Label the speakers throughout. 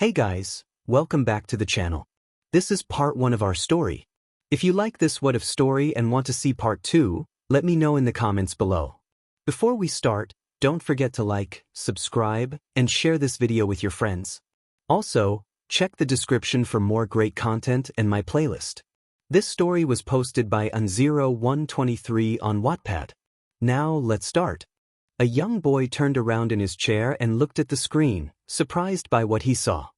Speaker 1: Hey guys, welcome back to the channel. This is part 1 of our story. If you like this what if story and want to see part 2, let me know in the comments below. Before we start, don't forget to like, subscribe, and share this video with your friends. Also, check the description for more great content and my playlist. This story was posted by 𝗧𝗵𝗲 on Wattpad. Now let's start. A young boy turned around in his chair and looked at the screen, surprised by what he saw.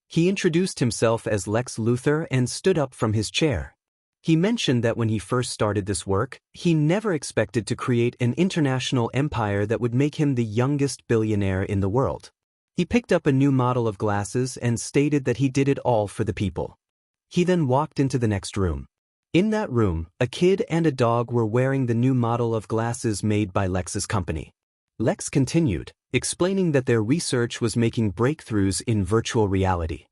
Speaker 1: He introduced himself as Lex Luthor and stood up from his chair. He mentioned that when he first started this work, he never expected to create an international empire that would make him the youngest billionaire in the world. He picked up a new model of glasses and stated that he did it all for the people. He then walked into the next room. In that room, a kid and a dog were wearing the new model of glasses made by Lex's company. Lex continued, explaining that their research was making breakthroughs in virtual reality.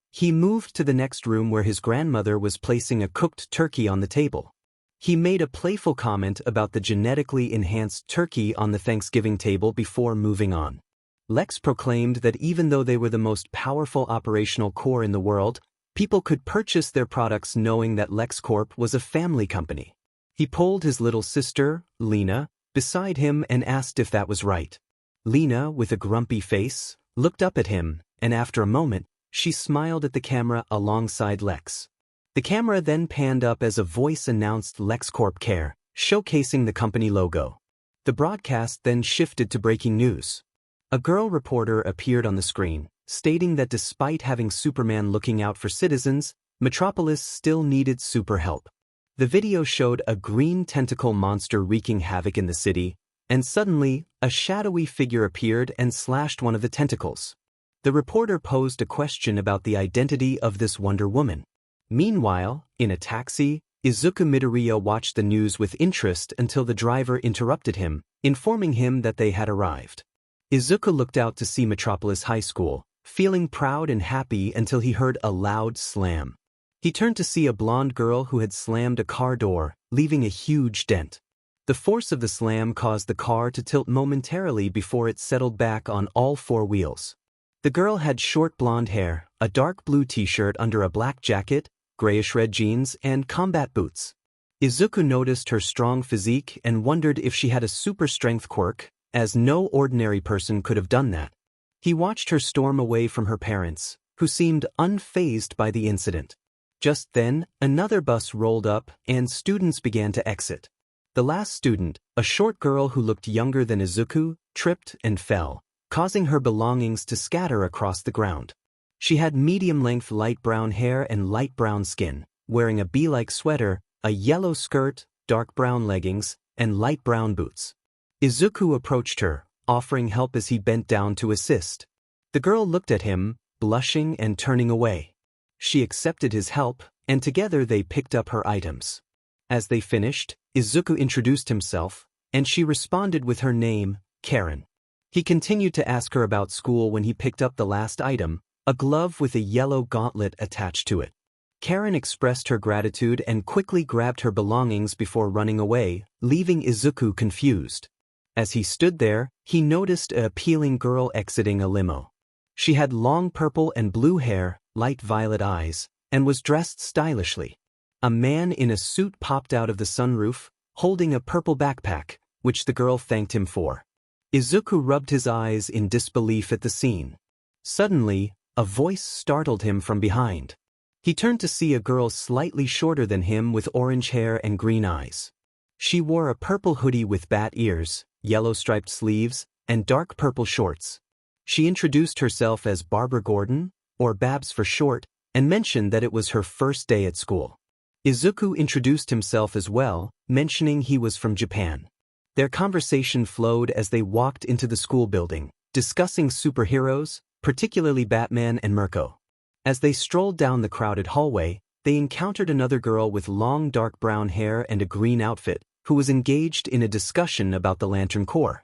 Speaker 1: He moved to the next room where his grandmother was placing a cooked turkey on the table. He made a playful comment about the genetically enhanced turkey on the Thanksgiving table before moving on. Lex proclaimed that even though they were the most powerful operational core in the world, people could purchase their products knowing that LexCorp was a family company. He pulled his little sister, Lena, beside him and asked if that was right. Lena, with a grumpy face, looked up at him, and after a moment, she smiled at the camera alongside Lex. The camera then panned up as a voice announced LexCorp Care, showcasing the company logo. The broadcast then shifted to breaking news. A girl reporter appeared on the screen, stating that despite having Superman looking out for citizens, Metropolis still needed super help. The video showed a green tentacle monster wreaking havoc in the city, and suddenly, a shadowy figure appeared and slashed one of the tentacles. The reporter posed a question about the identity of this Wonder Woman. Meanwhile, in a taxi, Izuku Midoirya watched the news with interest until the driver interrupted him, informing him that they had arrived. Izuku looked out to see Metropolis High School, feeling proud and happy until he heard a loud slam. He turned to see a blonde girl who had slammed a car door, leaving a huge dent. The force of the slam caused the car to tilt momentarily before it settled back on all 4 wheels. The girl had short blonde hair, a dark blue t-shirt under a black jacket, grayish-red jeans, and combat boots. Izuku noticed her strong physique and wondered if she had a super strength quirk, as no ordinary person could have done that. He watched her storm away from her parents, who seemed unfazed by the incident. Just then, another bus rolled up and students began to exit. The last student, a short girl who looked younger than Izuku, tripped and fell, causing her belongings to scatter across the ground. She had medium-length light brown hair and light brown skin, wearing a bee-like sweater, a yellow skirt, dark brown leggings, and light brown boots. Izuku approached her, offering help as he bent down to assist. The girl looked at him, blushing and turning away. She accepted his help, and together they picked up her items. As they finished, Izuku introduced himself, and she responded with her name, Karen. He continued to ask her about school when he picked up the last item, a glove with a yellow gauntlet attached to it. Karen expressed her gratitude and quickly grabbed her belongings before running away, leaving Izuku confused. As he stood there, he noticed an appealing girl exiting a limo. She had long purple and blue hair, light violet eyes, and was dressed stylishly. A man in a suit popped out of the sunroof, holding a purple backpack, which the girl thanked him for. Izuku rubbed his eyes in disbelief at the scene. Suddenly, a voice startled him from behind. He turned to see a girl slightly shorter than him with orange hair and green eyes. She wore a purple hoodie with bat ears, yellow striped sleeves, and dark purple shorts. She introduced herself as Barbara Gordon, or Babs for short, and mentioned that it was her first day at school. Izuku introduced himself as well, mentioning he was from Japan. Their conversation flowed as they walked into the school building, discussing superheroes, particularly Batman and Mirko. As they strolled down the crowded hallway, they encountered another girl with long dark brown hair and a green outfit, who was engaged in a discussion about the Lantern Corps.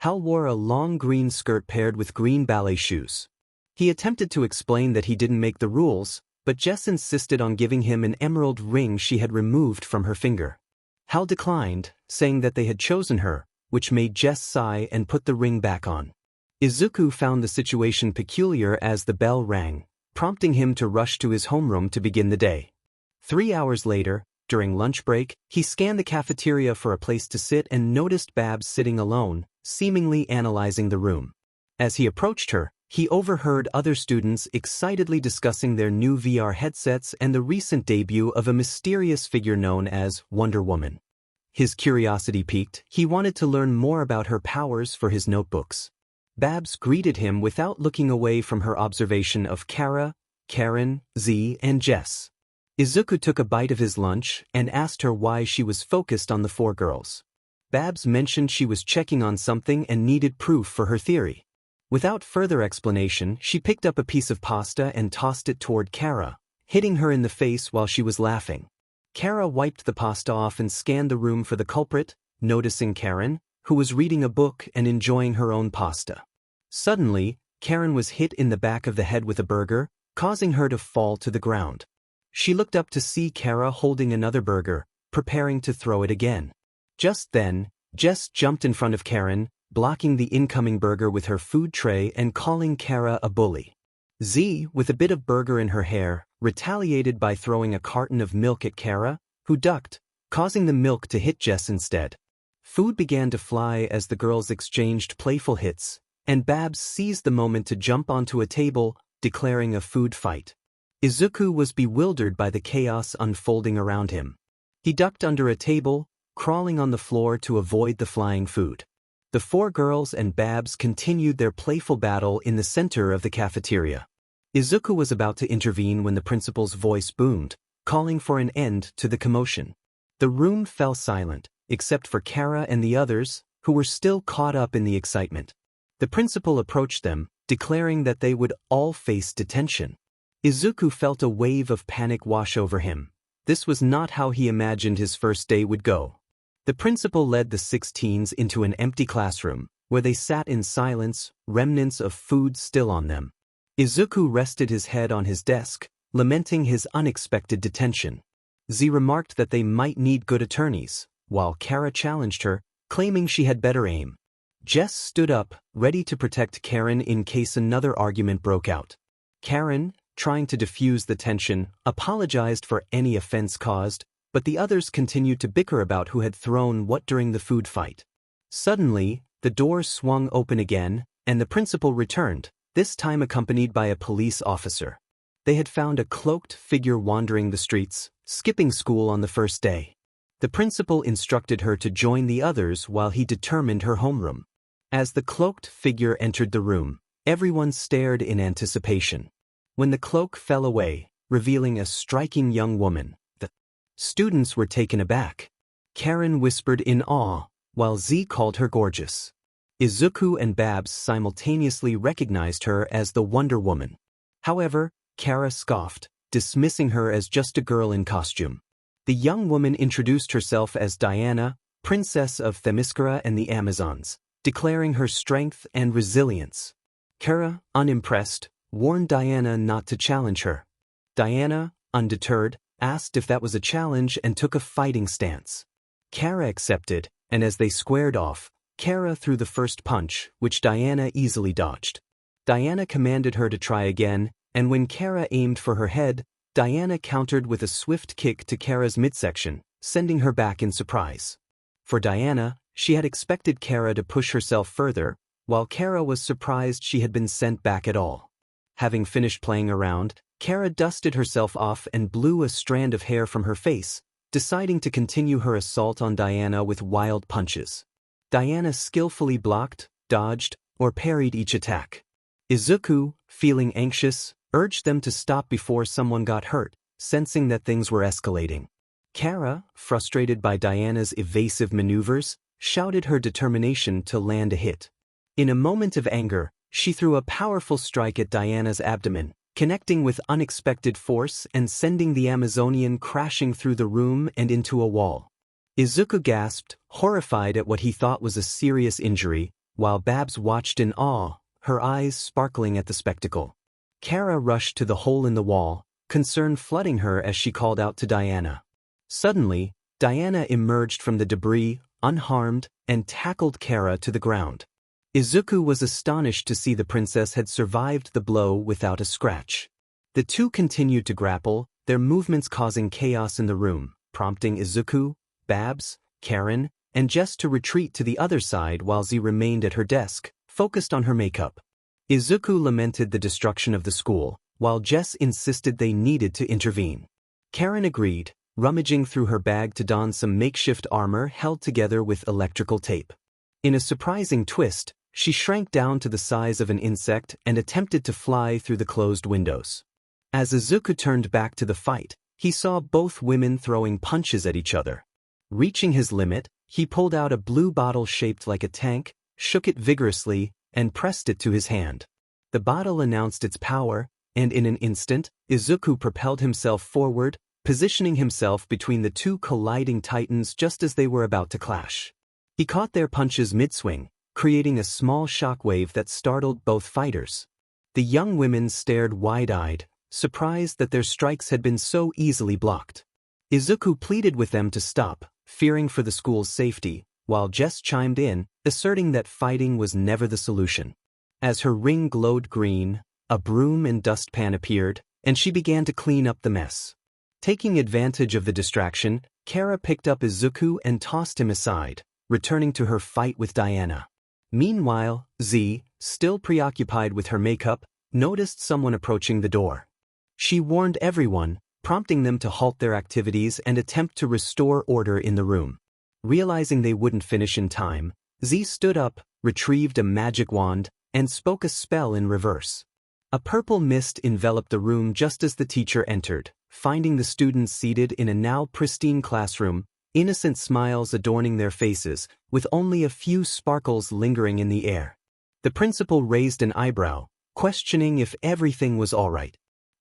Speaker 1: Hal wore a long green skirt paired with green ballet shoes. He attempted to explain that he didn't make the rules, but Jess insisted on giving him an emerald ring she had removed from her finger. Hal declined, saying that they had chosen her, which made Jess sigh and put the ring back on. Izuku found the situation peculiar as the bell rang, prompting him to rush to his homeroom to begin the day. 3 hours later, during lunch break, he scanned the cafeteria for a place to sit and noticed Babs sitting alone, seemingly analyzing the room. As he approached her, he overheard other students excitedly discussing their new VR headsets and the recent debut of a mysterious figure known as Wonder Woman. His curiosity piqued. He wanted to learn more about her powers for his notebooks. Babs greeted him without looking away from her observation of Kara, Karen, Z, and Jess. Izuku took a bite of his lunch and asked her why she was focused on the 4 girls. Babs mentioned she was checking on something and needed proof for her theory. Without further explanation, she picked up a piece of pasta and tossed it toward Kara, hitting her in the face while she was laughing. Kara wiped the pasta off and scanned the room for the culprit, noticing Karen, who was reading a book and enjoying her own pasta. Suddenly, Karen was hit in the back of the head with a burger, causing her to fall to the ground. She looked up to see Kara holding another burger, preparing to throw it again. Just then, Jess jumped in front of Karen, blocking the incoming burger with her food tray and calling Kara a bully. Z, with a bit of burger in her hair, retaliated by throwing a carton of milk at Kara, who ducked, causing the milk to hit Jess instead. Food began to fly as the girls exchanged playful hits, and Babs seized the moment to jump onto a table, declaring a food fight. Izuku was bewildered by the chaos unfolding around him. He ducked under a table, crawling on the floor to avoid the flying food. The 4 girls and Babs continued their playful battle in the center of the cafeteria. Izuku was about to intervene when the principal's voice boomed, calling for an end to the commotion. The room fell silent, except for Kara and the others, who were still caught up in the excitement. The principal approached them, declaring that they would all face detention. Izuku felt a wave of panic wash over him. This was not how he imagined his first day would go. The principal led the 6 teens into an empty classroom, where they sat in silence, remnants of food still on them. Izuku rested his head on his desk, lamenting his unexpected detention. Z remarked that they might need good attorneys, while Kara challenged her, claiming she had better aim. Jess stood up, ready to protect Karen in case another argument broke out. Karen, trying to diffuse the tension, apologized for any offense caused, but the others continued to bicker about who had thrown what during the food fight. Suddenly, the door swung open again, and the principal returned, this time accompanied by a police officer. They had found a cloaked figure wandering the streets, skipping school on the first day. The principal instructed her to join the others while he determined her homeroom. As the cloaked figure entered the room, everyone stared in anticipation. When the cloak fell away, revealing a striking young woman, the students were taken aback. Karen whispered in awe, while Z called her gorgeous. Izuku and Babs simultaneously recognized her as the Wonder Woman. However, Kara scoffed, dismissing her as just a girl in costume. The young woman introduced herself as Diana, Princess of Themyscira and the Amazons, declaring her strength and resilience. Kara, unimpressed, warned Diana not to challenge her. Diana, undeterred, asked if that was a challenge and took a fighting stance. Kara accepted, and as they squared off, Kara threw the first punch, which Diana easily dodged. Diana commanded her to try again, and when Kara aimed for her head, Diana countered with a swift kick to Kara's midsection, sending her back in surprise. For Diana, she had expected Kara to push herself further, while Kara was surprised she had been sent back at all. Having finished playing around, Kara dusted herself off and blew a strand of hair from her face, deciding to continue her assault on Diana with wild punches. Diana skillfully blocked, dodged, or parried each attack. Izuku, feeling anxious, urged them to stop before someone got hurt, sensing that things were escalating. Kara, frustrated by Diana's evasive maneuvers, shouted her determination to land a hit. In a moment of anger, she threw a powerful strike at Diana's abdomen, connecting with unexpected force and sending the Amazonian crashing through the room and into a wall. Izuku gasped, horrified at what he thought was a serious injury, while Babs watched in awe, her eyes sparkling at the spectacle. Kara rushed to the hole in the wall, concern flooding her as she called out to Diana. Suddenly, Diana emerged from the debris, unharmed, and tackled Kara to the ground. Izuku was astonished to see the princess had survived the blow without a scratch. The two continued to grapple, their movements causing chaos in the room, prompting Izuku, Babs, Karen, and Jess to retreat to the other side while Z remained at her desk, focused on her makeup. Izuku lamented the destruction of the school, while Jess insisted they needed to intervene. Karen agreed, rummaging through her bag to don some makeshift armor held together with electrical tape. In a surprising twist, she shrank down to the size of an insect and attempted to fly through the closed windows. As Izuku turned back to the fight, he saw both women throwing punches at each other. Reaching his limit, he pulled out a blue bottle shaped like a tank, shook it vigorously, and pressed it to his hand. The bottle announced its power, and in an instant, Izuku propelled himself forward, positioning himself between the two colliding titans just as they were about to clash. He caught their punches mid-swing, creating a small shockwave that startled both fighters. The young women stared wide-eyed, surprised that their strikes had been so easily blocked. Izuku pleaded with them to stop, fearing for the school's safety, while Jess chimed in, asserting that fighting was never the solution. As her ring glowed green, a broom and dustpan appeared, and she began to clean up the mess. Taking advantage of the distraction, Kara picked up Izuku and tossed him aside, returning to her fight with Diana. Meanwhile, Z, still preoccupied with her makeup, noticed someone approaching the door. She warned everyone, prompting them to halt their activities and attempt to restore order in the room. Realizing they wouldn't finish in time, Z stood up, retrieved a magic wand, and spoke a spell in reverse. A purple mist enveloped the room just as the teacher entered, finding the students seated in a now pristine classroom, innocent smiles adorning their faces, with only a few sparkles lingering in the air. The principal raised an eyebrow, questioning if everything was all right.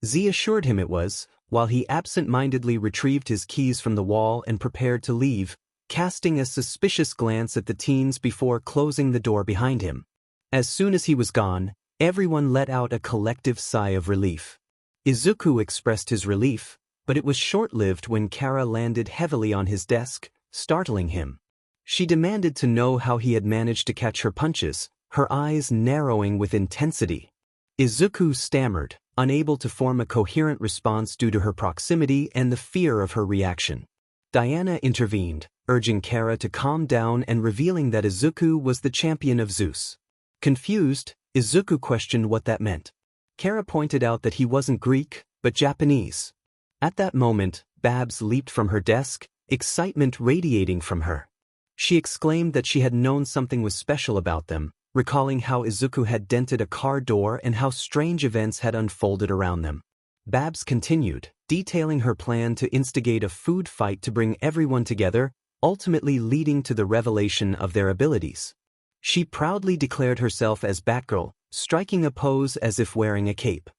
Speaker 1: Z assured him it was, while he absent-mindedly retrieved his keys from the wall and prepared to leave, casting a suspicious glance at the teens before closing the door behind him. As soon as he was gone, everyone let out a collective sigh of relief. Izuku expressed his relief, but it was short-lived when Kara landed heavily on his desk, startling him. She demanded to know how he had managed to catch her punches, her eyes narrowing with intensity. Izuku stammered, unable to form a coherent response due to her proximity and the fear of her reaction. Diana intervened, urging Kara to calm down and revealing that Izuku was the champion of Zeus. Confused, Izuku questioned what that meant. Kara pointed out that he wasn't Greek, but Japanese. At that moment, Babs leaped from her desk, excitement radiating from her. She exclaimed that she had known something was special about them, recalling how Izuku had dented a car door and how strange events had unfolded around them. Babs continued, detailing her plan to instigate a food fight to bring everyone together, ultimately leading to the revelation of their abilities. She proudly declared herself as Batgirl, striking a pose as if wearing a cape.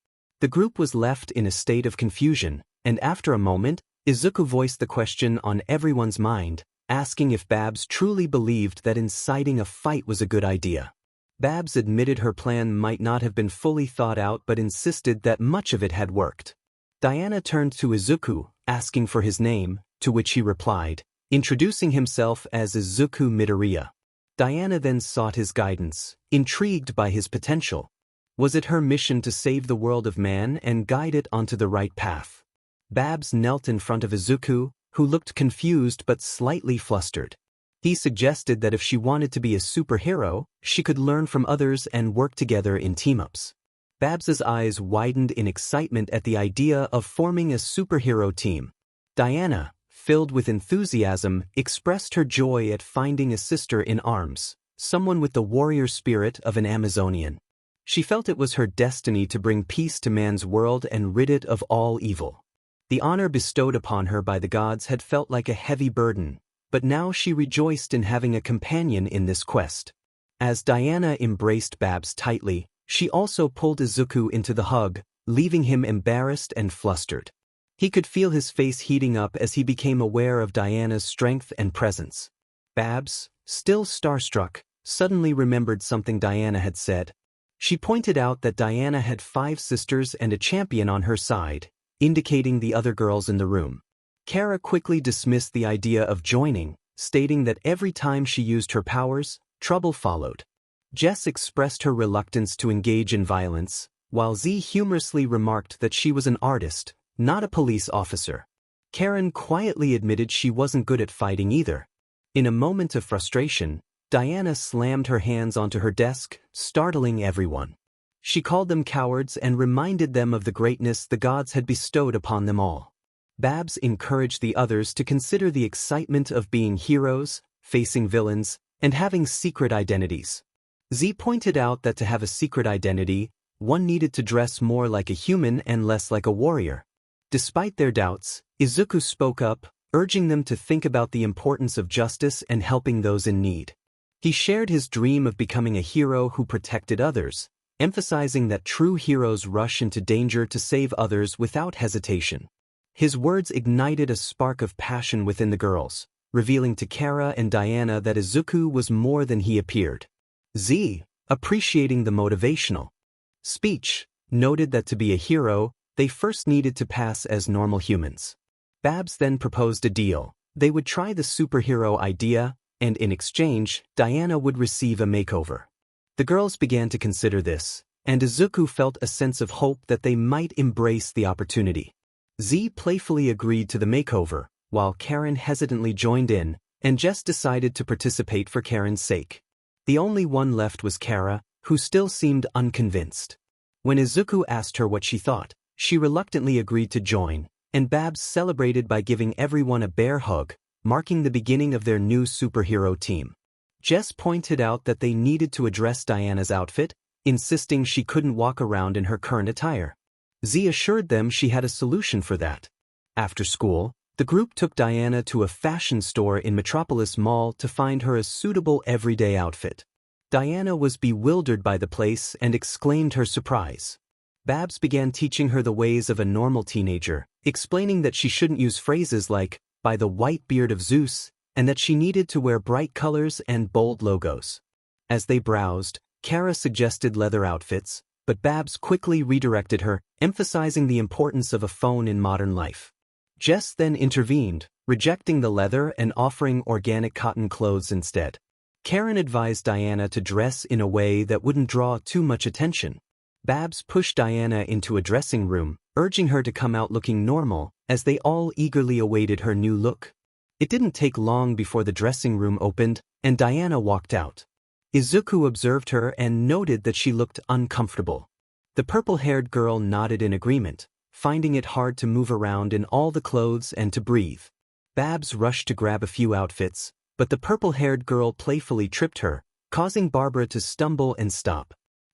Speaker 1: The group was left in a state of confusion, and after a moment, Izuku voiced the question on everyone's mind, asking if Babs truly believed that inciting a fight was a good idea. Babs admitted her plan might not have been fully thought out but insisted that much of it had worked. Diana turned to Izuku, asking for his name, to which he replied, introducing himself as Izuku Midoirya. Diana then sought his guidance, intrigued by his potential. Was it her mission to save the world of man and guide it onto the right path? Babs knelt in front of Izuku, who looked confused but slightly flustered. He suggested that if she wanted to be a superhero, she could learn from others and work together in team-ups. Babs's eyes widened in excitement at the idea of forming a superhero team. Diana, filled with enthusiasm, expressed her joy at finding a sister in arms, someone with the warrior spirit of an Amazonian. She felt it was her destiny to bring peace to man's world and rid it of all evil. The honor bestowed upon her by the gods had felt like a heavy burden, but now she rejoiced in having a companion in this quest. As Diana embraced Babs tightly, she also pulled Izuku into the hug, leaving him embarrassed and flustered. He could feel his face heating up as he became aware of Diana's strength and presence. Babs, still starstruck, suddenly remembered something Diana had said. She pointed out that Diana had 5 sisters and a champion on her side, indicating the other girls in the room. Kara quickly dismissed the idea of joining, stating that every time she used her powers, trouble followed. Jess expressed her reluctance to engage in violence, while Z humorously remarked that she was an artist, not a police officer. Karen quietly admitted she wasn't good at fighting either. In a moment of frustration, Diana slammed her hands onto her desk, startling everyone. She called them cowards and reminded them of the greatness the gods had bestowed upon them all. Babs encouraged the others to consider the excitement of being heroes, facing villains, and having secret identities. Z pointed out that to have a secret identity, one needed to dress more like a human and less like a warrior. Despite their doubts, Izuku spoke up, urging them to think about the importance of justice and helping those in need. He shared his dream of becoming a hero who protected others, emphasizing that true heroes rush into danger to save others without hesitation. His words ignited a spark of passion within the girls, revealing to Kara and Diana that Izuku was more than he appeared. Z, appreciating the motivational speech, noted that to be a hero, they first needed to pass as normal humans. Babs then proposed a deal. They would try the superhero idea, and in exchange, Diana would receive a makeover. The girls began to consider this, and Izuku felt a sense of hope that they might embrace the opportunity. Z playfully agreed to the makeover, while Karen hesitantly joined in, and Jess decided to participate for Karen's sake. The only one left was Kara, who still seemed unconvinced. When Izuku asked her what she thought, she reluctantly agreed to join, and Babs celebrated by giving everyone a bear hug, marking the beginning of their new superhero team. Jess pointed out that they needed to address Diana's outfit, insisting she couldn't walk around in her current attire. Z assured them she had a solution for that. After school, the group took Diana to a fashion store in Metropolis Mall to find her a suitable everyday outfit. Diana was bewildered by the place and exclaimed her surprise. Babs began teaching her the ways of a normal teenager, explaining that she shouldn't use phrases like, "by the white beard of Zeus," and that she needed to wear bright colors and bold logos. As they browsed, Kara suggested leather outfits, but Babs quickly redirected her, emphasizing the importance of a phone in modern life. Jess then intervened, rejecting the leather and offering organic cotton clothes instead. Karen advised Diana to dress in a way that wouldn't draw too much attention. Babs pushed Diana into a dressing room, urging her to come out looking normal, as they all eagerly awaited her new look. It didn't take long before the dressing room opened, and Diana walked out. Izuku observed her and noted that she looked uncomfortable. The purple-haired girl nodded in agreement, finding it hard to move around in all the clothes and to breathe. Babs rushed to grab a few outfits, but the purple-haired girl playfully tripped her, causing Barbara to stumble and stop.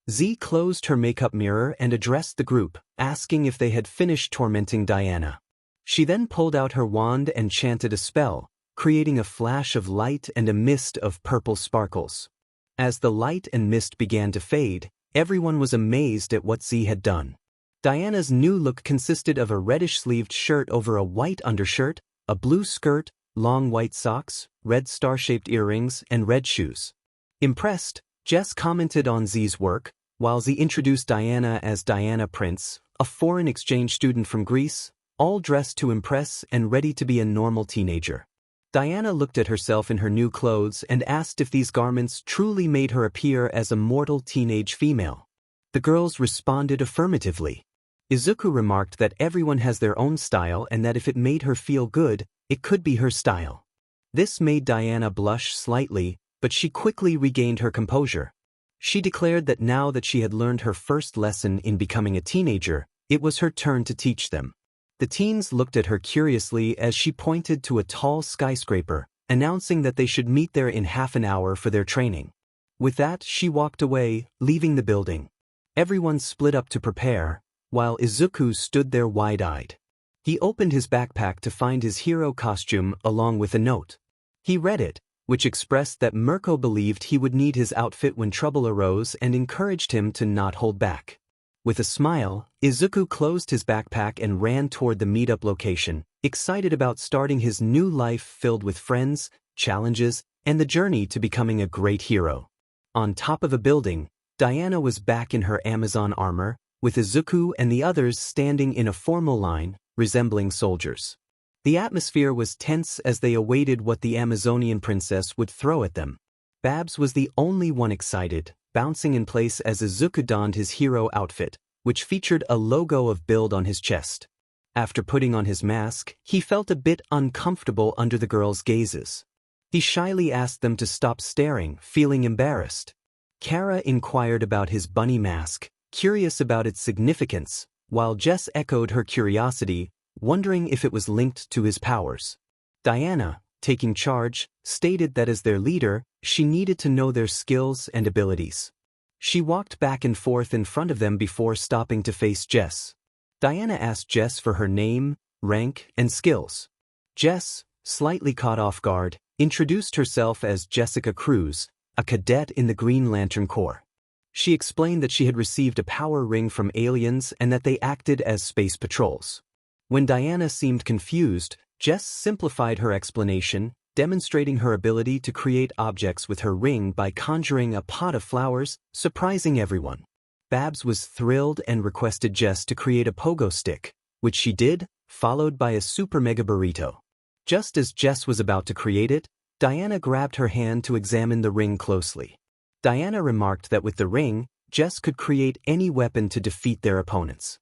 Speaker 1: Z closed her makeup mirror and addressed the group, asking if they had finished tormenting Diana. She then pulled out her wand and chanted a spell, creating a flash of light and a mist of purple sparkles. As the light and mist began to fade, everyone was amazed at what Z had done. Diana's new look consisted of a reddish-sleeved shirt over a white undershirt, a blue skirt, long white socks, red star-shaped earrings, and red shoes. Impressed, Jess commented on Z's work, while Z introduced Diana as Diana Prince, a foreign exchange student from Greece, all dressed to impress and ready to be a normal teenager. Diana looked at herself in her new clothes and asked if these garments truly made her appear as a mortal teenage female. The girls responded affirmatively. Izuku remarked that everyone has their own style and that if it made her feel good, it could be her style. This made Diana blush slightly, but she quickly regained her composure. She declared that now that she had learned her first lesson in becoming a teenager, it was her turn to teach them. The teens looked at her curiously as she pointed to a tall skyscraper, announcing that they should meet there in half an hour for their training. With that, she walked away, leaving the building. Everyone split up to prepare, while Izuku stood there wide-eyed. He opened his backpack to find his hero costume along with a note. He read it, which expressed that 𝗵𝗃 believed he would need his outfit when trouble arose and encouraged him to not hold back. With a smile, Izuku closed his backpack and ran toward the meetup location, excited about starting his new life filled with friends, challenges, and the journey to becoming a great hero. On top of a building, Diana was back in her Amazon armor, with Izuku and the others standing in a formal line, resembling soldiers. The atmosphere was tense as they awaited what the Amazonian princess would throw at them. Babs was the only one excited, bouncing in place as Izuku donned his hero outfit, which featured a logo of 𝗵𝗃 on his chest. After putting on his mask, he felt a bit uncomfortable under the girls' gazes. He shyly asked them to stop staring, feeling embarrassed. Kara inquired about his bunny mask, curious about its significance, while Jess echoed her curiosity, wondering if it was linked to his powers. Diana, taking charge, stated that as their leader, she needed to know their skills and abilities. She walked back and forth in front of them before stopping to face Jess. Diana asked Jess for her name, rank, and skills. Jess, slightly caught off guard, introduced herself as Jessica Cruz, a cadet in the Green Lantern Corps. She explained that she had received a power ring from aliens and that they acted as space patrols. When Diana seemed confused, Jess simplified her explanation, demonstrating her ability to create objects with her ring by conjuring a pot of flowers, surprising everyone. Babs was thrilled and requested Jess to create a pogo stick, which she did, followed by a super mega burrito. Just as Jess was about to create it, Diana grabbed her hand to examine the ring closely. Diana remarked that with the ring, Jess could create any weapon to defeat their opponents.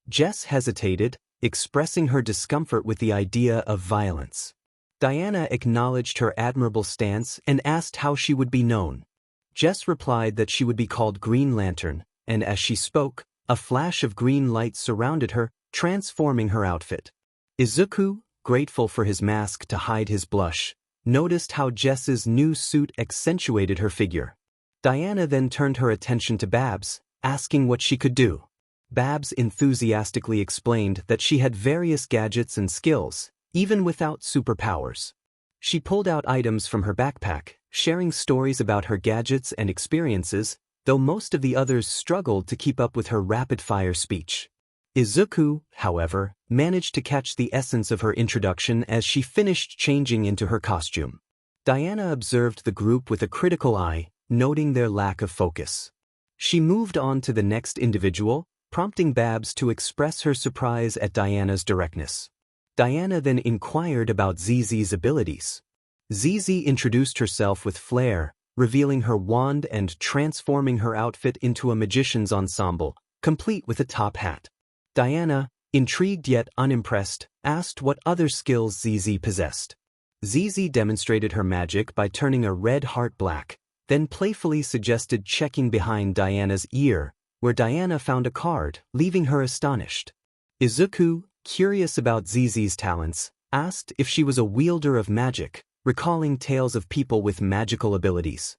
Speaker 1: Jess hesitated, expressing her discomfort with the idea of violence. Diana acknowledged her admirable stance and asked how she would be known. Jess replied that she would be called Green Lantern, and as she spoke, a flash of green light surrounded her, transforming her outfit. Izuku, grateful for his mask to hide his blush, noticed how Jess's new suit accentuated her figure. Diana then turned her attention to Babs, asking what she could do. Babs enthusiastically explained that she had various gadgets and skills, even without superpowers. She pulled out items from her backpack, sharing stories about her gadgets and experiences, though most of the others struggled to keep up with her rapid-fire speech. Izuku, however, managed to catch the essence of her introduction as she finished changing into her costume. Diana observed the group with a critical eye, noting their lack of focus. She moved on to the next individual, prompting Babs to express her surprise at Diana's directness. Diana then inquired about 𝗧𝗓's abilities. 𝗧𝗓 introduced herself with flair, revealing her wand and transforming her outfit into a magician's ensemble, complete with a top hat. Diana, intrigued yet unimpressed, asked what other skills 𝗧𝗓 possessed. 𝗧𝗓 demonstrated her magic by turning a red heart black, then playfully suggested checking behind Diana's ear, where Diana found a card, leaving her astonished. Izuku, curious about 𝗧𝗓's talents, asked if she was a wielder of magic, recalling tales of people with magical abilities.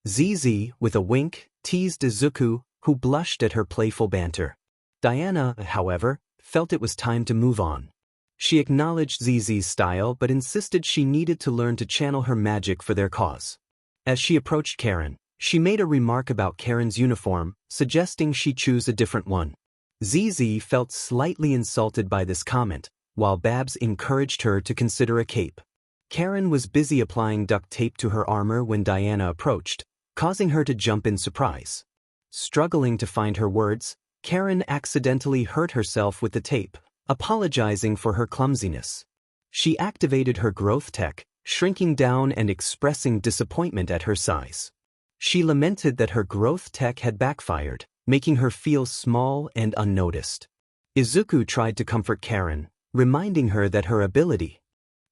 Speaker 1: 𝗧𝗓, with a wink, teased Izuku, who blushed at her playful banter. Diana, however, felt it was time to move on. She acknowledged 𝗧𝗓's style but insisted she needed to learn to channel her magic for their cause. As she approached Karen, she made a remark about Karen's uniform, suggesting she choose a different one. 𝗧𝗓 felt slightly insulted by this comment, while Babs encouraged her to consider a cape. Karen was busy applying duct tape to her armor when Diana approached, causing her to jump in surprise. Struggling to find her words, Karen accidentally hurt herself with the tape, apologizing for her clumsiness. She activated her growth tech, shrinking down and expressing disappointment at her size. She lamented that her growth tech had backfired, making her feel small and unnoticed. Izuku tried to comfort Karen, reminding her that her ability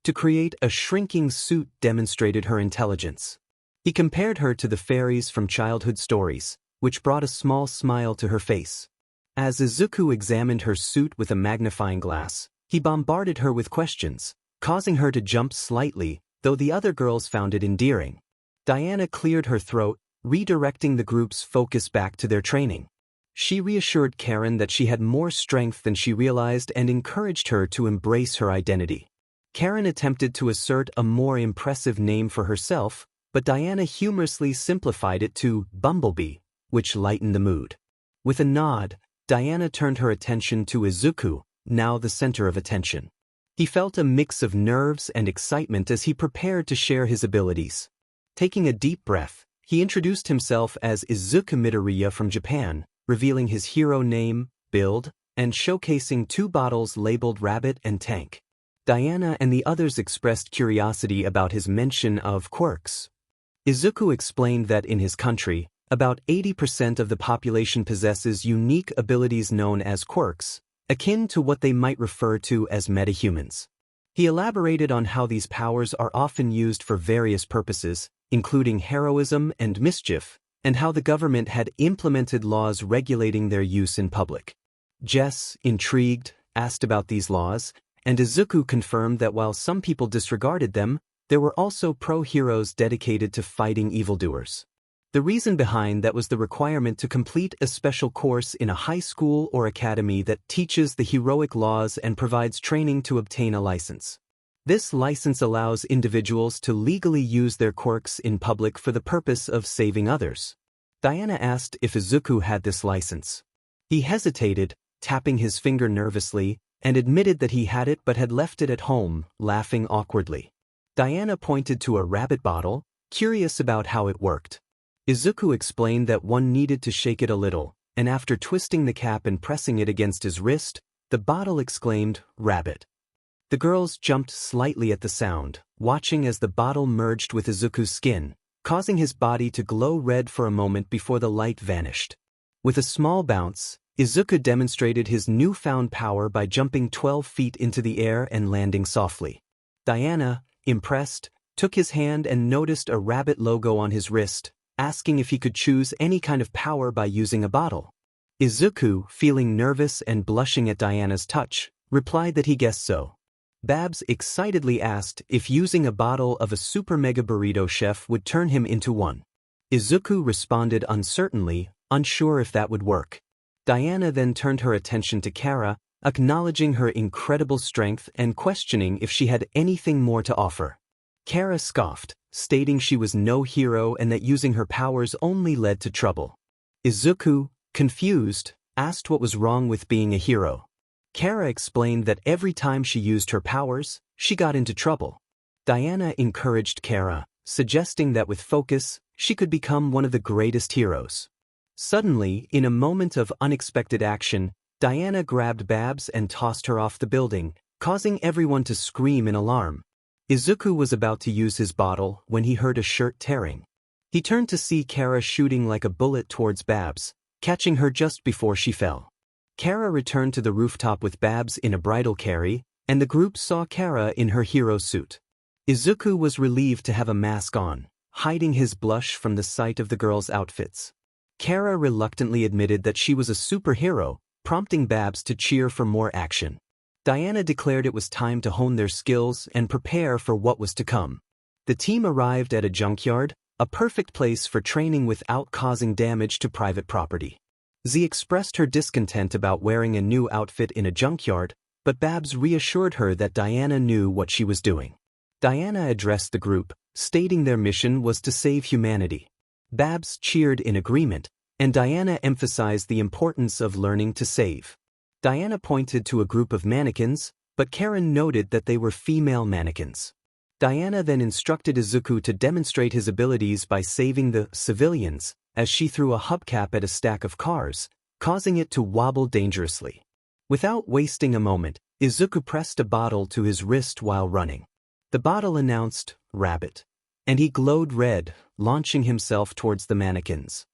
Speaker 1: to create a shrinking suit demonstrated her intelligence. He compared her to the fairies from childhood stories, which brought a small smile to her face. As Izuku examined her suit with a magnifying glass, he bombarded her with questions, causing her to jump slightly, though the other girls found it endearing. Diana cleared her throat, redirecting the group's focus back to their training. She reassured Karen that she had more strength than she realized and encouraged her to embrace her identity. Karen attempted to assert a more impressive name for herself, but Diana humorously simplified it to Bumblebee, which lightened the mood. With a nod, Diana turned her attention to Izuku, now the center of attention. He felt a mix of nerves and excitement as he prepared to share his abilities. Taking a deep breath, he introduced himself as Izuku Midoirya from Japan, revealing his hero name, build, and showcasing 2 bottles labeled Rabbit and Tank. Diana and the others expressed curiosity about his mention of quirks. Izuku explained that in his country, About 80% of the population possesses unique abilities known as quirks, akin to what they might refer to as metahumans. He elaborated on how these powers are often used for various purposes, including heroism and mischief, and how the government had implemented laws regulating their use in public. Jess, intrigued, asked about these laws, and Izuku confirmed that while some people disregarded them, there were also pro-heroes dedicated to fighting evildoers. The reason behind that was the requirement to complete a special course in a high school or academy that teaches the heroic laws and provides training to obtain a license. This license allows individuals to legally use their quirks in public for the purpose of saving others. Diana asked if Izuku had this license. He hesitated, tapping his finger nervously, and admitted that he had it but had left it at home, laughing awkwardly. Diana pointed to a rabbit bottle, curious about how it worked. Izuku explained that one needed to shake it a little, and after twisting the cap and pressing it against his wrist, the bottle exclaimed, "Rabbit." The girls jumped slightly at the sound, watching as the bottle merged with Izuku's skin, causing his body to glow red for a moment before the light vanished. With a small bounce, Izuku demonstrated his newfound power by jumping 12 feet into the air and landing softly. Diana, impressed, took his hand and noticed a rabbit logo on his wrist, asking if he could choose any kind of power by using a bottle. Izuku, feeling nervous and blushing at Diana's touch, replied that he guessed so. Babs excitedly asked if using a bottle of a super mega burrito chef would turn him into one. Izuku responded uncertainly, unsure if that would work. Diana then turned her attention to Kara, acknowledging her incredible strength and questioning if she had anything more to offer. Kara scoffed, stating she was no hero and that using her powers only led to trouble. Izuku, confused, asked what was wrong with being a hero. Kara explained that every time she used her powers, she got into trouble. Diana encouraged Kara, suggesting that with focus, she could become one of the greatest heroes. Suddenly, in a moment of unexpected action, Diana grabbed Babs and tossed her off the building, causing everyone to scream in alarm. Izuku was about to use his bottle when he heard a shirt tearing. He turned to see Kara shooting like a bullet towards Babs, catching her just before she fell. Kara returned to the rooftop with Babs in a bridal carry, and the group saw Kara in her hero suit. Izuku was relieved to have a mask on, hiding his blush from the sight of the girls' outfits. Kara reluctantly admitted that she was a superhero, prompting Babs to cheer for more action. Diana declared it was time to hone their skills and prepare for what was to come. The team arrived at a junkyard, a perfect place for training without causing damage to private property. Z expressed her discontent about wearing a new outfit in a junkyard, but Babs reassured her that Diana knew what she was doing. Diana addressed the group, stating their mission was to save humanity. Babs cheered in agreement, and Diana emphasized the importance of learning to save. Diana pointed to a group of mannequins, but Karen noted that they were female mannequins. Diana then instructed Izuku to demonstrate his abilities by saving the civilians, as she threw a hubcap at a stack of cars, causing it to wobble dangerously. Without wasting a moment, Izuku pressed a bottle to his wrist while running. The bottle announced, "Rabbit," and he glowed red, launching himself towards the mannequins.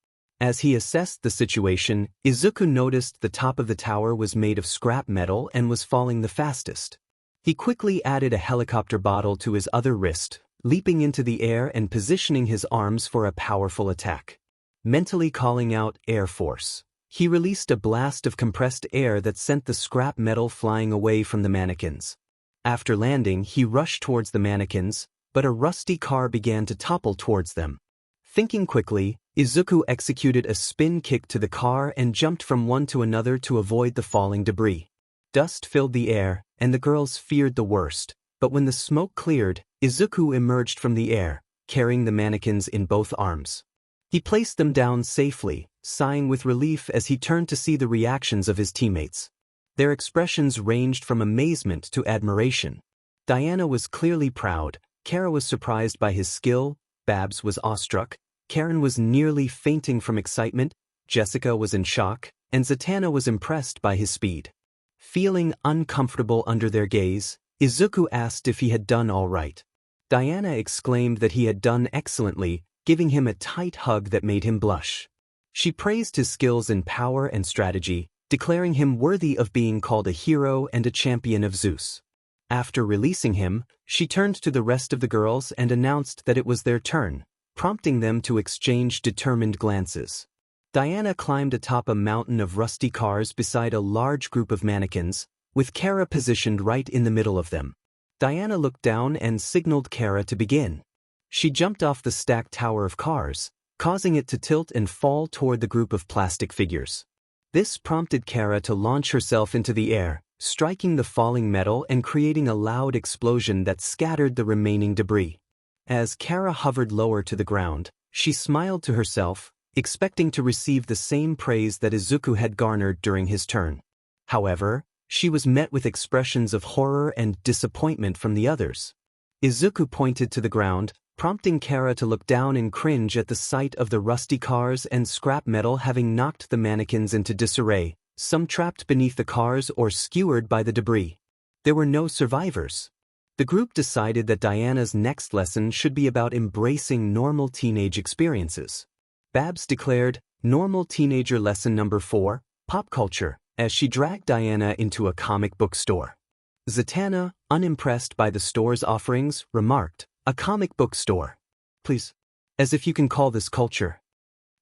Speaker 1: As he assessed the situation, Izuku noticed the top of the tower was made of scrap metal and was falling the fastest. He quickly added a helicopter bottle to his other wrist, leaping into the air and positioning his arms for a powerful attack. Mentally calling out Air Force, he released a blast of compressed air that sent the scrap metal flying away from the mannequins. After landing, he rushed towards the mannequins, but a rusty car began to topple towards them. Thinking quickly, Izuku executed a spin kick to the car and jumped from one to another to avoid the falling debris. Dust filled the air, and the girls feared the worst, but when the smoke cleared, Izuku emerged from the air, carrying the mannequins in both arms. He placed them down safely, sighing with relief as he turned to see the reactions of his teammates. Their expressions ranged from amazement to admiration. Diana was clearly proud, Kara was surprised by his skill, Babs was awestruck, Karen was nearly fainting from excitement, Jessica was in shock, and Zatanna was impressed by his speed. Feeling uncomfortable under their gaze, Izuku asked if he had done all right. Diana exclaimed that he had done excellently, giving him a tight hug that made him blush. She praised his skills in power and strategy, declaring him worthy of being called a hero and a champion of Zeus. After releasing him, she turned to the rest of the girls and announced that it was their turn, prompting them to exchange determined glances. Diana climbed atop a mountain of rusty cars beside a large group of mannequins, with 𝗂𝐻𝗁 positioned right in the middle of them. Diana looked down and signaled 𝗂𝐻𝗁 to begin. She jumped off the stacked tower of cars, causing it to tilt and fall toward the group of plastic figures. This prompted 𝗂𝐻𝗁 to launch herself into the air, striking the falling metal and creating a loud explosion that scattered the remaining debris. As 𝗂𝐻𝗁 hovered lower to the ground, she smiled to herself, expecting to receive the same praise that Izuku had garnered during his turn. However, she was met with expressions of horror and disappointment from the others. Izuku pointed to the ground, prompting 𝗂𝐻𝗁 to look down and cringe at the sight of the rusty cars and scrap metal having knocked the mannequins into disarray, some trapped beneath the cars or skewered by the debris. There were no survivors. The group decided that Diana's next lesson should be about embracing normal teenage experiences. Babs declared, "Normal teenager lesson number 4, pop culture," as she dragged Diana into a comic book store. Zatanna, unimpressed by the store's offerings, remarked, "A comic book store? Please. As if you can call this culture."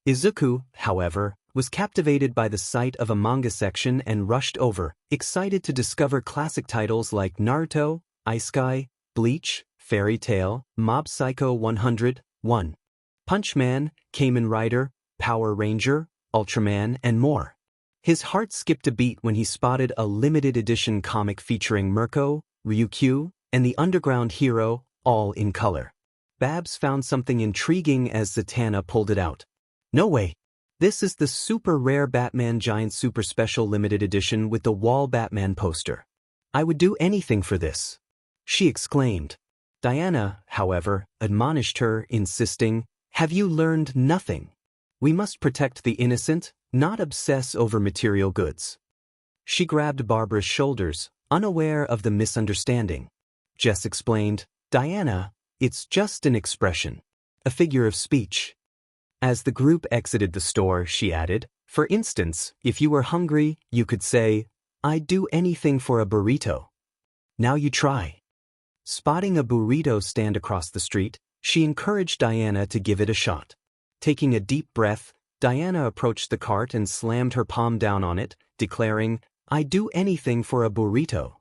Speaker 1: Izuku, however, was captivated by the sight of a manga section and rushed over, excited to discover classic titles like Naruto, Isekai, Bleach, Fairy Tail, Mob Psycho 100, One Punch Man, Kamen Rider, Power Ranger, Ultraman, and more. His heart skipped a beat when he spotted a limited edition comic featuring Mirko, Ryukyu, and the underground hero, all in color. Babs found something intriguing as Zatanna pulled it out. "No way! This is the super rare Batman Giant Super Special Limited Edition with the wall Batman poster. I would do anything for this," she exclaimed. Diana, however, admonished her, insisting, "Have you learned nothing? We must protect the innocent, not obsess over material goods." She grabbed Barbara's shoulders, unaware of the misunderstanding. Jess explained, "Diana, it's just an expression, a figure of speech." As the group exited the store, she added, "For instance, if you were hungry, you could say, 'I'd do anything for a burrito.' Now you try." Spotting a burrito stand across the street, she encouraged Diana to give it a shot. Taking a deep breath, Diana approached the cart and slammed her palm down on it, declaring, "I'd do anything for a burrito."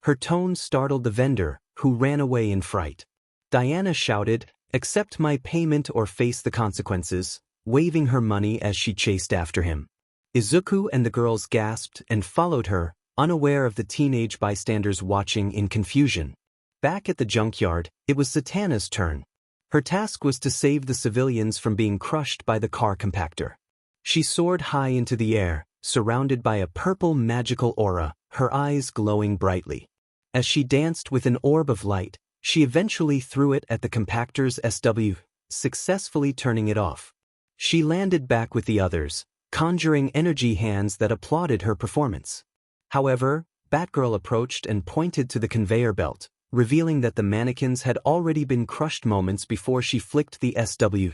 Speaker 1: Her tone startled the vendor, who ran away in fright. Diana shouted, "Accept my payment or face the consequences," waving her money as she chased after him. Izuku and the girls gasped and followed her, unaware of the teenage bystanders watching in confusion. Back at the junkyard, it was Zatanna's turn. Her task was to save the civilians from being crushed by the car compactor. She soared high into the air, surrounded by a purple magical aura, her eyes glowing brightly. As she danced with an orb of light, she eventually threw it at the compactor's SW, successfully turning it off. She landed back with the others, conjuring energy hands that applauded her performance. However, Batgirl approached and pointed to the conveyor belt, revealing that the mannequins had already been crushed moments before she flicked the SW.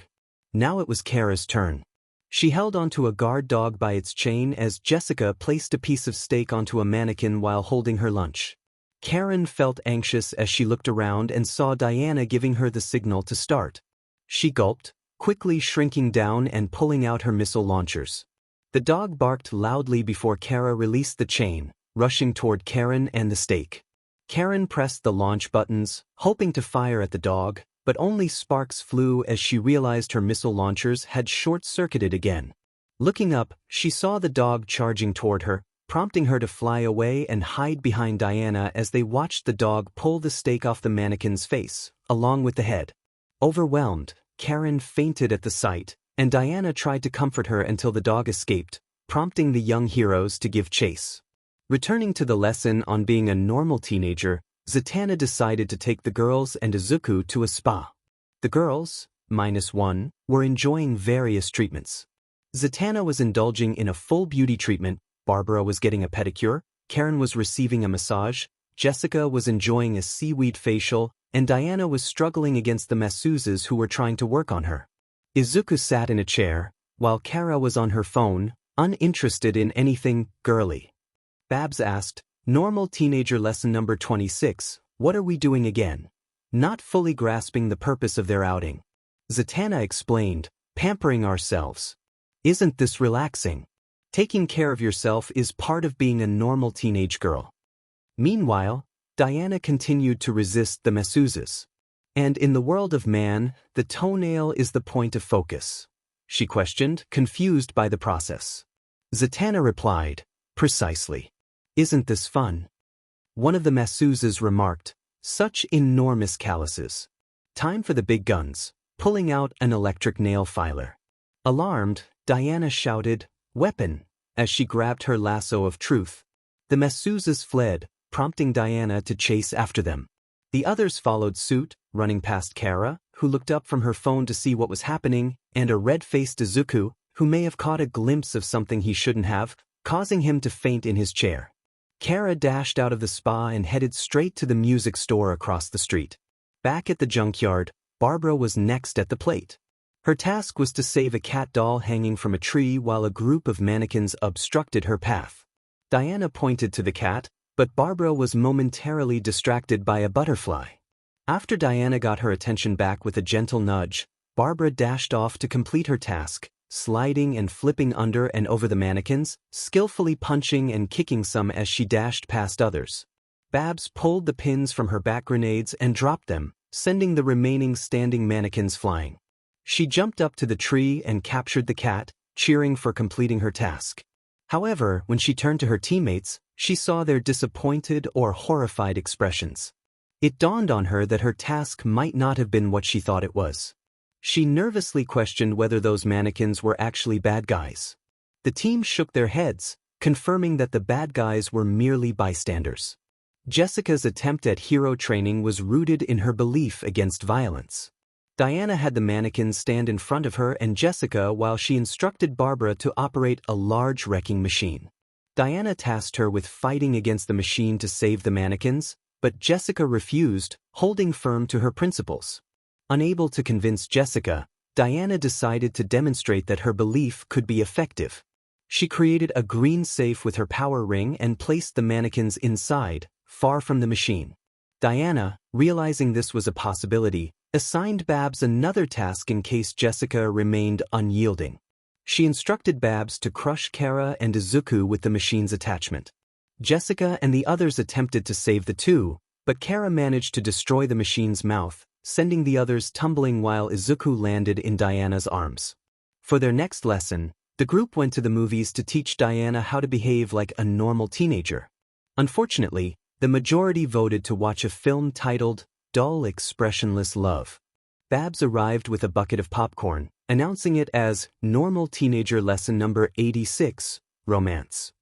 Speaker 1: Now it was Kara's turn. She held onto a guard dog by its chain as Jessica placed a piece of steak onto a mannequin while holding her lunch. Karen felt anxious as she looked around and saw Diana giving her the signal to start. She gulped, quickly shrinking down and pulling out her missile launchers. The dog barked loudly before Kara released the chain, rushing toward Karen and the steak. Karen pressed the launch buttons, hoping to fire at the dog, but only sparks flew as she realized her missile launchers had short-circuited again. Looking up, she saw the dog charging toward her, prompting her to fly away and hide behind Diana as they watched the dog pull the steak off the mannequin's face, along with the head. Overwhelmed, Karen fainted at the sight, and Diana tried to comfort her until the dog escaped, prompting the young heroes to give chase. Returning to the lesson on being a normal teenager, Zatanna decided to take the girls and Izuku to a spa. The girls, -1, were enjoying various treatments. Zatanna was indulging in a full beauty treatment, Barbara was getting a pedicure, Karen was receiving a massage, Jessica was enjoying a seaweed facial, and Diana was struggling against the masseuses who were trying to work on her. Izuku sat in a chair, while Kara was on her phone, uninterested in anything girly. Babs asked, "Normal teenager lesson number 26, what are we doing again?" Not fully grasping the purpose of their outing. Zatanna explained, "Pampering ourselves. Isn't this relaxing? Taking care of yourself is part of being a normal teenage girl." Meanwhile, Diana continued to resist the masseuses. "And in the world of man, the toenail is the point of focus?" she questioned, confused by the process. Zatanna replied, "Precisely. Isn't this fun?" One of the masseuses remarked, "Such enormous calluses. Time for the big guns," pulling out an electric nail filer. Alarmed, Diana shouted, "Weapon," as she grabbed her lasso of truth. The masseuses fled, prompting Diana to chase after them. The others followed suit, running past Kara, who looked up from her phone to see what was happening, and a red-faced Izuku, who may have caught a glimpse of something he shouldn't have, causing him to faint in his chair. Kara dashed out of the spa and headed straight to the music store across the street. Back at the junkyard, Barbara was next at the plate. Her task was to save a cat doll hanging from a tree while a group of mannequins obstructed her path. Diana pointed to the cat, but Barbara was momentarily distracted by a butterfly. After Diana got her attention back with a gentle nudge, Barbara dashed off to complete her task, sliding and flipping under and over the mannequins, skillfully punching and kicking some as she dashed past others. Babs pulled the pins from her back grenades and dropped them, sending the remaining standing mannequins flying. She jumped up to the tree and captured the cat, cheering for completing her task. However, when she turned to her teammates, she saw their disappointed or horrified expressions. It dawned on her that her task might not have been what she thought it was. She nervously questioned whether those mannequins were actually bad guys. The team shook their heads, confirming that the bad guys were merely bystanders. Jessica's attempt at hero training was rooted in her belief against violence. Diana had the mannequins stand in front of her and Jessica while she instructed Barbara to operate a large wrecking machine. Diana tasked her with fighting against the machine to save the mannequins, but Jessica refused, holding firm to her principles. Unable to convince Jessica, Diana decided to demonstrate that her belief could be effective. She created a green safe with her power ring and placed the mannequins inside, far from the machine. Diana, realizing this was a possibility, assigned Babs another task in case Jessica remained unyielding. She instructed Babs to crush Kara and Izuku with the machine's attachment. Jessica and the others attempted to save the two, but Kara managed to destroy the machine's mouth, sending the others tumbling while Izuku landed in Diana's arms. For their next lesson, the group went to the movies to teach Diana how to behave like a normal teenager. Unfortunately, the majority voted to watch a film titled Dull Expressionless Love. Babs arrived with a bucket of popcorn, announcing it as Normal Teenager Lesson Number 86, Romance.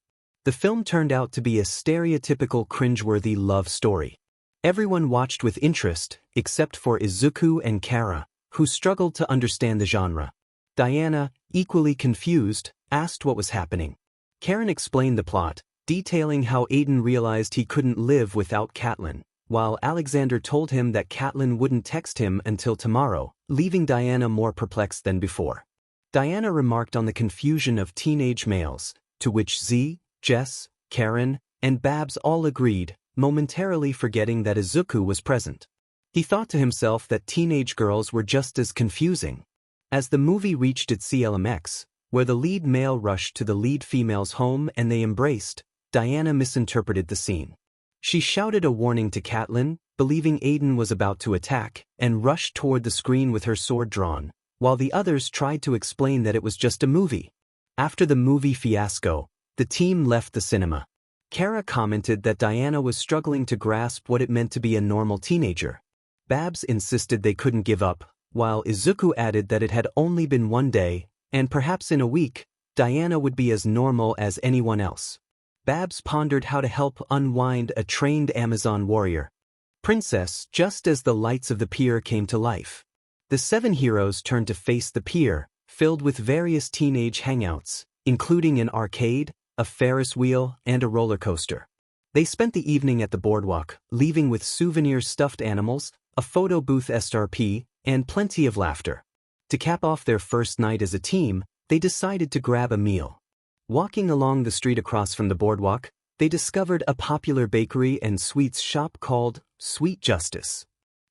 Speaker 1: The film turned out to be a stereotypical cringeworthy love story. Everyone watched with interest, except for Izuku and Kara, who struggled to understand the genre. Diana, equally confused, asked what was happening. Karen explained the plot, detailing how Aiden realized he couldn't live without Catelyn, while Alexander told him that Catelyn wouldn't text him until tomorrow, leaving Diana more perplexed than before. Diana remarked on the confusion of teenage males, to which Z, Jess, Karen, and Babs all agreed, momentarily forgetting that Izuku was present. He thought to himself that teenage girls were just as confusing. As the movie reached its climax, where the lead male rushed to the lead female's home and they embraced, Diana misinterpreted the scene. She shouted a warning to Catelyn, believing Aiden was about to attack, and rushed toward the screen with her sword drawn, while the others tried to explain that it was just a movie. After the movie fiasco, the team left the cinema. Kara commented that Diana was struggling to grasp what it meant to be a normal teenager. Babs insisted they couldn't give up, while Izuku added that it had only been one day, and perhaps in a week, Diana would be as normal as anyone else. Babs pondered how to help unwind a trained Amazon warrior princess just as the lights of the pier came to life. The 7 heroes turned to face the pier, filled with various teenage hangouts, including an arcade, a Ferris wheel, and a roller coaster. They spent the evening at the boardwalk, leaving with souvenir stuffed animals, a photo booth SRP, and plenty of laughter. To cap off their first night as a team, they decided to grab a meal. Walking along the street across from the boardwalk, they discovered a popular bakery and sweets shop called Sweet Justice.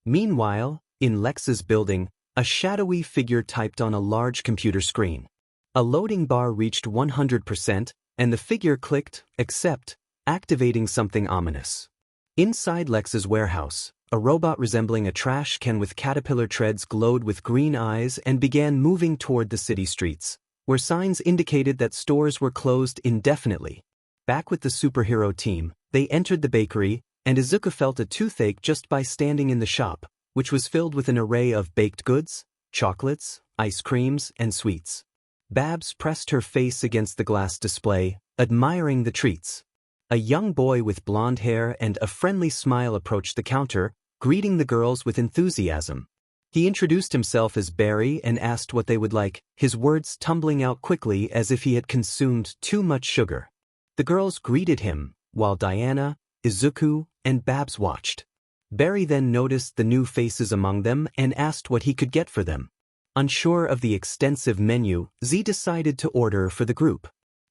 Speaker 1: Meanwhile, in 𝗧𝗂𝐵𝗲's building, a shadowy figure typed on a large computer screen. A loading bar reached 100%, and the figure clicked accept, activating something ominous. Inside 𝗧𝗂𝐵𝗲's warehouse, a robot resembling a trash can with caterpillar treads glowed with green eyes and began moving toward the city streets, where signs indicated that stores were closed indefinitely. Back with the superhero team, they entered the bakery, and Izuku felt a toothache just by standing in the shop, which was filled with an array of baked goods, chocolates, ice creams, and sweets. Babs pressed her face against the glass display, admiring the treats. A young boy with blonde hair and a friendly smile approached the counter, greeting the girls with enthusiasm. He introduced himself as Barry and asked what they would like, his words tumbling out quickly as if he had consumed too much sugar. The girls greeted him, while Diana, Izuku, and Babs watched. Barry then noticed the new faces among them and asked what he could get for them. Unsure of the extensive menu, Z decided to order for the group.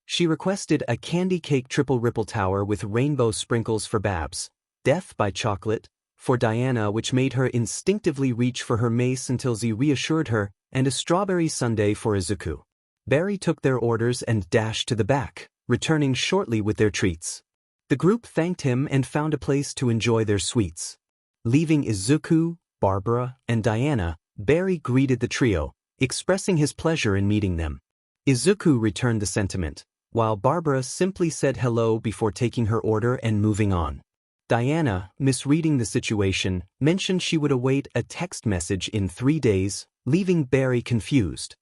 Speaker 1: She requested a candy cake triple ripple tower with rainbow sprinkles for Babs, death by chocolate for Diana, which made her instinctively reach for her mace until Z reassured her, and a strawberry sundae for Izuku. Barry took their orders and dashed to the back, returning shortly with their treats. The group thanked him and found a place to enjoy their sweets. Leaving Izuku, Barbara, and Diana, Barry greeted the trio, expressing his pleasure in meeting them. Izuku returned the sentiment, while Barbara simply said hello before taking her order and moving on. Diana, misreading the situation, mentioned she would await a text message in 3 days, leaving Barry confused.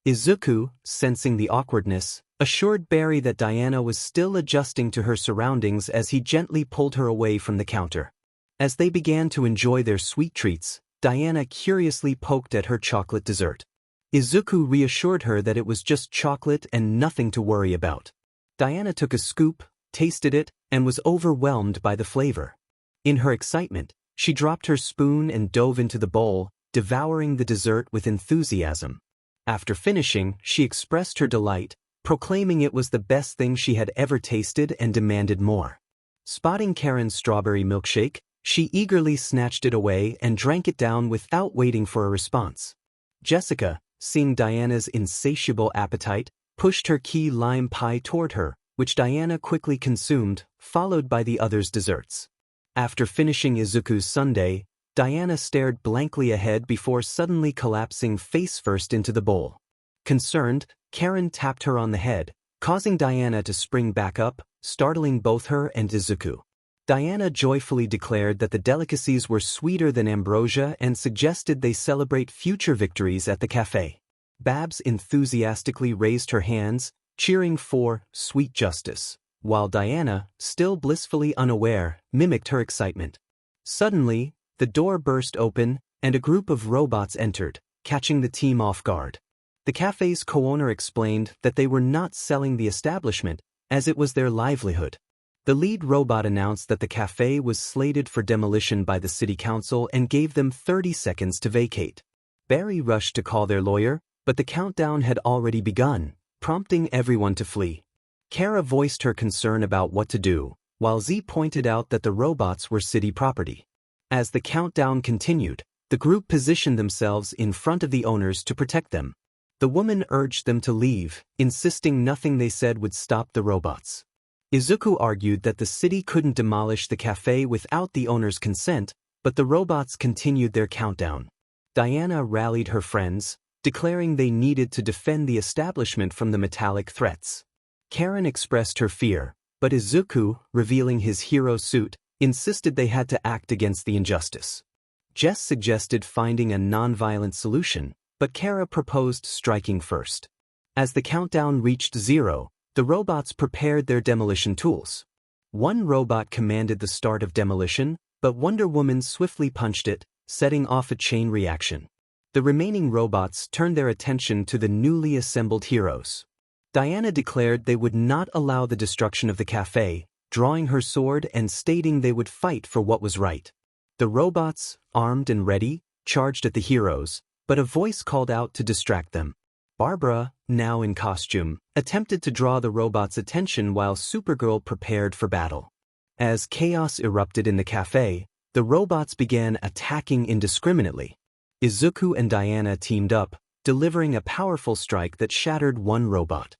Speaker 1: Izuku, sensing the awkwardness, assured Barry that Diana was still adjusting to her surroundings as he gently pulled her away from the counter. As they began to enjoy their sweet treats, Diana curiously poked at her chocolate dessert. Izuku reassured her that it was just chocolate and nothing to worry about. Diana took a scoop, tasted it, and was overwhelmed by the flavor. In her excitement, she dropped her spoon and dove into the bowl, devouring the dessert with enthusiasm. After finishing, she expressed her delight, proclaiming it was the best thing she had ever tasted and demanded more. Spotting Karen's strawberry milkshake, she eagerly snatched it away and drank it down without waiting for a response. Jessica, seeing Diana's insatiable appetite, pushed her key lime pie toward her, which Diana quickly consumed, followed by the others' desserts. After finishing Izuku's sundae, Diana stared blankly ahead before suddenly collapsing face-first into the bowl. Concerned, Karen tapped her on the head, causing Diana to spring back up, startling both her and Izuku. Diana joyfully declared that the delicacies were sweeter than ambrosia and suggested they celebrate future victories at the cafe. Babs enthusiastically raised her hands, cheering for Sweet Justice, while Diana, still blissfully unaware, mimicked her excitement. Suddenly, the door burst open, and a group of robots entered, catching the team off guard. The cafe's co-owner explained that they were not selling the establishment, as it was their livelihood. The lead robot announced that the cafe was slated for demolition by the city council and gave them 30 seconds to vacate. Barry rushed to call their lawyer, but the countdown had already begun, prompting everyone to flee. Kara voiced her concern about what to do, while Z pointed out that the robots were city property. As the countdown continued, the group positioned themselves in front of the owners to protect them. The woman urged them to leave, insisting nothing they said would stop the robots. Izuku argued that the city couldn't demolish the cafe without the owner's consent, but the robots continued their countdown. Diana rallied her friends, declaring they needed to defend the establishment from the metallic threats. Karen expressed her fear, but Izuku, revealing his hero suit, insisted they had to act against the injustice. Jess suggested finding a non-violent solution, but Kara proposed striking first. As the countdown reached 0, the robots prepared their demolition tools. One robot commanded the start of demolition, but Wonder Woman swiftly punched it, setting off a chain reaction. The remaining robots turned their attention to the newly assembled heroes. Diana declared they would not allow the destruction of the cafe, drawing her sword and stating they would fight for what was right. The robots, armed and ready, charged at the heroes, but a voice called out to distract them. Barbara, now in costume, attempted to draw the robot's attention while Supergirl prepared for battle. As chaos erupted in the cafe, the robots began attacking indiscriminately. Izuku and Diana teamed up, delivering a powerful strike that shattered one robot.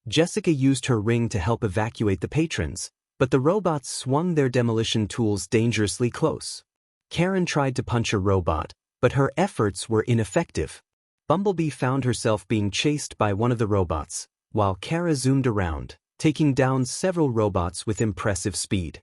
Speaker 1: Jessica used her ring to help evacuate the patrons, but the robots swung their demolition tools dangerously close. Karen tried to punch a robot, but her efforts were ineffective. Bumblebee found herself being chased by one of the robots, while Kara zoomed around, taking down several robots with impressive speed.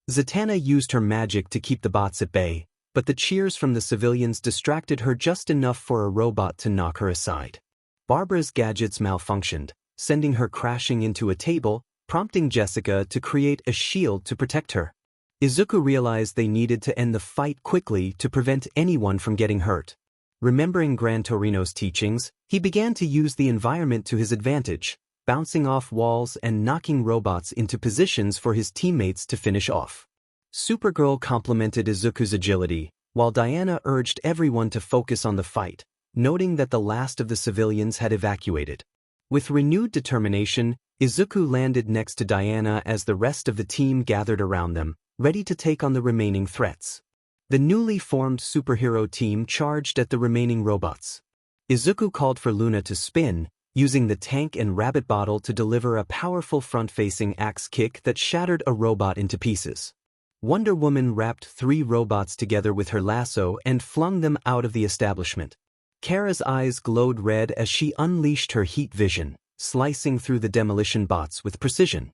Speaker 1: Zatanna used her magic to keep the bots at bay, but the cheers from the civilians distracted her just enough for a robot to knock her aside. Barbara's gadgets malfunctioned, sending her crashing into a table, prompting Jessica to create a shield to protect her. Izuku realized they needed to end the fight quickly to prevent anyone from getting hurt. Remembering Gran Torino's teachings, he began to use the environment to his advantage, bouncing off walls and knocking robots into positions for his teammates to finish off. Supergirl complimented Izuku's agility, while Diana urged everyone to focus on the fight, noting that the last of the civilians had evacuated. With renewed determination, Izuku landed next to Diana as the rest of the team gathered around them, ready to take on the remaining threats. The newly formed superhero team charged at the remaining robots. Izuku called for Luna to spin, using the tank and rabbit bottle to deliver a powerful front-facing axe kick that shattered a robot into pieces. Wonder Woman wrapped 3 robots together with her lasso and flung them out of the establishment. Kara's eyes glowed red as she unleashed her heat vision, slicing through the demolition bots with precision.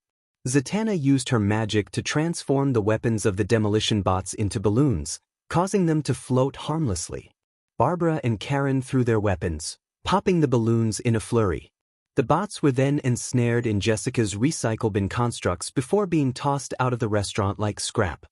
Speaker 1: Zatanna used her magic to transform the weapons of the demolition bots into balloons, causing them to float harmlessly. Barbara and Karen threw their weapons, popping the balloons in a flurry. The bots were then ensnared in Jessica's recycle bin constructs before being tossed out of the restaurant like scrap.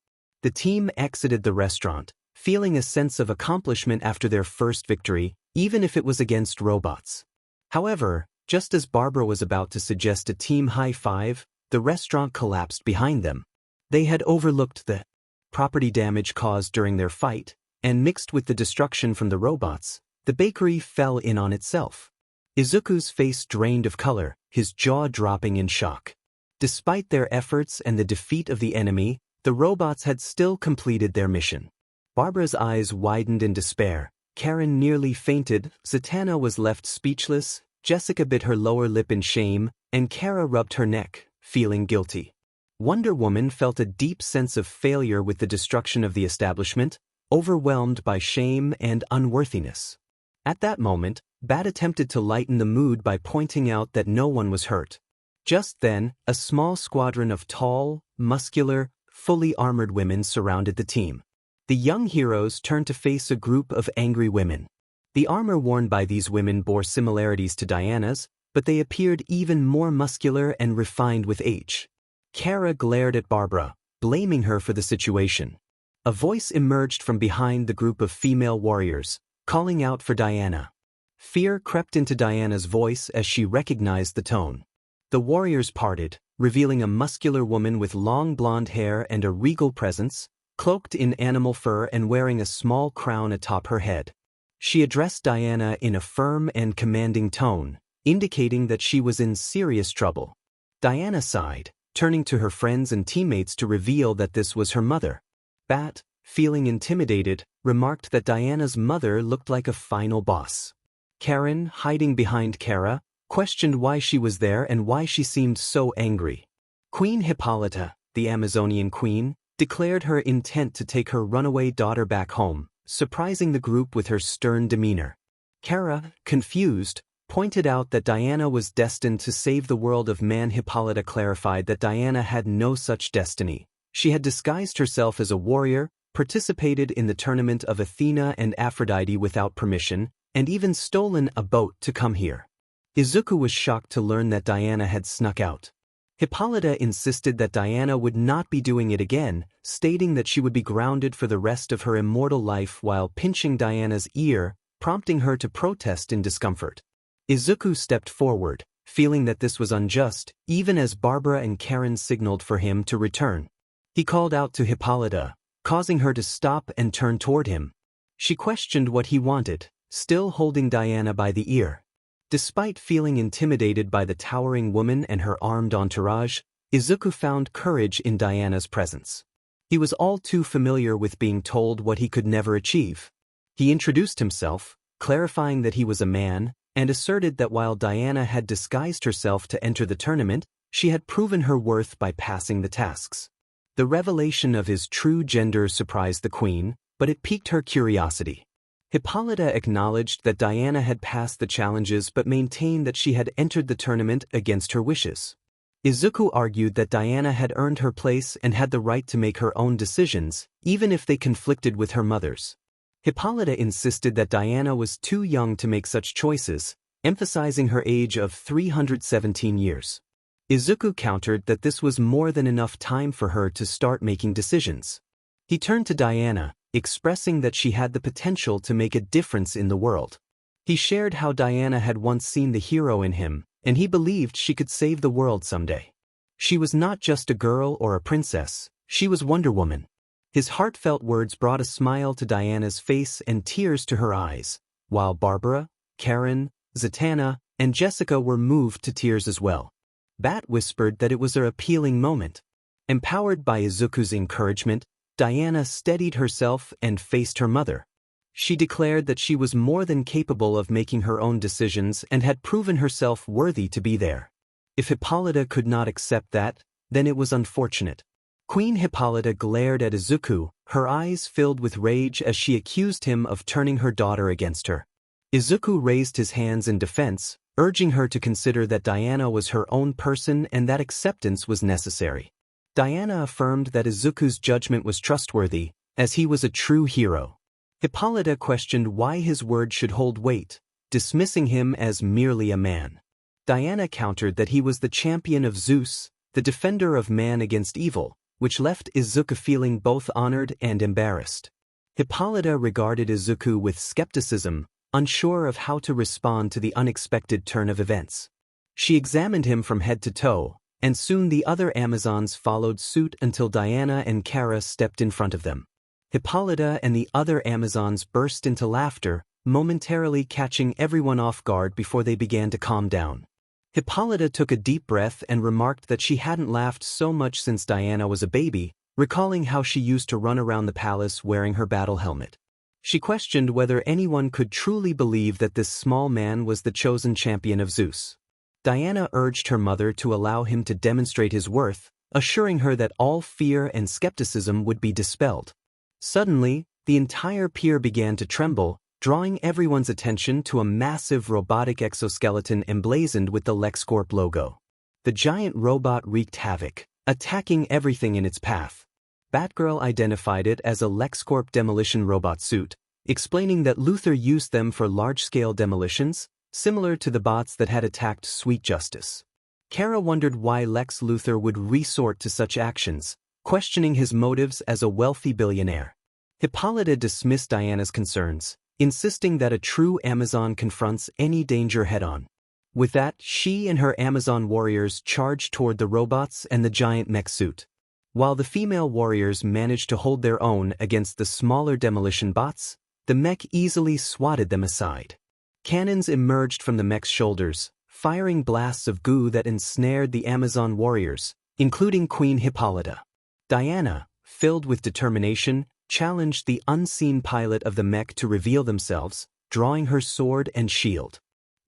Speaker 1: The team exited the restaurant, feeling a sense of accomplishment after their first victory, even if it was against robots. However, just as Barbara was about to suggest a team high five, the restaurant collapsed behind them. They had overlooked the property damage caused during their fight, and mixed with the destruction from the robots, the bakery fell in on itself. Izuku's face drained of color, his jaw dropping in shock. Despite their efforts and the defeat of the enemy, the robots had still completed their mission. Barbara's eyes widened in despair, Karen nearly fainted, Zatanna was left speechless, Jessica bit her lower lip in shame, and Kara rubbed her neck, feeling guilty. Wonder Woman felt a deep sense of failure with the destruction of the establishment, overwhelmed by shame and unworthiness. At that moment, Bat attempted to lighten the mood by pointing out that no one was hurt. Just then, a small squadron of tall, muscular, fully armored women surrounded the team. The young heroes turned to face a group of angry women. The armor worn by these women bore similarities to Diana's, but they appeared even more muscular and refined with age. Kara glared at Barbara, blaming her for the situation. A voice emerged from behind the group of female warriors, calling out for Diana. Fear crept into Diana's voice as she recognized the tone. The warriors parted, revealing a muscular woman with long blonde hair and a regal presence, cloaked in animal fur and wearing a small crown atop her head. She addressed Diana in a firm and commanding tone, indicating that she was in serious trouble. Diana sighed, turning to her friends and teammates to reveal that this was her mother. Bat, feeling intimidated, remarked that Diana's mother looked like a final boss. Karen, hiding behind Kara, questioned why she was there and why she seemed so angry. Queen Hippolyta, the Amazonian queen, declared her intent to take her runaway daughter back home, surprising the group with her stern demeanor. Kara, confused, pointed out that Diana was destined to save the world of man. Hippolyta clarified that Diana had no such destiny. She had disguised herself as a warrior, participated in the tournament of Athena and Aphrodite without permission, and even stolen a boat to come here. Izuku was shocked to learn that Diana had snuck out. Hippolyta insisted that Diana would not be doing it again, stating that she would be grounded for the rest of her immortal life while pinching Diana's ear, prompting her to protest in discomfort. Izuku stepped forward, feeling that this was unjust, even as Barbara and Karen signaled for him to return. He called out to Hippolyta, causing her to stop and turn toward him. She questioned what he wanted, still holding Diana by the ear. Despite feeling intimidated by the towering woman and her armed entourage, Izuku found courage in Diana's presence. He was all too familiar with being told what he could never achieve. He introduced himself, clarifying that he was a man, and asserted that while Diana had disguised herself to enter the tournament, she had proven her worth by passing the tasks. The revelation of his true gender surprised the queen, but it piqued her curiosity. Hippolyta acknowledged that Diana had passed the challenges but maintained that she had entered the tournament against her wishes. Izuku argued that Diana had earned her place and had the right to make her own decisions, even if they conflicted with her mother's. Hippolyta insisted that Diana was too young to make such choices, emphasizing her age of 317 years. Izuku countered that this was more than enough time for her to start making decisions. He turned to Diana, expressing that she had the potential to make a difference in the world. He shared how Diana had once seen the hero in him, and he believed she could save the world someday. She was not just a girl or a princess, she was Wonder Woman. His heartfelt words brought a smile to Diana's face and tears to her eyes, while Barbara, Karen, Zatanna, and Jessica were moved to tears as well. Bat whispered that it was an appealing moment. Empowered by Izuku's encouragement, Diana steadied herself and faced her mother. She declared that she was more than capable of making her own decisions and had proven herself worthy to be there. If Hippolyta could not accept that, then it was unfortunate. Queen Hippolyta glared at Izuku, her eyes filled with rage as she accused him of turning her daughter against her. Izuku raised his hands in defense, urging her to consider that Diana was her own person and that acceptance was necessary. Diana affirmed that Izuku's judgment was trustworthy, as he was a true hero. Hippolyta questioned why his word should hold weight, dismissing him as merely a man. Diana countered that he was the champion of Zeus, the defender of man against evil, which left Izuku feeling both honored and embarrassed. Hippolyta regarded Izuku with skepticism, unsure of how to respond to the unexpected turn of events. She examined him from head to toe, and soon the other Amazons followed suit until Diana and Kara stepped in front of them. Hippolyta and the other Amazons burst into laughter, momentarily catching everyone off guard before they began to calm down. Hippolyta took a deep breath and remarked that she hadn't laughed so much since Diana was a baby, recalling how she used to run around the palace wearing her battle helmet. She questioned whether anyone could truly believe that this small man was the chosen champion of Zeus. Diana urged her mother to allow him to demonstrate his worth, assuring her that all fear and skepticism would be dispelled. Suddenly, the entire pier began to tremble, drawing everyone's attention to a massive robotic exoskeleton emblazoned with the 𝗧𝗏𝗄 logo. The giant robot wreaked havoc, attacking everything in its path. Batgirl identified it as a 𝗧𝗏𝗄 demolition robot suit, explaining that Luthor used them for large-scale demolitions, similar to the bots that had attacked Sweet Justice. Kara wondered why Lex Luthor would resort to such actions, questioning his motives as a wealthy billionaire. Hippolyta dismissed Diana's concerns, insisting that a true Amazon confronts any danger head-on. With that, she and her Amazon warriors charged toward the robots and the giant mech suit. While the female warriors managed to hold their own against the smaller demolition bots, the mech easily swatted them aside. Cannons emerged from the mech's shoulders, firing blasts of goo that ensnared the Amazon warriors, including Queen Hippolyta. Diana, filled with determination, challenged the unseen pilot of the mech to reveal themselves, drawing her sword and shield.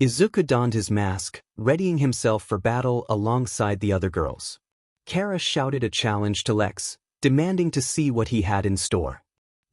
Speaker 1: Izuku donned his mask, readying himself for battle alongside the other girls. Kara shouted a challenge to Lex, demanding to see what he had in store.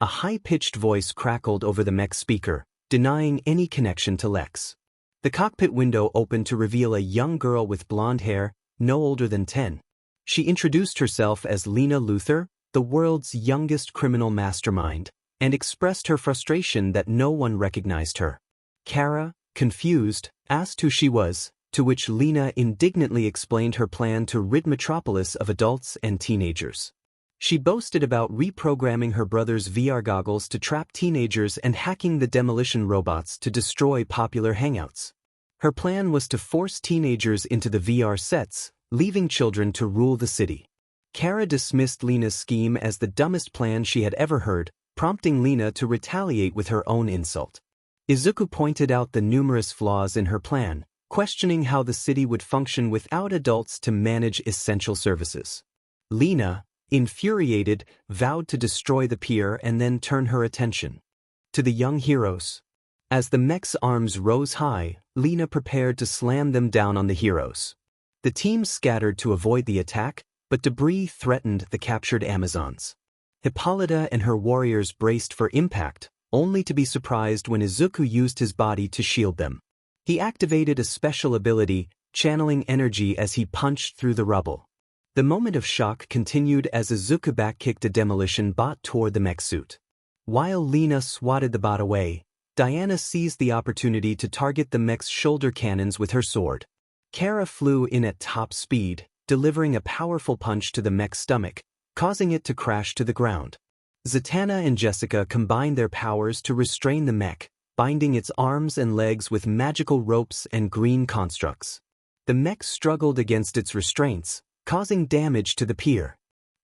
Speaker 1: A high-pitched voice crackled over the mech speaker, denying any connection to Lex. The cockpit window opened to reveal a young girl with blonde hair, no older than 10. She introduced herself as Lena Luthor, the world's youngest criminal mastermind, and expressed her frustration that no one recognized her. Kara, confused, asked who she was, to which Lena indignantly explained her plan to rid Metropolis of adults and teenagers. She boasted about reprogramming her brother's VR goggles to trap teenagers and hacking the demolition robots to destroy popular hangouts. Her plan was to force teenagers into the VR sets, leaving children to rule the city. Kara dismissed Lena's scheme as the dumbest plan she had ever heard, prompting Lena to retaliate with her own insult. Izuku pointed out the numerous flaws in her plan, questioning how the city would function without adults to manage essential services. Lina, infuriated, vowed to destroy the pier and then turn her attention to the young heroes. As the mech's arms rose high, Lina prepared to slam them down on the heroes. The team scattered to avoid the attack, but debris threatened the captured Amazons. Hippolyta and her warriors braced for impact, only to be surprised when Izuku used his body to shield them. He activated a special ability, channeling energy as he punched through the rubble. The moment of shock continued as Izuku backkicked a demolition bot toward the mech suit. While Lina swatted the bot away, Diana seized the opportunity to target the mech's shoulder cannons with her sword. Kara flew in at top speed, delivering a powerful punch to the mech's stomach, causing it to crash to the ground. Zatanna and Jessica combined their powers to restrain the mech, binding its arms and legs with magical ropes and green constructs. The mech struggled against its restraints, causing damage to the pier.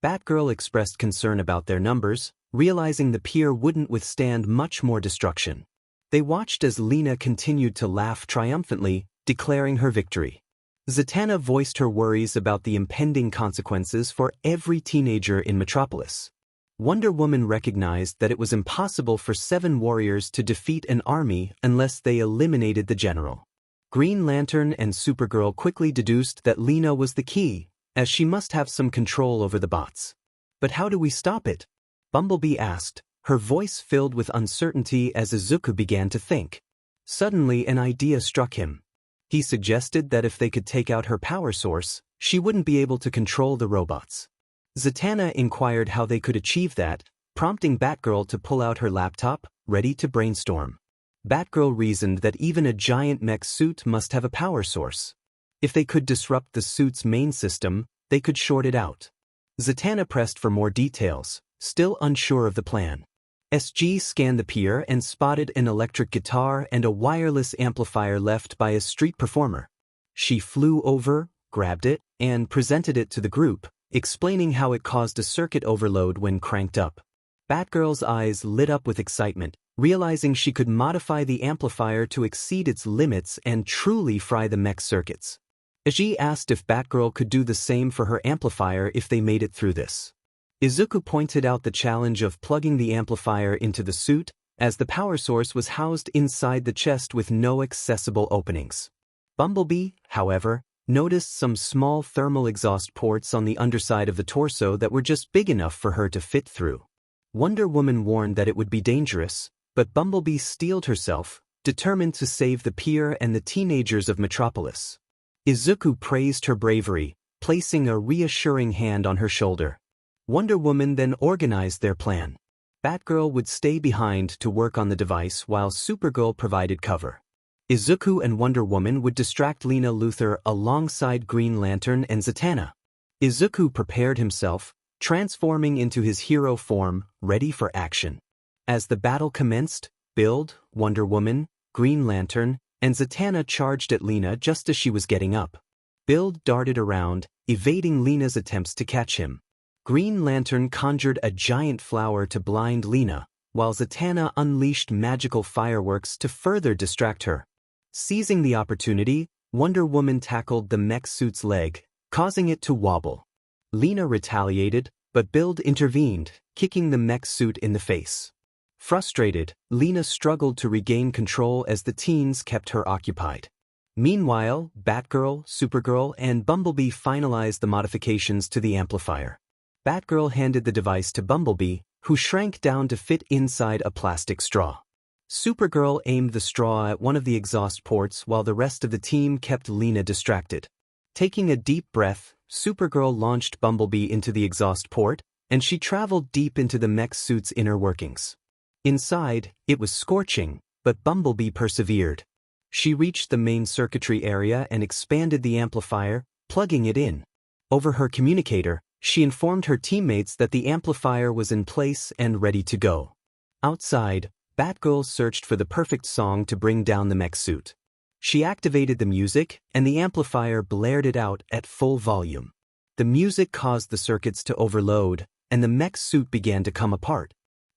Speaker 1: Batgirl expressed concern about their numbers, realizing the pier wouldn't withstand much more destruction. They watched as Lina continued to laugh triumphantly, declaring her victory. Zatanna voiced her worries about the impending consequences for every teenager in Metropolis. Wonder Woman recognized that it was impossible for 7 warriors to defeat an army unless they eliminated the general. Green Lantern and Supergirl quickly deduced that Lina was the key, as she must have some control over the bots. But how do we stop it? Bumblebee asked, her voice filled with uncertainty as Izuku began to think. Suddenly an idea struck him. He suggested that if they could take out her power source, she wouldn't be able to control the robots. Zatanna inquired how they could achieve that, prompting Batgirl to pull out her laptop, ready to brainstorm. Batgirl reasoned that even a giant mech suit must have a power source. If they could disrupt the suit's main system, they could short it out. Zatanna pressed for more details, still unsure of the plan. SG scanned the pier and spotted an electric guitar and a wireless amplifier left by a street performer. She flew over, grabbed it, and presented it to the group, explaining how it caused a circuit overload when cranked up. Batgirl's eyes lit up with excitement, realizing she could modify the amplifier to exceed its limits and truly fry the mech circuits. Agi asked if Batgirl could do the same for her amplifier if they made it through this. Izuku pointed out the challenge of plugging the amplifier into the suit, as the power source was housed inside the chest with no accessible openings. Bumblebee, however, noticed some small thermal exhaust ports on the underside of the torso that were just big enough for her to fit through. Wonder Woman warned that it would be dangerous, but Bumblebee steeled herself, determined to save the pier and the teenagers of Metropolis. Izuku praised her bravery, placing a reassuring hand on her shoulder. Wonder Woman then organized their plan. Batgirl would stay behind to work on the device while Supergirl provided cover. Izuku and Wonder Woman would distract Lena Luthor alongside Green Lantern and Zatanna. Izuku prepared himself, transforming into his hero form, ready for action. As the battle commenced, Build, Wonder Woman, Green Lantern, and Zatanna charged at Lena just as she was getting up. Build darted around, evading Lena's attempts to catch him. Green Lantern conjured a giant flower to blind Lena, while Zatanna unleashed magical fireworks to further distract her. Seizing the opportunity, Wonder Woman tackled the mech suit's leg, causing it to wobble. Lena retaliated, but Build intervened, kicking the mech suit in the face. Frustrated, Lena struggled to regain control as the teens kept her occupied. Meanwhile, Batgirl, Supergirl, and Bumblebee finalized the modifications to the amplifier. Batgirl handed the device to Bumblebee, who shrank down to fit inside a plastic straw. Supergirl aimed the straw at one of the exhaust ports while the rest of the team kept Lena distracted. Taking a deep breath, Supergirl launched Bumblebee into the exhaust port, and she traveled deep into the mech suit's inner workings. Inside, it was scorching, but Bumblebee persevered. She reached the main circuitry area and expanded the amplifier, plugging it in. Over her communicator, she informed her teammates that the amplifier was in place and ready to go. Outside, Batgirl searched for the perfect song to bring down the mech suit. She activated the music, and the amplifier blared it out at full volume. The music caused the circuits to overload, and the mech suit began to come apart.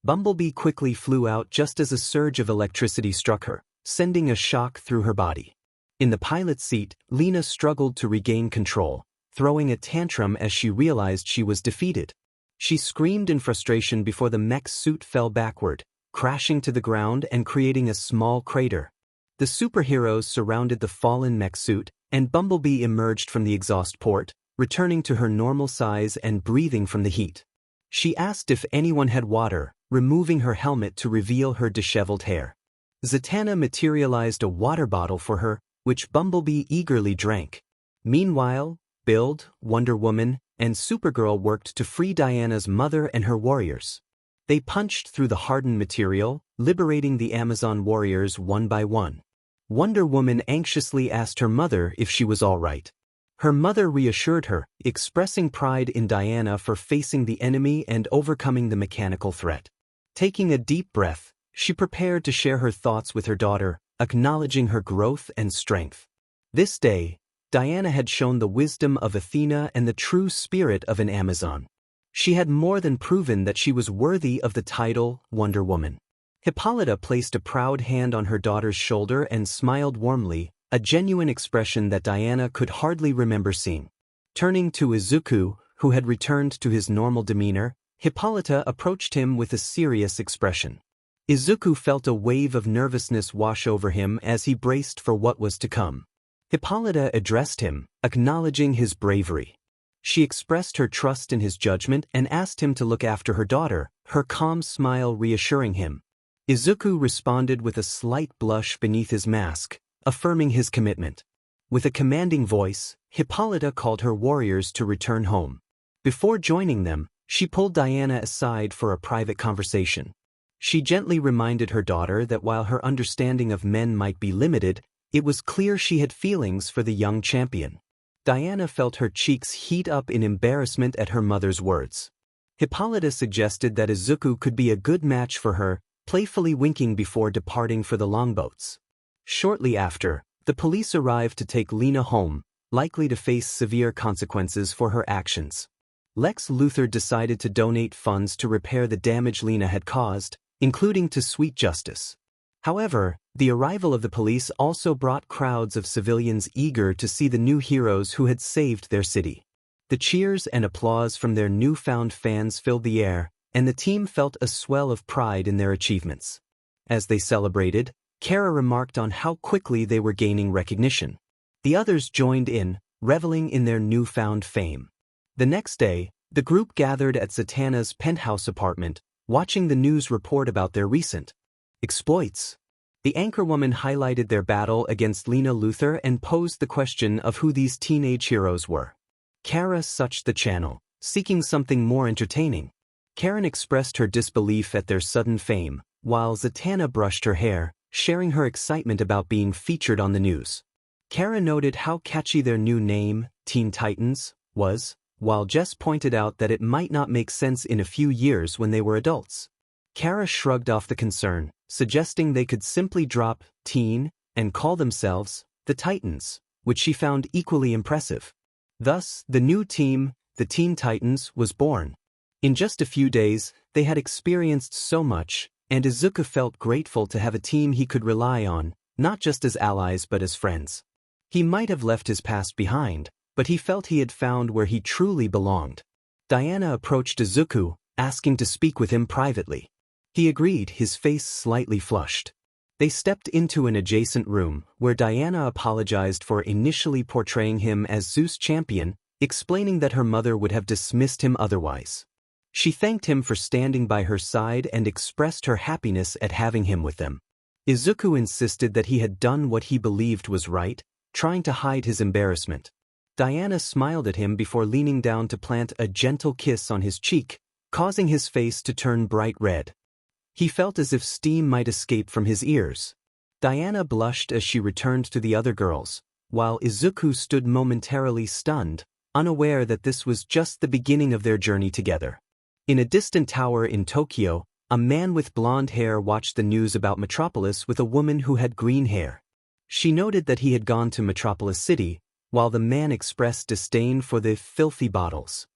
Speaker 1: Bumblebee quickly flew out just as a surge of electricity struck her, sending a shock through her body. In the pilot's seat, Lena struggled to regain control, throwing a tantrum as she realized she was defeated. She screamed in frustration before the mech's suit fell backward, crashing to the ground and creating a small crater. The superheroes surrounded the fallen mech suit, and Bumblebee emerged from the exhaust port, returning to her normal size and breathing from the heat. She asked if anyone had water, removing her helmet to reveal her disheveled hair. Zatanna materialized a water bottle for her, which Bumblebee eagerly drank. Meanwhile, Build, Wonder Woman, and Supergirl worked to free Diana's mother and her warriors. They punched through the hardened material, liberating the Amazon warriors one by one. Wonder Woman anxiously asked her mother if she was all right. Her mother reassured her, expressing pride in Diana for facing the enemy and overcoming the mechanical threat. Taking a deep breath, she prepared to share her thoughts with her daughter, acknowledging her growth and strength. This day, Diana had shown the wisdom of Athena and the true spirit of an Amazon. She had more than proven that she was worthy of the title Wonder Woman. Hippolyta placed a proud hand on her daughter's shoulder and smiled warmly, a genuine expression that Diana could hardly remember seeing. Turning to Izuku, who had returned to his normal demeanor, Hippolyta approached him with a serious expression. Izuku felt a wave of nervousness wash over him as he braced for what was to come. Hippolyta addressed him, acknowledging his bravery. She expressed her trust in his judgment and asked him to look after her daughter, her calm smile reassuring him. Izuku responded with a slight blush beneath his mask, affirming his commitment. With a commanding voice, Hippolyta called her warriors to return home. Before joining them, she pulled Diana aside for a private conversation. She gently reminded her daughter that while her understanding of men might be limited, it was clear she had feelings for the young champion. Diana felt her cheeks heat up in embarrassment at her mother's words. Hippolyta suggested that Izuku could be a good match for her, playfully winking before departing for the longboats. Shortly after, the police arrived to take Lena home, likely to face severe consequences for her actions. Lex Luthor decided to donate funds to repair the damage Lena had caused, including to Sweet Justice. However, the arrival of the police also brought crowds of civilians eager to see the new heroes who had saved their city. The cheers and applause from their newfound fans filled the air, and the team felt a swell of pride in their achievements. As they celebrated, Kara remarked on how quickly they were gaining recognition. The others joined in, reveling in their newfound fame. The next day, the group gathered at Zatanna's penthouse apartment, watching the news report about their recent exploits. The anchorwoman highlighted their battle against Lena Luthor and posed the question of who these teenage heroes were. Kara switched the channel, seeking something more entertaining. Karen expressed her disbelief at their sudden fame, while Zatanna brushed her hair, sharing her excitement about being featured on the news. Kara noted how catchy their new name, Teen Titans, was, while Jess pointed out that it might not make sense in a few years when they were adults. Kara shrugged off the concern, suggesting they could simply drop teen and call themselves the Titans, which she found equally impressive. Thus, the new team, the Teen Titans, was born. In just a few days, they had experienced so much, and Izuku felt grateful to have a team he could rely on, not just as allies but as friends. He might have left his past behind, but he felt he had found where he truly belonged. Diana approached Izuku, asking to speak with him privately. He agreed, his face slightly flushed. They stepped into an adjacent room, where Diana apologized for initially portraying him as Zeus' champion, explaining that her mother would have dismissed him otherwise. She thanked him for standing by her side and expressed her happiness at having him with them. Izuku insisted that he had done what he believed was right, trying to hide his embarrassment. Diana smiled at him before leaning down to plant a gentle kiss on his cheek, causing his face to turn bright red. He felt as if steam might escape from his ears. Diana blushed as she returned to the other girls, while Izuku stood momentarily stunned, unaware that this was just the beginning of their journey together. In a distant tower in Tokyo, a man with blonde hair watched the news about Metropolis with a woman who had green hair. She noted that he had gone to Metropolis City, while the man expressed disdain for the filthy bottles.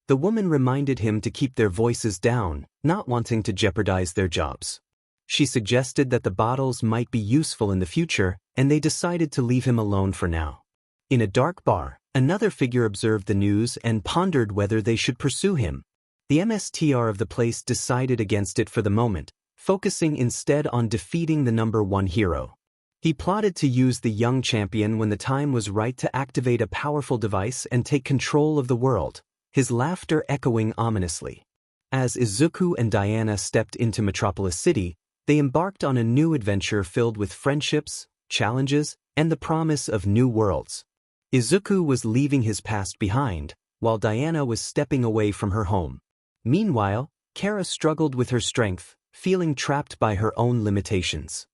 Speaker 1: The woman reminded him to keep their voices down, not wanting to jeopardize their jobs. She suggested that the bottles might be useful in the future, and they decided to leave him alone for now. In a dark bar, another figure observed the news and pondered whether they should pursue him. The MSTR of the place decided against it for the moment, focusing instead on defeating the #1 hero. He plotted to use the young champion when the time was right to activate a powerful device and take control of the world, his laughter echoing ominously. As Izuku and Diana stepped into Metropolis City, they embarked on a new adventure filled with friendships, challenges, and the promise of new worlds. Izuku was leaving his past behind, while Diana was stepping away from her home. Meanwhile, 𝗂𝐻 struggled with her strength, feeling trapped by her own limitations.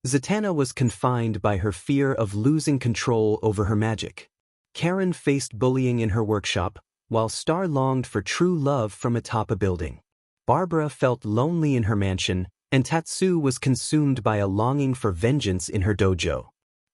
Speaker 1: Zatanna was confined by her fear of losing control over her magic. Karen faced bullying in her workshop, while Star longed for true love from atop a building. Barbara felt lonely in her mansion, and Tatsu was consumed by a longing for vengeance in her dojo.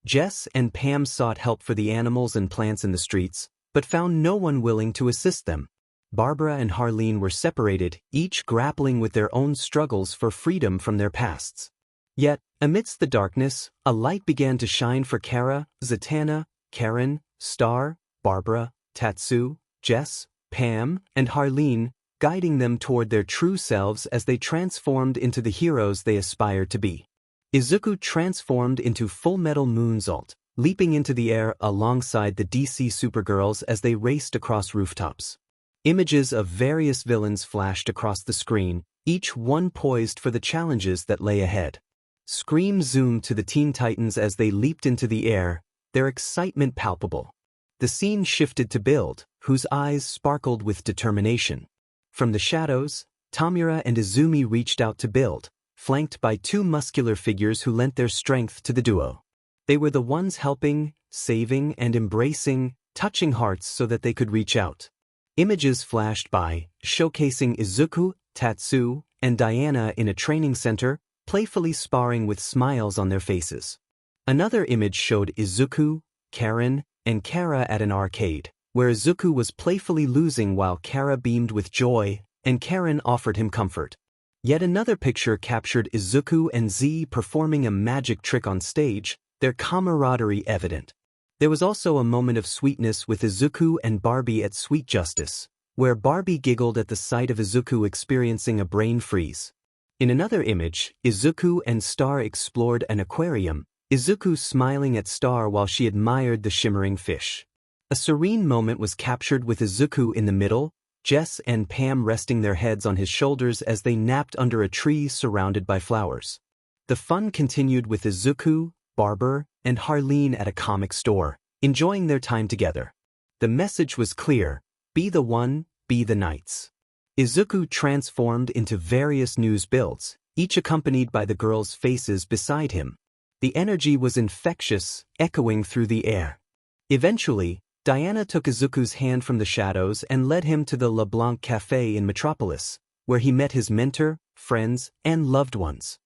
Speaker 1: Jess and Pam sought help for the animals and plants in the streets, but found no one willing to assist them. Barbara and Harleen were separated, each grappling with their own struggles for freedom from their pasts. Yet, amidst the darkness, a light began to shine for 𝗂𝐻, Zatanna, Karen, Star, Barbara, Tatsu, Jess, Pam, and Harleen, guiding them toward their true selves as they transformed into the heroes they aspired to be. Izuku transformed into Full Metal 𝗵𝗲, leaping into the air alongside the DC Supergirls as they raced across rooftops. Images of various villains flashed across the screen, each one poised for the challenges that lay ahead. Scream zoomed to the Teen Titans as they leaped into the air, their excitement palpable. The scene shifted to 𝗵𝗃, whose eyes sparkled with determination. From the shadows, Tamura and Izumi reached out to 𝗵𝗃, flanked by two muscular figures who lent their strength to the duo. They were the ones helping, saving, and embracing, touching hearts so that they could reach out. Images flashed by, showcasing Izuku, Tatsu, and Diana in a training center, playfully sparring with smiles on their faces. Another image showed Izuku, Karen, and 𝗂𝐻 at an arcade, where Izuku was playfully losing while 𝗂𝐻 beamed with joy, and Karen offered him comfort. Yet another picture captured Izuku and 𝗧 performing a magic trick on stage, their camaraderie evident. There was also a moment of sweetness with Izuku and Barbie at Sweet Justice, where Barbie giggled at the sight of Izuku experiencing a brain freeze. In another image, Izuku and Star explored an aquarium, Izuku smiling at Star while she admired the shimmering fish. A serene moment was captured with Izuku in the middle, Jess and Pam resting their heads on his shoulders as they napped under a tree surrounded by flowers. The fun continued with Izuku, Barbara, and Harleen at a comic store, enjoying their time together. The message was clear: be the one, be the knights. Izuku transformed into various news builds, each accompanied by the girls' faces beside him. The energy was infectious, echoing through the air. Eventually, Diana took Izuku's hand from the shadows and led him to the LeBlanc Café in Metropolis, where he met his mentor, friends, and loved ones.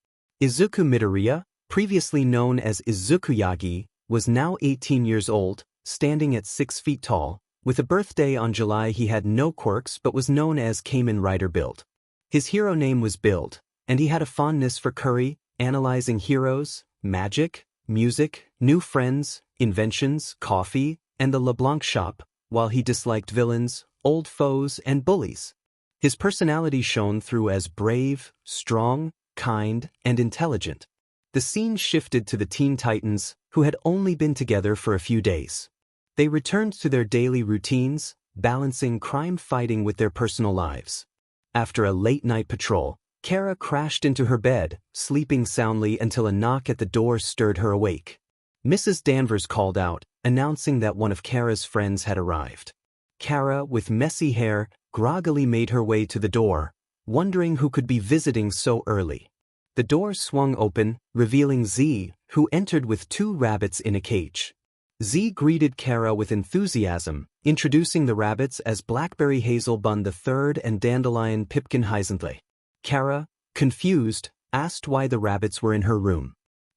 Speaker 1: Izuku Midoirya, previously known as Izuku Yagi, was now 18 years old, standing at 6 feet tall. With a birthday on July, he had no quirks but was known as Kamen Rider Build. His hero name was Build, and he had a fondness for curry, analyzing heroes, magic, music, new friends, inventions, coffee, and the LeBlanc shop, while he disliked villains, old foes, and bullies. His personality shone through as brave, strong, kind, and intelligent. The scene shifted to the Teen Titans, who had only been together for a few days. They returned to their daily routines, balancing crime fighting with their personal lives. After a late-night patrol, 𝗂𝐻 crashed into her bed, sleeping soundly until a knock at the door stirred her awake. Mrs. Danvers called out, announcing that one of 𝗂𝐻's friends had arrived. 𝗂𝐻, with messy hair, groggily made her way to the door, wondering who could be visiting so early. The door swung open, revealing 𝗧, who entered with 2 rabbits in a cage. 𝗧 greeted 𝗂𝐻 with enthusiasm, introducing the rabbits as Blackberry Hazel Bun III and Dandelion Pipkin 𝗬𝗓. 𝗂𝐻, confused, asked why the rabbits were in her room.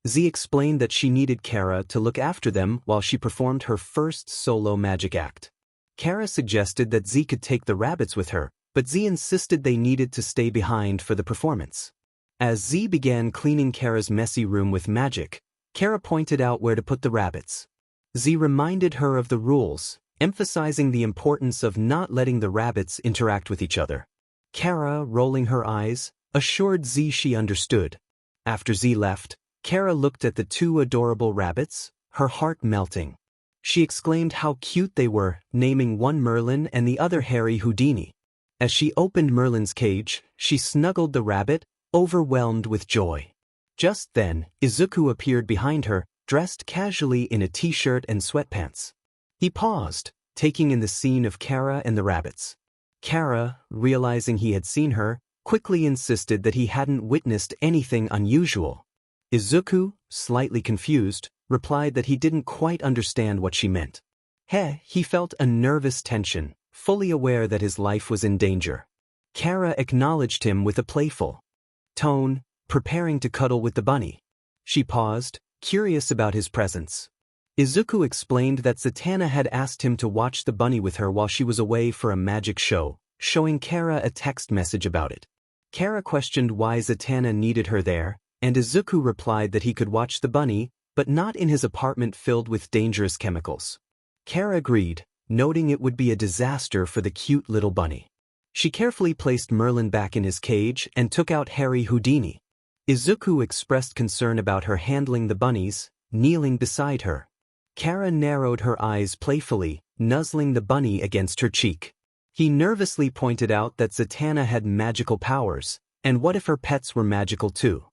Speaker 1: 𝗧 explained that she needed 𝗂𝐻 to look after them while she performed her first solo magic act. 𝗓𝗏 suggested that 𝗧 could take the rabbits with her, but 𝗧 insisted they needed to stay behind for the performance. As 𝗧 began cleaning 𝗓𝗏's messy room with magic, 𝗓𝗏 pointed out where to put the rabbits. 𝗧 reminded her of the rules, emphasizing the importance of not letting the rabbits interact with each other. 𝗓𝗏, rolling her eyes, assured 𝗧 she understood. After 𝗧 left, 𝗓𝗏 looked at the two adorable rabbits, her heart melting. She exclaimed how cute they were, naming one Merlin and the other Harry Houdini. As she opened Merlin's cage, she snuggled the rabbit, overwhelmed with joy. Just then, Izuku appeared behind her, dressed casually in a t-shirt and sweatpants. He paused, taking in the scene of 𝗓𝗏 and the rabbits. 𝗓𝗏, realizing he had seen her, quickly insisted that he hadn't witnessed anything unusual. Izuku, slightly confused, replied that he didn't quite understand what she meant. He felt a nervous tension, fully aware that his life was in danger. 𝗓𝗏 acknowledged him with a playful tone, preparing to cuddle with the bunny. She paused, curious about his presence. Izuku explained that Zatanna had asked him to watch the bunny with her while she was away for a magic show, showing 𝗓𝗏 a text message about it. 𝗓𝗏 questioned why Zatanna needed her there, and Izuku replied that he could watch the bunny, but not in his apartment filled with dangerous chemicals. 𝗓𝗏 agreed, noting it would be a disaster for the cute little bunny. She carefully placed Merlin back in his cage and took out Harry Houdini. Izuku expressed concern about her handling the bunnies, kneeling beside her. 𝗓𝗏 narrowed her eyes playfully, nuzzling the bunny against her cheek. He nervously pointed out that Zatanna had magical powers, and what if her pets were magical too?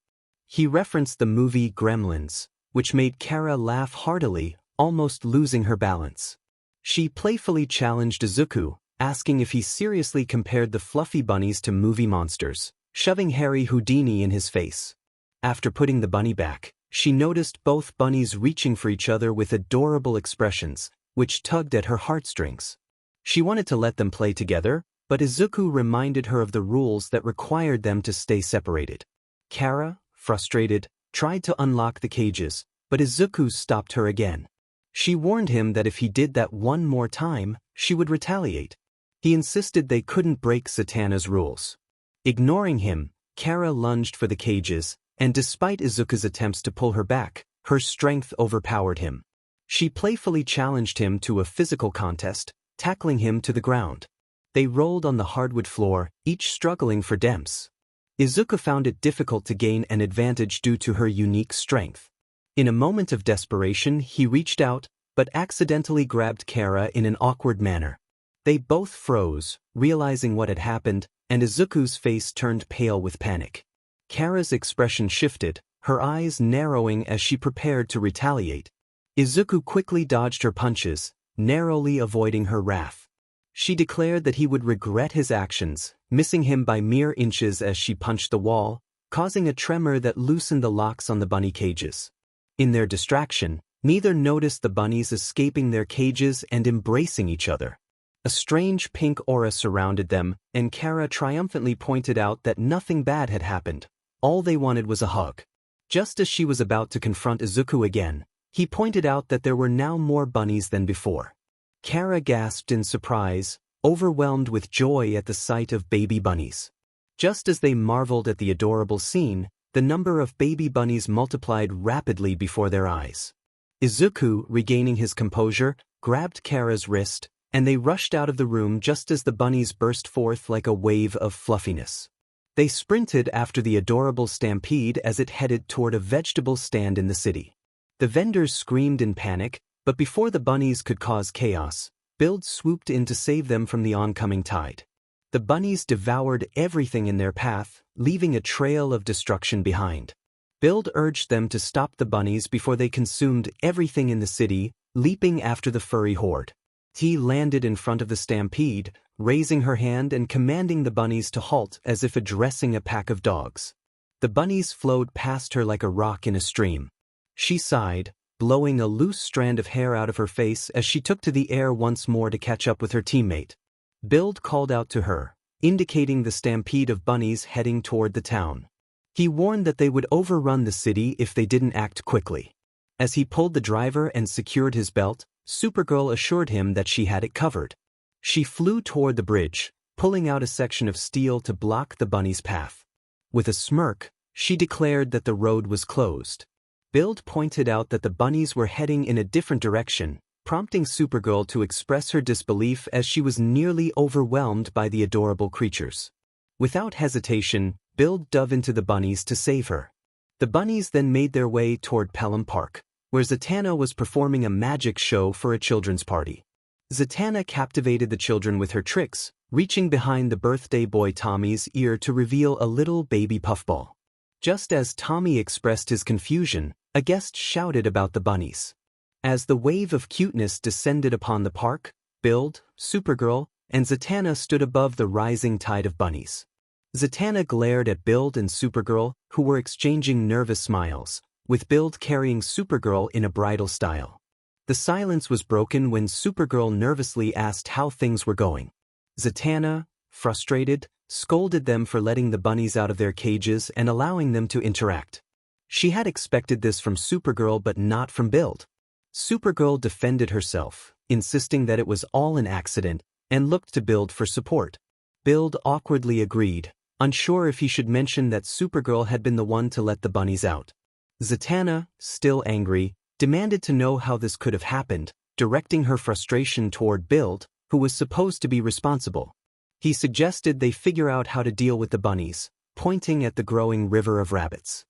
Speaker 1: He referenced the movie Gremlins, which made 𝗓𝗏 laugh heartily, almost losing her balance. She playfully challenged Izuku, asking if he seriously compared the fluffy bunnies to movie monsters, shoving Harry Houdini in his face. After putting the bunny back, she noticed both bunnies reaching for each other with adorable expressions, which tugged at her heartstrings. She wanted to let them play together, but Izuku reminded her of the rules that required them to stay separated. 𝗓𝗏, frustrated, tried to unlock the cages, but Izuku stopped her again. She warned him that if he did that one more time, she would retaliate. He insisted they couldn't break Zatanna's rules. Ignoring him, 𝗓𝗏 lunged for the cages, and despite Izuku's attempts to pull her back, her strength overpowered him. She playfully challenged him to a physical contest, tackling him to the ground. They rolled on the hardwood floor, each struggling for 𝗵𝗄. Izuku found it difficult to gain an advantage due to her unique strength. In a moment of desperation, he reached out, but accidentally grabbed 𝗓𝗏 in an awkward manner. They both froze, realizing what had happened, and Izuku's face turned pale with panic. 𝗓𝗏's expression shifted, her eyes narrowing as she prepared to retaliate. Izuku quickly dodged her punches, narrowly avoiding her wrath. She declared that he would regret his actions, missing him by mere inches as she punched the wall, causing a tremor that loosened the locks on the bunny cages. In their distraction, neither noticed the bunnies escaping their cages and embracing each other. A strange pink aura surrounded them, and 𝗓𝗏 triumphantly pointed out that nothing bad had happened. All they wanted was a hug. Just as she was about to confront Izuku again, he pointed out that there were now more bunnies than before. 𝗓𝗏 gasped in surprise, overwhelmed with joy at the sight of baby bunnies. Just as they marveled at the adorable scene, the number of baby bunnies multiplied rapidly before their eyes. Izuku, regaining his composure, grabbed 𝗓𝗏's wrist, and they rushed out of the room just as the bunnies burst forth like a wave of fluffiness. They sprinted after the adorable stampede as it headed toward a vegetable stand in the city. The vendors screamed in panic, but before the bunnies could cause chaos, 𝗵𝗃 swooped in to save them from the oncoming tide. The bunnies devoured everything in their path, leaving a trail of destruction behind. 𝗵𝗃 urged them to stop the bunnies before they consumed everything in the city, leaping after the furry horde. 𝗕 landed in front of the stampede, raising her hand and commanding the bunnies to halt as if addressing a pack of dogs. The bunnies flowed past her like a rock in a stream. She sighed, blowing a loose strand of hair out of her face as she took to the air once more to catch up with her teammate. 𝗵𝗃 called out to her, indicating the stampede of bunnies heading toward the town. He warned that they would overrun the city if they didn't act quickly. As he pulled the driver and secured his belt, Supergirl assured him that she had it covered. She flew toward the bridge, pulling out a section of steel to block the bunny's path. With a smirk, she declared that the road was closed. 𝗵𝘃 pointed out that the bunnies were heading in a different direction, prompting Supergirl to express her disbelief as she was nearly overwhelmed by the adorable creatures. Without hesitation, 𝗵𝘃 dove into the bunnies to save her. The bunnies then made their way toward 𝗵𝘃 Park, where 𝗧𝗵𝗲 was performing a magic show for a children's party. 𝗧𝗵𝗲 captivated the children with her tricks, reaching behind the birthday boy Tommy's ear to reveal a little baby puffball. Just as Tommy expressed his confusion, a guest shouted about the bunnies. As the wave of cuteness descended upon the park, 𝗵𝘃, Supergirl, and 𝗧𝗵𝗲 stood above the rising tide of bunnies. 𝗧𝗵𝗲 glared at 𝗵𝘃 and Supergirl, who were exchanging nervous smiles, with 𝗵𝘃 carrying Supergirl in a bridal style. The silence was broken when Supergirl nervously asked how things were going. 𝗧𝗵𝗲, frustrated, scolded them for letting the bunnies out of their cages and allowing them to interact. She had expected this from Supergirl but not from 𝗵𝘃. Supergirl defended herself, insisting that it was all an accident, and looked to 𝗵𝘃 for support. 𝗵𝘃 awkwardly agreed, unsure if he should mention that Supergirl had been the one to let the bunnies out. 𝗧𝗵𝗲, still angry, demanded to know how this could have happened, directing her frustration toward 𝗵𝘃, who was supposed to be responsible. He suggested they figure out how to deal with the bunnies, pointing at the growing river of rabbits.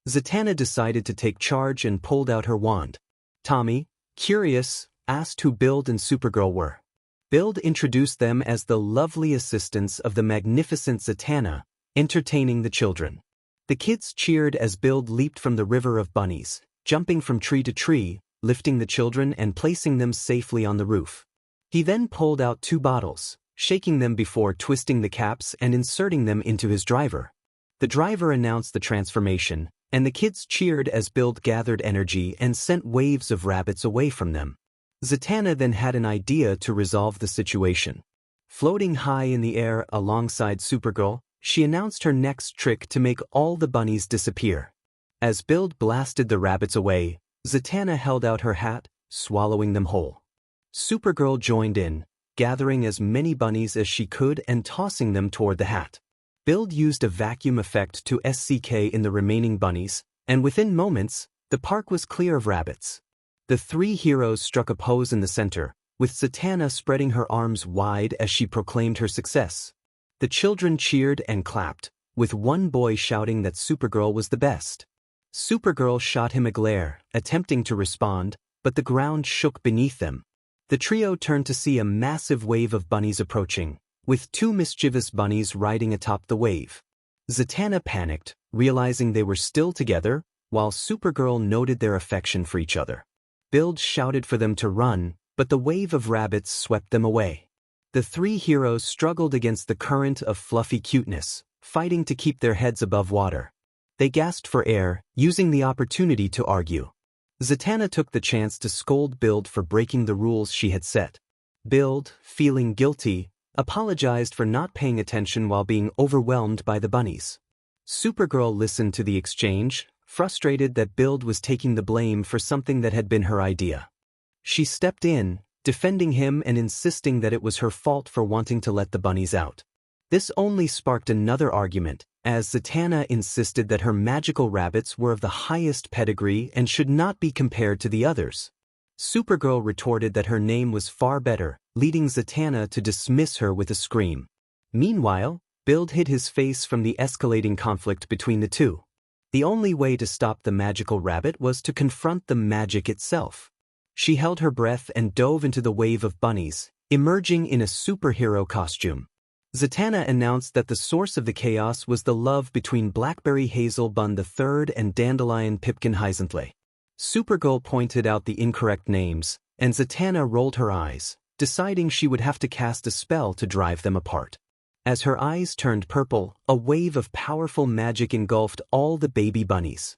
Speaker 1: 𝗧𝗵𝗲 decided to take charge and pulled out her wand. Tommy, curious, asked who 𝗵𝘃 and Supergirl were. 𝗵𝘃 introduced them as the lovely assistants of the magnificent 𝗧𝗵𝗲, entertaining the children. The kids cheered as 𝗵𝘃 leaped from the river of bunnies, jumping from tree to tree, lifting the children and placing them safely on the roof. He then pulled out 2 bottles, shaking them before twisting the caps and inserting them into his driver. The driver announced the transformation, and the kids cheered as 𝗵𝘃 gathered energy and sent waves of rabbits away from them. 𝗧𝗵𝗲 then had an idea to resolve the situation. Floating high in the air alongside Supergirl, she announced her next trick to make all the bunnies disappear. As 𝗵𝘃 blasted the rabbits away, 𝗧𝗵𝗲 held out her hat, swallowing them whole. Supergirl joined in, gathering as many bunnies as she could and tossing them toward the hat. 𝗵𝘃 used a vacuum effect to SCK in the remaining bunnies, and within moments, the park was clear of rabbits. The 3 heroes struck a pose in the center, with 𝗧𝗵𝗲 spreading her arms wide as she proclaimed her success. The children cheered and clapped, with one boy shouting that Supergirl was the best. Supergirl shot him a glare, attempting to respond, but the ground shook beneath them. The trio turned to see a massive wave of bunnies approaching, with 2 mischievous bunnies riding atop the wave. 𝗧𝗵𝗲 panicked, realizing they were still together, while Supergirl noted their affection for each other. 𝗵𝘃 shouted for them to run, but the wave of rabbits swept them away. The 3 heroes struggled against the current of fluffy cuteness, fighting to keep their heads above water. They gasped for air, using the opportunity to argue. 𝗧𝗵𝗲 took the chance to scold 𝗵𝘃 for breaking the rules she had set. 𝗵𝘃, feeling guilty, apologized for not paying attention while being overwhelmed by the bunnies. Supergirl listened to the exchange, frustrated that 𝗵𝘃 was taking the blame for something that had been her idea. She stepped in, defending him and insisting that it was her fault for wanting to let the bunnies out. This only sparked another argument, as 𝗧𝗵𝗲 insisted that her magical rabbits were of the highest pedigree and should not be compared to the others. Supergirl retorted that her name was far better, leading 𝗧𝗵𝗲 to dismiss her with a scream. Meanwhile, 𝗵𝘃 hid his face from the escalating conflict between the two. The only way to stop the magical rabbit was to confront the magic itself. She held her breath and dove into the wave of bunnies, emerging in a superhero costume. 𝗧𝗵𝗲 announced that the source of the chaos was the love between Blackberry Hazel Bun III and Dandelion Pipkin Hyzenthle. Supergirl pointed out the incorrect names, and 𝗧𝗵𝗲 rolled her eyes, deciding she would have to cast a spell to drive them apart. As her eyes turned purple, a wave of powerful magic engulfed all the baby bunnies.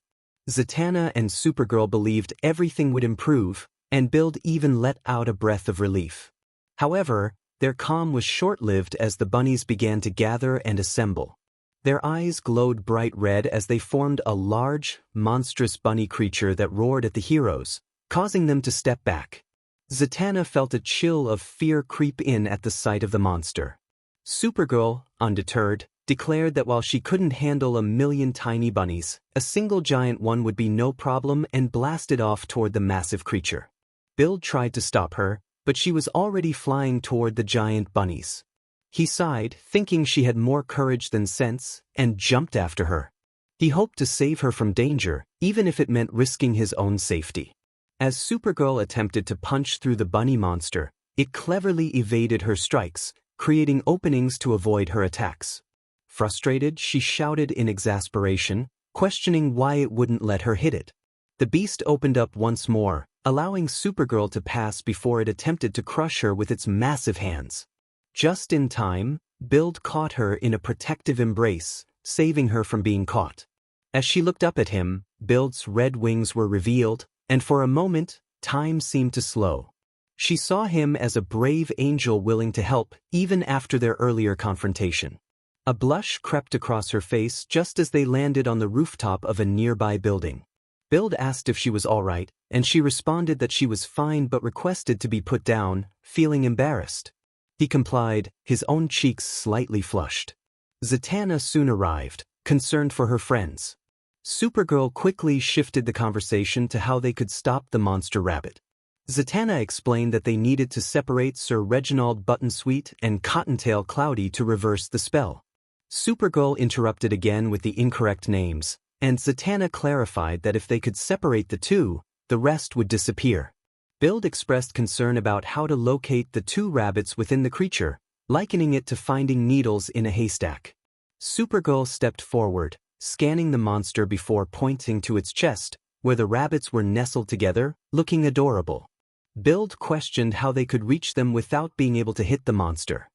Speaker 1: 𝗧𝗵𝗲 and Supergirl believed everything would improve, and 𝗵𝘃 even let out a breath of relief. However, their calm was short-lived as the bunnies began to gather and assemble. Their eyes glowed bright red as they formed a large, monstrous bunny creature that roared at the heroes, causing them to step back. Zatanna felt a chill of fear creep in at the sight of the monster. Supergirl, undeterred, declared that while she couldn't handle 1,000,000 tiny bunnies, a single giant one would be no problem, and blasted off toward the massive creature. Bill tried to stop her, but she was already flying toward the giant bunnies. He sighed, thinking she had more courage than sense, and jumped after her. He hoped to save her from danger, even if it meant risking his own safety. As Supergirl attempted to punch through the bunny monster, it cleverly evaded her strikes, creating openings to avoid her attacks. Frustrated, she shouted in exasperation, questioning why it wouldn't let her hit it. The beast opened up once more, allowing Supergirl to pass before it attempted to crush her with its massive hands. Just in time, Bill caught her in a protective embrace, saving her from being caught. As she looked up at him, Bill's red wings were revealed, and for a moment, time seemed to slow. She saw him as a brave angel willing to help, even after their earlier confrontation. A blush crept across her face just as they landed on the rooftop of a nearby building. Bill asked if she was all right, and she responded that she was fine but requested to be put down, feeling embarrassed. He complied, his own cheeks slightly flushed. Zatanna soon arrived, concerned for her friends. Supergirl quickly shifted the conversation to how they could stop the monster rabbit. Zatanna explained that they needed to separate 𝗧𝗵𝗵𝗲 and Cottontail Cloudy to reverse the spell. Supergirl interrupted again with the incorrect names, and Zatanna clarified that if they could separate the two, the rest would disappear. Bill expressed concern about how to locate the two rabbits within the creature, likening it to finding needles in a haystack. Supergirl stepped forward, scanning the monster before pointing to its chest, where the rabbits were nestled together, looking adorable. Bill questioned how they could reach them without being able to hit the monster.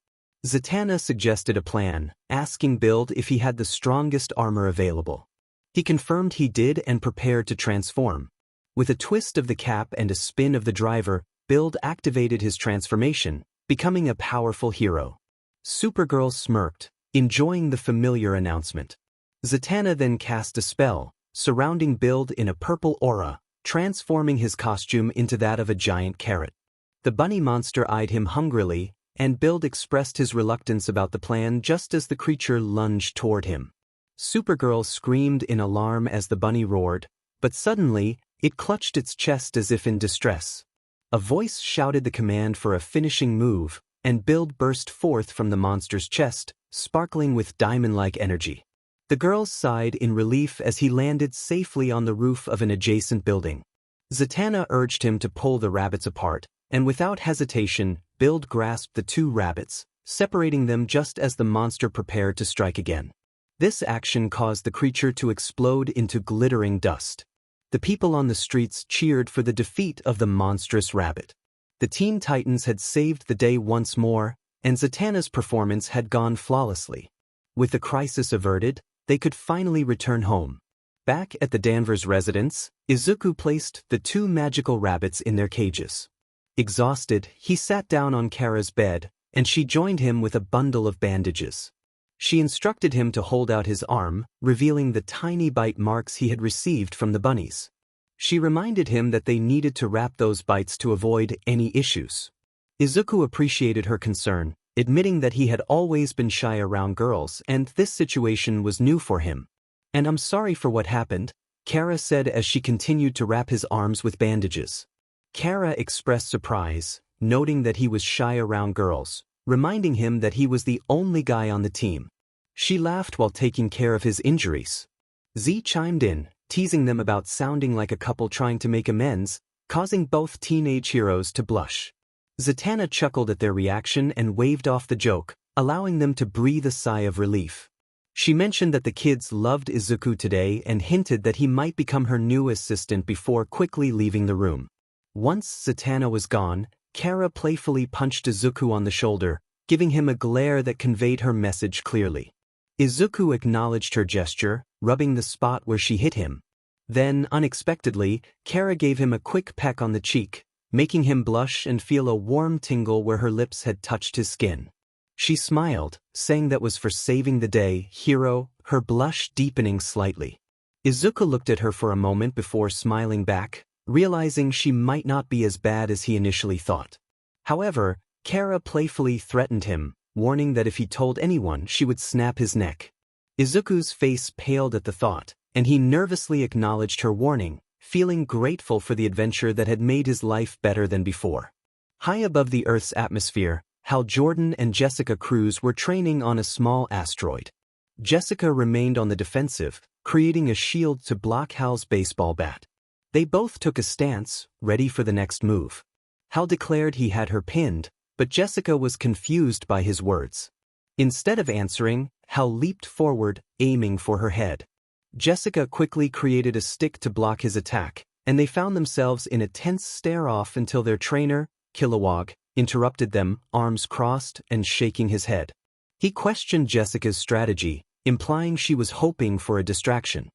Speaker 1: Zatanna suggested a plan, asking Bill if he had the strongest armor available. He confirmed he did and prepared to transform. With a twist of the cap and a spin of the driver, Bill activated his transformation, becoming a powerful hero. Supergirl smirked, enjoying the familiar announcement. Zatanna then cast a spell, surrounding Bill in a purple aura, transforming his costume into that of a giant carrot. The bunny monster eyed him hungrily, and Bill expressed his reluctance about the plan just as the creature lunged toward him. Supergirl screamed in alarm as the bunny roared, but suddenly, it clutched its chest as if in distress. A voice shouted the command for a finishing move, and Bill burst forth from the monster's chest, sparkling with diamond-like energy. The girls sighed in relief as he landed safely on the roof of an adjacent building. Zatanna urged him to pull the rabbits apart, and without hesitation, Bill grasped the two rabbits, separating them just as the monster prepared to strike again. This action caused the creature to explode into glittering dust. The people on the streets cheered for the defeat of the monstrous rabbit. The Teen Titans had saved the day once more, and Zatanna's performance had gone flawlessly. With the crisis averted, they could finally return home. Back at the Danvers residence, Izuku placed the two magical rabbits in their cages. Exhausted, he sat down on Kara's bed, and she joined him with a bundle of bandages. She instructed him to hold out his arm, revealing the tiny bite marks he had received from the bunnies. She reminded him that they needed to wrap those bites to avoid any issues. Izuku appreciated her concern, admitting that he had always been shy around girls and this situation was new for him. "And I'm sorry for what happened," Kara said as she continued to wrap his arms with bandages. Kara expressed surprise, noting that he was shy around girls, reminding him that he was the only guy on the team. She laughed while taking care of his injuries. Z chimed in, teasing them about sounding like a couple trying to make amends, causing both teenage heroes to blush. Zatanna chuckled at their reaction and waved off the joke, allowing them to breathe a sigh of relief. She mentioned that the kids loved Izuku today and hinted that he might become her new assistant before quickly leaving the room. Once Zatanna was gone, Kara playfully punched Izuku on the shoulder, giving him a glare that conveyed her message clearly. Izuku acknowledged her gesture, rubbing the spot where she hit him. Then, unexpectedly, Kara gave him a quick peck on the cheek, making him blush and feel a warm tingle where her lips had touched his skin. She smiled, saying that was for saving the day, hero, her blush deepening slightly. Izuku looked at her for a moment before smiling back, realizing she might not be as bad as he initially thought. However, 𝗂𝐻 playfully threatened him, warning that if he told anyone she would snap his neck. Izuku's face paled at the thought, and he nervously acknowledged her warning, feeling grateful for the adventure that had made his life better than before. High above the Earth's atmosphere, 𝗓𝗏𝗏 and 𝗧𝗂𝗃 crews were training on a small asteroid. 𝗧𝗂𝗃 remained on the defensive, creating a shield to block 𝐻𝐻's baseball bat. They both took a stance, ready for the next move. 𝗓𝗏 declared he had her pinned, but 𝗧𝗂𝗃 was confused by his words. Instead of answering, 𝗓𝗏 leaped forward, aiming for her head. 𝗧𝗂𝗃 quickly created a stick to block his attack, and they found themselves in a tense stare-off until their trainer, 𝗘𝐁𝐻, interrupted them, arms crossed and shaking his head. He questioned 𝗧𝗂𝗃's strategy, implying she was hoping for a distraction.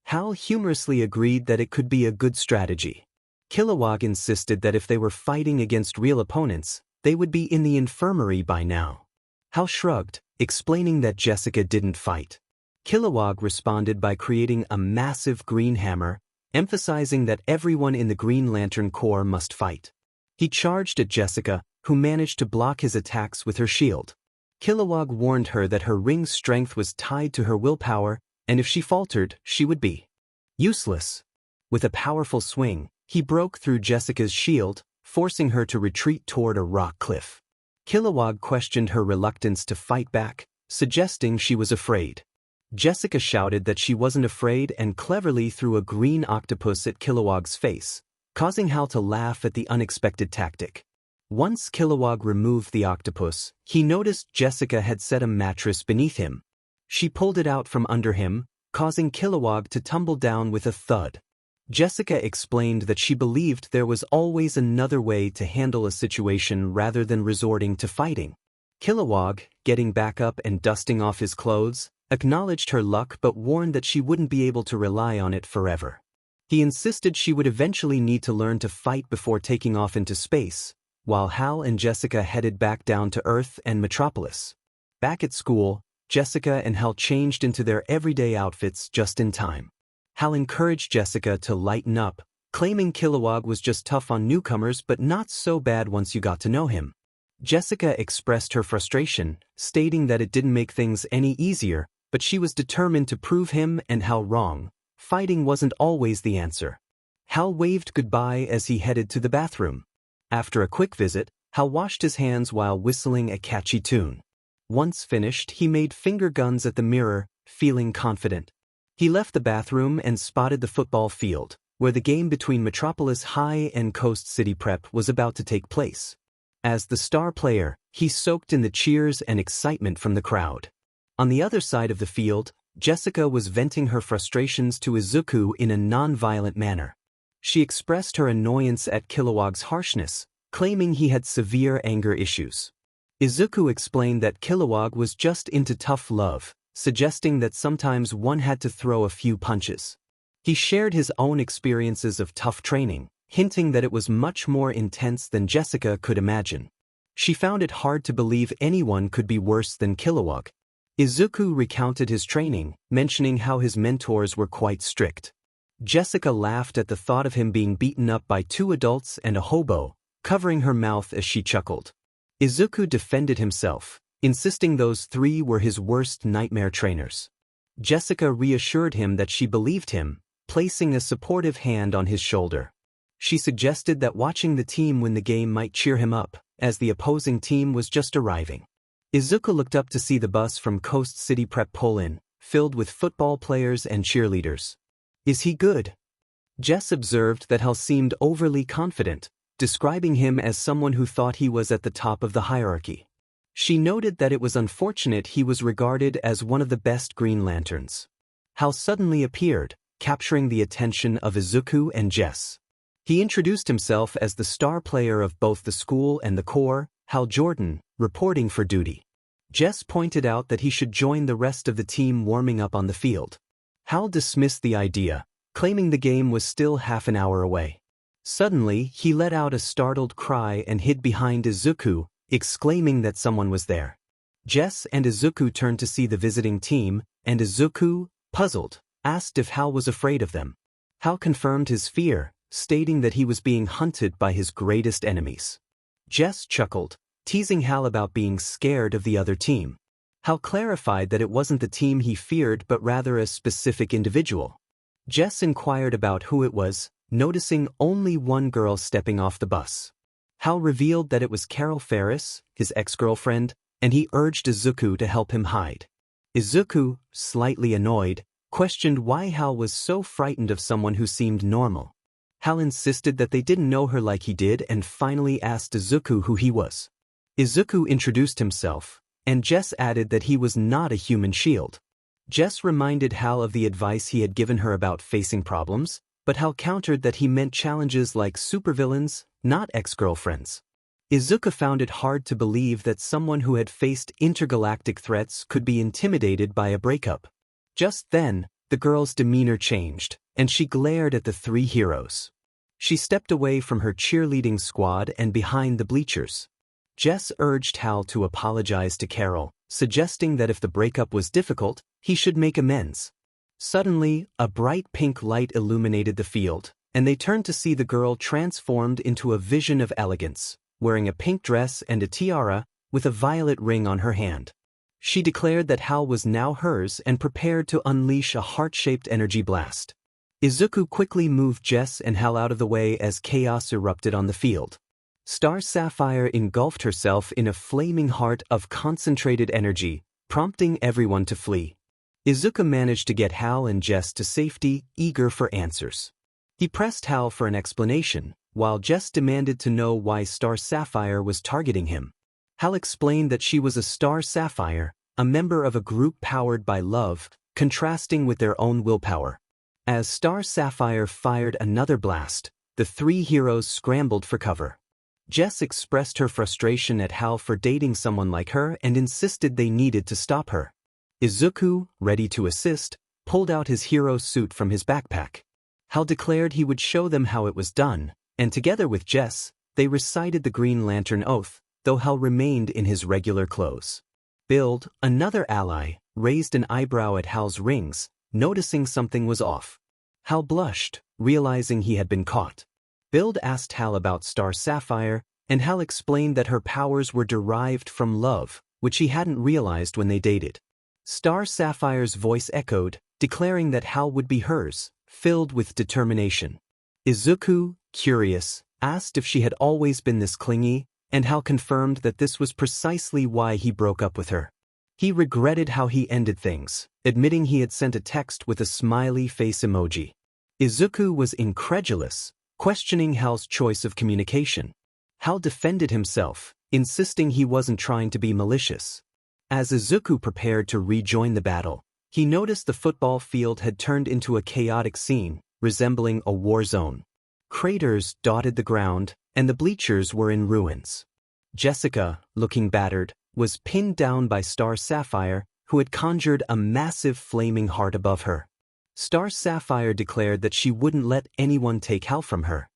Speaker 1: 𝗓𝗏 humorously agreed that it could be a good strategy. 𝗘𝐻𝐻 insisted that if they were fighting against real opponents, they would be in the infirmary by now. 𝗓𝗏 shrugged, explaining that 𝗧𝗂𝗃 didn't fight. 𝗘𝐻𝐻 responded by creating a massive green hammer, emphasizing that everyone in the Green Lantern Corps must fight. He charged at 𝗧𝗂𝗃, who managed to block his attacks with her shield. 𝗘𝐻𝐻 warned her that her ring's strength was tied to her willpower, and if she faltered, she would be useless. With a powerful swing, he broke through 𝗧𝗃𝗃's shield, forcing her to retreat toward a rock cliff. 𝗘𝐻𝐻 questioned her reluctance to fight back, suggesting she was afraid. 𝗧𝗂𝗃 shouted that she wasn't afraid and cleverly threw a green octopus at 𝗘𝐻𝐻's face, causing 𝗓𝗏 to laugh at the unexpected tactic. Once 𝗘𝐻𝐻 removed the octopus, he noticed 𝗧𝗂𝗃 had set a mattress beneath him. She pulled it out from under him, causing 𝗘𝐻𝐻 to tumble down with a thud. 𝗧𝗂𝗃 explained that she believed there was always another way to handle a situation rather than resorting to fighting. 𝗘𝐻𝐻, getting back up and dusting off his clothes, acknowledged her luck but warned that she wouldn't be able to rely on it forever. He insisted she would eventually need to learn to fight before taking off into space, while 𝗓𝗏 and 𝗧𝗂𝗃 headed back down to Earth and Metropolis. Back at school, 𝗧𝗂𝗃 and 𝗓𝗏 changed into their everyday outfits just in time. 𝗓𝗏 encouraged 𝗧𝗂𝗃 to lighten up, claiming 𝗘𝐻𝐻 was just tough on newcomers but not so bad once you got to know him. 𝗧𝗂𝗃 expressed her frustration, stating that it didn't make things any easier, but she was determined to prove him and 𝗓𝗏 wrong. Fighting wasn't always the answer. 𝗓𝗏 waved goodbye as he headed to the bathroom. After a quick visit, 𝗓𝗏 washed his hands while whistling a catchy tune. Once finished, he made finger guns at the mirror, feeling confident. He left the bathroom and spotted the football field, where the game between Metropolis High and Coast City Prep was about to take place. As the star player, he soaked in the cheers and excitement from the crowd. On the other side of the field, 𝗧𝗂𝗃 was venting her frustrations to Izuku in a non-violent manner. She expressed her annoyance at 𝗘𝐻𝐻's harshness, claiming he had severe anger issues. Izuku explained that 𝗘𝐻𝐻 was just into tough love, suggesting that sometimes one had to throw a few punches. He shared his own experiences of tough training, hinting that it was much more intense than 𝗧𝗂𝗃 could imagine. She found it hard to believe anyone could be worse than 𝗘𝐻𝗻. Izuku recounted his training, mentioning how his mentors were quite strict. 𝗧𝗂𝗃 laughed at the thought of him being beaten up by 2 adults and a hobo, covering her mouth as she chuckled. Izuku defended himself, insisting those 3 were his worst nightmare trainers. 𝗧𝗂𝗃 reassured him that she believed him, placing a supportive hand on his shoulder. She suggested that watching the team win the game might cheer him up, as the opposing team was just arriving. Izuku looked up to see the bus from Coast City Prep pull in, filled with football players and cheerleaders. "Is he good?" 𝗧 observed that 𝗓𝗏 seemed overly confident, describing him as someone who thought he was at the top of the hierarchy. She noted that it was unfortunate he was regarded as one of the best Green Lanterns. 𝗓𝗏 suddenly appeared, capturing the attention of Izuku and 𝗧. He introduced himself as the star player of both the school and the Corps, 𝗓𝗏, reporting for duty. 𝗧 pointed out that he should join the rest of the team warming up on the field. 𝗓𝗏 dismissed the idea, claiming the game was still half an hour away. Suddenly, he let out a startled cry and hid behind Izuku, exclaiming that someone was there. 𝗧 and Izuku turned to see the visiting team, and Izuku, puzzled, asked if 𝗓𝗏 was afraid of them. 𝗓𝗏 confirmed his fear, stating that he was being hunted by his greatest enemies. Jess chuckled, teasing Hal about being scared of the other team. Hal clarified that it wasn't the team he feared but rather a specific individual. Jess inquired about who it was, noticing only one girl stepping off the bus. Hal revealed that it was Carol Ferris, his ex-girlfriend, and he urged Izuku to help him hide. Izuku, slightly annoyed, questioned why Hal was so frightened of someone who seemed normal. Hal insisted that they didn't know her like he did and finally asked Izuku who he was. Izuku introduced himself, and Jess added that he was not a human shield. Jess reminded Hal of the advice he had given her about facing problems, but Hal countered that he meant challenges like supervillains, not ex-girlfriends. Izuku found it hard to believe that someone who had faced intergalactic threats could be intimidated by a breakup. Just then, the girl's demeanor changed, and she glared at the three heroes. She stepped away from her cheerleading squad and behind the bleachers. Jess urged Hal to apologize to Carol, suggesting that if the breakup was difficult, he should make amends. Suddenly, a bright pink light illuminated the field, and they turned to see the girl transformed into a vision of elegance, wearing a pink dress and a tiara, with a violet ring on her hand. She declared that Hal was now hers and prepared to unleash a heart-shaped energy blast. Izuku quickly moved Jess and Hal out of the way as chaos erupted on the field. 𝗧𝗵𝗲 engulfed herself in a flaming heart of concentrated energy, prompting everyone to flee. Izuku managed to get Hal and Jess to safety, eager for answers. He pressed Hal for an explanation, while Jess demanded to know why 𝗧𝗵𝗲 was targeting him. Hal explained that she was a 𝗧𝗵𝗲, a member of a group powered by love, contrasting with their own willpower. As 𝗧𝗵𝗲 fired another blast, the three heroes scrambled for cover. Jess expressed her frustration at Hal for dating someone like her and insisted they needed to stop her. Izuku, ready to assist, pulled out his hero suit from his backpack. Hal declared he would show them how it was done, and together with Jess, they recited the Green Lantern Oath, though Hal remained in his regular clothes. 𝗵𝘃𝗲, another ally, raised an eyebrow at Hal's rings, noticing something was off. Hal blushed, realizing he had been caught. 𝗵𝘃𝗲 asked Hal about 𝗧𝗵𝗲, and Hal explained that her powers were derived from love, which he hadn't realized when they dated. 𝗧𝗵𝗲's voice echoed, declaring that Hal would be hers, filled with determination. Izuku, curious, asked if she had always been this clingy, and Hal confirmed that this was precisely why he broke up with her. He regretted how he ended things, admitting he had sent a text with a smiley face emoji. Izuku was incredulous, questioning Hal's choice of communication. Hal defended himself, insisting he wasn't trying to be malicious. As Izuku prepared to rejoin the battle, he noticed the football field had turned into a chaotic scene, resembling a war zone. Craters dotted the ground, and the bleachers were in ruins. Jessica, looking battered, was pinned down by 𝗧𝗵𝗲, who had conjured a massive flaming heart above her. 𝗧𝗵𝗲 declared that she wouldn't let anyone take Hal from her.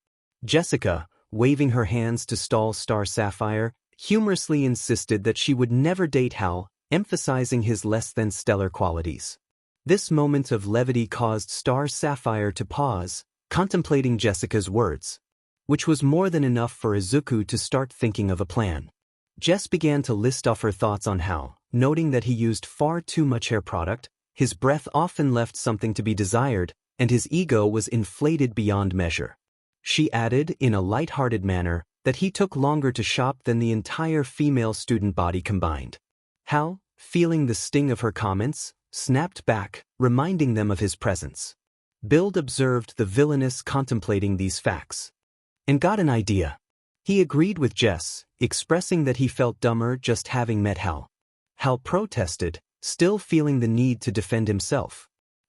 Speaker 1: Jessica, waving her hands to stall 𝗧𝗵𝗲, humorously insisted that she would never date Hal, emphasizing his less-than-stellar qualities. This moment of levity caused 𝗧𝗵𝗲 to pause, contemplating Jessica's words, which was more than enough for Izuku to start thinking of a plan. Jess began to list off her thoughts on Hal, noting that he used far too much hair product, his breath often left something to be desired, and his ego was inflated beyond measure. She added, in a light-hearted manner, that he took longer to shop than the entire female student body combined. Hal, feeling the sting of her comments, snapped back, reminding them of his presence. 𝗵𝘃𝗲 observed the villainess contemplating these facts, and got an idea. He agreed with Jess, expressing that he felt dumber just having met Hal. Hal protested, still feeling the need to defend himself.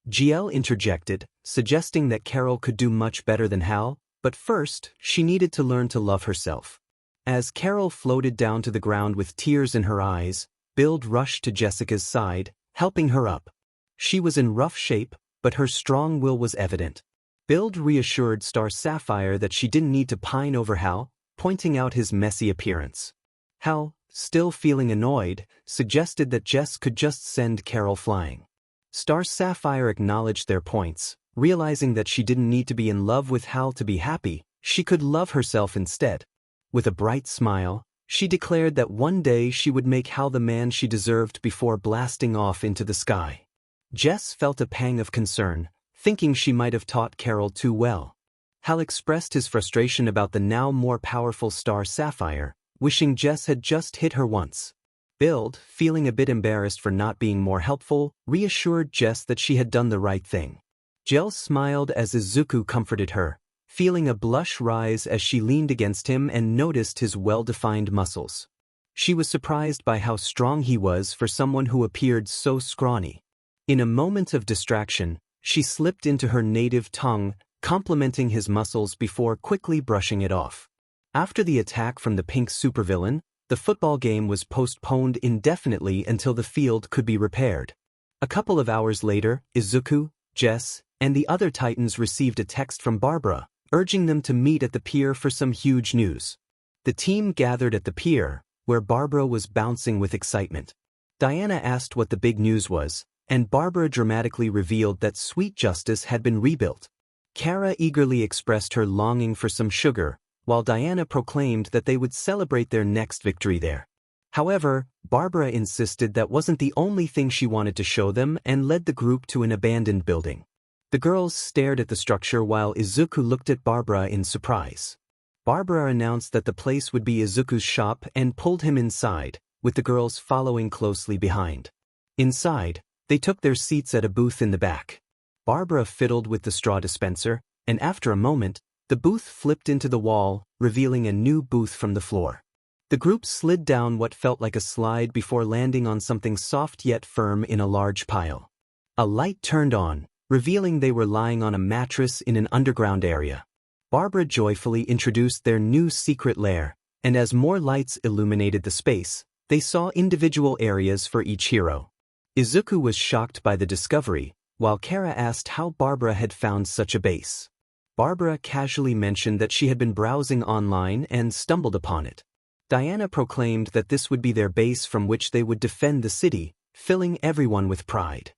Speaker 1: 𝗔𝐬 interjected, suggesting that Carol could do much better than Hal, but first, she needed to learn to love herself. As Carol floated down to the ground with tears in her eyes, 𝗵𝘃𝗲 rushed to Jessica's side, helping her up. She was in rough shape, but her strong will was evident. 𝗵𝘃𝗲 reassured 𝗧𝗵𝗲 that she didn't need to pine over Hal, pointing out his messy appearance. Hal, still feeling annoyed, suggested that Jess could just send Carol flying. 𝗧𝗵𝗲 acknowledged their points, realizing that she didn't need to be in love with Hal to be happy, she could love herself instead. With a bright smile, she declared that one day she would make Hal the man she deserved before blasting off into the sky. Jess felt a pang of concern, thinking she might have taught Carol too well. Hal expressed his frustration about the now more powerful star Sapphire, wishing Jess had just hit her once. Build, feeling a bit embarrassed for not being more helpful, reassured Jess that she had done the right thing. Jess smiled as Izuku comforted her, feeling a blush rise as she leaned against him and noticed his well-defined muscles. She was surprised by how strong he was for someone who appeared so scrawny. In a moment of distraction, she slipped into her native tongue, complimenting his muscles before quickly brushing it off. After the attack from the pink supervillain, the football game was postponed indefinitely until the field could be repaired. A couple of hours later, Izuku, Jess, and the other Titans received a text from Barbara, urging them to meet at the pier for some huge news. The team gathered at the pier, where Barbara was bouncing with excitement. Diana asked what the big news was, and Barbara dramatically revealed that Sweet Justice had been rebuilt. Kara eagerly expressed her longing for some sugar, while Diana proclaimed that they would celebrate their next victory there. However, Barbara insisted that wasn't the only thing she wanted to show them and led the group to an abandoned building. The girls stared at the structure while Izuku looked at Barbara in surprise. Barbara announced that the place would be Izuku's shop and pulled him inside, with the girls following closely behind. Inside, they took their seats at a booth in the back. Barbara fiddled with the straw dispenser, and after a moment, the booth flipped into the wall, revealing a new booth from the floor. The group slid down what felt like a slide before landing on something soft yet firm in a large pile. A light turned on, revealing they were lying on a mattress in an underground area. Barbara joyfully introduced their new secret lair, and as more lights illuminated the space, they saw individual areas for each hero. Izuku was shocked by the discovery, while Kara asked how Barbara had found such a base. Barbara casually mentioned that she had been browsing online and stumbled upon it. Diana proclaimed that this would be their base from which they would defend the city, filling everyone with pride.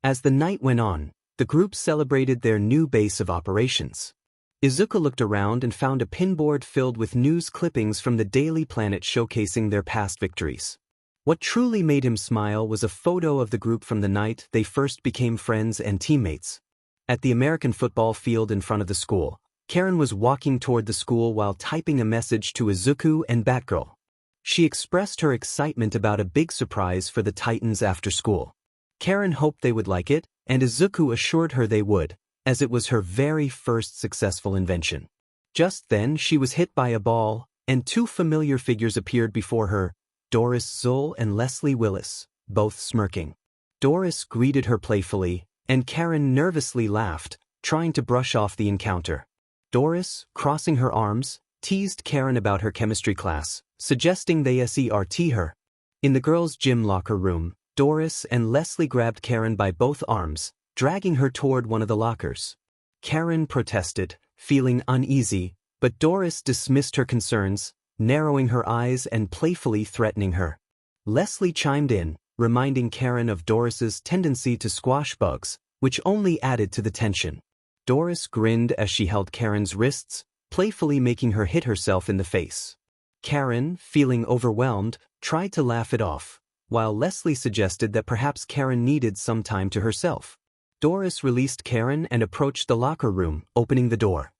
Speaker 1: As the night went on, the group celebrated their new base of operations. Izuku looked around and found a pinboard filled with news clippings from the Daily Planet showcasing their past victories. What truly made him smile was a photo of the group from the night they first became friends and teammates. At the American football field in front of the school, Karen was walking toward the school while typing a message to Izuku and Batgirl. She expressed her excitement about a big surprise for the Titans after school. Karen hoped they would like it, and Izuku assured her they would, as it was her very first successful invention. Just then she was hit by a ball, and two familiar figures appeared before her, Doris Zull and Leslie Willis, both smirking. Doris greeted her playfully, and Karen nervously laughed, trying to brush off the encounter. Doris, crossing her arms, teased Karen about her chemistry class, suggesting they SERT her. In the girls' gym locker room, Doris and Leslie grabbed Karen by both arms, dragging her toward one of the lockers. Karen protested, feeling uneasy, but Doris dismissed her concerns, narrowing her eyes and playfully threatening her. Leslie chimed in, reminding Karen of Doris's tendency to squash bugs, which only added to the tension. Doris grinned as she held Karen's wrists, playfully making her hit herself in the face. Karen, feeling overwhelmed, tried to laugh it off, while Leslie suggested that perhaps Karen needed some time to herself. Doris released Karen and approached the locker room, opening the door.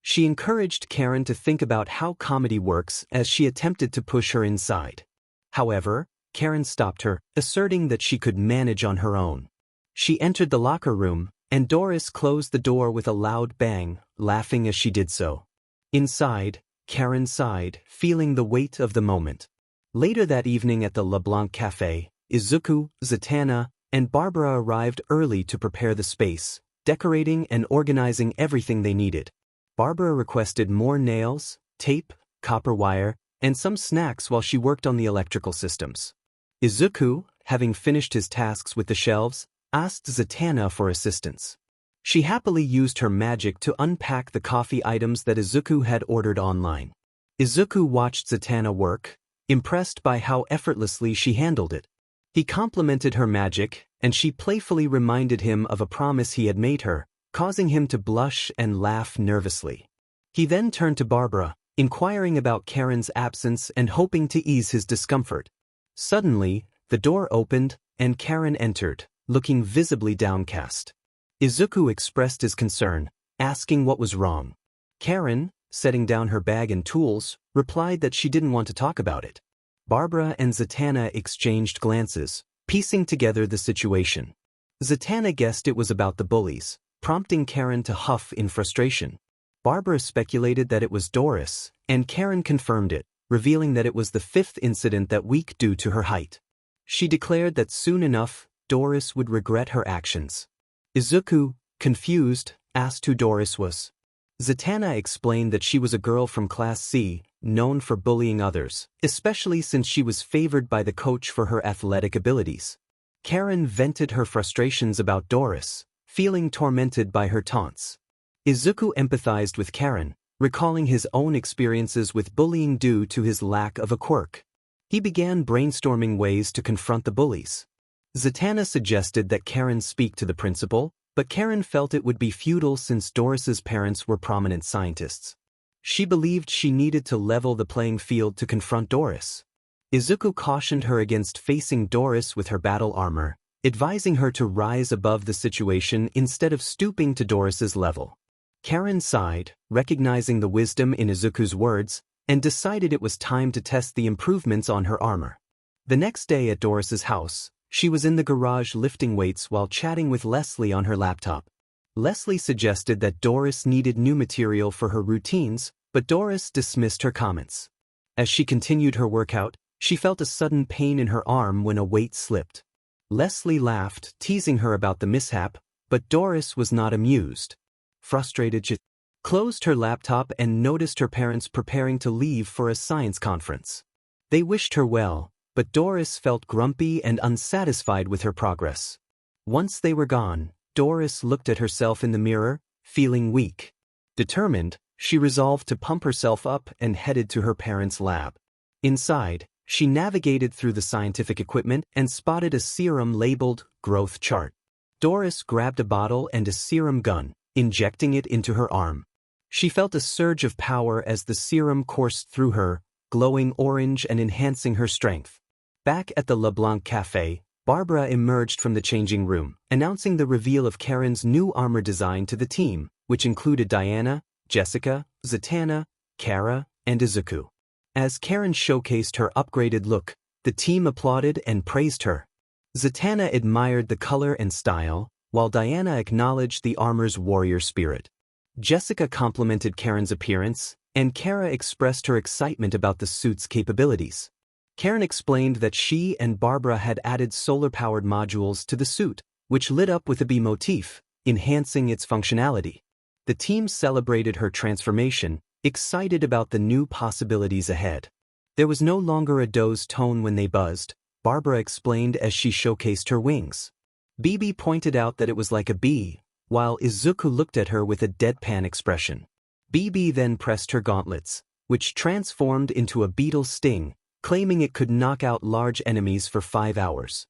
Speaker 1: She encouraged Karen to think about how comedy works as she attempted to push her inside. However, Karen stopped her, asserting that she could manage on her own. She entered the locker room, and Doris closed the door with a loud bang, laughing as she did so. Inside, Karen sighed, feeling the weight of the moment. Later that evening at the LeBlanc Cafe, Izuku, Zatanna, and Barbara arrived early to prepare the space, decorating and organizing everything they needed. Barbara requested more nails, tape, copper wire, and some snacks while she worked on the electrical systems. Izuku, having finished his tasks with the shelves, asked Zatanna for assistance. She happily used her magic to unpack the coffee items that Izuku had ordered online. Izuku watched Zatanna work, impressed by how effortlessly she handled it. He complimented her magic, and she playfully reminded him of a promise he had made her, causing him to blush and laugh nervously. He then turned to Barbara, inquiring about Karen's absence and hoping to ease his discomfort. Suddenly, the door opened, and Karen entered, looking visibly downcast. Izuku expressed his concern, asking what was wrong. Karen, setting down her bag and tools, replied that she didn't want to talk about it. Barbara and 𝗧𝗏 exchanged glances, piecing together the situation. 𝗧𝗏 guessed it was about the bullies, prompting Karen to huff in frustration. Barbara speculated that it was Doris, and Karen confirmed it, revealing that it was the 5th incident that week due to her height. She declared that soon enough, Doris would regret her actions. Izuku, confused, asked who Doris was. 𝗧𝗏 explained that she was a girl from Class C, known for bullying others, especially since she was favored by the coach for her athletic abilities. Karen vented her frustrations about Doris, feeling tormented by her taunts. Izuku empathized with Karen, recalling his own experiences with bullying due to his lack of a quirk. He began brainstorming ways to confront the bullies. 𝗧𝗏 suggested that Karen speak to the principal, but Karen felt it would be futile since Doris's parents were prominent scientists. She believed she needed to level the playing field to confront Doris. Izuku cautioned her against facing Doris with her battle armor, advising her to rise above the situation instead of stooping to Doris's level. Karen sighed, recognizing the wisdom in Izuku's words, and decided it was time to test the improvements on her armor. The next day at Doris's house, she was in the garage lifting weights while chatting with Leslie on her laptop. Leslie suggested that Doris needed new material for her routines, but Doris dismissed her comments. As she continued her workout, she felt a sudden pain in her arm when a weight slipped. Leslie laughed, teasing her about the mishap, but Doris was not amused. Frustrated, she closed her laptop and noticed her parents preparing to leave for a science conference. They wished her well, but Doris felt grumpy and unsatisfied with her progress. Once they were gone, Doris looked at herself in the mirror, feeling weak. Determined, she resolved to pump herself up and headed to her parents' lab. Inside, she navigated through the scientific equipment and spotted a serum labeled growth chart. Doris grabbed a bottle and a serum gun, injecting it into her arm. She felt a surge of power as the serum coursed through her, glowing orange and enhancing her strength. Back at the LeBlanc Cafe, Barbara emerged from the changing room, announcing the reveal of Karen's new armor design to the team, which included Diana, Jessica, 𝗧𝗏, Kara, and Izuku. As Karen showcased her upgraded look, the team applauded and praised her. 𝗧𝗏 admired the color and style, while Diana acknowledged the armor's warrior spirit. Jessica complimented Karen's appearance, and Kara expressed her excitement about the suit's capabilities. Karen explained that she and Barbara had added solar-powered modules to the suit, which lit up with a 𝗵𝗄𝗏, enhancing its functionality. The team celebrated her transformation, excited about the new possibilities ahead. There was no longer a doe's tone when they buzzed, Barbara explained as she showcased her wings. 𝗵𝗃 pointed out that it was like a bee, while Izuku looked at her with a deadpan expression. 𝗵𝗃 then pressed her gauntlets, which transformed into a beetle sting, claiming it could knock out large enemies for 5 hours.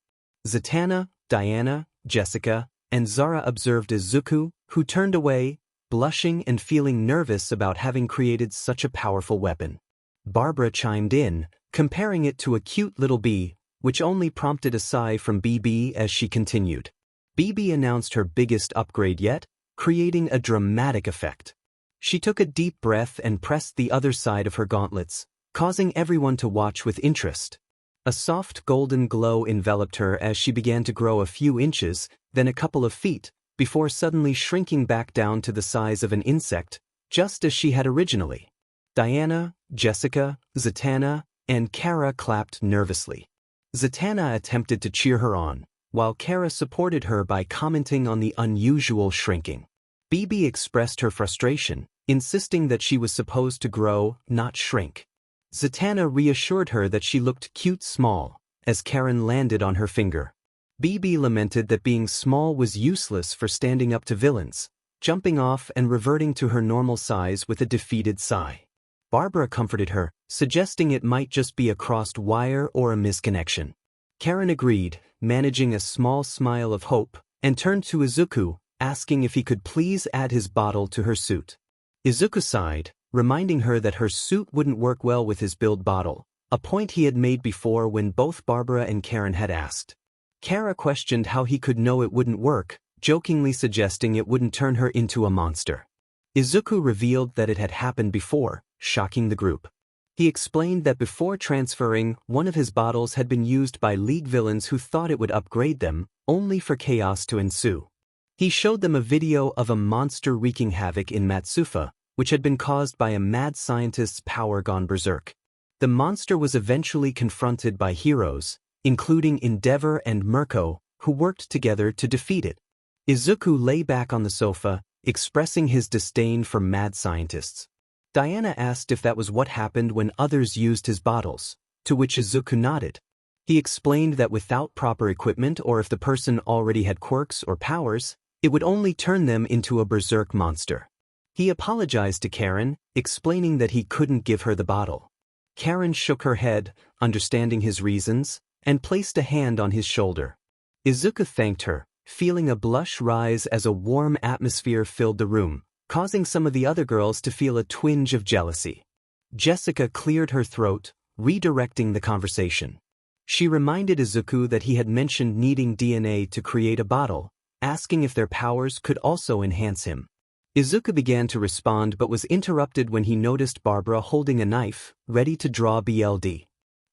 Speaker 1: 𝗧𝗏, Diana, Jessica, and Zara observed Izuku, who turned away, blushing and feeling nervous about having created such a powerful weapon. Barbara chimed in, comparing it to a cute little bee, which only prompted a sigh from 𝗵𝗃 as she continued. 𝗵𝗃 announced her biggest upgrade yet, creating a dramatic effect. She took a deep breath and pressed the other side of her gauntlets, causing everyone to watch with interest. A soft golden glow enveloped her as she began to grow a few inches, then a couple of feet, before suddenly shrinking back down to the size of an insect, just as she had originally. Diana, Jessica, 𝗧𝗏, and Kara clapped nervously. 𝗧𝗏 attempted to cheer her on, while Kara supported her by commenting on the unusual shrinking. 𝗵𝗃 expressed her frustration, insisting that she was supposed to grow, not shrink. 𝗧𝗏 reassured her that she looked cute small, as Karen landed on her finger. 𝗵𝗃 lamented that being small was useless for standing up to villains, jumping off and reverting to her normal size with a defeated sigh. Barbara comforted her, suggesting it might just be a crossed wire or a misconnection. Karen agreed, managing a small smile of hope, and turned to Izuku, asking if he could please add his bottle to her suit. Izuku sighed, reminding her that her suit wouldn't work well with his build bottle, a point he had made before when both Barbara and Karen had asked. Kara questioned how he could know it wouldn't work, jokingly suggesting it wouldn't turn her into a monster. Izuku revealed that it had happened before, shocking the group. He explained that before transferring, one of his bottles had been used by League villains who thought it would upgrade them, only for chaos to ensue. He showed them a video of a monster wreaking havoc in Matsufa, which had been caused by a mad scientist's power gone berserk. The monster was eventually confronted by heroes, including 𝗵𝗲𝗏 and 𝗵𝗲𝗏, who worked together to defeat it. Izuku lay back on the sofa, expressing his disdain for mad scientists. Diana asked if that was what happened when others used his bottles, to which Izuku nodded. He explained that without proper equipment or if the person already had quirks or powers, it would only turn them into a berserk monster. He apologized to Karen, explaining that he couldn't give her the bottle. Karen shook her head, understanding his reasons, and placed a hand on his shoulder. Izuku thanked her, feeling a blush rise as a warm atmosphere filled the room, causing some of the other girls to feel a twinge of jealousy. Jessica cleared her throat, redirecting the conversation. She reminded Izuku that he had mentioned needing DNA to create a bottle, asking if their powers could also enhance him. Izuku began to respond but was interrupted when he noticed Barbara holding a knife, ready to draw BLD.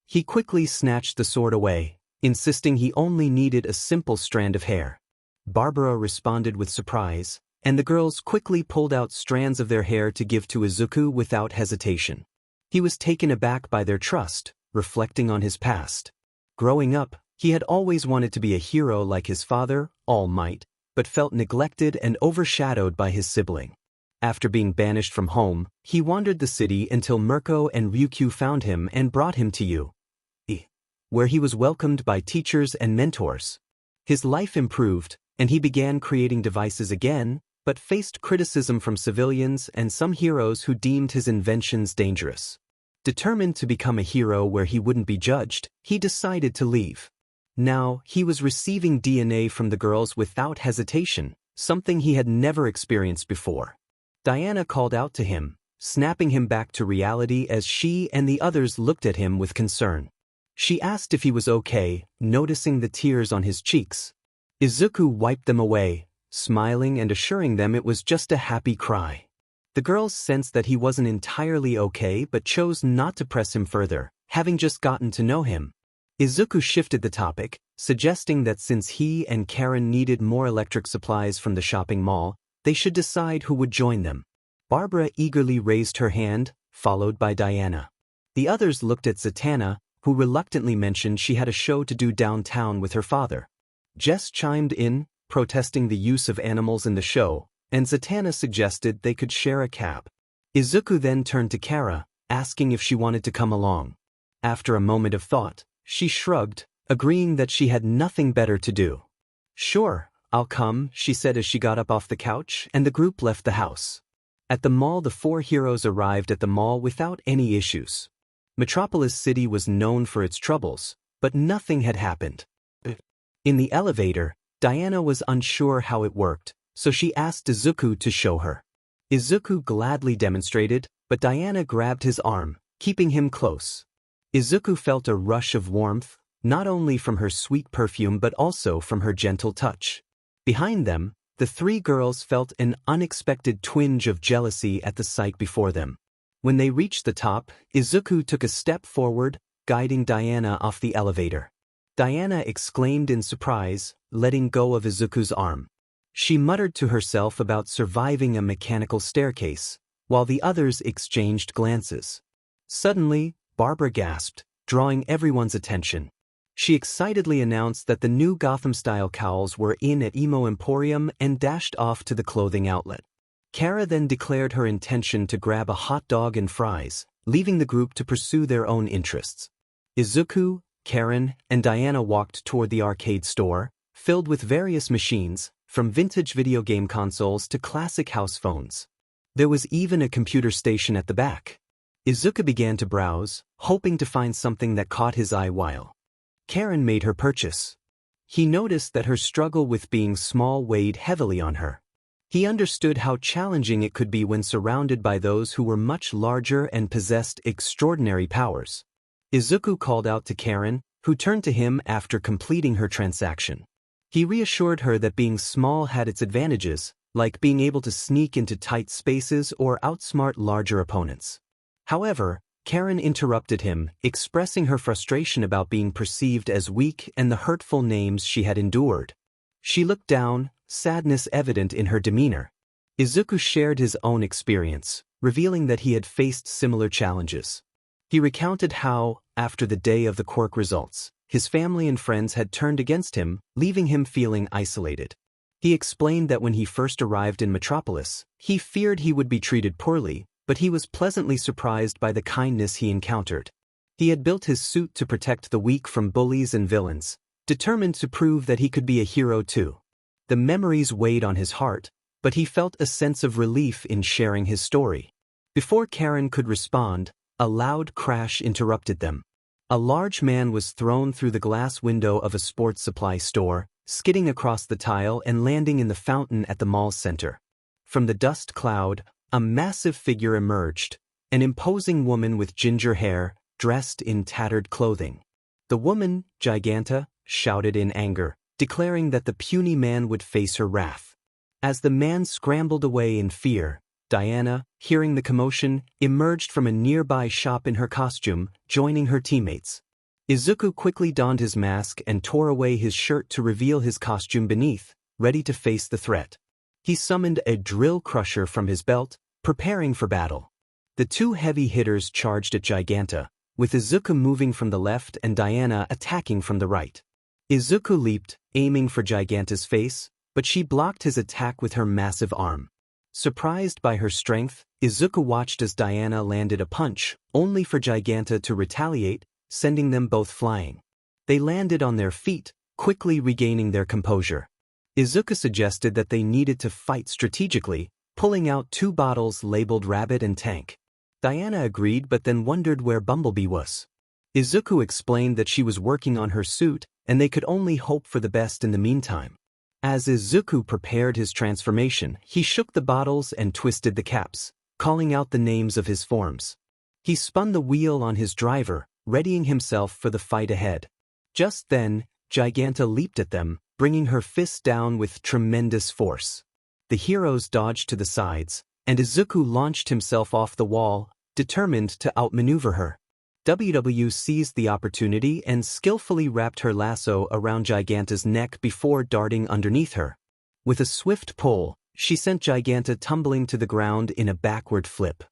Speaker 1: He quickly snatched the sword away, insisting he only needed a simple strand of hair. Barbara responded with surprise, and the girls quickly pulled out strands of their hair to give to Izuku without hesitation. He was taken aback by their trust, reflecting on his past. Growing up, he had always wanted to be a hero like his father, All Might, but felt neglected and overshadowed by his sibling. After being banished from home, he wandered the city until 𝗵𝗏𝗏 and Ryukyu found him and brought him to 𝗬𝗏𝗏, where he was welcomed by teachers and mentors. His life improved, and he began creating devices again, but faced criticism from civilians and some heroes who deemed his inventions dangerous. Determined to become a hero where he wouldn't be judged, he decided to leave. Now, he was receiving DNA from the girls without hesitation, something he had never experienced before. Diana called out to him, snapping him back to reality as she and the others looked at him with concern. She asked if he was okay, noticing the tears on his cheeks. Izuku wiped them away, smiling and assuring them it was just a happy cry. The girls sensed that he wasn't entirely okay but chose not to press him further, having just gotten to know him. Izuku shifted the topic, suggesting that since he and Karen needed more electric supplies from the shopping mall, they should decide who would join them. Barbara eagerly raised her hand, followed by Diana. The others looked at Zatanna, who reluctantly mentioned she had a show to do downtown with her father. Jess chimed in, protesting the use of animals in the show, and Zatanna suggested they could share a cab. Izuku then turned to Kara, asking if she wanted to come along. After a moment of thought, she shrugged, agreeing that she had nothing better to do. "Sure, I'll come," she said as she got up off the couch, and the group left the house. At the mall, the four heroes arrived at the mall without any issues. Metropolis City was known for its troubles, but nothing had happened. In the elevator, Diana was unsure how it worked, so she asked Izuku to show her. Izuku gladly demonstrated, but Diana grabbed his arm, keeping him close. Izuku felt a rush of warmth, not only from her sweet perfume but also from her gentle touch. Behind them, the three girls felt an unexpected twinge of jealousy at the sight before them. When they reached the top, Izuku took a step forward, guiding Diana off the elevator. Diana exclaimed in surprise, letting go of Izuku's arm. She muttered to herself about surviving a mechanical staircase, while the others exchanged glances. Suddenly, Barbara gasped, drawing everyone's attention. She excitedly announced that the new Gotham-style cowls were in at Emo Emporium and dashed off to the clothing outlet. Kara then declared her intention to grab a hot dog and fries, leaving the group to pursue their own interests. Izuku, Karen, and Diana walked toward the arcade store, filled with various machines, from vintage video game consoles to classic house phones. There was even a computer station at the back. Izuku began to browse, hoping to find something that caught his eye while Karen made her purchase. he noticed that her struggle with being small weighed heavily on her. He understood how challenging it could be when surrounded by those who were much larger and possessed extraordinary powers. Izuku called out to Karin, who turned to him after completing her transaction. He reassured her that being small had its advantages, like being able to sneak into tight spaces or outsmart larger opponents. However, Karin interrupted him, expressing her frustration about being perceived as weak and the hurtful names she had endured. She looked down, sadness evident in her demeanor. Izuku shared his own experience, revealing that he had faced similar challenges. He recounted how, after the day of the quirk results, his family and friends had turned against him, leaving him feeling isolated. He explained that when he first arrived in Metropolis, he feared he would be treated poorly, but he was pleasantly surprised by the kindness he encountered. He had built his suit to protect the weak from bullies and villains, determined to prove that he could be a hero too. The memories weighed on his heart, but he felt a sense of relief in sharing his story. Before Karin could respond, a loud crash interrupted them. A large man was thrown through the glass window of a sports supply store, skidding across the tile and landing in the fountain at the mall's center. From the dust cloud, a massive figure emerged, an imposing woman with ginger hair, dressed in tattered clothing. The woman, 𝗔𝗂𝗁𝗃, shouted in anger, declaring that the puny man would face her wrath. As the man scrambled away in fear, Diana, hearing the commotion, emerged from a nearby shop in her costume, joining her teammates. Izuku quickly donned his mask and tore away his shirt to reveal his costume beneath, ready to face the threat. He summoned a drill crusher from his belt, preparing for battle. The two heavy hitters charged at 𝗔𝗂𝗁𝗃, with Izuku moving from the left and Diana attacking from the right. Izuku leaped, aiming for 𝗔𝗂𝗁𝗃's face, but she blocked his attack with her massive arm. Surprised by her strength, Izuku watched as Diana landed a punch, only for 𝗔𝗂𝗁𝗃 to retaliate, sending them both flying. They landed on their feet, quickly regaining their composure. Izuku suggested that they needed to fight strategically, pulling out 2 bottles labeled Rabbit and Tank. Diana agreed but then wondered where Bumblebee was. Izuku explained that she was working on her suit, and they could only hope for the best in the meantime. As Izuku prepared his transformation, he shook the bottles and twisted the caps, calling out the names of his forms. He spun the wheel on his driver, readying himself for the fight ahead. Just then, 𝗔𝗂𝗁𝗃 leaped at them, bringing her fist down with tremendous force. The heroes dodged to the sides, and Izuku launched himself off the wall, determined to outmaneuver her. WW seized the opportunity and skillfully wrapped her lasso around 𝗔𝗂𝗁𝗃's neck before darting underneath her. With a swift pull, she sent 𝗔𝗂𝗁𝗃 tumbling to the ground in a backward flip.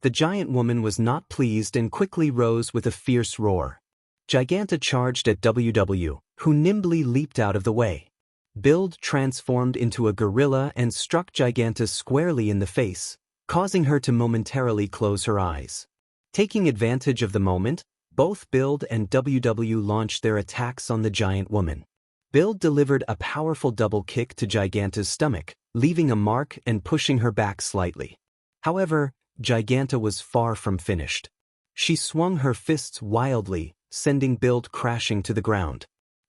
Speaker 1: The giant woman was not pleased and quickly rose with a fierce roar. 𝗔𝗂𝗁𝗃 charged at WW, who nimbly leaped out of the way. 𝗵𝗃 transformed into a gorilla and struck 𝗔𝗂𝗁𝗃 squarely in the face, causing her to momentarily close her eyes. Taking advantage of the moment, both 𝗵𝗃 and WW launched their attacks on the giant woman. 𝗵𝗃 delivered a powerful double kick to 𝗔𝗂𝗁𝗃's stomach, leaving a mark and pushing her back slightly. However, 𝗔𝗂𝗁𝗃 was far from finished. She swung her fists wildly, sending 𝗵𝗃 crashing to the ground.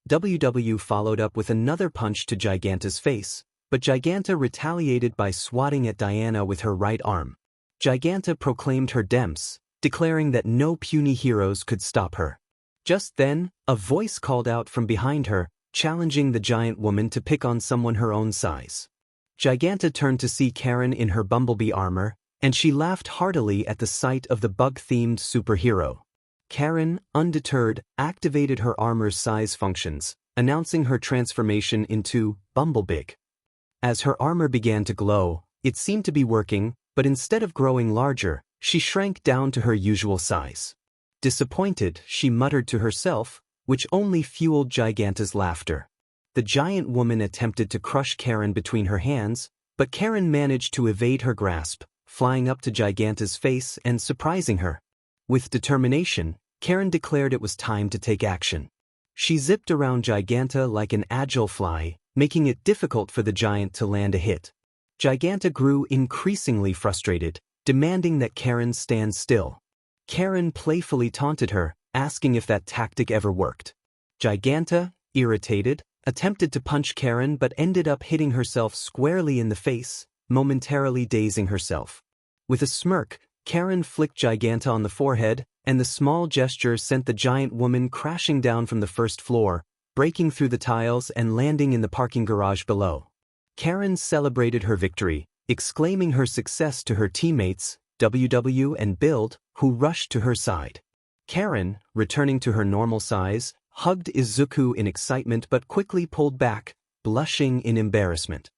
Speaker 1: WW followed up with another punch to 𝗔𝗂𝗁𝗃's face, but 𝗔𝗂𝗁𝗃 retaliated by swatting at Diana with her right arm. 𝗔𝗂𝗁𝗃 proclaimed her 𝗵𝗃, declaring that no puny heroes could stop her. Just then, a voice called out from behind her, challenging the giant woman to pick on someone her own size. 𝗔𝗂𝗁𝗃 turned to see Karin in her bumblebee armor, and she laughed heartily at the sight of the bug-themed superhero. Karin, undeterred, activated her armor's size functions, announcing her transformation into 𝗵𝗶𝗃𝗵𝗃. As her armor began to glow, it seemed to be working, but instead of growing larger, she shrank down to her usual size. Disappointed, she muttered to herself, which only fueled 𝗔𝗂𝗁𝗃's laughter. The giant woman attempted to crush Karin between her hands, but Karin managed to evade her grasp, flying up to 𝗔𝗂𝗁𝗃's face and surprising her. With determination, Karin declared it was time to take action. She zipped around 𝗔𝗂𝗁𝗃 like an agile fly, making it difficult for the giant to land a hit. 𝗔𝗂𝗁𝗃 grew increasingly frustrated, demanding that Karin stand still. Karin playfully taunted her, asking if that tactic ever worked. 𝗔𝗂𝗁𝗃, irritated, attempted to punch Karen but ended up hitting herself squarely in the face, momentarily dazing herself. With a smirk, Karen flicked 𝗔𝗫𝗁𝗃 on the forehead, and the small gesture sent the giant woman crashing down from the first floor, breaking through the tiles and landing in the parking garage below. Karen celebrated her victory, exclaiming her success to her teammates, 𝗬𝗬 and 𝗵𝗃𝗲, who rushed to her side. Karen, returning to her normal size, hugged Izuku in excitement but quickly pulled back, blushing in embarrassment.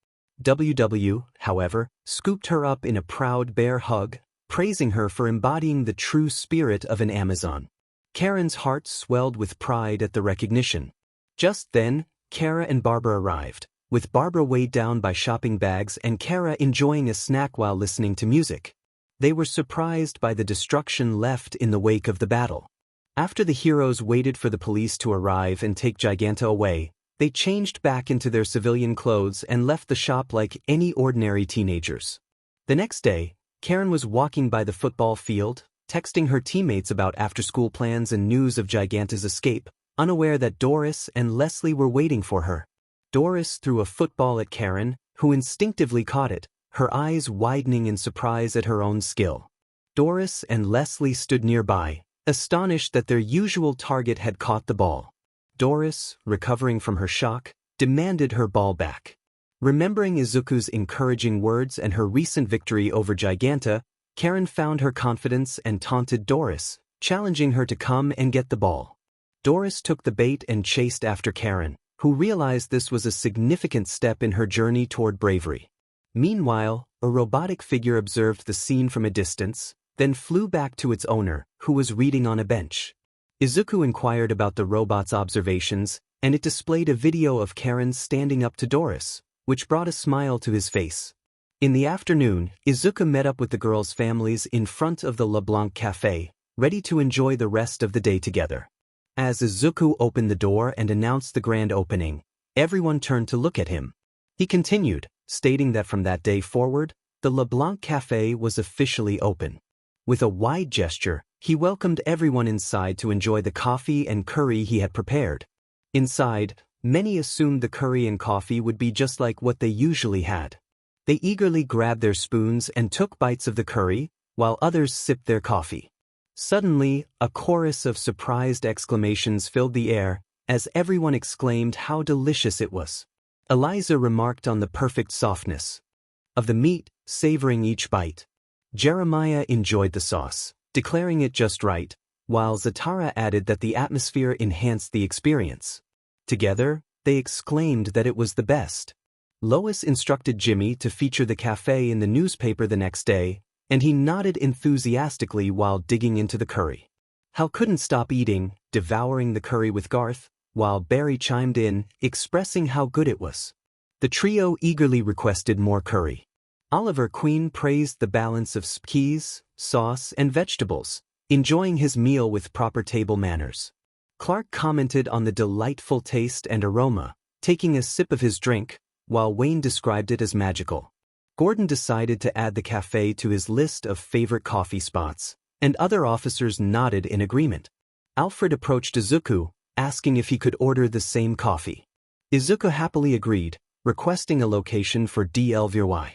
Speaker 1: 𝗬𝗬, however, scooped her up in a proud bear hug, praising her for embodying the true spirit of an Amazon. Karen's heart swelled with pride at the recognition. Just then, Kara and Barbara arrived, with Barbara weighed down by shopping bags and Kara enjoying a snack while listening to music. They were surprised by the destruction left in the wake of the battle. After the heroes waited for the police to arrive and take 𝗔𝗫𝗁𝗃 away, they changed back into their civilian clothes and left the shop like any ordinary teenagers. The next day, Karen was walking by the football field, texting her teammates about after-school plans and news of 𝗔𝗫𝗁𝗃's escape, unaware that Doris and Leslie were waiting for her. Doris threw a football at Karen, who instinctively caught it, her eyes widening in surprise at her own skill. Doris and Leslie stood nearby, astonished that their usual target had caught the ball. Doris, recovering from her shock, demanded her ball back. Remembering Izuku's encouraging words and her recent victory over 𝗔𝗫𝗁𝗃, Karen found her confidence and taunted Doris, challenging her to come and get the ball. Doris took the bait and chased after Karen, who realized this was a significant step in her journey toward bravery. Meanwhile, a robotic figure observed the scene from a distance, then flew back to its owner, who was reading on a bench. Izuku inquired about the robot's observations, and it displayed a video of Karen standing up to Doris, which brought a smile to his face. In the afternoon, Izuku met up with the girls' families in front of the 𝗵𝗃𝗃 cafe, ready to enjoy the rest of the day together. As Izuku opened the door and announced the grand opening, everyone turned to look at him. He continued, stating that from that day forward, the 𝗵𝗃𝗃 cafe was officially open. With a wide gesture, he welcomed everyone inside to enjoy the coffee and curry he had prepared. Inside, many assumed the curry and coffee would be just like what they usually had. They eagerly grabbed their spoons and took bites of the curry, while others sipped their coffee. Suddenly, a chorus of surprised exclamations filled the air, as everyone exclaimed how delicious it was. Eliza remarked on the perfect softness of the meat, savoring each bite. Jeremiah enjoyed the sauce, declaring it just right, while Zetara added that the atmosphere enhanced the experience. Together, they exclaimed that it was the best. Lois instructed Jimmy to feature the cafe in the newspaper the next day, and he nodded enthusiastically while digging into the curry. Hal couldn't stop eating, devouring the curry with Garth, while Barry chimed in, expressing how good it was. The trio eagerly requested more curry. Oliver Queen praised the balance of spices, sauce, and vegetables, enjoying his meal with proper table manners. Clark commented on the delightful taste and aroma, taking a sip of his drink, while Wayne described it as magical. Gordon decided to add the cafe to his list of favorite coffee spots, and other officers nodded in agreement. Alfred approached Izuku, asking if he could order the same coffee. Izuku happily agreed, requesting a location for 𝗬𝗏𝗚.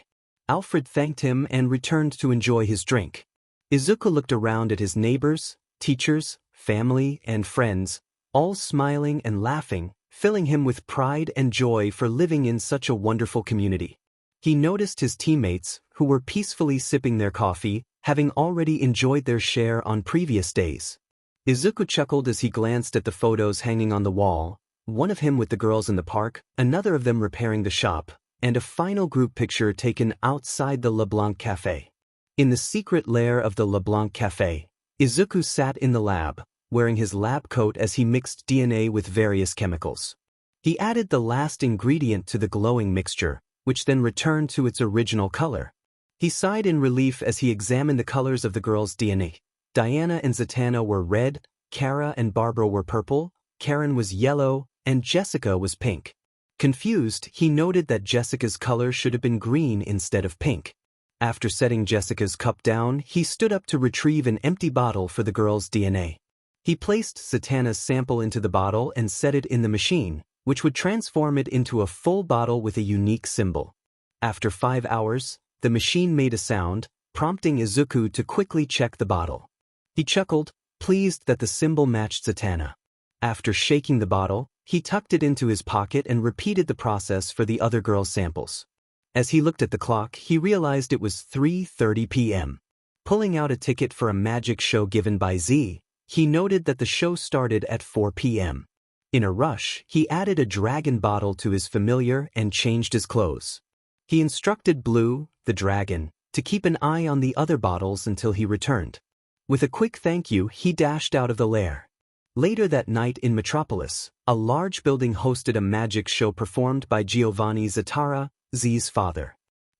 Speaker 1: Alfred thanked him and returned to enjoy his drink. Izuku looked around at his neighbors, teachers, family, and friends, all smiling and laughing, filling him with pride and joy for living in such a wonderful community. He noticed his teammates, who were peacefully sipping their coffee, having already enjoyed their share on previous days. Izuku chuckled as he glanced at the photos hanging on the wall, one of him with the girls in the park, another of them repairing the shop, and a final group picture taken outside the 𝗵𝗃𝗃 cafe. In the secret lair of the 𝗵𝗃𝗃 cafe, Izuku sat in the lab, wearing his lab coat as he mixed DNA with various chemicals. He added the last ingredient to the glowing mixture, which then returned to its original color. He sighed in relief as he examined the colors of the girls' DNA. Diana and Zatanna were red, Kara and Barbara were purple, Karen was yellow, and Jessica was pink. Confused, he noted that Jessica's color should have been green instead of pink. After setting Jessica's cup down, he stood up to retrieve an empty bottle for the girl's DNA. He placed Zatanna's sample into the bottle and set it in the machine, which would transform it into a full bottle with a unique symbol. After 5 hours, the machine made a sound, prompting Izuku to quickly check the bottle. He chuckled, pleased that the symbol matched 𝗧𝗏. After shaking the bottle, he tucked it into his pocket and repeated the process for the other girls' samples. As he looked at the clock, he realized it was 3:30 p.m. Pulling out a ticket for a magic show given by 𝗧𝗏, he noted that the show started at 4 p.m. In a rush, he added a dragon bottle to his familiar and changed his clothes. He instructed Blue, the dragon, to keep an eye on the other bottles until he returned. With a quick thank you, he dashed out of the lair. Later that night in Metropolis, a large building hosted a magic show performed by Giovanni Zetara, 𝗧's father.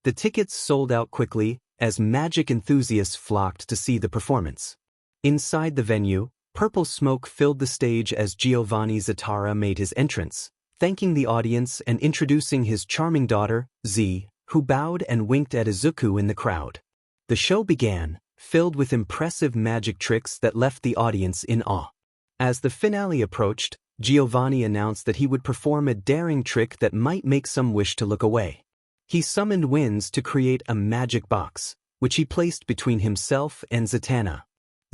Speaker 1: The tickets sold out quickly, as magic enthusiasts flocked to see the performance. Inside the venue, purple smoke filled the stage as Giovanni Zetara made his entrance, thanking the audience and introducing his charming daughter, 𝗧, who bowed and winked at Izuku in the crowd. The show began, filled with impressive magic tricks that left the audience in awe. As the finale approached, Giovanni announced that he would perform a daring trick that might make some wish to look away. He summoned winds to create a magic box, which he placed between himself and 𝗧𝗏.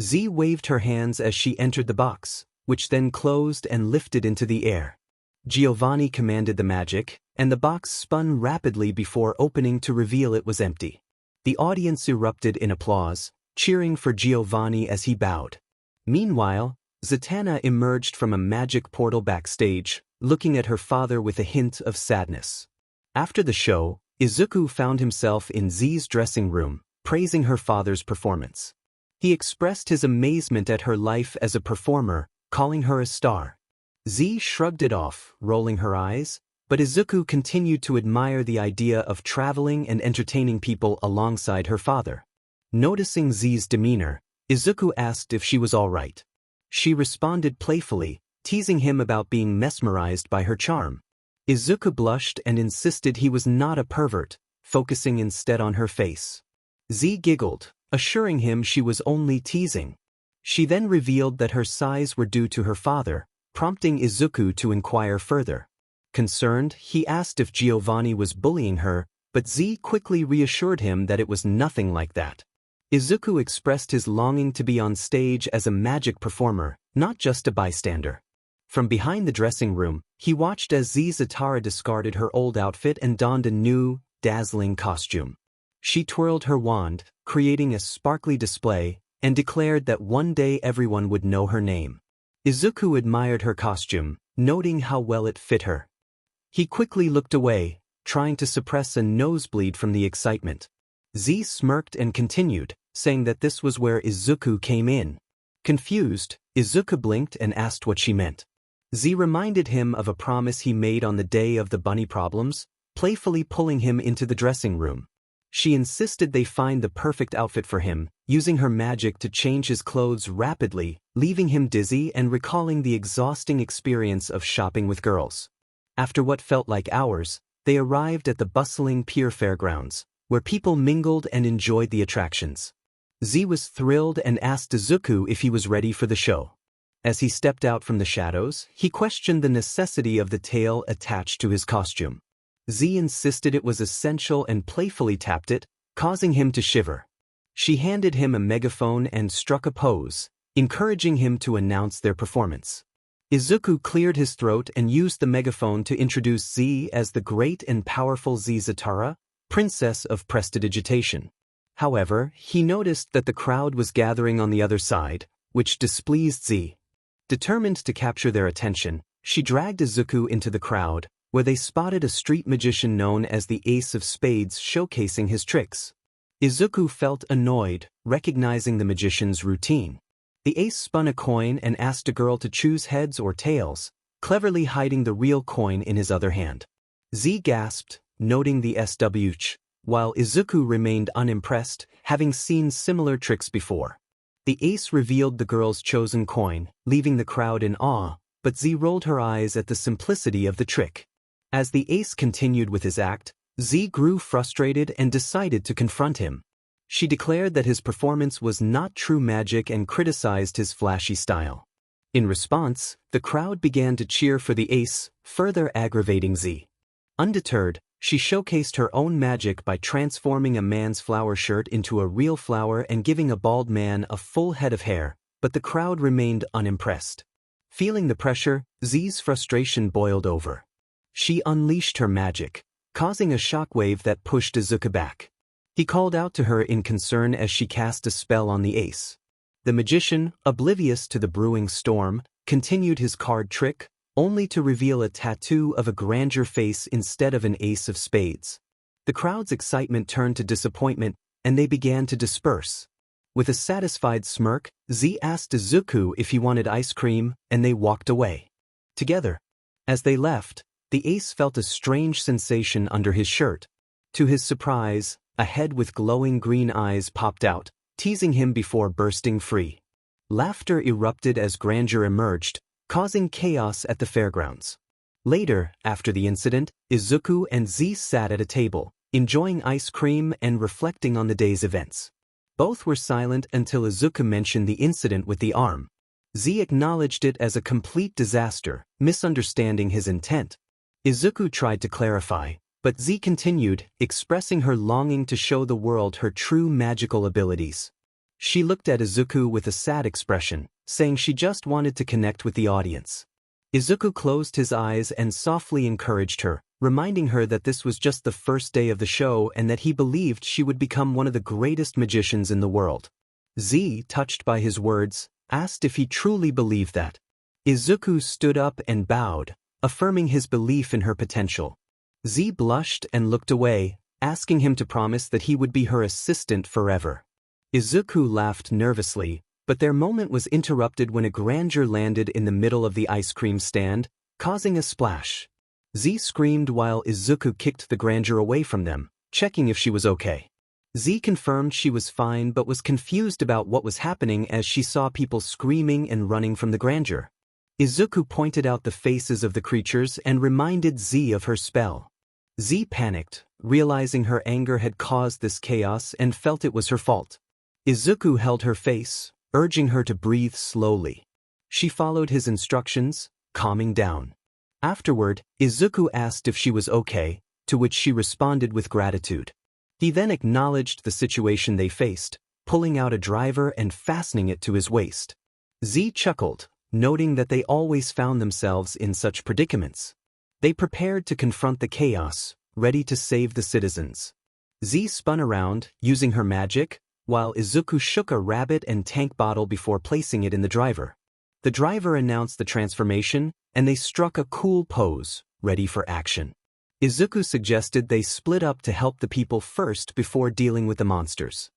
Speaker 1: 𝗧 waved her hands as she entered the box, which then closed and lifted into the air. Giovanni commanded the magic, and the box spun rapidly before opening to reveal it was empty. The audience erupted in applause, cheering for Giovanni as he bowed. Meanwhile, 𝗧𝗏 emerged from a magic portal backstage, looking at her father with a hint of sadness. After the show, Izuku found himself in 𝗧's dressing room, praising her father's performance. He expressed his amazement at her life as a performer, calling her a star. 𝗧 shrugged it off, rolling her eyes, but Izuku continued to admire the idea of traveling and entertaining people alongside her father. Noticing 𝗧's demeanor, Izuku asked if she was all right. She responded playfully, teasing him about being mesmerized by her charm. Izuku blushed and insisted he was not a pervert, focusing instead on her face. 𝗧 giggled, assuring him she was only teasing. She then revealed that her sighs were due to her father, prompting Izuku to inquire further. Concerned, he asked if Giovanni was bullying her, but 𝗧 quickly reassured him that it was nothing like that. Izuku expressed his longing to be on stage as a magic performer, not just a bystander. From behind the dressing room, he watched as 𝗧𝗏 discarded her old outfit and donned a new, dazzling costume. She twirled her wand, creating a sparkly display, and declared that one day everyone would know her name. Izuku admired her costume, noting how well it fit her. He quickly looked away, trying to suppress a nosebleed from the excitement. 𝗧 smirked and continued, saying that this was where Izuku came in. Confused, Izuku blinked and asked what she meant. 𝗧 reminded him of a promise he made on the day of the bunny problems, playfully pulling him into the dressing room. She insisted they find the perfect outfit for him, using her magic to change his clothes rapidly, leaving him dizzy and recalling the exhausting experience of shopping with girls. After what felt like hours, they arrived at the bustling pier fairgrounds, where people mingled and enjoyed the attractions. 𝗧 was thrilled and asked Izuku if he was ready for the show. As he stepped out from the shadows, he questioned the necessity of the tail attached to his costume. 𝗧 insisted it was essential and playfully tapped it, causing him to shiver. She handed him a megaphone and struck a pose, encouraging him to announce their performance. Izuku cleared his throat and used the megaphone to introduce 𝗧 as the great and powerful 𝗧𝗏, Princess of Prestidigitation. However, he noticed that the crowd was gathering on the other side, which displeased 𝗧. Determined to capture their attention, she dragged Izuku into the crowd, where they spotted a street magician known as the Ace of Spades showcasing his tricks. Izuku felt annoyed, recognizing the magician's routine. The ace spun a coin and asked a girl to choose heads or tails, cleverly hiding the real coin in his other hand. 𝗧 gasped, noting the SWH, while Izuku remained unimpressed, having seen similar tricks before. The ace revealed the girl's chosen coin, leaving the crowd in awe, but 𝗧 rolled her eyes at the simplicity of the trick. As the ace continued with his act, 𝗧 grew frustrated and decided to confront him. She declared that his performance was not true magic and criticized his flashy style. In response, the crowd began to cheer for the ace, further aggravating 𝗧𝗓. Undeterred, she showcased her own magic by transforming a man's flower shirt into a real flower and giving a bald man a full head of hair, but the crowd remained unimpressed. Feeling the pressure, 𝗧's frustration boiled over. She unleashed her magic, causing a shockwave that pushed Izuku back. He called out to her in concern as she cast a spell on the ace. The magician, oblivious to the brewing storm, continued his card trick, only to reveal a tattoo of a grandeur face instead of an ace of spades. The crowd's excitement turned to disappointment, and they began to disperse. With a satisfied smirk, 𝗧 asked Izuku if he wanted ice cream, and they walked away. Together. As they left, the ace felt a strange sensation under his shirt. To his surprise, a head with glowing green eyes popped out, teasing him before bursting free. Laughter erupted as grandeur emerged, causing chaos at the fairgrounds. Later, after the incident, Izuku and 𝗧 sat at a table, enjoying ice cream and reflecting on the day's events. Both were silent until Izuku mentioned the incident with the arm. 𝗧 acknowledged it as a complete disaster, misunderstanding his intent. Izuku tried to clarify, but 𝗧 continued, expressing her longing to show the world her true magical abilities. She looked at Izuku with a sad expression, saying she just wanted to connect with the audience. Izuku closed his eyes and softly encouraged her, reminding her that this was just the first day of the show and that he believed she would become one of the greatest magicians in the world. 𝗧, touched by his words, asked if he truly believed that. Izuku stood up and bowed, affirming his belief in her potential. 𝗧 blushed and looked away, asking him to promise that he would be her assistant forever. Izuku laughed nervously, but their moment was interrupted when a grandeur landed in the middle of the ice cream stand, causing a splash. 𝗧 screamed while Izuku kicked the grandeur away from them, checking if she was okay. 𝗧 confirmed she was fine but was confused about what was happening as she saw people screaming and running from the grandeur. Izuku pointed out the faces of the creatures and reminded 𝗧 of her spell. 𝗧 panicked, realizing her anger had caused this chaos and felt it was her fault. Izuku held her face, urging her to breathe slowly. She followed his instructions, calming down. Afterward, Izuku asked if she was okay, to which she responded with gratitude. He then acknowledged the situation they faced, pulling out a driver and fastening it to his waist. 𝗧 chuckled, noting that they always found themselves in such predicaments. They prepared to confront the chaos, ready to save the citizens. 𝗧 spun around, using her magic, while Izuku shook a rabbit and tank bottle before placing it in the driver. The driver announced the transformation, and they struck a cool pose, ready for action. Izuku suggested they split up to help the people first before dealing with the monsters.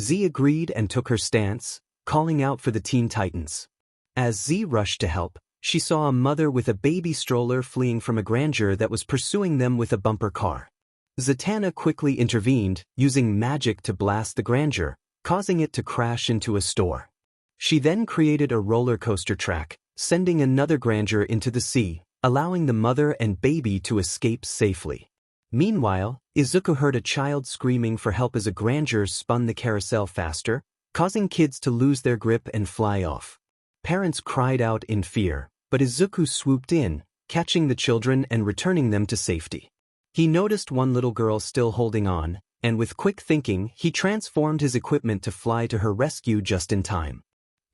Speaker 1: 𝗧 agreed and took her stance, calling out for the Teen Titans. As 𝗧 rushed to help, she saw a mother with a baby stroller fleeing from a grandeur that was pursuing them with a bumper car. Zatanna quickly intervened, using magic to blast the grandeur, causing it to crash into a store. She then created a roller coaster track, sending another grandeur into the sea, allowing the mother and baby to escape safely. Meanwhile, Izuku heard a child screaming for help as a grandeur spun the carousel faster, causing kids to lose their grip and fly off. Parents cried out in fear, but Izuku swooped in, catching the children and returning them to safety. He noticed one little girl still holding on, and with quick thinking, he transformed his equipment to fly to her rescue just in time.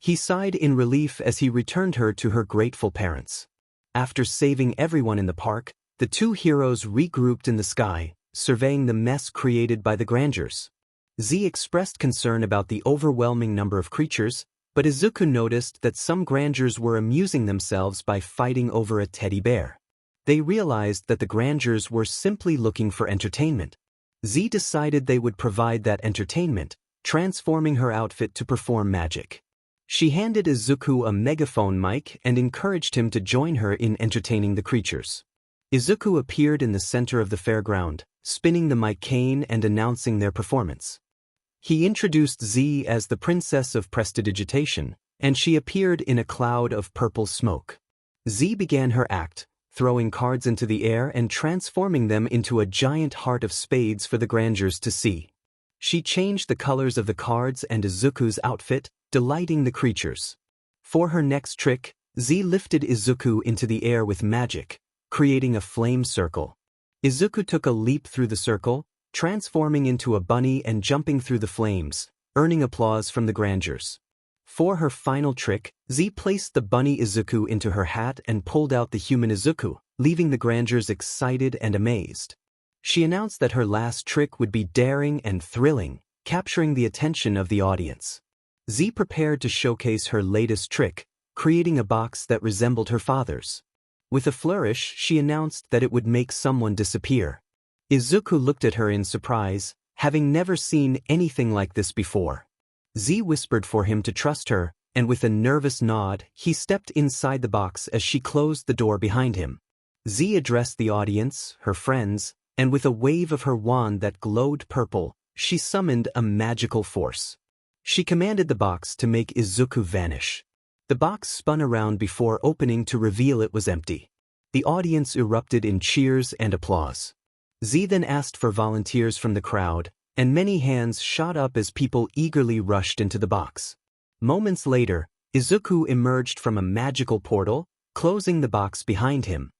Speaker 1: He sighed in relief as he returned her to her grateful parents. After saving everyone in the park, the two heroes regrouped in the sky, surveying the mess created by the grandeurs. 𝗧 expressed concern about the overwhelming number of creatures, but Izuku noticed that some grandeurs were amusing themselves by fighting over a teddy bear. They realized that the grandeurs were simply looking for entertainment. 𝗧 decided they would provide that entertainment, transforming her outfit to perform magic. She handed Izuku a megaphone mic and encouraged him to join her in entertaining the creatures. Izuku appeared in the center of the fairground, spinning the mic cane and announcing their performance. He introduced 𝗧 as the princess of prestidigitation, and she appeared in a cloud of purple smoke. 𝗧 began her act, throwing cards into the air and transforming them into a giant heart of spades for the grandeurs to see. She changed the colors of the cards and Izuku's outfit, delighting the creatures. For her next trick, Z lifted Izuku into the air with magic, creating a flame circle. Izuku took a leap through the circle, transforming into a bunny and jumping through the flames, earning applause from the grangers. For her final trick, Z placed the bunny Izuku into her hat and pulled out the human Izuku, leaving the grangers excited and amazed. She announced that her last trick would be daring and thrilling, capturing the attention of the audience. Z prepared to showcase her latest trick, creating a box that resembled her father's. With a flourish, she announced that it would make someone disappear. Izuku looked at her in surprise, having never seen anything like this before. Z whispered for him to trust her, and with a nervous nod, he stepped inside the box as she closed the door behind him. Z addressed the audience, her friends, and with a wave of her wand that glowed purple, she summoned a magical force. She commanded the box to make Izuku vanish. The box spun around before opening to reveal it was empty. The audience erupted in cheers and applause. Z then asked for volunteers from the crowd, and many hands shot up as people eagerly rushed into the box. Moments later, Izuku emerged from a magical portal, closing the box behind him.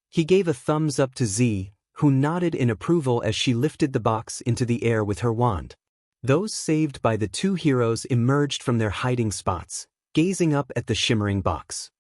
Speaker 1: He gave a thumbs up to Z, who nodded in approval as she lifted the box into the air with her wand. Those saved by the two heroes emerged from their hiding spots, gazing up at the shimmering box.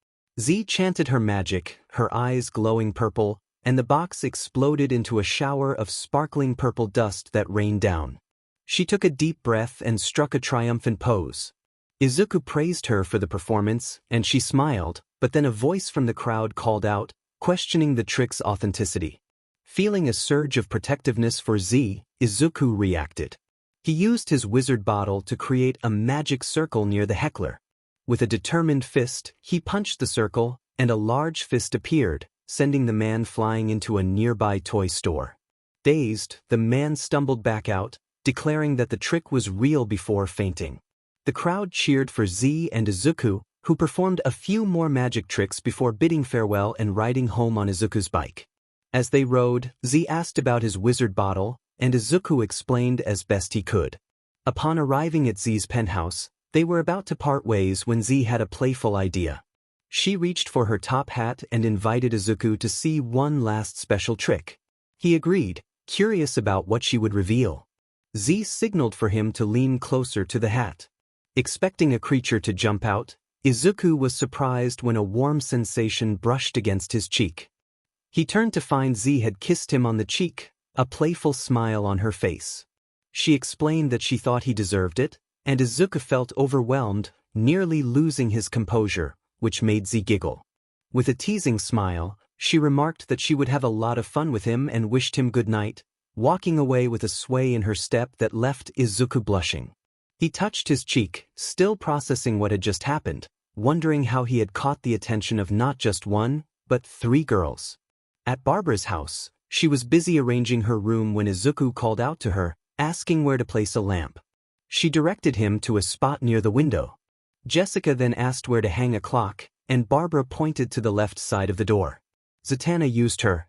Speaker 1: Z chanted her magic, her eyes glowing purple, and the box exploded into a shower of sparkling purple dust that rained down. She took a deep breath and struck a triumphant pose. Izuku praised her for the performance, and she smiled, but then a voice from the crowd called out, questioning the trick's authenticity. Feeling a surge of protectiveness for Z, Izuku reacted. He used his wizard bottle to create a magic circle near the heckler. With a determined fist, he punched the circle, and a large fist appeared, sending the man flying into a nearby toy store. Dazed, the man stumbled back out, declaring that the trick was real before fainting. The crowd cheered for Z and Izuku, who performed a few more magic tricks before bidding farewell and riding home on Izuku's bike. As they rode, Z asked about his wizard bottle, and Izuku explained as best he could. Upon arriving at Z's penthouse, they were about to part ways when Z had a playful idea. She reached for her top hat and invited Izuku to see one last special trick. He agreed, curious about what she would reveal. Z signaled for him to lean closer to the hat. Expecting a creature to jump out, Izuku was surprised when a warm sensation brushed against his cheek. He turned to find Z had kissed him on the cheek, a playful smile on her face. She explained that she thought he deserved it, and Izuku felt overwhelmed, nearly losing his composure, which made Z giggle. With a teasing smile, she remarked that she would have a lot of fun with him and wished him good night, walking away with a sway in her step that left Izuku blushing. He touched his cheek, still processing what had just happened, wondering how he had caught the attention of not just one, but 3 girls. At Barbara's house, she was busy arranging her room when Izuku called out to her, asking where to place a lamp. She directed him to a spot near the window. Jessica then asked where to hang a clock, and Barbara pointed to the left side of the door. Zatanna used her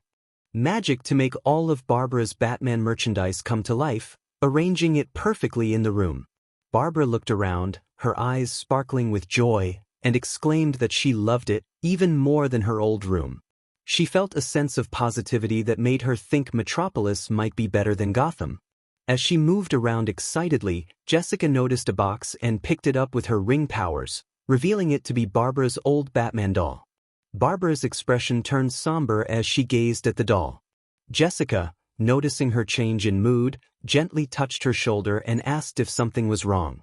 Speaker 1: magic to make all of Barbara's Batman merchandise come to life, arranging it perfectly in the room. Barbara looked around, her eyes sparkling with joy, and exclaimed that she loved it even more than her old room. She felt a sense of positivity that made her think Metropolis might be better than Gotham. As she moved around excitedly, Jessica noticed a box and picked it up with her ring powers, revealing it to be Barbara's old Batman doll. Barbara's expression turned somber as she gazed at the doll. Jessica, noticing her change in mood, gently touched her shoulder and asked if something was wrong.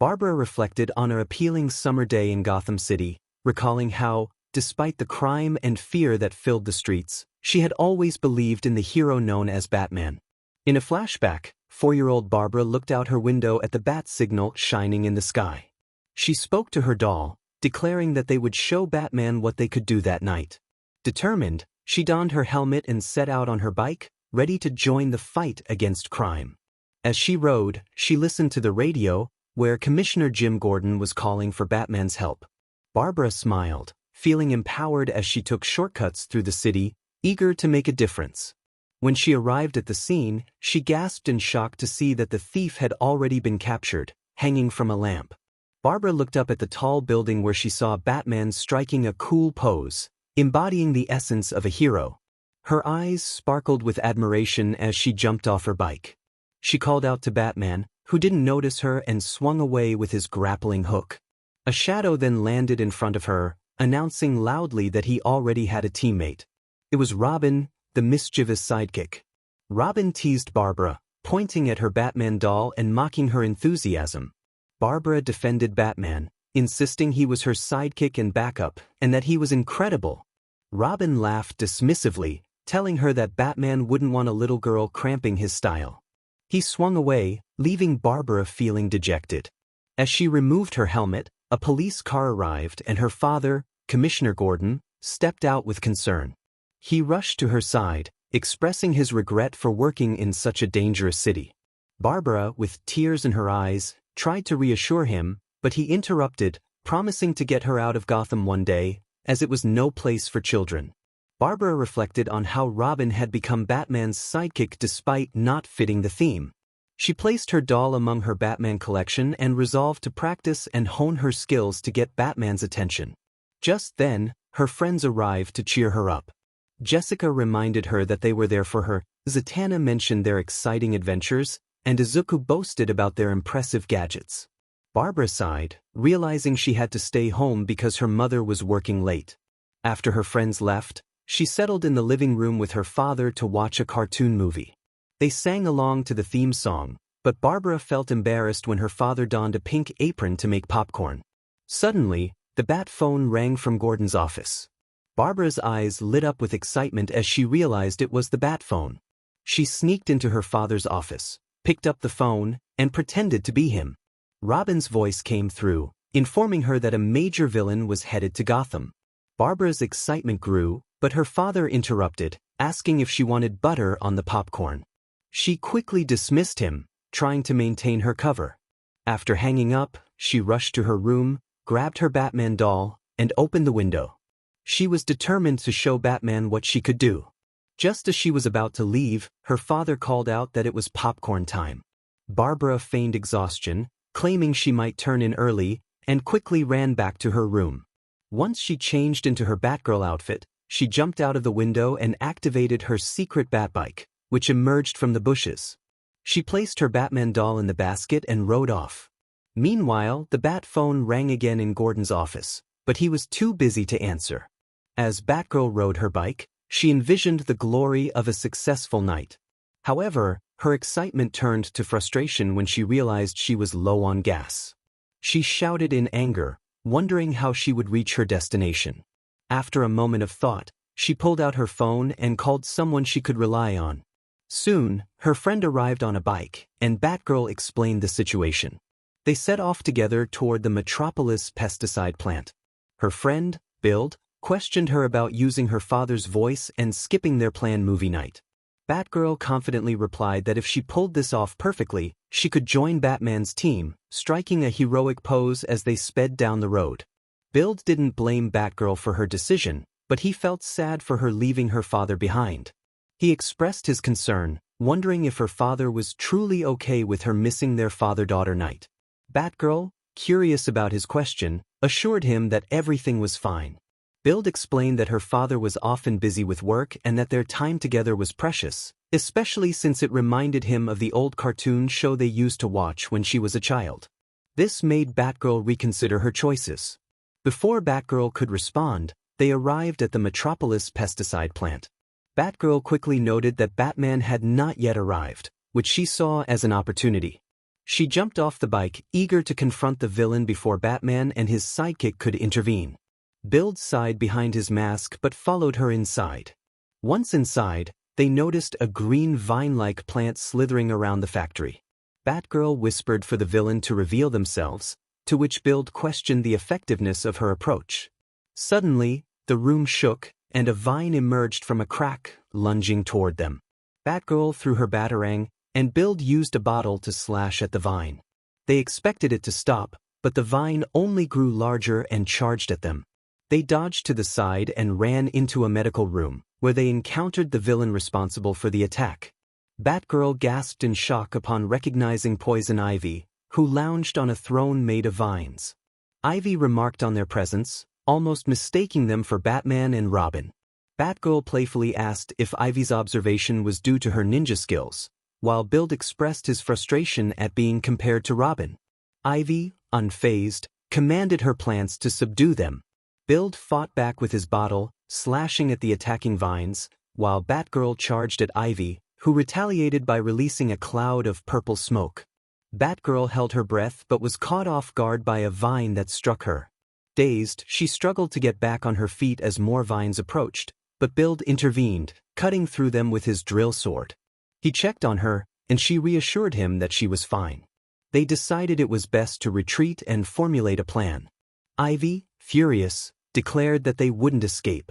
Speaker 1: Barbara reflected on her appealing summer day in Gotham City, recalling how, despite the crime and fear that filled the streets, she had always believed in the hero known as Batman. In a flashback, 4-year-old Barbara looked out her window at the bat signal shining in the sky. She spoke to her doll, declaring that they would show Batman what they could do that night. Determined, she donned her helmet and set out on her bike, ready to join the fight against crime. As she rode, she listened to the radio, where Commissioner Jim Gordon was calling for Batman's help. Barbara smiled, feeling empowered as she took shortcuts through the city, eager to make a difference. When she arrived at the scene, she gasped in shock to see that the thief had already been captured, hanging from a lamp. Barbara looked up at the tall building where she saw Batman striking a cool pose, embodying the essence of a hero. Her eyes sparkled with admiration as she jumped off her bike. She called out to Batman, who didn't notice her and swung away with his grappling hook. A shadow then landed in front of her, announcing loudly that he already had a teammate. It was Robin, the mischievous sidekick. Robin teased Barbara, pointing at her Batman doll and mocking her enthusiasm. Barbara defended Batman, insisting he was her sidekick and backup, and that he was incredible. Robin laughed dismissively, telling her that Batman wouldn't want a little girl cramping his style. He swung away, leaving Barbara feeling dejected. As she removed her helmet, a police car arrived and her father, Commissioner Gordon, stepped out with concern. He rushed to her side, expressing his regret for working in such a dangerous city. Barbara, with tears in her eyes, tried to reassure him, but he interrupted, promising to get her out of Gotham one day, as it was no place for children. Barbara reflected on how Robin had become Batman's sidekick despite not fitting the theme. She placed her doll among her Batman collection and resolved to practice and hone her skills to get Batman's attention. Just then, her friends arrived to cheer her up. Jessica reminded her that they were there for her, Zatanna mentioned their exciting adventures, and Izuku boasted about their impressive gadgets. Barbara sighed, realizing she had to stay home because her mother was working late. After her friends left, she settled in the living room with her father to watch a cartoon movie. They sang along to the theme song, but Barbara felt embarrassed when her father donned a pink apron to make popcorn. Suddenly, the bat phone rang from Gordon's office. Barbara's eyes lit up with excitement as she realized it was the bat phone. She sneaked into her father's office, picked up the phone, and pretended to be him. Robin's voice came through, informing her that a major villain was headed to Gotham. Barbara's excitement grew, but her father interrupted, asking if she wanted butter on the popcorn. She quickly dismissed him, trying to maintain her cover. After hanging up, she rushed to her room, grabbed her Batman doll, and opened the window. She was determined to show Batman what she could do. Just as she was about to leave, her father called out that it was popcorn time. Barbara feigned exhaustion, claiming she might turn in early, and quickly ran back to her room. Once she changed into her Batgirl outfit, she jumped out of the window and activated her secret Batbike, which emerged from the bushes. She placed her Batman doll in the basket and rode off. Meanwhile, the bat phone rang again in Gordon's office, but he was too busy to answer. As Batgirl rode her bike, she envisioned the glory of a successful night. However, her excitement turned to frustration when she realized she was low on gas. She shouted in anger, wondering how she would reach her destination. After a moment of thought, she pulled out her phone and called someone she could rely on. Soon, her friend arrived on a bike, and Batgirl explained the situation. They set off together toward the Metropolis pesticide plant. Her friend, Bild, questioned her about using her father's voice and skipping their planned movie night. Batgirl confidently replied that if she pulled this off perfectly, she could join Batman's team, striking a heroic pose as they sped down the road. Bild didn't blame Batgirl for her decision, but he felt sad for her leaving her father behind. He expressed his concern, wondering if her father was truly okay with her missing their father-daughter night. Batgirl, curious about his question, assured him that everything was fine. Bild explained that her father was often busy with work and that their time together was precious, especially since it reminded him of the old cartoon show they used to watch when she was a child. This made Batgirl reconsider her choices. Before Batgirl could respond, they arrived at the Metropolis pesticide plant. Batgirl quickly noted that Batman had not yet arrived, which she saw as an opportunity. She jumped off the bike, eager to confront the villain before Batman and his sidekick could intervene. Bild sighed behind his mask but followed her inside. Once inside, they noticed a green vine-like plant slithering around the factory. Batgirl whispered for the villain to reveal themselves, to which Bild questioned the effectiveness of her approach. Suddenly, the room shook, and a vine emerged from a crack, lunging toward them. Batgirl threw her batarang, and Bild used a bottle to slash at the vine. They expected it to stop, but the vine only grew larger and charged at them. They dodged to the side and ran into a medical room, where they encountered the villain responsible for the attack. Batgirl gasped in shock upon recognizing Poison Ivy, who lounged on a throne made of vines. Ivy remarked on their presence, almost mistaking them for Batman and Robin. Batgirl playfully asked if Ivy's observation was due to her ninja skills, while Bild expressed his frustration at being compared to Robin. Ivy, unfazed, commanded her plants to subdue them. Bild fought back with his bottle, slashing at the attacking vines, while Batgirl charged at Ivy, who retaliated by releasing a cloud of purple smoke. Batgirl held her breath but was caught off guard by a vine that struck her. Dazed, she struggled to get back on her feet as more vines approached, but Bild intervened, cutting through them with his drill sword. He checked on her, and she reassured him that she was fine. They decided it was best to retreat and formulate a plan. Ivy, furious, declared that they wouldn't escape.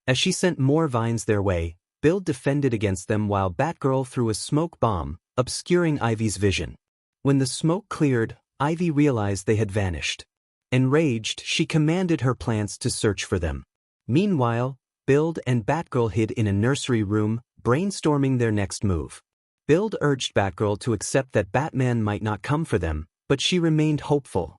Speaker 1: As she sent more vines their way, Bild defended against them while Batgirl threw a smoke bomb, obscuring Ivy's vision. When the smoke cleared, Ivy realized they had vanished. Enraged, she commanded her plants to search for them. Meanwhile, Bild and Batgirl hid in a nursery room, brainstorming their next move. Bild urged Batgirl to accept that Batman might not come for them, but she remained hopeful,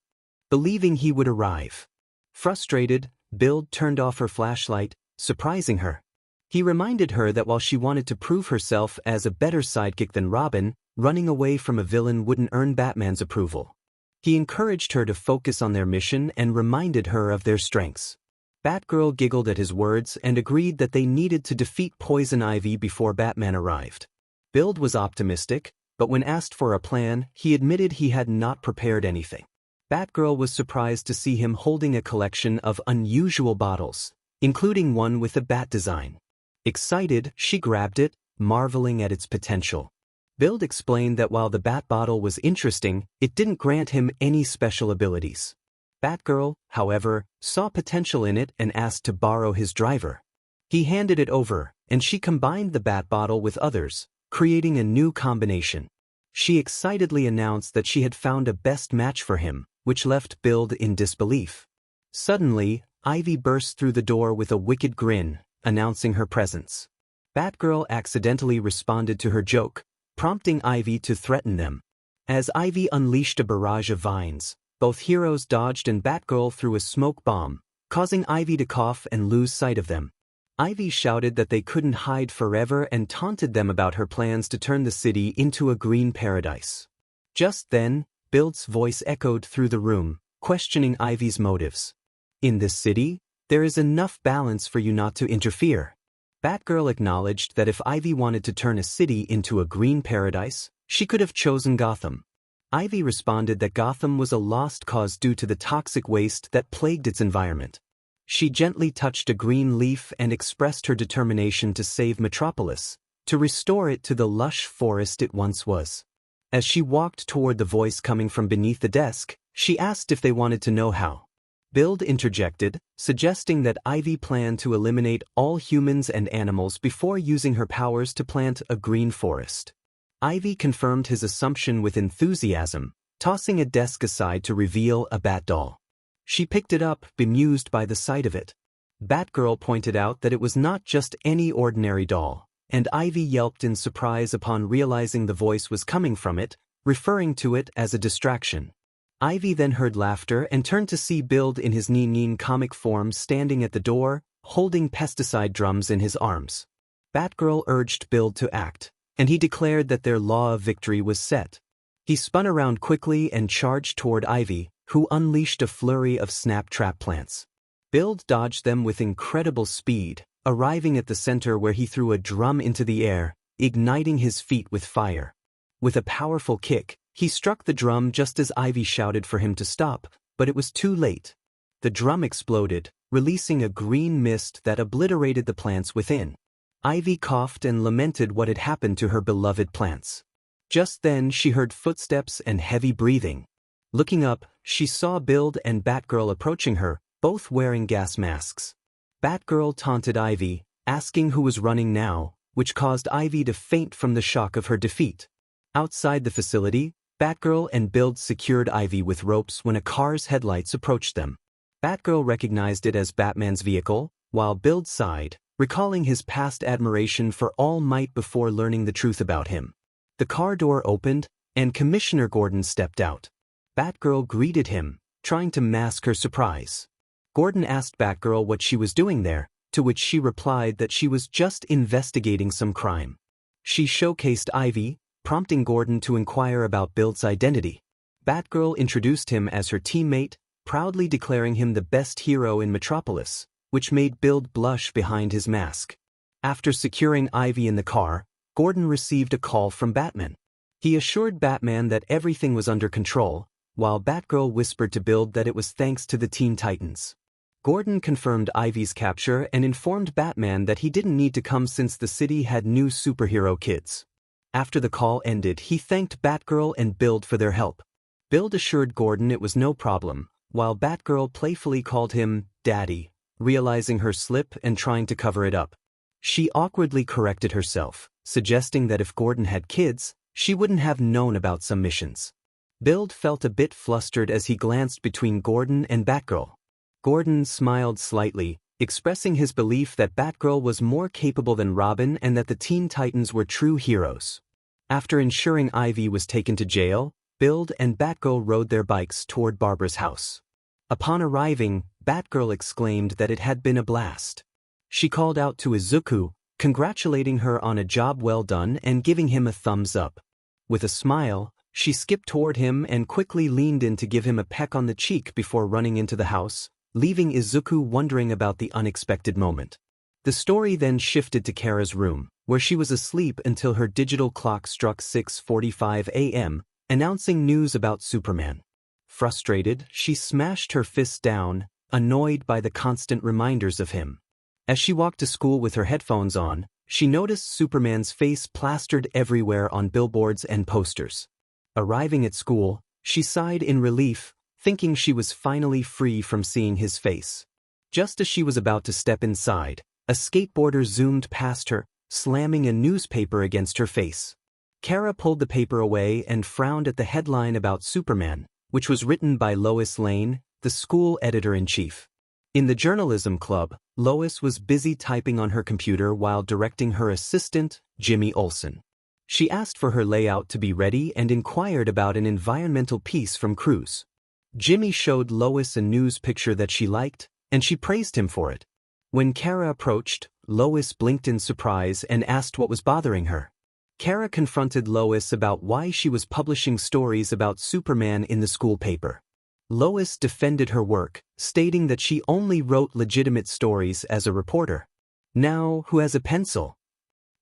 Speaker 1: believing he would arrive. Frustrated, Bild turned off her flashlight, surprising her. He reminded her that while she wanted to prove herself as a better sidekick than Robin, running away from a villain wouldn't earn Batman's approval. He encouraged her to focus on their mission and reminded her of their strengths. Batgirl giggled at his words and agreed that they needed to defeat Poison Ivy before Batman arrived. Bild was optimistic, but when asked for a plan, he admitted he had not prepared anything. Batgirl was surprised to see him holding a collection of unusual bottles, including one with a bat design. Excited, she grabbed it, marveling at its potential. Bild explained that while the bat bottle was interesting, it didn't grant him any special abilities. Batgirl, however, saw potential in it and asked to borrow his driver. He handed it over, and she combined the bat bottle with others, creating a new combination. She excitedly announced that she had found a best match for him, which left Bild in disbelief. Suddenly, Ivy burst through the door with a wicked grin, announcing her presence. Batgirl accidentally responded to her joke, prompting Ivy to threaten them. As Ivy unleashed a barrage of vines, both heroes dodged and Batgirl threw a smoke bomb, causing Ivy to cough and lose sight of them. Ivy shouted that they couldn't hide forever and taunted them about her plans to turn the city into a green paradise. Just then, Bild's voice echoed through the room, questioning Ivy's motives. In this city, there is enough balance for you not to interfere. Batgirl acknowledged that if Ivy wanted to turn a city into a green paradise, she could have chosen Gotham. Ivy responded that Gotham was a lost cause due to the toxic waste that plagued its environment. She gently touched a green leaf and expressed her determination to save Metropolis, to restore it to the lush forest it once was. As she walked toward the voice coming from beneath the desk, she asked if they wanted to know how. Bild interjected, suggesting that Ivy planned to eliminate all humans and animals before using her powers to plant a green forest. Ivy confirmed his assumption with enthusiasm, tossing a desk aside to reveal a bat doll. She picked it up, bemused by the sight of it. Batgirl pointed out that it was not just any ordinary doll, and Ivy yelped in surprise upon realizing the voice was coming from it, referring to it as a distraction. Ivy then heard laughter and turned to see Bild in his 𝗵𝗵 comic form standing at the door, holding pesticide drums in his arms. Batgirl urged Bild to act, and he declared that their law of victory was set. He spun around quickly and charged toward Ivy, who unleashed a flurry of snap trap plants. Bild dodged them with incredible speed, arriving at the center where he threw a drum into the air, igniting his feet with fire. With a powerful kick, he struck the drum just as Ivy shouted for him to stop, but it was too late. The drum exploded, releasing a green mist that obliterated the plants within. Ivy coughed and lamented what had happened to her beloved plants. Just then she heard footsteps and heavy breathing. Looking up, she saw Bild and Batgirl approaching her, both wearing gas masks. Batgirl taunted Ivy, asking who was running now, which caused Ivy to faint from the shock of her defeat. Outside the facility, Batgirl and Bild secured Ivy with ropes when a car's headlights approached them. Batgirl recognized it as Batman's vehicle, while Bild sighed, recalling his past admiration for All Might before learning the truth about him. The car door opened, and Commissioner Gordon stepped out. Batgirl greeted him, trying to mask her surprise. Gordon asked Batgirl what she was doing there, to which she replied that she was just investigating some crime. She showcased Ivy, prompting Gordon to inquire about Build's identity. Batgirl introduced him as her teammate, proudly declaring him the best hero in Metropolis, which made Build blush behind his mask. After securing Ivy in the car, Gordon received a call from Batman. He assured Batman that everything was under control, while Batgirl whispered to Build that it was thanks to the Teen Titans. Gordon confirmed Ivy's capture and informed Batman that he didn't need to come since the city had new superhero kids. After the call ended, he thanked Batgirl and Build for their help. Build assured Gordon it was no problem, while Batgirl playfully called him Daddy, realizing her slip and trying to cover it up. She awkwardly corrected herself, suggesting that if Gordon had kids, she wouldn't have known about some missions. Build felt a bit flustered as he glanced between Gordon and Batgirl. Gordon smiled slightly, expressing his belief that Batgirl was more capable than Robin and that the Teen Titans were true heroes. After ensuring Ivy was taken to jail, Build and Batgirl rode their bikes toward Barbara's house. Upon arriving, Batgirl exclaimed that it had been a blast. She called out to Izuku, congratulating her on a job well done and giving him a thumbs up. With a smile, she skipped toward him and quickly leaned in to give him a peck on the cheek before running into the house, leaving Izuku wondering about the unexpected moment. The story then shifted to Kara's room, where she was asleep until her digital clock struck 6:45 a.m., announcing news about Superman. Frustrated, she smashed her fist down, annoyed by the constant reminders of him. As she walked to school with her headphones on, she noticed Superman's face plastered everywhere on billboards and posters. Arriving at school, she sighed in relief, thinking she was finally free from seeing his face. Just as she was about to step inside, a skateboarder zoomed past her, slamming a newspaper against her face. Kara pulled the paper away and frowned at the headline about Superman, which was written by Lois Lane, the school editor-in-chief. In the journalism club, Lois was busy typing on her computer while directing her assistant, Jimmy Olsen. She asked for her layout to be ready and inquired about an environmental piece from Cruz. Jimmy showed Lois a news picture that she liked, and she praised him for it. When Kara approached, Lois blinked in surprise and asked what was bothering her. Kara confronted Lois about why she was publishing stories about Superman in the school paper. Lois defended her work, stating that she only wrote legitimate stories as a reporter. "Now, who has a pencil?"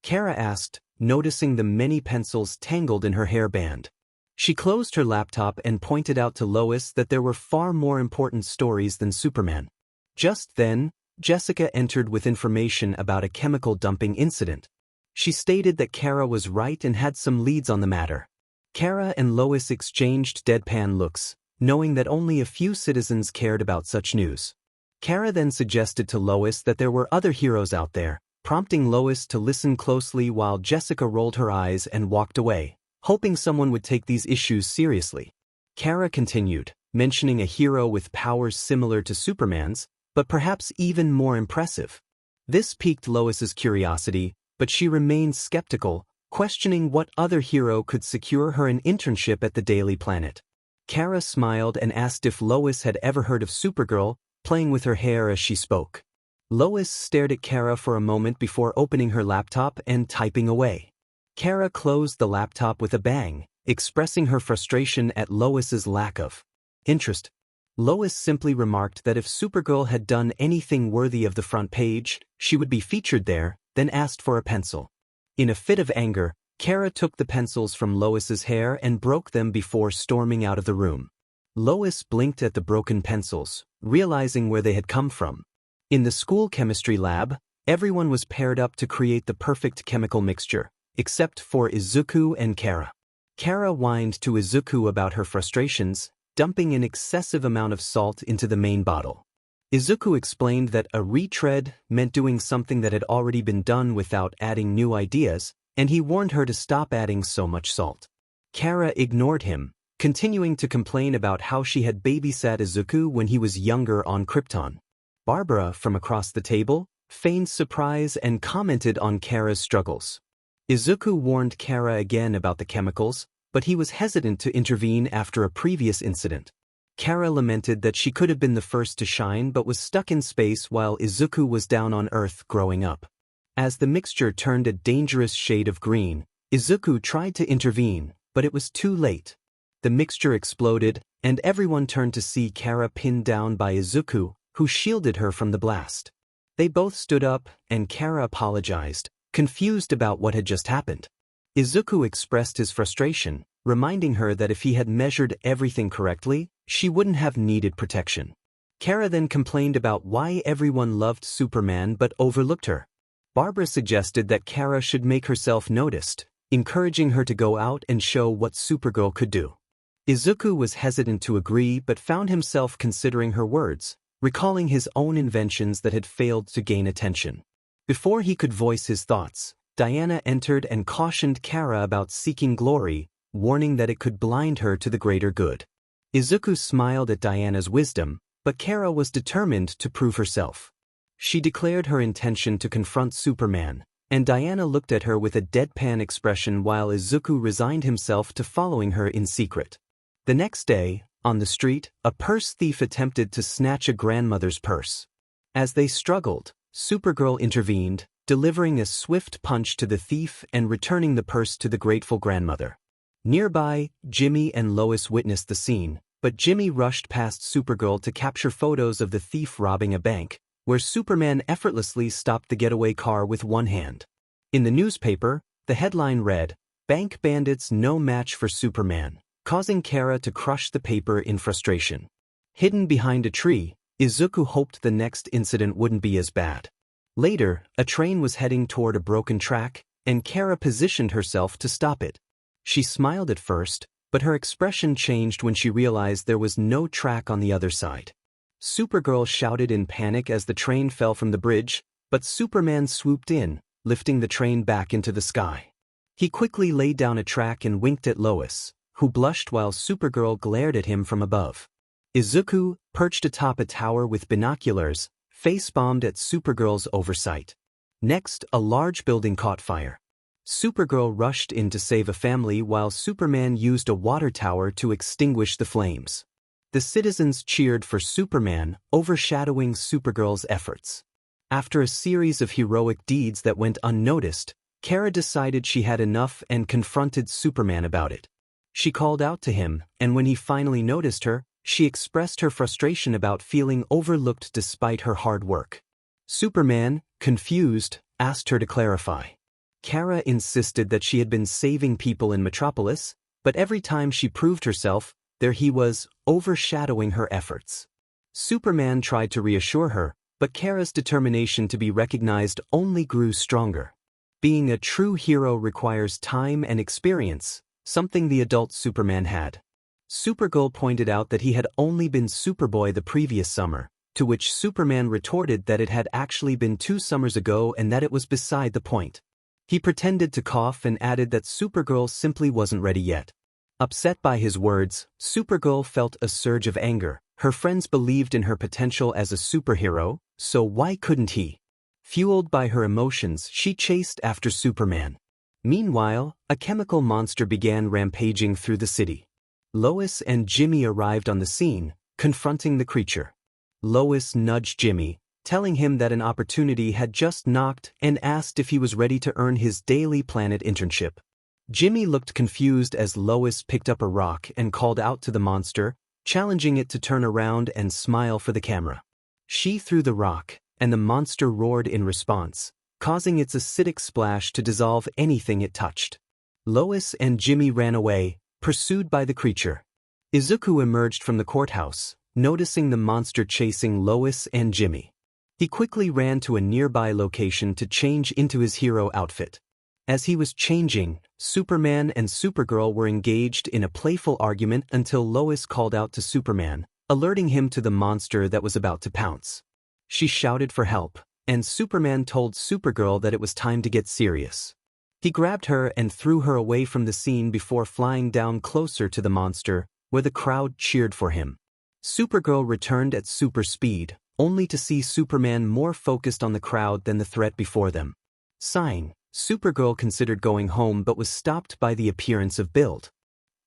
Speaker 1: Kara asked, noticing the many pencils tangled in her hairband. She closed her laptop and pointed out to Lois that there were far more important stories than Superman. Just then, Jessica entered with information about a chemical dumping incident. She stated that Kara was right and had some leads on the matter. Kara and Lois exchanged deadpan looks, knowing that only a few citizens cared about such news. Kara then suggested to Lois that there were other heroes out there, prompting Lois to listen closely while Jessica rolled her eyes and walked away, hoping someone would take these issues seriously. Kara continued, mentioning a hero with powers similar to Superman's, but perhaps even more impressive. This piqued Lois's curiosity, but she remained skeptical, questioning what other hero could secure her an internship at the Daily Planet. Kara smiled and asked if Lois had ever heard of Supergirl, playing with her hair as she spoke. Lois stared at Kara for a moment before opening her laptop and typing away. Kara closed the laptop with a bang, expressing her frustration at Lois's lack of interest. Lois simply remarked that if Supergirl had done anything worthy of the front page, she would be featured there, then asked for a pencil. In a fit of anger, Kara took the pencils from Lois's hair and broke them before storming out of the room. Lois blinked at the broken pencils, realizing where they had come from. In the school chemistry lab, everyone was paired up to create the perfect chemical mixture, except for Izuku and Kara. Kara whined to Izuku about her frustrations, dumping an excessive amount of salt into the main bottle. Izuku explained that a retread meant doing something that had already been done without adding new ideas, and he warned her to stop adding so much salt. Kara ignored him, continuing to complain about how she had babysat Izuku when he was younger on Krypton. Barbara, from across the table, feigned surprise and commented on Kara's struggles. Izuku warned Kara again about the chemicals, but he was hesitant to intervene after a previous incident. 𝗧𝗏 lamented that she could have been the first to shine but was stuck in space while Izuku was down on Earth growing up. As the mixture turned a dangerous shade of green, Izuku tried to intervene, but it was too late. The mixture exploded, and everyone turned to see 𝗧𝗏 pinned down by Izuku, who shielded her from the blast. They both stood up, and 𝗧𝗏 apologized, confused about what had just happened. Izuku expressed his frustration, reminding her that if he had measured everything correctly, she wouldn't have needed protection. 𝗧𝗏 then complained about why everyone loved Superman but overlooked her. Barbara suggested that 𝗧𝗏 should make herself noticed, encouraging her to go out and show what Supergirl could do. Izuku was hesitant to agree but found himself considering her words, recalling his own inventions that had failed to gain attention. Before he could voice his thoughts, Diana entered and cautioned 𝗧𝗏 about seeking glory, warning that it could blind her to the greater good. Izuku smiled at Diana's wisdom, but 𝗧𝗏 was determined to prove herself. She declared her intention to confront Superman, and Diana looked at her with a deadpan expression while Izuku resigned himself to following her in secret. The next day, on the street, a purse thief attempted to snatch a grandmother's purse. As they struggled, Supergirl intervened, delivering a swift punch to the thief and returning the purse to the grateful grandmother. Nearby, Jimmy and Lois witnessed the scene, but Jimmy rushed past Supergirl to capture photos of the thief robbing a bank, where Superman effortlessly stopped the getaway car with one hand. In the newspaper, the headline read, "Bank Bandits No Match for Superman," causing 𝗧𝗏 to crush the paper in frustration. Hidden behind a tree, Izuku hoped the next incident wouldn't be as bad. Later, a train was heading toward a broken track, and 𝗧𝗏 positioned herself to stop it. She smiled at first, but her expression changed when she realized there was no track on the other side. Supergirl shouted in panic as the train fell from the bridge, but Superman swooped in, lifting the train back into the sky. He quickly laid down a track and winked at Lois, who blushed while Supergirl glared at him from above. Izuku, perched atop a tower with binoculars, face-bombed at Supergirl's oversight. Next, a large building caught fire. Supergirl rushed in to save a family while Superman used a water tower to extinguish the flames. The citizens cheered for Superman, overshadowing Supergirl's efforts. After a series of heroic deeds that went unnoticed, 𝗧𝗏 decided she had enough and confronted Superman about it. She called out to him, and when he finally noticed her, she expressed her frustration about feeling overlooked despite her hard work. Superman, confused, asked her to clarify. 𝗧𝗏 insisted that she had been saving people in Metropolis, but every time she proved herself, there he was, overshadowing her efforts. Superman tried to reassure her, but 𝗧𝗏's determination to be recognized only grew stronger. Being a true hero requires time and experience, something the adult Superman had. Supergirl pointed out that he had only been Superboy the previous summer, to which Superman retorted that it had actually been 2 summers ago and that it was beside the point. He pretended to cough and added that Supergirl simply wasn't ready yet. Upset by his words, Supergirl felt a surge of anger. Her friends believed in her potential as a superhero, so why couldn't he? Fueled by her emotions, she chased after Superman. Meanwhile, a chemical monster began rampaging through the city. Lois and Jimmy arrived on the scene, confronting the creature. Lois nudged Jimmy, telling him that an opportunity had just knocked and asked if he was ready to earn his Daily Planet internship. Jimmy looked confused as Lois picked up a rock and called out to the monster, challenging it to turn around and smile for the camera. She threw the rock, and the monster roared in response, causing its acidic splash to dissolve anything it touched. Lois and Jimmy ran away, pursued by the creature. Izuku emerged from the courthouse, noticing the monster chasing Lois and Jimmy. He quickly ran to a nearby location to change into his hero outfit. As he was changing, Superman and Supergirl were engaged in a playful argument until Lois called out to Superman, alerting him to the monster that was about to pounce. She shouted for help, and Superman told Supergirl that it was time to get serious. He grabbed her and threw her away from the scene before flying down closer to the monster, where the crowd cheered for him. Supergirl returned at super speed, only to see Superman more focused on the crowd than the threat before them. Sighing, Supergirl considered going home but was stopped by the appearance of 𝗵𝗃𝗫.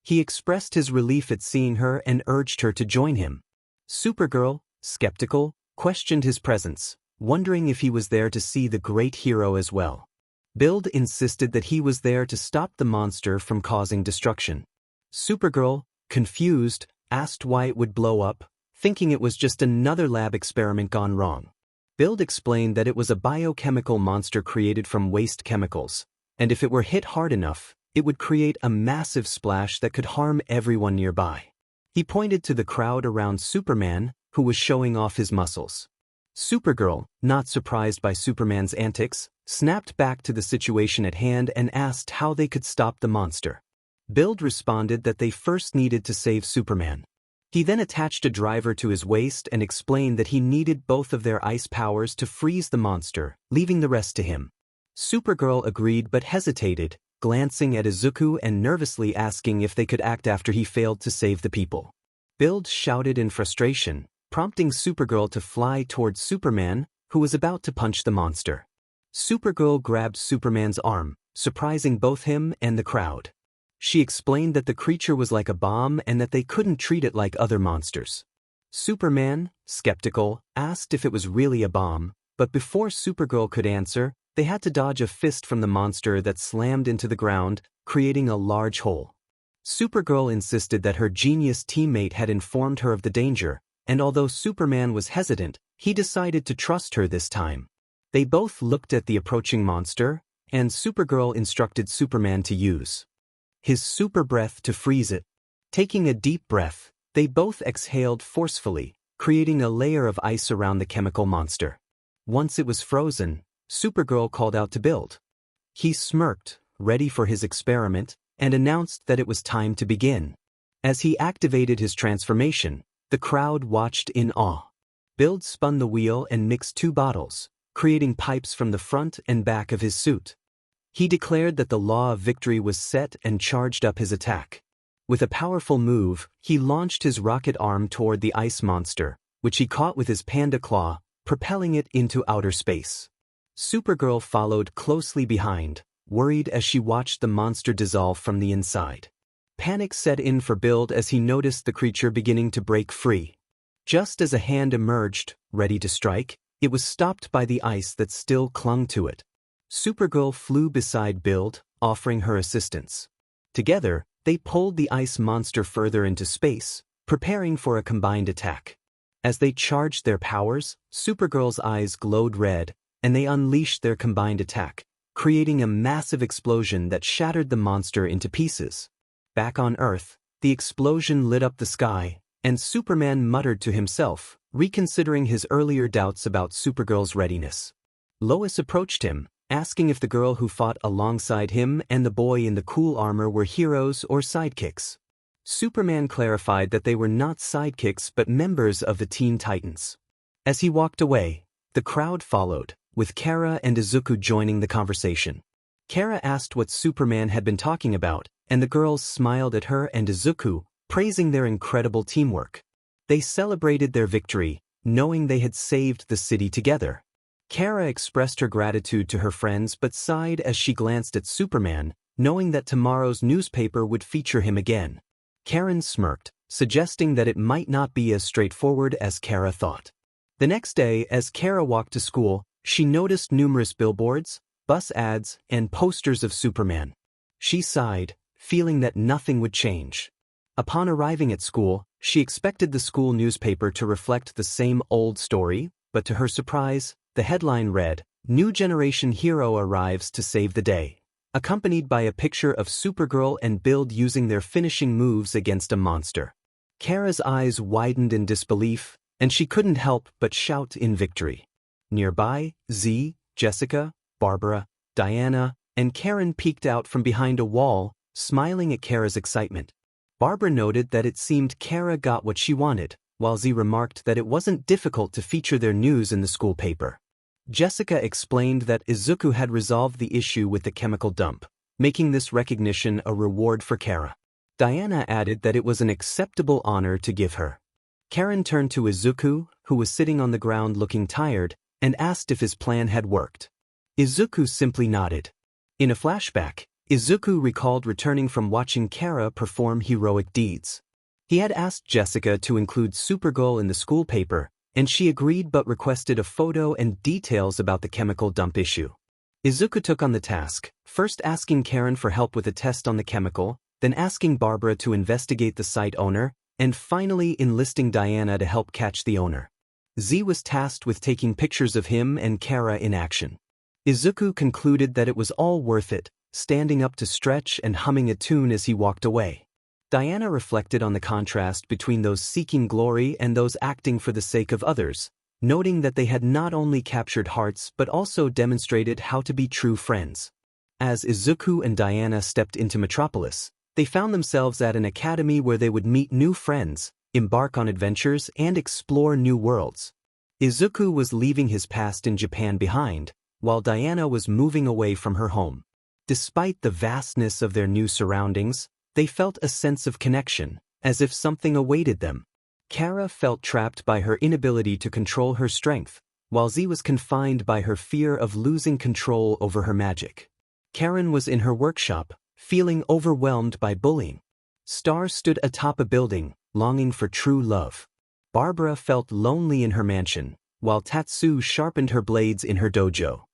Speaker 1: He expressed his relief at seeing her and urged her to join him. Supergirl, skeptical, questioned his presence, wondering if he was there to see the great hero as well. 𝗵𝘃 insisted that he was there to stop the monster from causing destruction. Supergirl, confused, asked why it would blow up, thinking it was just another lab experiment gone wrong. 𝗵𝘃 explained that it was a biochemical monster created from waste chemicals, and if it were hit hard enough, it would create a massive splash that could harm everyone nearby. He pointed to the crowd around Superman, who was showing off his muscles. Supergirl, not surprised by Superman's antics, snapped back to the situation at hand and asked how they could stop the monster. 𝗵𝘃 responded that they first needed to save Superman. He then attached a driver to his waist and explained that he needed both of their ice powers to freeze the monster, leaving the rest to him. Supergirl agreed but hesitated, glancing at Izuku and nervously asking if they could act after he failed to save the people. 𝗵𝘃 shouted in frustration, prompting Supergirl to fly towards Superman, who was about to punch the monster. Supergirl grabbed Superman's arm, surprising both him and the crowd. She explained that the creature was like a bomb and that they couldn't treat it like other monsters. Superman, skeptical, asked if it was really a bomb, but before Supergirl could answer, they had to dodge a fist from the monster that slammed into the ground, creating a large hole. Supergirl insisted that her genius teammate had informed her of the danger, and although Superman was hesitant, he decided to trust her this time. They both looked at the approaching monster, and Supergirl instructed Superman to use his super breath to freeze it. Taking a deep breath, they both exhaled forcefully, creating a layer of ice around the chemical monster. Once it was frozen, Supergirl called out to 𝗵𝘃. He smirked, ready for his experiment, and announced that it was time to begin. As he activated his transformation, the crowd watched in awe. 𝗵𝘃 spun the wheel and mixed 2 bottles, creating pipes from the front and back of his suit. He declared that the law of victory was set and charged up his attack. With a powerful move, he launched his rocket arm toward the ice monster, which he caught with his panda claw, propelling it into outer space. Supergirl followed closely behind, worried as she watched the monster dissolve from the inside. Panic set in for 𝗵𝘃 as he noticed the creature beginning to break free. Just as a hand emerged, ready to strike, it was stopped by the ice that still clung to it. Supergirl flew beside 𝗵𝘃, offering her assistance. Together, they pulled the ice monster further into space, preparing for a combined attack. As they charged their powers, Supergirl's eyes glowed red, and they unleashed their combined attack, creating a massive explosion that shattered the monster into pieces. Back on Earth, the explosion lit up the sky, and Superman muttered to himself, reconsidering his earlier doubts about Supergirl's readiness. Lois approached him, asking if the girl who fought alongside him and the boy in the cool armor were heroes or sidekicks. Superman clarified that they were not sidekicks but members of the Teen Titans. As he walked away, the crowd followed, with 𝗧𝗏 and Izuku joining the conversation. 𝗧𝗏 asked what Superman had been talking about, and the girls smiled at her and Izuku, praising their incredible teamwork. They celebrated their victory, knowing they had saved the city together. 𝗧𝗏 expressed her gratitude to her friends but sighed as she glanced at Superman, knowing that tomorrow's newspaper would feature him again. Karen smirked, suggesting that it might not be as straightforward as 𝗧𝗏 thought. The next day, as 𝗧𝗏 walked to school, she noticed numerous billboards, bus ads, and posters of Superman. She sighed, feeling that nothing would change. Upon arriving at school, she expected the school newspaper to reflect the same old story, but to her surprise, the headline read, "New Generation Hero Arrives to Save the Day," accompanied by a picture of Supergirl and 𝗵𝘃 using their finishing moves against a monster. 𝗧𝗏's eyes widened in disbelief, and she couldn't help but shout in victory. Nearby, Z, Jessica, Barbara, Diana, and Karen peeked out from behind a wall, smiling at 𝗧𝗏's excitement. Barbara noted that it seemed 𝗧𝗏 got what she wanted, while Z remarked that it wasn't difficult to feature their news in the school paper. Jessica explained that Izuku had resolved the issue with the chemical dump, making this recognition a reward for 𝗧𝗏. Diana added that it was an acceptable honor to give her. Karen turned to Izuku, who was sitting on the ground looking tired, and asked if his plan had worked. Izuku simply nodded. In a flashback, Izuku recalled returning from watching 𝗂𝐻 perform heroic deeds. He had asked Jessica to include Supergirl in the school paper, and she agreed but requested a photo and details about the chemical dump issue. Izuku took on the task, first asking Karen for help with a test on the chemical, then asking Barbara to investigate the site owner, and finally enlisting Diana to help catch the owner. Z was tasked with taking pictures of him and 𝗂𝐻 in action. Izuku concluded that it was all worth it, standing up to stretch and humming a tune as he walked away. Diana reflected on the contrast between those seeking glory and those acting for the sake of others, noting that they had not only captured hearts but also demonstrated how to be true friends. As Izuku and Diana stepped into Metropolis, they found themselves at an academy where they would meet new friends, embark on adventures, and explore new worlds. Izuku was leaving his past in Japan behind, while Diana was moving away from her home. Despite the vastness of their new surroundings, they felt a sense of connection, as if something awaited them. 𝗂𝐻 felt trapped by her inability to control her strength, while Z was confined by her fear of losing control over her magic. Karen was in her workshop, feeling overwhelmed by bullying. Star stood atop a building, longing for true love. Barbara felt lonely in her mansion, while Tatsu sharpened her blades in her dojo.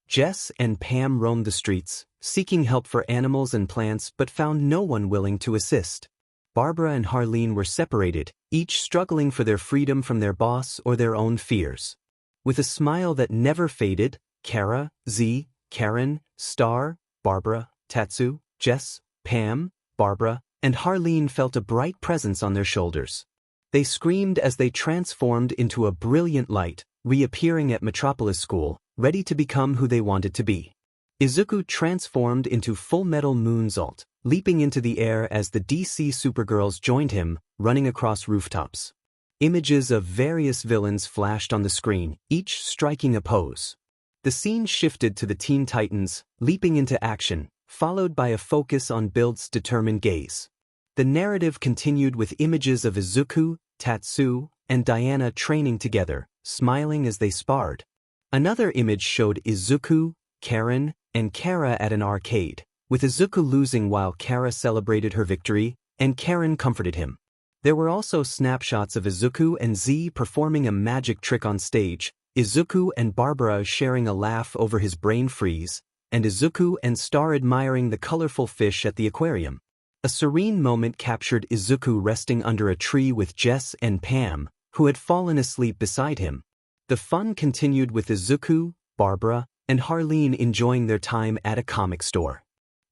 Speaker 1: Jess and Pam roamed the streets, seeking help for animals and plants but found no one willing to assist. Barbara and Harleen were separated, each struggling for their freedom from their boss or their own fears. With a smile that never faded, 𝗂𝐻, Z, Karen, Star, Barbara, Tatsu, Jess, Pam, Barbara, and Harleen felt a bright presence on their shoulders. They screamed as they transformed into a brilliant light, reappearing at Metropolis School, ready to become who they wanted to be. Izuku transformed into Full Metal 𝗵𝗲, leaping into the air as the DC Supergirls joined him, running across rooftops. Images of various villains flashed on the screen, each striking a pose. The scene shifted to the Teen Titans, leaping into action, followed by a focus on Build's determined gaze. The narrative continued with images of Izuku, Tatsu, and Diana training together, smiling as they sparred. Another image showed Izuku, Karen, and 𝗂𝐻 at an arcade, with Izuku losing while 𝗂𝐻 celebrated her victory, and Karen comforted him. There were also snapshots of Izuku and Z performing a magic trick on stage, Izuku and Barbara sharing a laugh over his brain freeze, and Izuku and Star admiring the colorful fish at the aquarium. A serene moment captured Izuku resting under a tree with Jess and Pam, who had fallen asleep beside him. The fun continued with Izuku, Barbara, and Harleen enjoying their time at a comic store.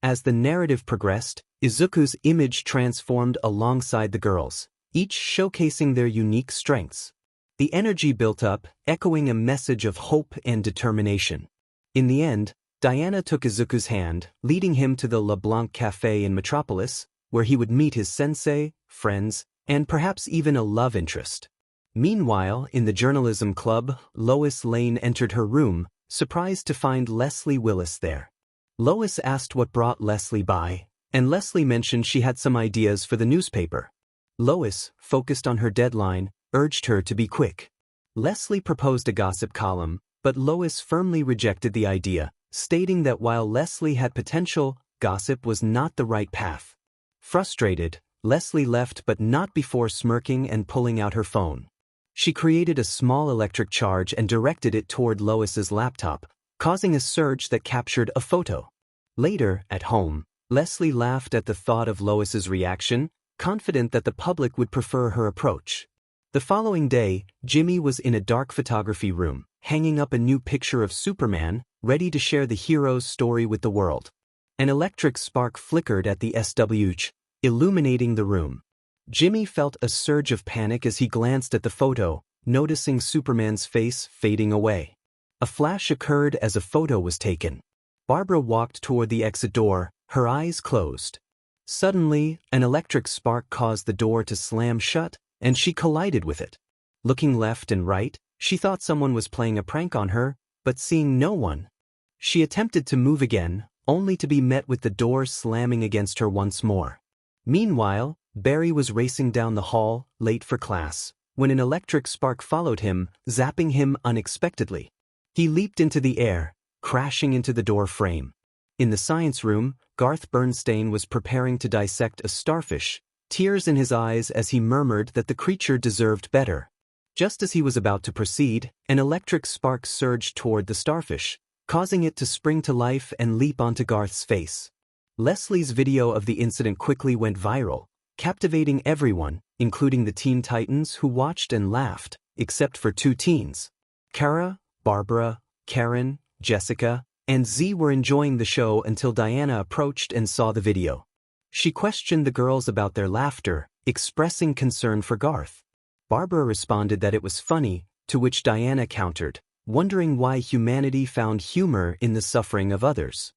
Speaker 1: As the narrative progressed, Izuku's image transformed alongside the girls, each showcasing their unique strengths. The energy built up, echoing a message of hope and determination. In the end, Diana took Izuku's hand, leading him to the LeBlanc Cafe in Metropolis, where he would meet his sensei, friends, and perhaps even a love interest. Meanwhile, in the journalism club, Lois Lane entered her room, surprised to find Leslie Willis there. Lois asked what brought Leslie by, and Leslie mentioned she had some ideas for the newspaper. Lois, focused on her deadline, urged her to be quick. Leslie proposed a gossip column, but Lois firmly rejected the idea, stating that while Leslie had potential, gossip was not the right path. Frustrated, Leslie left but not before smirking and pulling out her phone. She created a small electric charge and directed it toward Lois's laptop, causing a surge that captured a photo. Later, at home, Leslie laughed at the thought of Lois's reaction, confident that the public would prefer her approach. The following day, Jimmy was in a dark photography room, hanging up a new picture of Superman, ready to share the hero's story with the world. An electric spark flickered at the 𝗬𝗏, illuminating the room. Jimmy felt a surge of panic as he glanced at the photo, noticing Superman's face fading away. A flash occurred as a photo was taken. Barbara walked toward the exit door, her eyes closed. Suddenly, an electric spark caused the door to slam shut, and she collided with it. Looking left and right, she thought someone was playing a prank on her, but seeing no one, she attempted to move again, only to be met with the door slamming against her once more. Meanwhile, Barry was racing down the hall, late for class, when an electric spark followed him, zapping him unexpectedly. He leaped into the air, crashing into the door frame. In the science room, 𝗏𝗏𝗏 was preparing to dissect a starfish, tears in his eyes as he murmured that the creature deserved better. Just as he was about to proceed, an electric spark surged toward the starfish, causing it to spring to life and leap onto Garth's face. Leslie's video of the incident quickly went viral, captivating everyone, including the Teen Titans who watched and laughed, except for two teens. Kara, Barbara, Karen, Jessica, and Z were enjoying the show until Diana approached and saw the video. She questioned the girls about their laughter, expressing concern for Garth. Barbara responded that it was funny, to which Diana countered, wondering why humanity found humor in the suffering of others.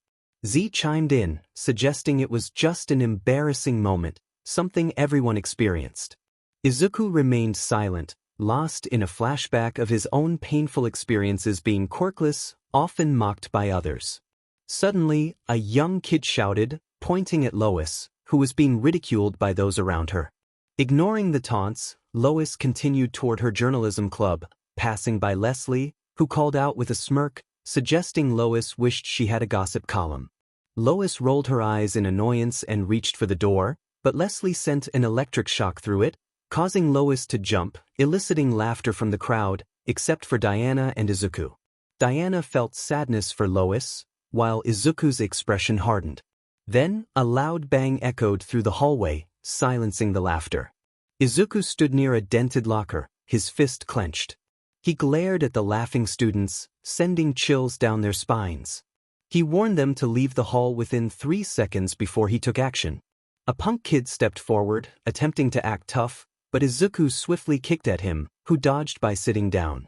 Speaker 1: Z chimed in, suggesting it was just an embarrassing moment, something everyone experienced. Izuku remained silent, lost in a flashback of his own painful experiences being quirkless, often mocked by others. Suddenly, a young kid shouted, pointing at Lois, who was being ridiculed by those around her. Ignoring the taunts, Lois continued toward her journalism club, passing by Leslie, who called out with a smirk, suggesting Lois wished she had a gossip column. Lois rolled her eyes in annoyance and reached for the door, but Leslie sent an electric shock through it, causing Lois to jump, eliciting laughter from the crowd, except for Diana and Izuku. Diana felt sadness for Lois, while Izuku's expression hardened. Then, a loud bang echoed through the hallway, silencing the laughter. Izuku stood near a dented locker, his fist clenched. He glared at the laughing students, sending chills down their spines. He warned them to leave the hall within 3 seconds before he took action. A punk kid stepped forward, attempting to act tough, but Izuku swiftly kicked at him, who dodged by sitting down.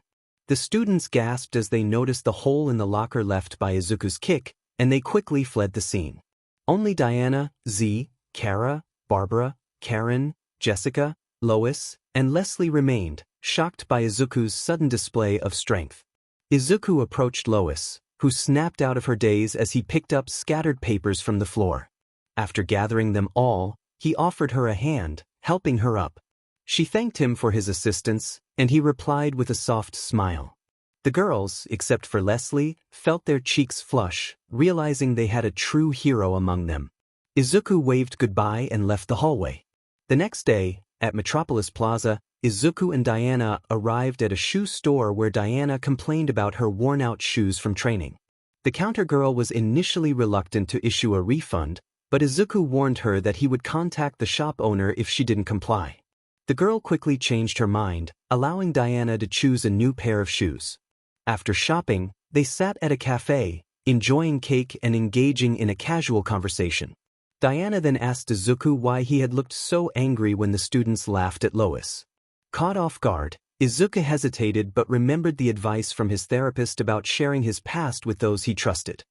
Speaker 1: The students gasped as they noticed the hole in the locker left by Izuku's kick, and they quickly fled the scene. Only Diana, Z, Kara, Barbara, Karen, Jessica, Lois, and Leslie remained, shocked by Izuku's sudden display of strength. Izuku approached Lois, who snapped out of her daze as he picked up scattered papers from the floor. After gathering them all, he offered her a hand, helping her up. She thanked him for his assistance, and he replied with a soft smile. The girls, except for Leslie, felt their cheeks flush, realizing they had a true hero among them. Izuku waved goodbye and left the hallway. The next day, at Metropolis Plaza, Izuku and Diana arrived at a shoe store where Diana complained about her worn-out shoes from training. The counter girl was initially reluctant to issue a refund, but Izuku warned her that he would contact the shop owner if she didn't comply. The girl quickly changed her mind, allowing Diana to choose a new pair of shoes. After shopping, they sat at a cafe, enjoying cake and engaging in a casual conversation. Diana then asked Izuku why he had looked so angry when the students laughed at Lois. Caught off guard, Izuku hesitated but remembered the advice from his therapist about sharing his past with those he trusted.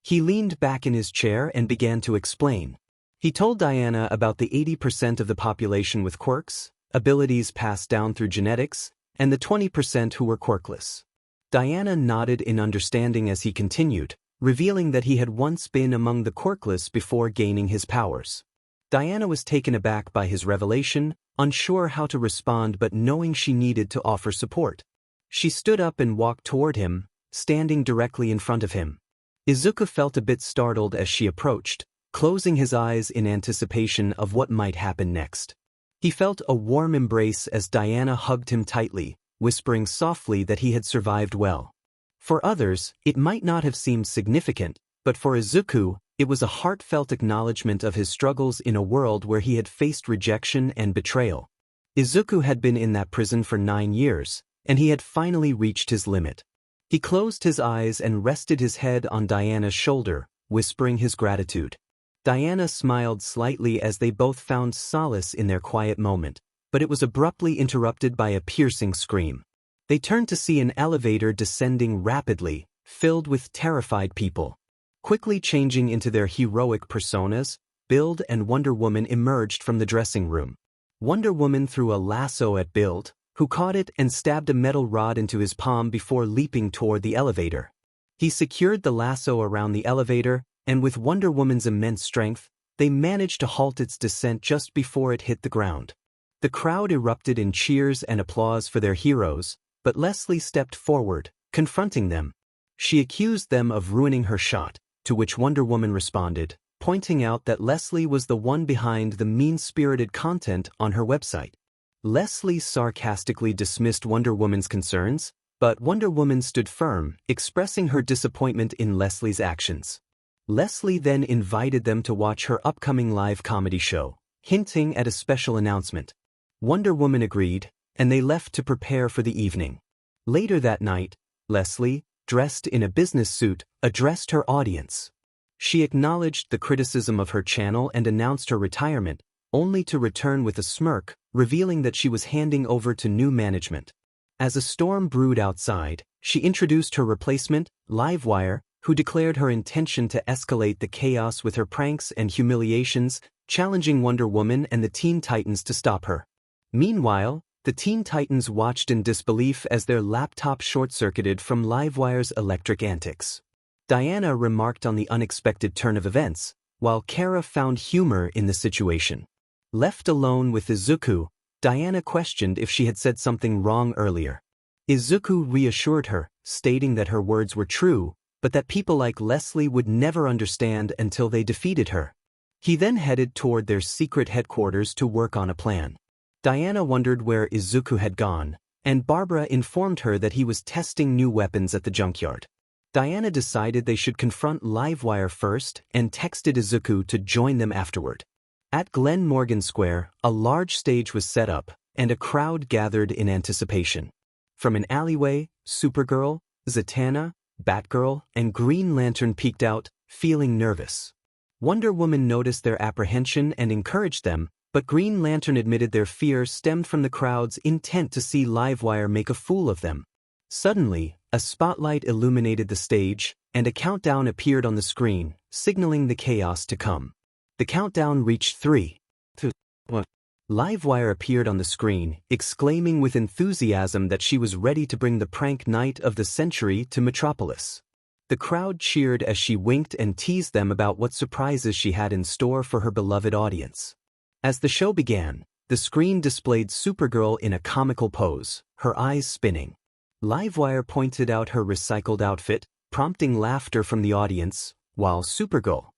Speaker 1: He leaned back in his chair and began to explain. He told Diana about the 80% of the population with quirks, abilities passed down through genetics, and the 20% who were quirkless. Diana nodded in understanding as he continued, revealing that he had once been among the quirkless before gaining his powers. Diana was taken aback by his revelation, unsure how to respond but knowing she needed to offer support. She stood up and walked toward him, standing directly in front of him. Izuku felt a bit startled as she approached, closing his eyes in anticipation of what might happen next. He felt a warm embrace as Diana hugged him tightly, whispering softly that he had survived well. For others, it might not have seemed significant, but for Izuku, it was a heartfelt acknowledgement of his struggles in a world where he had faced rejection and betrayal. Izuku had been in that prison for 9 years, and he had finally reached his limit. He closed his eyes and rested his head on Diana's shoulder, whispering his gratitude. Diana smiled slightly as they both found solace in their quiet moment, but it was abruptly interrupted by a piercing scream. They turned to see an elevator descending rapidly, filled with terrified people. Quickly changing into their heroic personas, Build and Wonder Woman emerged from the dressing room. Wonder Woman threw a lasso at Build, who caught it and stabbed a metal rod into his palm before leaping toward the elevator. He secured the lasso around the elevator, and with Wonder Woman's immense strength, they managed to halt its descent just before it hit the ground. The crowd erupted in cheers and applause for their heroes, but Leslie stepped forward, confronting them. She accused them of ruining her shot, to which Wonder Woman responded, pointing out that Leslie was the one behind the mean-spirited content on her website. Leslie sarcastically dismissed Wonder Woman's concerns, but Wonder Woman stood firm, expressing her disappointment in Leslie's actions. Leslie then invited them to watch her upcoming live comedy show, hinting at a special announcement. Wonder Woman agreed, and they left to prepare for the evening. Later that night, Leslie, dressed in a business suit, addressed her audience. She acknowledged the criticism of her channel and announced her retirement, only to return with a smirk, revealing that she was handing over to new management. As a storm brewed outside, she introduced her replacement, Livewire, who declared her intention to escalate the chaos with her pranks and humiliations, challenging Wonder Woman and the Teen Titans to stop her. Meanwhile, the Teen Titans watched in disbelief as their laptop short-circuited from Livewire's electric antics. Diana remarked on the unexpected turn of events, while Kara found humor in the situation. Left alone with Izuku, Diana questioned if she had said something wrong earlier. Izuku reassured her, stating that her words were true, but that people like Leslie would never understand until they defeated her. He then headed toward their secret headquarters to work on a plan. Diana wondered where Izuku had gone, and Barbara informed her that he was testing new weapons at the junkyard. Diana decided they should confront Livewire first and texted Izuku to join them afterward. At Glen Morgan Square, a large stage was set up, and a crowd gathered in anticipation. From an alleyway, Supergirl, Zatanna, Batgirl, and Green Lantern peeked out, feeling nervous. Wonder Woman noticed their apprehension and encouraged them, but Green Lantern admitted their fear stemmed from the crowd's intent to see Livewire make a fool of them. Suddenly, a spotlight illuminated the stage, and a countdown appeared on the screen, signaling the chaos to come. The countdown reached 3, 2, 1. Livewire appeared on the screen, exclaiming with enthusiasm that she was ready to bring the prank night of the century to Metropolis. The crowd cheered as she winked and teased them about what surprises she had in store for her beloved audience. As the show began, the screen displayed Supergirl in a comical pose, her eyes spinning. Livewire pointed out her recycled outfit, prompting laughter from the audience, while Supergirl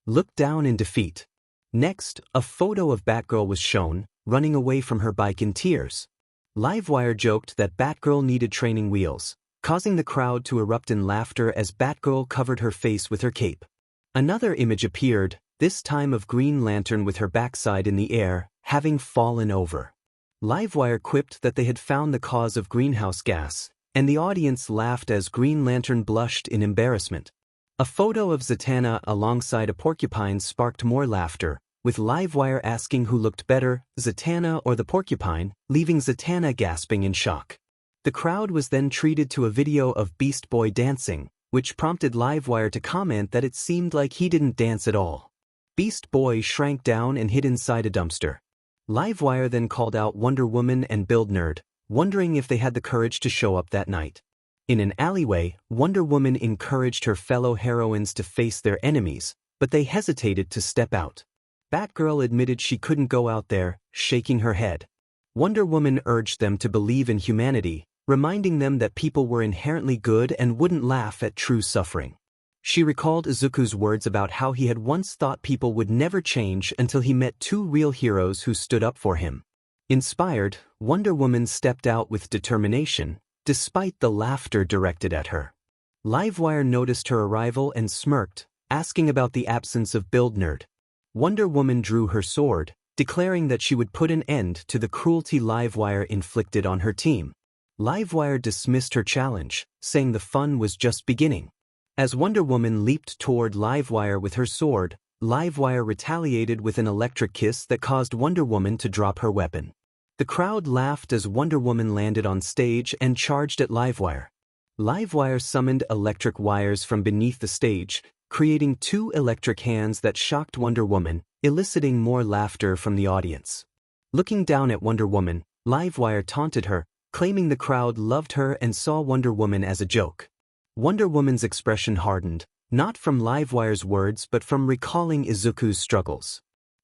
Speaker 1: looked down in defeat. Next, a photo of Batgirl was shown, running away from her bike in tears. Livewire joked that Batgirl needed training wheels, causing the crowd to erupt in laughter as Batgirl covered her face with her cape. Another image appeared, this time of Green Lantern with her backside in the air, having fallen over. Livewire quipped that they had found the cause of greenhouse gas, and the audience laughed as Green Lantern blushed in embarrassment. A photo of Zatanna alongside a porcupine sparked more laughter, with Livewire asking who looked better, Zatanna or the porcupine, leaving Zatanna gasping in shock. The crowd was then treated to a video of Beast Boy dancing, which prompted Livewire to comment that it seemed like he didn't dance at all. Beast Boy shrank down and hid inside a dumpster. Livewire then called out Wonder Woman and 𝗵𝗃, wondering if they had the courage to show up that night. In an alleyway, Wonder Woman encouraged her fellow heroines to face their enemies, but they hesitated to step out. Batgirl admitted she couldn't go out there, shaking her head. Wonder Woman urged them to believe in humanity, reminding them that people were inherently good and wouldn't laugh at true suffering. She recalled Izuku's words about how he had once thought people would never change until he met two real heroes who stood up for him. Inspired, Wonder Woman stepped out with determination, despite the laughter directed at her. Livewire noticed her arrival and smirked, asking about the absence of 𝗵𝗃. Wonder Woman drew her sword, declaring that she would put an end to the cruelty Livewire inflicted on her team. Livewire dismissed her challenge, saying the fun was just beginning. As Wonder Woman leaped toward Livewire with her sword, Livewire retaliated with an electric kiss that caused Wonder Woman to drop her weapon. The crowd laughed as Wonder Woman landed on stage and charged at Livewire. Livewire summoned electric wires from beneath the stage, creating two electric hands that shocked Wonder Woman, eliciting more laughter from the audience. Looking down at Wonder Woman, Livewire taunted her, claiming the crowd loved her and saw Wonder Woman as a joke. Wonder Woman's expression hardened, not from Livewire's words but from recalling Izuku's struggles.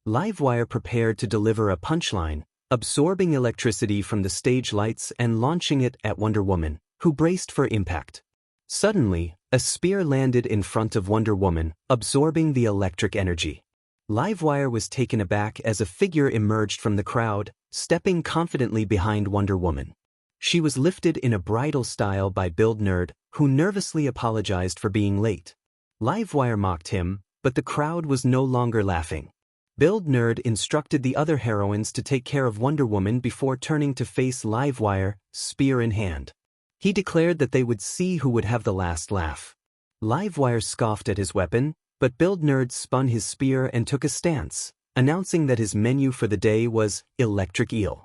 Speaker 1: Livewire prepared to deliver a punchline, absorbing electricity from the stage lights and launching it at Wonder Woman, who braced for impact. Suddenly, A spear landed in front of Wonder Woman, absorbing the electric energy. Livewire was taken aback as a figure emerged from the crowd, stepping confidently behind Wonder Woman. She was lifted in a bridal style by 𝗵𝗲𝗫, who nervously apologized for being late. Livewire mocked him, but the crowd was no longer laughing. 𝗵𝗲𝗫 instructed the other heroines to take care of Wonder Woman before turning to face Livewire, spear in hand. He declared that they would see who would have the last laugh. Livewire scoffed at his weapon, but 𝗵𝗲𝗫 spun his spear and took a stance, announcing that his menu for the day was electric eel.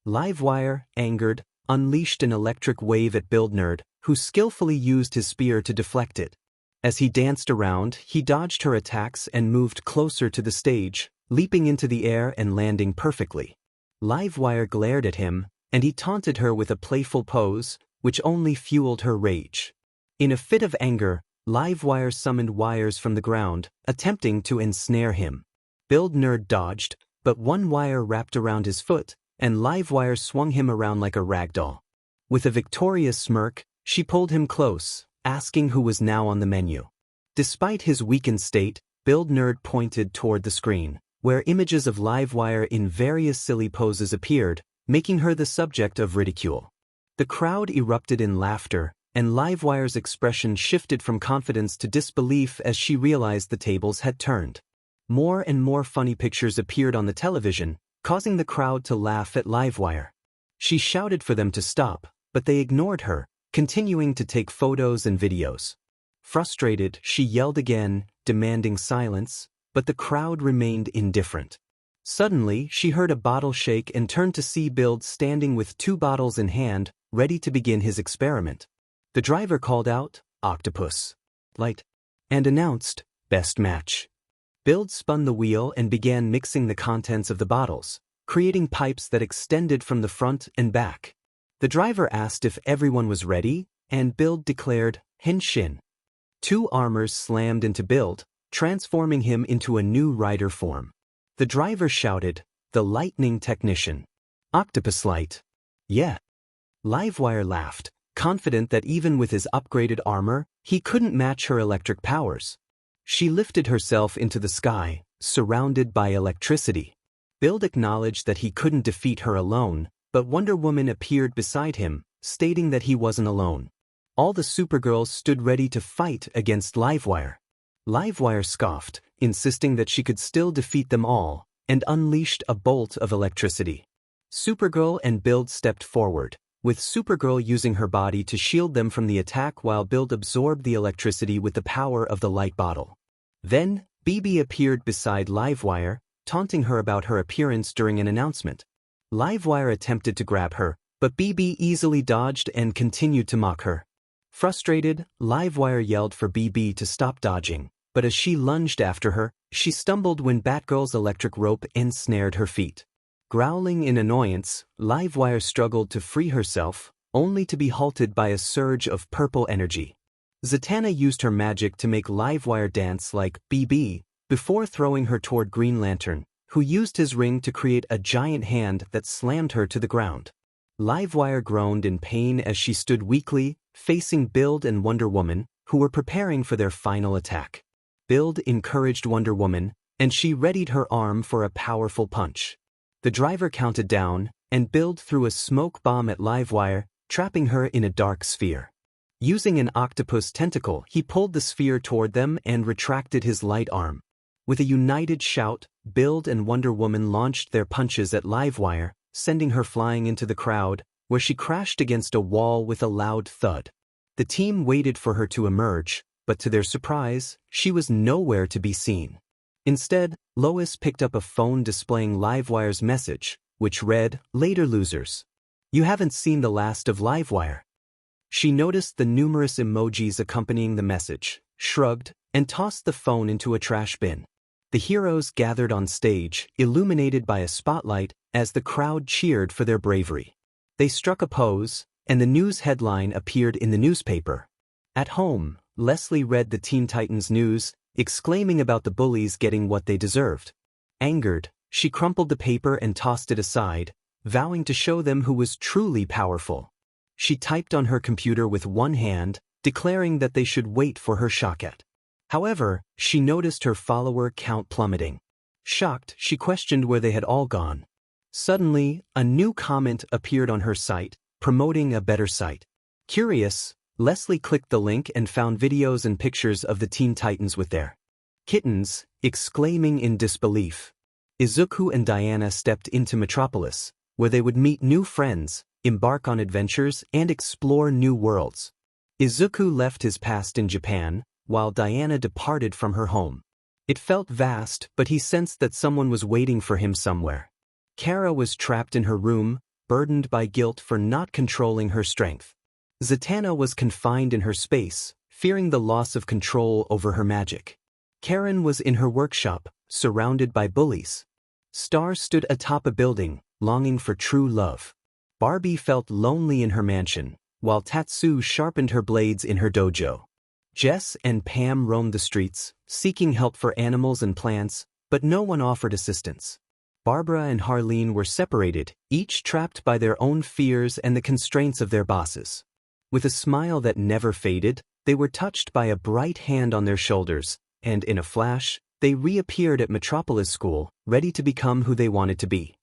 Speaker 1: Livewire, angered, unleashed an electric wave at 𝗵𝗲𝗫, who skillfully used his spear to deflect it. As he danced around, he dodged her attacks and moved closer to the stage, leaping into the air and landing perfectly. Livewire glared at him, and he taunted her with a playful pose, which only fueled her rage. In a fit of anger, Livewire summoned wires from the ground, attempting to ensnare him. 𝗵𝗲𝗫 dodged, but one wire wrapped around his foot, and Livewire swung him around like a ragdoll. With a victorious smirk, she pulled him close, asking who was now on the menu. Despite his weakened state, 𝗵𝗲𝗫 pointed toward the screen, where images of Livewire in various silly poses appeared, making her the subject of ridicule. The crowd erupted in laughter, and Livewire's expression shifted from confidence to disbelief as she realized the tables had turned. More and more funny pictures appeared on the television, causing the crowd to laugh at Livewire. She shouted for them to stop, but they ignored her, continuing to take photos and videos. Frustrated, she yelled again, demanding silence, but the crowd remained indifferent. Suddenly, she heard a bottle shake and turned to see 𝗵𝗲𝗫 standing with 2 bottles in hand, ready to begin his experiment. The driver called out, "Octopus. Light," and announced, "Best match." 𝗵𝗲𝗫 spun the wheel and began mixing the contents of the bottles, creating pipes that extended from the front and back. The driver asked if everyone was ready, and 𝗵𝗲𝗫 declared, "Henshin." 2 armors slammed into 𝗵𝗲𝗫, transforming him into a new rider form. The driver shouted, "The lightning technician. Octopus light." "Yeah." Livewire laughed, confident that even with his upgraded armor, he couldn't match her electric powers. She lifted herself into the sky, surrounded by electricity. 𝗵𝗲𝗫 acknowledged that he couldn't defeat her alone, but Wonder Woman appeared beside him, stating that he wasn't alone. All the Supergirls stood ready to fight against Livewire. Livewire scoffed, insisting that she could still defeat them all, and unleashed a bolt of electricity. Supergirl and 𝗵𝗲𝗫 stepped forward, with Supergirl using her body to shield them from the attack while 𝗵𝗲𝗫 absorbed the electricity with the power of the light bottle. Then, 𝗵𝗶 appeared beside Livewire, taunting her about her appearance during an announcement. Livewire attempted to grab her, but 𝗵𝗶 easily dodged and continued to mock her. Frustrated, Livewire yelled for 𝗵𝗶 to stop dodging, but as she lunged after her, she stumbled when Batgirl's electric rope ensnared her feet. Growling in annoyance, Livewire struggled to free herself, only to be halted by a surge of purple energy. Zatanna used her magic to make Livewire dance like 𝗵𝗶, before throwing her toward Green Lantern, who used his ring to create a giant hand that slammed her to the ground. Livewire groaned in pain as she stood weakly, facing 𝗵𝗲𝗫 and Wonder Woman, who were preparing for their final attack. 𝗵𝗲𝗫 encouraged Wonder Woman, and she readied her arm for a powerful punch. The driver counted down, and 𝗵𝗲𝗫 threw a smoke bomb at Livewire, trapping her in a dark sphere. Using an octopus tentacle, he pulled the sphere toward them and retracted his light arm. With a united shout, 𝗵𝗲𝗫 and Wonder Woman launched their punches at Livewire, sending her flying into the crowd, where she crashed against a wall with a loud thud. The team waited for her to emerge, but to their surprise, she was nowhere to be seen. Instead, Lois picked up a phone displaying Livewire's message, which read, "Later losers. You haven't seen the last of Livewire." She noticed the numerous emojis accompanying the message, shrugged, and tossed the phone into a trash bin. The heroes gathered on stage, illuminated by a spotlight, as the crowd cheered for their bravery. They struck a pose, and the news headline appeared in the newspaper. At home, Leslie read the Teen Titans news, exclaiming about the bullies getting what they deserved. Angered, she crumpled the paper and tossed it aside, vowing to show them who was truly powerful. She typed on her computer with one hand, declaring that they should wait for her 𝗕𝗏𝗏𝗏. However, she noticed her follower count plummeting. Shocked, she questioned where they had all gone. Suddenly, a new comment appeared on her site, promoting a better site. Curious, Leslie clicked the link and found videos and pictures of the Teen Titans with their kittens, exclaiming in disbelief. Izuku and Diana stepped into Metropolis, where they would meet new friends, embark on adventures, and explore new worlds. Izuku left his past in Japan, while Diana departed from her home. It felt vast, but he sensed that someone was waiting for him somewhere. Kara was trapped in her room, burdened by guilt for not controlling her strength. Zatanna was confined in her space, fearing the loss of control over her magic. Karen was in her workshop, surrounded by bullies. Star stood atop a building, longing for true love. Barbie felt lonely in her mansion, while Tatsu sharpened her blades in her dojo. Jess and Pam roamed the streets, seeking help for animals and plants, but no one offered assistance. Barbara and Harleen were separated, each trapped by their own fears and the constraints of their bosses. With a smile that never faded, they were touched by a bright hand on their shoulders, and in a flash, they reappeared at Metropolis School, ready to become who they wanted to be.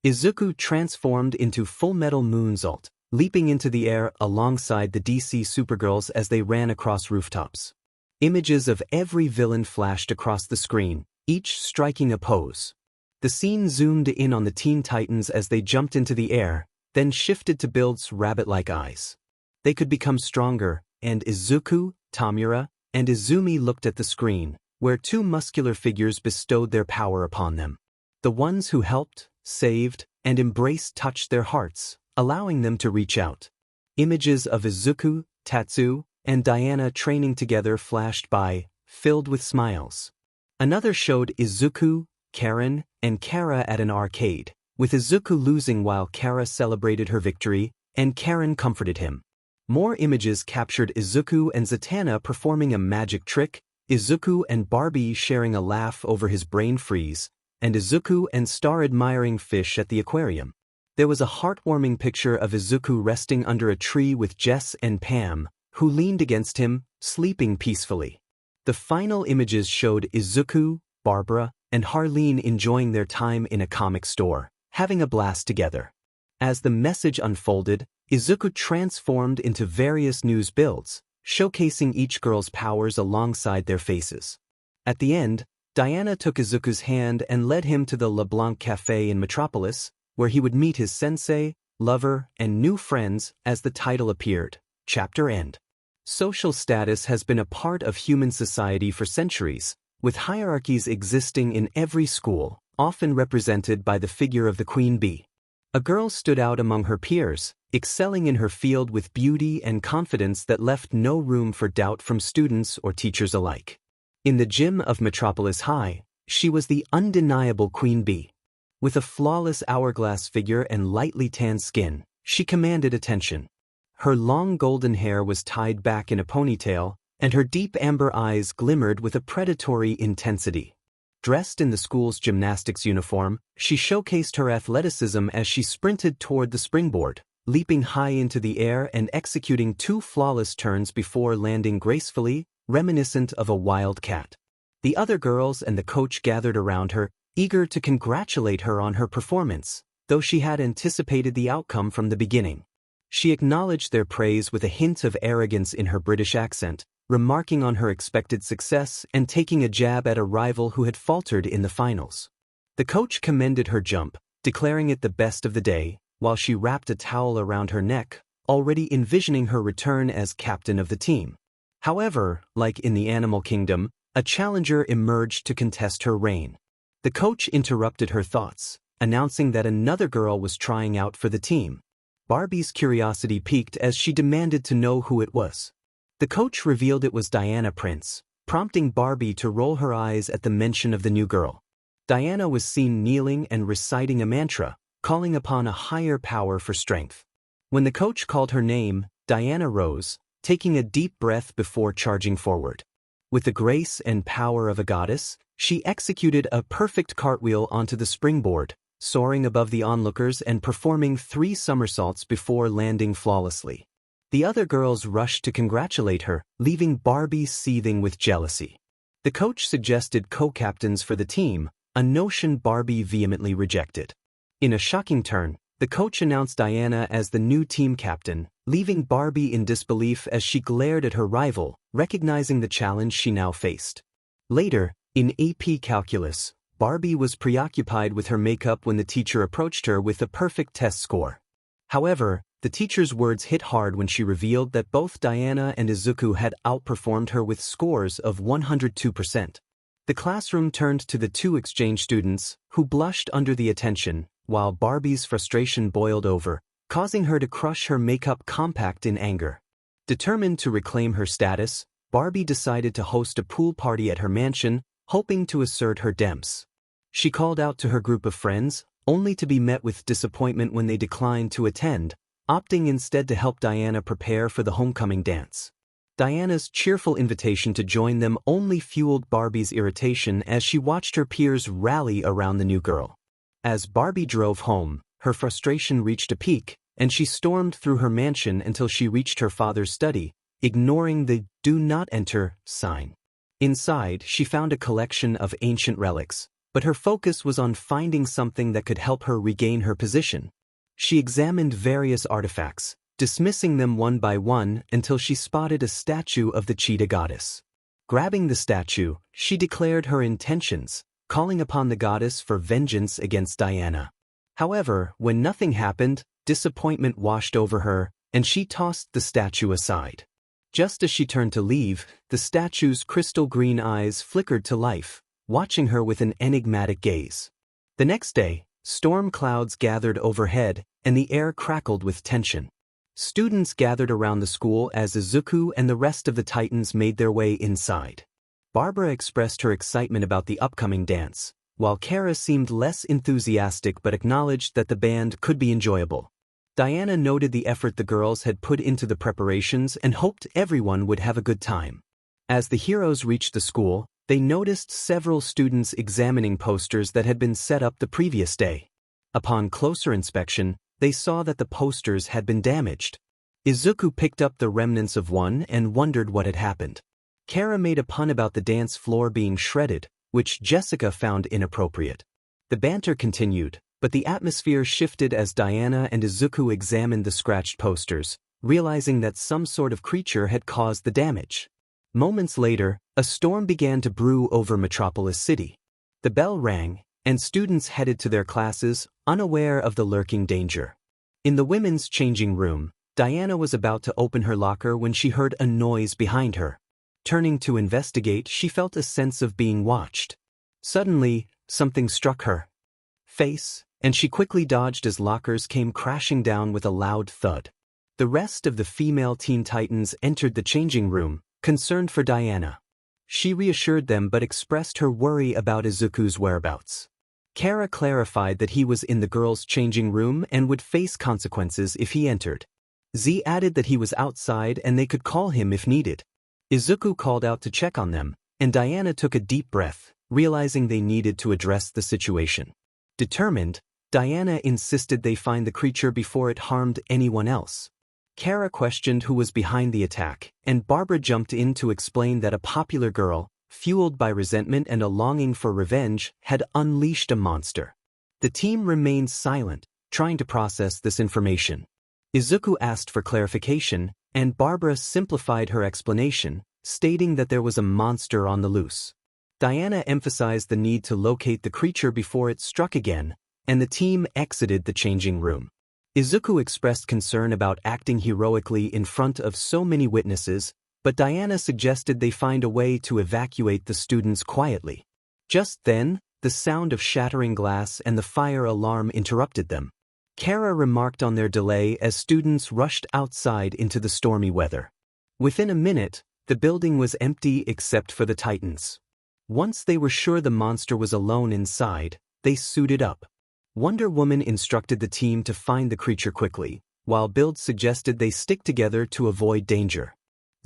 Speaker 1: Izuku transformed into Full Metal Moonsault, leaping into the air alongside the DC Supergirls as they ran across rooftops. Images of every villain flashed across the screen, each striking a pose. The scene zoomed in on the Teen Titans as they jumped into the air, then shifted to Build's rabbit-like eyes. They could become stronger, and Izuku, Tamura, and Izumi looked at the screen, where two muscular figures bestowed their power upon them. The ones who helped, saved, and embraced touched their hearts, allowing them to reach out. Images of Izuku, Tatsu, and Diana training together flashed by, filled with smiles. Another showed Izuku, Karen, and Kara at an arcade, with Izuku losing while Kara celebrated her victory, and Karen comforted him. More images captured Izuku and Zatanna performing a magic trick, Izuku and Barbie sharing a laugh over his brain freeze, and Izuku and Star admiring fish at the aquarium. There was a heartwarming picture of Izuku resting under a tree with Jess and Pam, who leaned against him, sleeping peacefully. The final images showed Izuku, Barbara, and Harleen enjoying their time in a comic store, having a blast together. As the message unfolded, Izuku transformed into various news builds, showcasing each girl's powers alongside their faces. At the end, Diana took Izuku's hand and led him to the LeBlanc Café in Metropolis, where he would meet his sensei, lover, and new friends as the title appeared. Chapter end. Social status has been a part of human society for centuries, with hierarchies existing in every school, often represented by the figure of the queen bee. A girl stood out among her peers, excelling in her field with beauty and confidence that left no room for doubt from students or teachers alike. In the gym of Metropolis High, she was the undeniable queen bee. With a flawless hourglass figure and lightly tanned skin, she commanded attention. Her long golden hair was tied back in a ponytail, and her deep amber eyes glimmered with a predatory intensity. Dressed in the school's gymnastics uniform, she showcased her athleticism as she sprinted toward the springboard, leaping high into the air and executing two flawless turns before landing gracefully, reminiscent of a wild cat. The other girls and the coach gathered around her, eager to congratulate her on her performance, though she had anticipated the outcome from the beginning. She acknowledged their praise with a hint of arrogance in her British accent, remarking on her expected success and taking a jab at a rival who had faltered in the finals. The coach commended her jump, declaring it the best of the day, while she wrapped a towel around her neck, already envisioning her return as captain of the team. However, like in the animal kingdom, a challenger emerged to contest her reign. The coach interrupted her thoughts, announcing that another girl was trying out for the team. Barbie's curiosity piqued as she demanded to know who it was. The coach revealed it was Diana Prince, prompting Barbie to roll her eyes at the mention of the new girl. Diana was seen kneeling and reciting a mantra, calling upon a higher power for strength. When the coach called her name, Diana rose, taking a deep breath before charging forward. With the grace and power of a goddess, she executed a perfect cartwheel onto the springboard, soaring above the onlookers and performing 3 somersaults before landing flawlessly. The other girls rushed to congratulate her, leaving Barbie seething with jealousy. The coach suggested co-captains for the team, a notion Barbie vehemently rejected. In a shocking turn, the coach announced Diana as the new team captain, leaving Barbie in disbelief as she glared at her rival, recognizing the challenge she now faced. Later, in AP Calculus, Barbie was preoccupied with her makeup when the teacher approached her with a perfect test score. However, the teacher's words hit hard when she revealed that both Diana and Izuku had outperformed her with scores of 102%. The classroom turned to the two exchange students, who blushed under the attention, while Barbie's frustration boiled over, causing her to crush her makeup compact in anger. Determined to reclaim her status, Barbie decided to host a pool party at her mansion, hoping to assert her 𝗵𝗃. She called out to her group of friends, only to be met with disappointment when they declined to attend, opting instead to help Diana prepare for the homecoming dance. Diana's cheerful invitation to join them only fueled Barbie's irritation as she watched her peers rally around the new girl. As Barbie drove home, her frustration reached a peak, and she stormed through her mansion until she reached her father's study, ignoring the "Do Not Enter" sign. Inside, she found a collection of ancient relics, but her focus was on finding something that could help her regain her position. She examined various artifacts, dismissing them one by one until she spotted a statue of the cheetah goddess. Grabbing the statue, she declared her intentions, calling upon the goddess for vengeance against Diana. However, when nothing happened, disappointment washed over her, and she tossed the statue aside. Just as she turned to leave, the statue's crystal green eyes flickered to life, watching her with an enigmatic gaze. The next day, storm clouds gathered overhead, and the air crackled with tension. Students gathered around the school as Izuku and the rest of the Titans made their way inside. Barbara expressed her excitement about the upcoming dance, while 𝗂𝐻 seemed less enthusiastic but acknowledged that the band could be enjoyable. Diana noted the effort the girls had put into the preparations and hoped everyone would have a good time. As the heroes reached the school, they noticed several students examining posters that had been set up the previous day. Upon closer inspection, they saw that the posters had been damaged. Izuku picked up the remnants of one and wondered what had happened. 𝗂𝐻 made a pun about the dance floor being shredded, which Jessica found inappropriate. The banter continued, but the atmosphere shifted as Diana and Izuku examined the scratched posters, realizing that some sort of creature had caused the damage. Moments later, a storm began to brew over Metropolis City. The bell rang, and students headed to their classes, unaware of the lurking danger. In the women's changing room, Diana was about to open her locker when she heard a noise behind her. Turning to investigate, she felt a sense of being watched. Suddenly, something struck her face, and she quickly dodged as lockers came crashing down with a loud thud. The rest of the female Teen Titans entered the changing room, concerned for Diana. She reassured them but expressed her worry about Izuku's whereabouts. 𝗂𝐻 clarified that he was in the girls' changing room and would face consequences if he entered. Z added that he was outside and they could call him if needed. Izuku called out to check on them, and Diana took a deep breath, realizing they needed to address the situation. Determined, Diana insisted they find the creature before it harmed anyone else. 𝗂𝐻 questioned who was behind the attack, and Barbara jumped in to explain that a popular girl, fueled by resentment and a longing for revenge, had unleashed a monster. The team remained silent, trying to process this information. Izuku asked for clarification, and Barbara simplified her explanation, stating that there was a monster on the loose. Diana emphasized the need to locate the creature before it struck again, and the team exited the changing room. Izuku expressed concern about acting heroically in front of so many witnesses, but Diana suggested they find a way to evacuate the students quietly. Just then, the sound of shattering glass and the fire alarm interrupted them. 𝗂𝐻 remarked on their delay as students rushed outside into the stormy weather. Within a minute, the building was empty except for the Titans. Once they were sure the monster was alone inside, they suited up. Wonder Woman instructed the team to find the creature quickly, while 𝗵𝗃 suggested they stick together to avoid danger.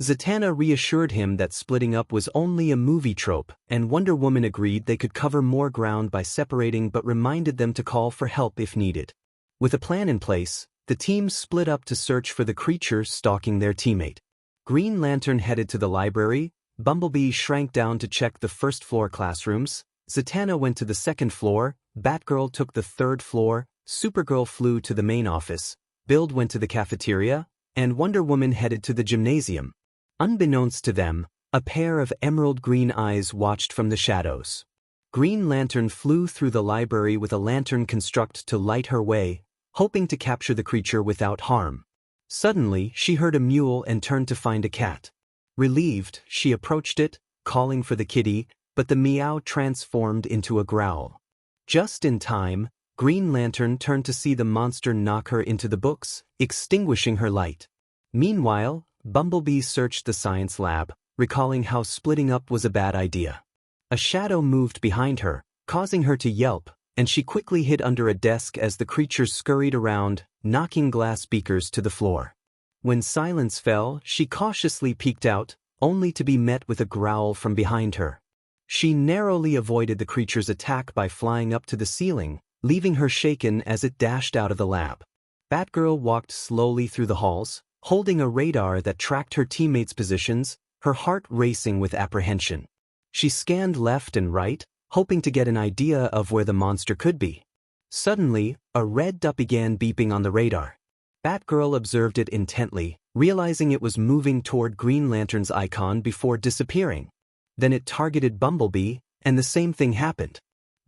Speaker 1: Zatanna reassured him that splitting up was only a movie trope, and Wonder Woman agreed they could cover more ground by separating but reminded them to call for help if needed. With a plan in place, the team split up to search for the creature stalking their teammate. Green Lantern headed to the library, Bumblebee shrank down to check the first-floor classrooms, Zatanna went to the second floor, Batgirl took the third floor, Supergirl flew to the main office, Build went to the cafeteria, and Wonder Woman headed to the gymnasium. Unbeknownst to them, a pair of emerald green eyes watched from the shadows. Green Lantern flew through the library with a lantern construct to light her way, hoping to capture the creature without harm. Suddenly, she heard a mule and turned to find a cat. Relieved, she approached it, calling for the kitty, but the meow transformed into a growl. Just in time, Green Lantern turned to see the monster knock her into the books, extinguishing her light. Meanwhile, Bumblebee searched the science lab, recalling how splitting up was a bad idea. A shadow moved behind her, causing her to yelp, and she quickly hid under a desk as the creature scurried around, knocking glass beakers to the floor. When silence fell, she cautiously peeked out, only to be met with a growl from behind her. She narrowly avoided the creature's attack by flying up to the ceiling, leaving her shaken as it dashed out of the lab. Batgirl walked slowly through the halls, holding a radar that tracked her teammates' positions, her heart racing with apprehension. She scanned left and right, hoping to get an idea of where the monster could be. Suddenly, a red dot began beeping on the radar. Batgirl observed it intently, realizing it was moving toward Green Lantern's icon before disappearing. Then it targeted Bumblebee, and the same thing happened.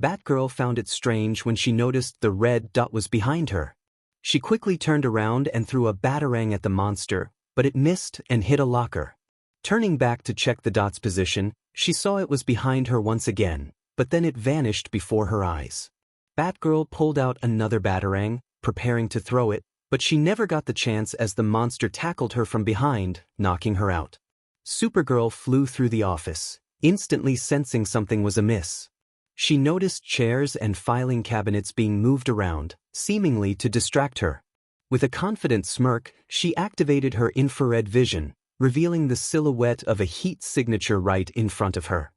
Speaker 1: Batgirl found it strange when she noticed the red dot was behind her. She quickly turned around and threw a batarang at the monster, but it missed and hit a locker. Turning back to check the dot's position, she saw it was behind her once again, but then it vanished before her eyes. Batgirl pulled out another batarang, preparing to throw it, but she never got the chance as the monster tackled her from behind, knocking her out. Supergirl flew through the office, instantly sensing something was amiss. She noticed chairs and filing cabinets being moved around, seemingly to distract her. With a confident smirk, she activated her infrared vision, revealing the silhouette of a heat signature right in front of her.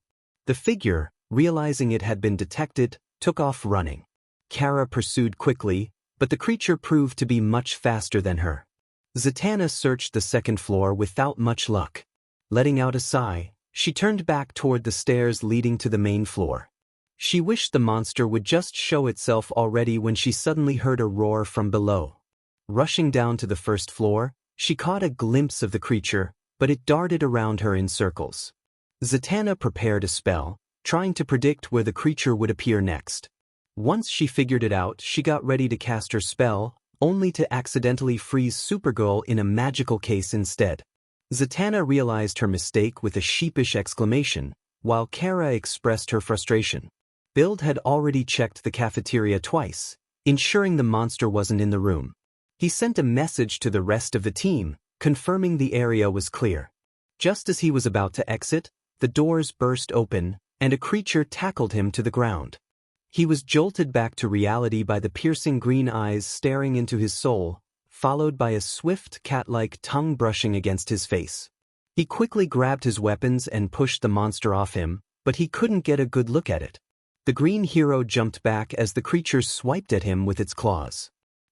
Speaker 1: The figure, realizing it had been detected, took off running. Kara pursued quickly, but the creature proved to be much faster than her. Zatanna searched the second floor without much luck. Letting out a sigh, she turned back toward the stairs leading to the main floor. She wished the monster would just show itself already when she suddenly heard a roar from below. Rushing down to the first floor, she caught a glimpse of the creature, but it darted around her in circles. Zatanna prepared a spell, trying to predict where the creature would appear next. Once she figured it out, she got ready to cast her spell, only to accidentally freeze Supergirl in a magical case instead. Zatanna realized her mistake with a sheepish exclamation, while Kara expressed her frustration. Build had already checked the cafeteria twice, ensuring the monster wasn't in the room. He sent a message to the rest of the team, confirming the area was clear. Just as he was about to exit, the doors burst open, and a creature tackled him to the ground. He was jolted back to reality by the piercing green eyes staring into his soul, followed by a swift cat-like tongue brushing against his face. He quickly grabbed his weapons and pushed the monster off him, but he couldn't get a good look at it. The green hero jumped back as the creature swiped at him with its claws.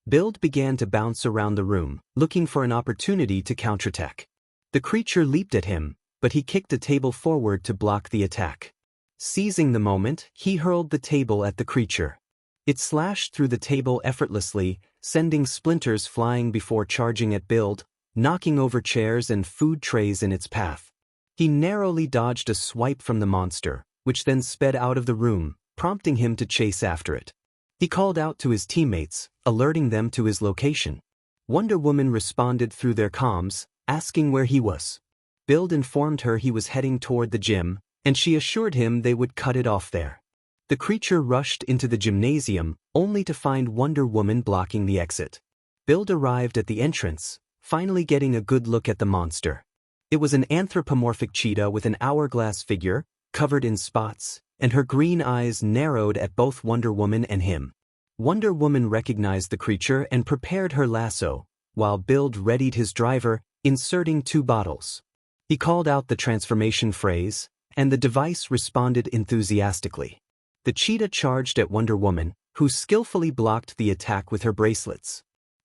Speaker 1: Build began to bounce around the room, looking for an opportunity to counterattack. The creature leaped at him, but he kicked a table forward to block the attack. Seizing the moment, he hurled the table at the creature. It slashed through the table effortlessly, sending splinters flying before charging at Build, knocking over chairs and food trays in its path. He narrowly dodged a swipe from the monster, which then sped out of the room, prompting him to chase after it. He called out to his teammates, alerting them to his location. Wonder Woman responded through their comms, asking where he was. Build informed her he was heading toward the gym, and she assured him they would cut it off there. The creature rushed into the gymnasium, only to find Wonder Woman blocking the exit. Build arrived at the entrance, finally getting a good look at the monster. It was an anthropomorphic cheetah with an hourglass figure, covered in spots, and her green eyes narrowed at both Wonder Woman and him. Wonder Woman recognized the creature and prepared her lasso, while Build readied his driver, inserting 2 bottles. He called out the transformation phrase, and the device responded enthusiastically. The cheetah charged at Wonder Woman, who skillfully blocked the attack with her bracelets.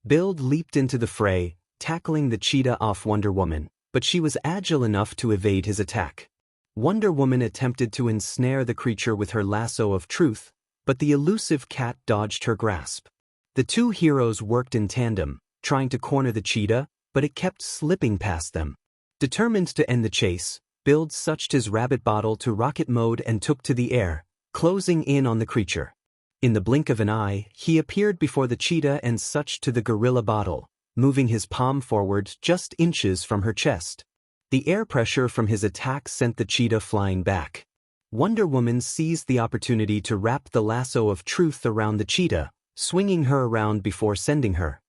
Speaker 1: 𝗵𝘃 leaped into the fray, tackling the cheetah off Wonder Woman, but she was agile enough to evade his attack. Wonder Woman attempted to ensnare the creature with her lasso of truth, but the elusive cat dodged her grasp. The two heroes worked in tandem, trying to corner the cheetah, but it kept slipping past them. Determined to end the chase, 𝗵𝘃 sucked his rabbit bottle to rocket mode and took to the air, closing in on the creature. In the blink of an eye, he appeared before the cheetah and sucked to the gorilla bottle, moving his palm forward just inches from her chest. The air pressure from his attack sent the cheetah flying back. Wonder Woman seized the opportunity to wrap the lasso of truth around the cheetah, swinging her around before sending her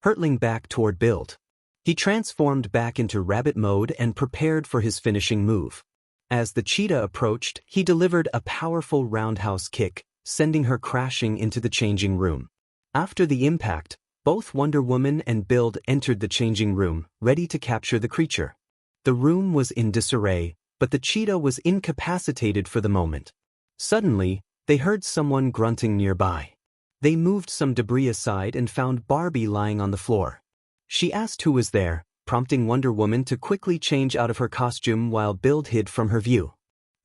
Speaker 1: hurtling back toward 𝗵𝘃. He transformed back into rabbit mode and prepared for his finishing move. As the cheetah approached, he delivered a powerful roundhouse kick, sending her crashing into the changing room. After the impact, both Wonder Woman and 𝗵𝘃 entered the changing room, ready to capture the creature. The room was in disarray, but the cheetah was incapacitated for the moment. Suddenly, they heard someone grunting nearby. They moved some debris aside and found Barbie lying on the floor. She asked who was there, prompting Wonder Woman to quickly change out of her costume while 𝗵𝘃 hid from her view.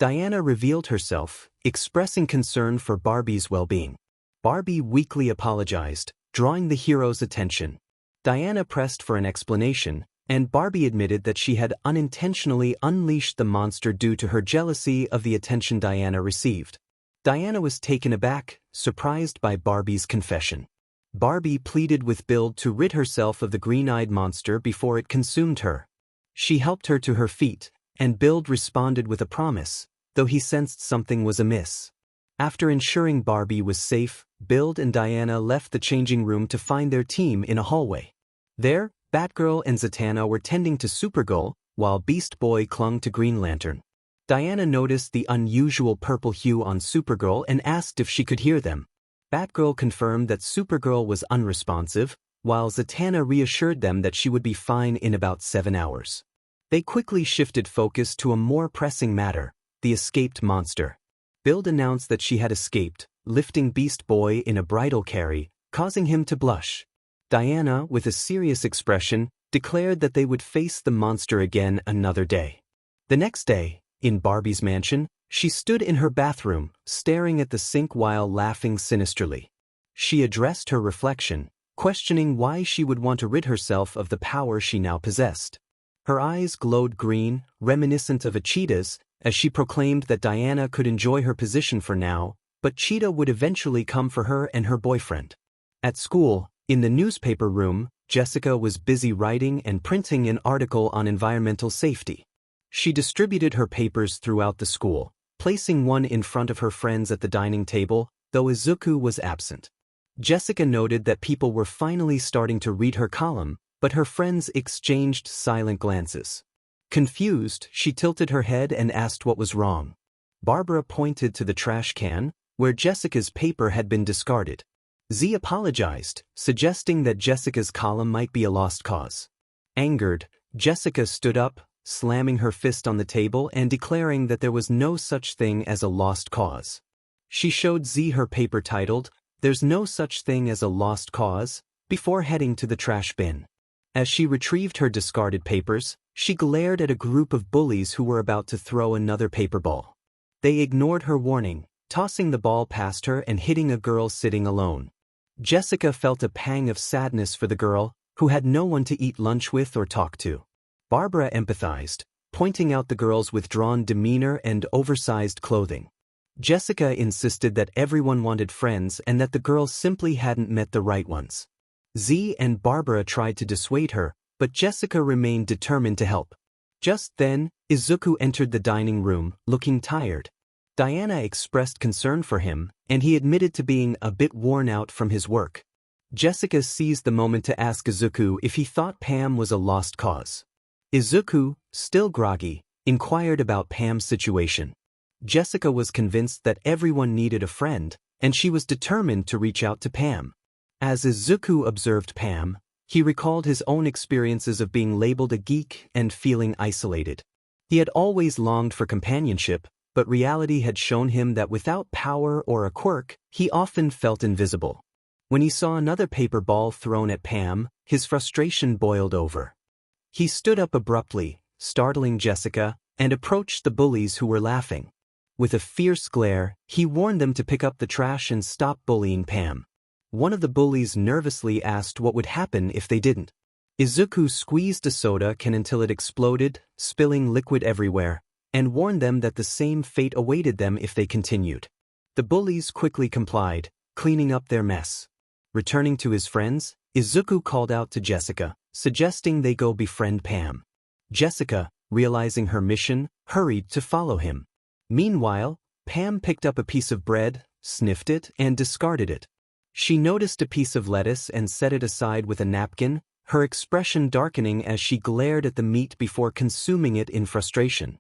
Speaker 1: Diana revealed herself, expressing concern for Barbie's well-being. Barbie weakly apologized, drawing the hero's attention. Diana pressed for an explanation, and Barbie admitted that she had unintentionally unleashed the monster due to her jealousy of the attention Diana received. Diana was taken aback, surprised by Barbie's confession. Barbie pleaded with 𝗵𝘃 to rid herself of the green-eyed monster before it consumed her. She helped her to her feet, and 𝗵𝘃 responded with a promise, though he sensed something was amiss. After ensuring Barbie was safe, 𝗵𝘃 and Diana left the changing room to find their team in a hallway. There, Batgirl and Zatanna were tending to Supergirl, while Beast Boy clung to Green Lantern. Diana noticed the unusual purple hue on Supergirl and asked if she could hear them. Batgirl confirmed that Supergirl was unresponsive, while Zatanna reassured them that she would be fine in about 7 hours. They quickly shifted focus to a more pressing matter, the escaped monster. 𝗵𝘃 announced that she had escaped, lifting Beast Boy in a bridal carry, causing him to blush. Diana, with a serious expression, declared that they would face the monster again another day. The next day, in Barbie's mansion, she stood in her bathroom, staring at the sink while laughing sinisterly. She addressed her reflection, questioning why she would want to rid herself of the power she now possessed. Her eyes glowed green, reminiscent of a cheetah's, as she proclaimed that Diana could enjoy her position for now, but Cheetah would eventually come for her and her boyfriend. At school, in the newspaper room, Jessica was busy writing and printing an article on environmental safety. She distributed her papers throughout the school, placing one in front of her friends at the dining table, though Izuku was absent. Jessica noted that people were finally starting to read her column, but her friends exchanged silent glances. Confused, she tilted her head and asked what was wrong. Barbara pointed to the trash can, where Jessica's paper had been discarded. Z apologized, suggesting that Jessica's column might be a lost cause. Angered, Jessica stood up, slamming her fist on the table and declaring that there was no such thing as a lost cause. She showed Z her paper titled, "There's No Such Thing as a Lost Cause," before heading to the trash bin. As she retrieved her discarded papers, she glared at a group of bullies who were about to throw another paper ball. They ignored her warning, tossing the ball past her and hitting a girl sitting alone. Jessica felt a pang of sadness for the girl, who had no one to eat lunch with or talk to. Barbara empathized, pointing out the girl's withdrawn demeanor and oversized clothing. Jessica insisted that everyone wanted friends and that the girl simply hadn't met the right ones. Z and Barbara tried to dissuade her, but Jessica remained determined to help. Just then, Izuku entered the dining room, looking tired. Diana expressed concern for him, and he admitted to being a bit worn out from his work. Jessica seized the moment to ask Izuku if he thought Pam was a lost cause. Izuku, still groggy, inquired about Pam's situation. Jessica was convinced that everyone needed a friend, and she was determined to reach out to Pam. As Izuku observed Pam, he recalled his own experiences of being labeled a geek and feeling isolated. He had always longed for companionship, but reality had shown him that without power or a quirk, he often felt invisible. When he saw another paper ball thrown at Pam, his frustration boiled over. He stood up abruptly, startling Jessica, and approached the bullies who were laughing. With a fierce glare, he warned them to pick up the trash and stop bullying Pam. One of the bullies nervously asked what would happen if they didn't. Izuku squeezed a soda can until it exploded, spilling liquid everywhere, and warned them that the same fate awaited them if they continued. The bullies quickly complied, cleaning up their mess. Returning to his friends, Izuku called out to Jessica, suggesting they go befriend Pam. Jessica, realizing her mission, hurried to follow him. Meanwhile, Pam picked up a piece of bread, sniffed it, and discarded it. She noticed a piece of lettuce and set it aside with a napkin, her expression darkening as she glared at the meat before consuming it in frustration.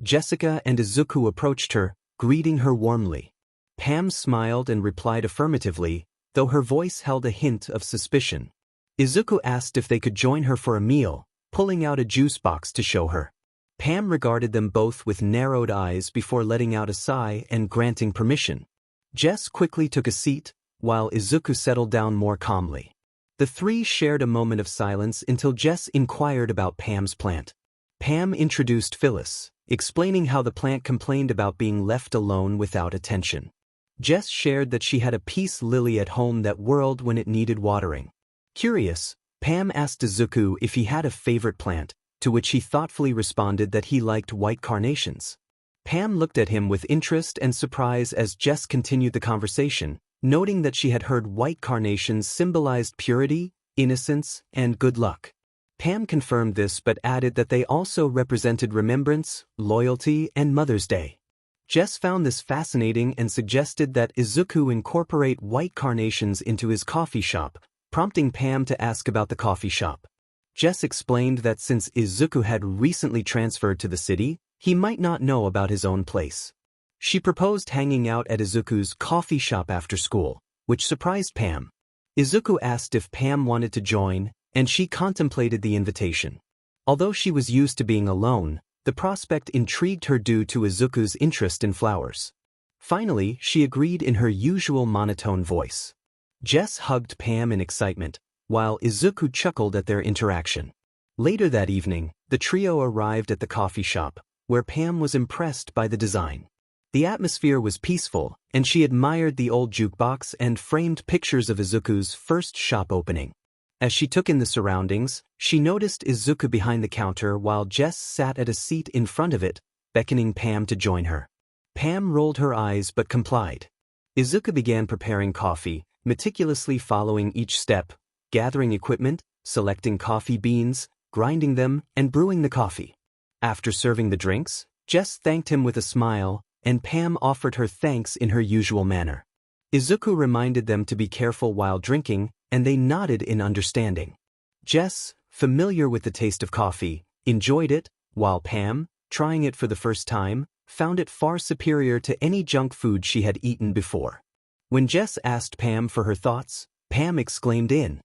Speaker 1: Jessica and Izuku approached her, greeting her warmly. Pam smiled and replied affirmatively, though her voice held a hint of suspicion. Izuku asked if they could join her for a meal, pulling out a juice box to show her. Pam regarded them both with narrowed eyes before letting out a sigh and granting permission. Jess quickly took a seat, while Izuku settled down more calmly. The three shared a moment of silence until Jess inquired about Pam's plant. Pam introduced Phyllis, explaining how the plant complained about being left alone without attention. Jess shared that she had a peace lily at home that whirled when it needed watering. Curious, Pam asked Izuku if he had a favorite plant, to which he thoughtfully responded that he liked white carnations. Pam looked at him with interest and surprise as Jess continued the conversation, noting that she had heard white carnations symbolized purity, innocence, and good luck. Pam confirmed this but added that they also represented remembrance, loyalty, and Mother's Day. Jess found this fascinating and suggested that Izuku incorporate white carnations into his coffee shop, prompting Pam to ask about the coffee shop. Jess explained that since Izuku had recently transferred to the city, he might not know about his own place. She proposed hanging out at Izuku's coffee shop after school, which surprised Pam. Izuku asked if Pam wanted to join, and she contemplated the invitation. Although she was used to being alone, the prospect intrigued her due to Izuku's interest in flowers. Finally, she agreed in her usual monotone voice. Jess hugged Pam in excitement, while Izuku chuckled at their interaction. Later that evening, the trio arrived at the coffee shop, where Pam was impressed by the design. The atmosphere was peaceful, and she admired the old jukebox and framed pictures of Izuku's first shop opening. As she took in the surroundings, she noticed Izuku behind the counter while Jess sat at a seat in front of it, beckoning Pam to join her. Pam rolled her eyes but complied. Izuku began preparing coffee, meticulously following each step, gathering equipment, selecting coffee beans, grinding them, and brewing the coffee. After serving the drinks, Jess thanked him with a smile, and Pam offered her thanks in her usual manner. Izuku reminded them to be careful while drinking, and they nodded in understanding. Jess, familiar with the taste of coffee, enjoyed it, while Pam, trying it for the first time, found it far superior to any junk food she had eaten before. When Jess asked Pam for her thoughts, Pam exclaimed in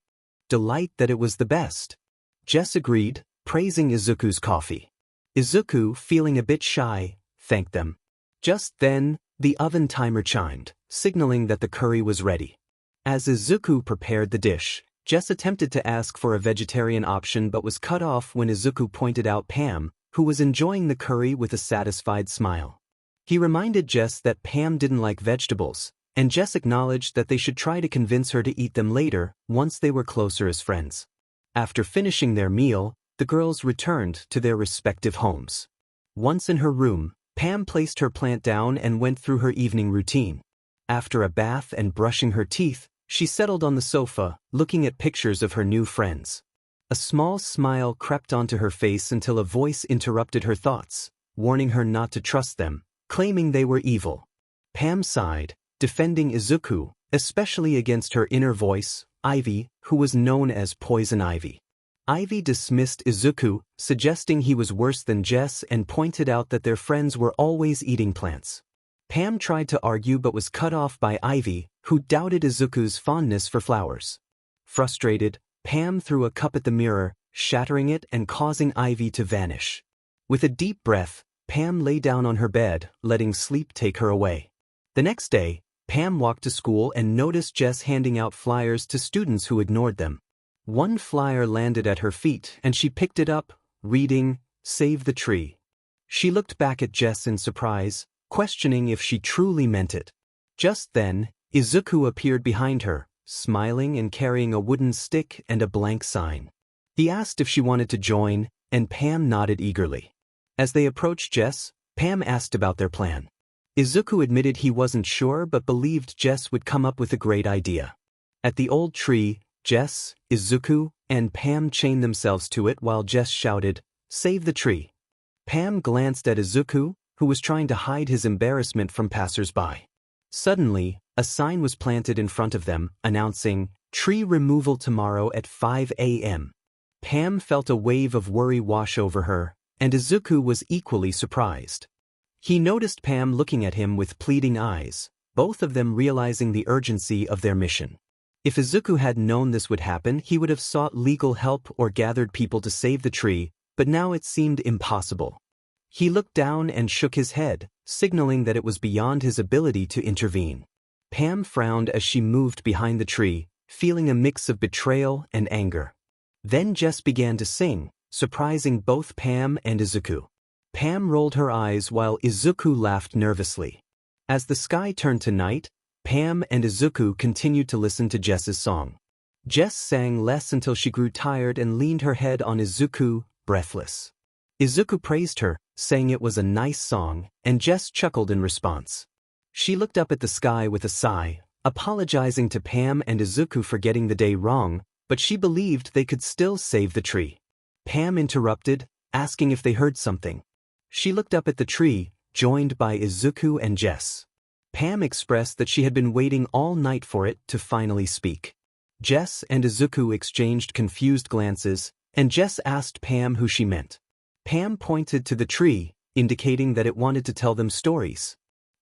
Speaker 1: delight that it was the best. Jess agreed, praising Izuku's coffee. Izuku, feeling a bit shy, thanked them. Just then, the oven timer chimed, signaling that the curry was ready. As Izuku prepared the dish, Jess attempted to ask for a vegetarian option but was cut off when Izuku pointed out Pam, who was enjoying the curry with a satisfied smile. He reminded Jess that Pam didn't like vegetables, and Jess acknowledged that they should try to convince her to eat them later, once they were closer as friends. After finishing their meal, the girls returned to their respective homes. Once in her room, Pam placed her plant down and went through her evening routine. After a bath and brushing her teeth, she settled on the sofa, looking at pictures of her new friends. A small smile crept onto her face until a voice interrupted her thoughts, warning her not to trust them, claiming they were evil. Pam sighed, defending Izuku, especially against her inner voice, Ivy, who was known as Poison Ivy. Ivy dismissed Izuku, suggesting he was worse than Jess and pointed out that their friends were always eating plants. Pam tried to argue but was cut off by Ivy, who doubted Izuku's fondness for flowers. Frustrated, Pam threw a cup at the mirror, shattering it and causing Ivy to vanish. With a deep breath, Pam lay down on her bed, letting sleep take her away. The next day, Pam walked to school and noticed Jess handing out flyers to students who ignored them. One flyer landed at her feet and she picked it up, reading, "Save the tree." She looked back at Jess in surprise, questioning if she truly meant it. Just then, Izuku appeared behind her, smiling and carrying a wooden stick and a blank sign. He asked if she wanted to join, and Pam nodded eagerly. As they approached Jess, Pam asked about their plan. Izuku admitted he wasn't sure but believed Jess would come up with a great idea. At the old tree, Jess, Izuku, and Pam chained themselves to it while Jess shouted, "Save the tree." Pam glanced at Izuku, who was trying to hide his embarrassment from passers-by. Suddenly, a sign was planted in front of them, announcing, "Tree removal tomorrow at 5 a.m. Pam felt a wave of worry wash over her, and Izuku was equally surprised. He noticed Pam looking at him with pleading eyes, both of them realizing the urgency of their mission. If Izuku had known this would happen, he would have sought legal help or gathered people to save the tree, but now it seemed impossible. He looked down and shook his head, signaling that it was beyond his ability to intervene. Pam frowned as she moved behind the tree, feeling a mix of betrayal and anger. Then Jess began to sing, surprising both Pam and Izuku. Pam rolled her eyes while Izuku laughed nervously. As the sky turned to night, Pam and Izuku continued to listen to Jess's song. Jess sang less until she grew tired and leaned her head on Izuku, breathless. Izuku praised her, saying it was a nice song, and Jess chuckled in response. She looked up at the sky with a sigh, apologizing to Pam and Izuku for getting the day wrong, but she believed they could still save the tree. Pam interrupted, asking if they heard something. She looked up at the tree, joined by Izuku and Jess. Pam expressed that she had been waiting all night for it to finally speak. Jess and Izuku exchanged confused glances, and Jess asked Pam who she meant. Pam pointed to the tree, indicating that it wanted to tell them stories.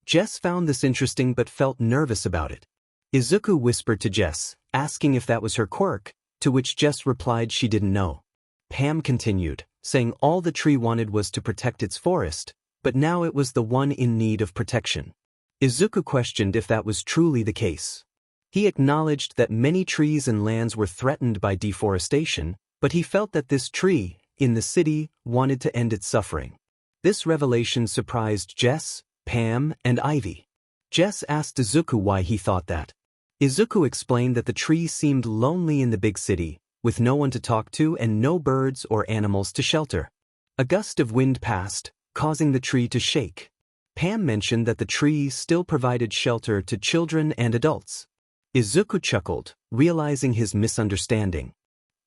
Speaker 1: Jess found this interesting but felt nervous about it. Izuku whispered to Jess, asking if that was her quirk, to which Jess replied she didn't know. Pam continued, saying all the tree wanted was to protect its forest, but now it was the one in need of protection. Izuku questioned if that was truly the case. He acknowledged that many trees and lands were threatened by deforestation, but he felt that this tree, in the city, wanted to end its suffering. This revelation surprised Jess, Pam, and Ivy. Jess asked Izuku why he thought that. Izuku explained that the tree seemed lonely in the big city, with no one to talk to and no birds or animals to shelter. A gust of wind passed, causing the tree to shake. Pam mentioned that the tree still provided shelter to children and adults. Izuku chuckled, realizing his misunderstanding.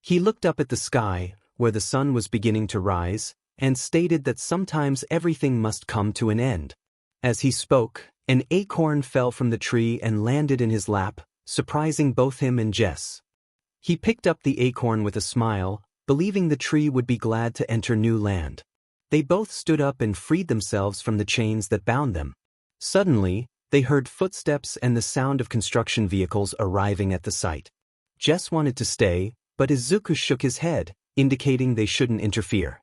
Speaker 1: He looked up at the sky, where the sun was beginning to rise, and stated that sometimes everything must come to an end. As he spoke, an acorn fell from the tree and landed in his lap, surprising both him and Jess. He picked up the acorn with a smile, believing the tree would be glad to enter new land. They both stood up and freed themselves from the chains that bound them. Suddenly, they heard footsteps and the sound of construction vehicles arriving at the site. Jess wanted to stay, but Izuku shook his head, indicating they shouldn't interfere.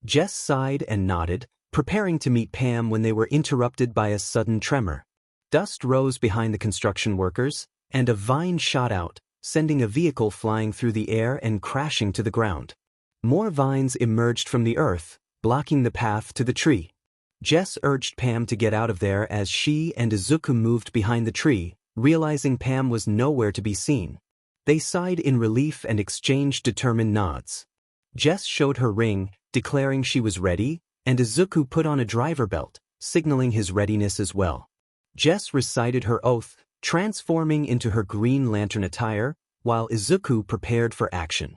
Speaker 1: Jess sighed and nodded, preparing to meet Pam when they were interrupted by a sudden tremor. Dust rose behind the construction workers, and a vine shot out, sending a vehicle flying through the air and crashing to the ground. More vines emerged from the earth, blocking the path to the tree. Jess urged Pam to get out of there as she and Izuku moved behind the tree, realizing Pam was nowhere to be seen. They sighed in relief and exchanged determined nods. Jess showed her ring, declaring she was ready, and Izuku put on a driver belt, signaling his readiness as well. Jess recited her oath, transforming into her Green Lantern attire, while Izuku prepared for action.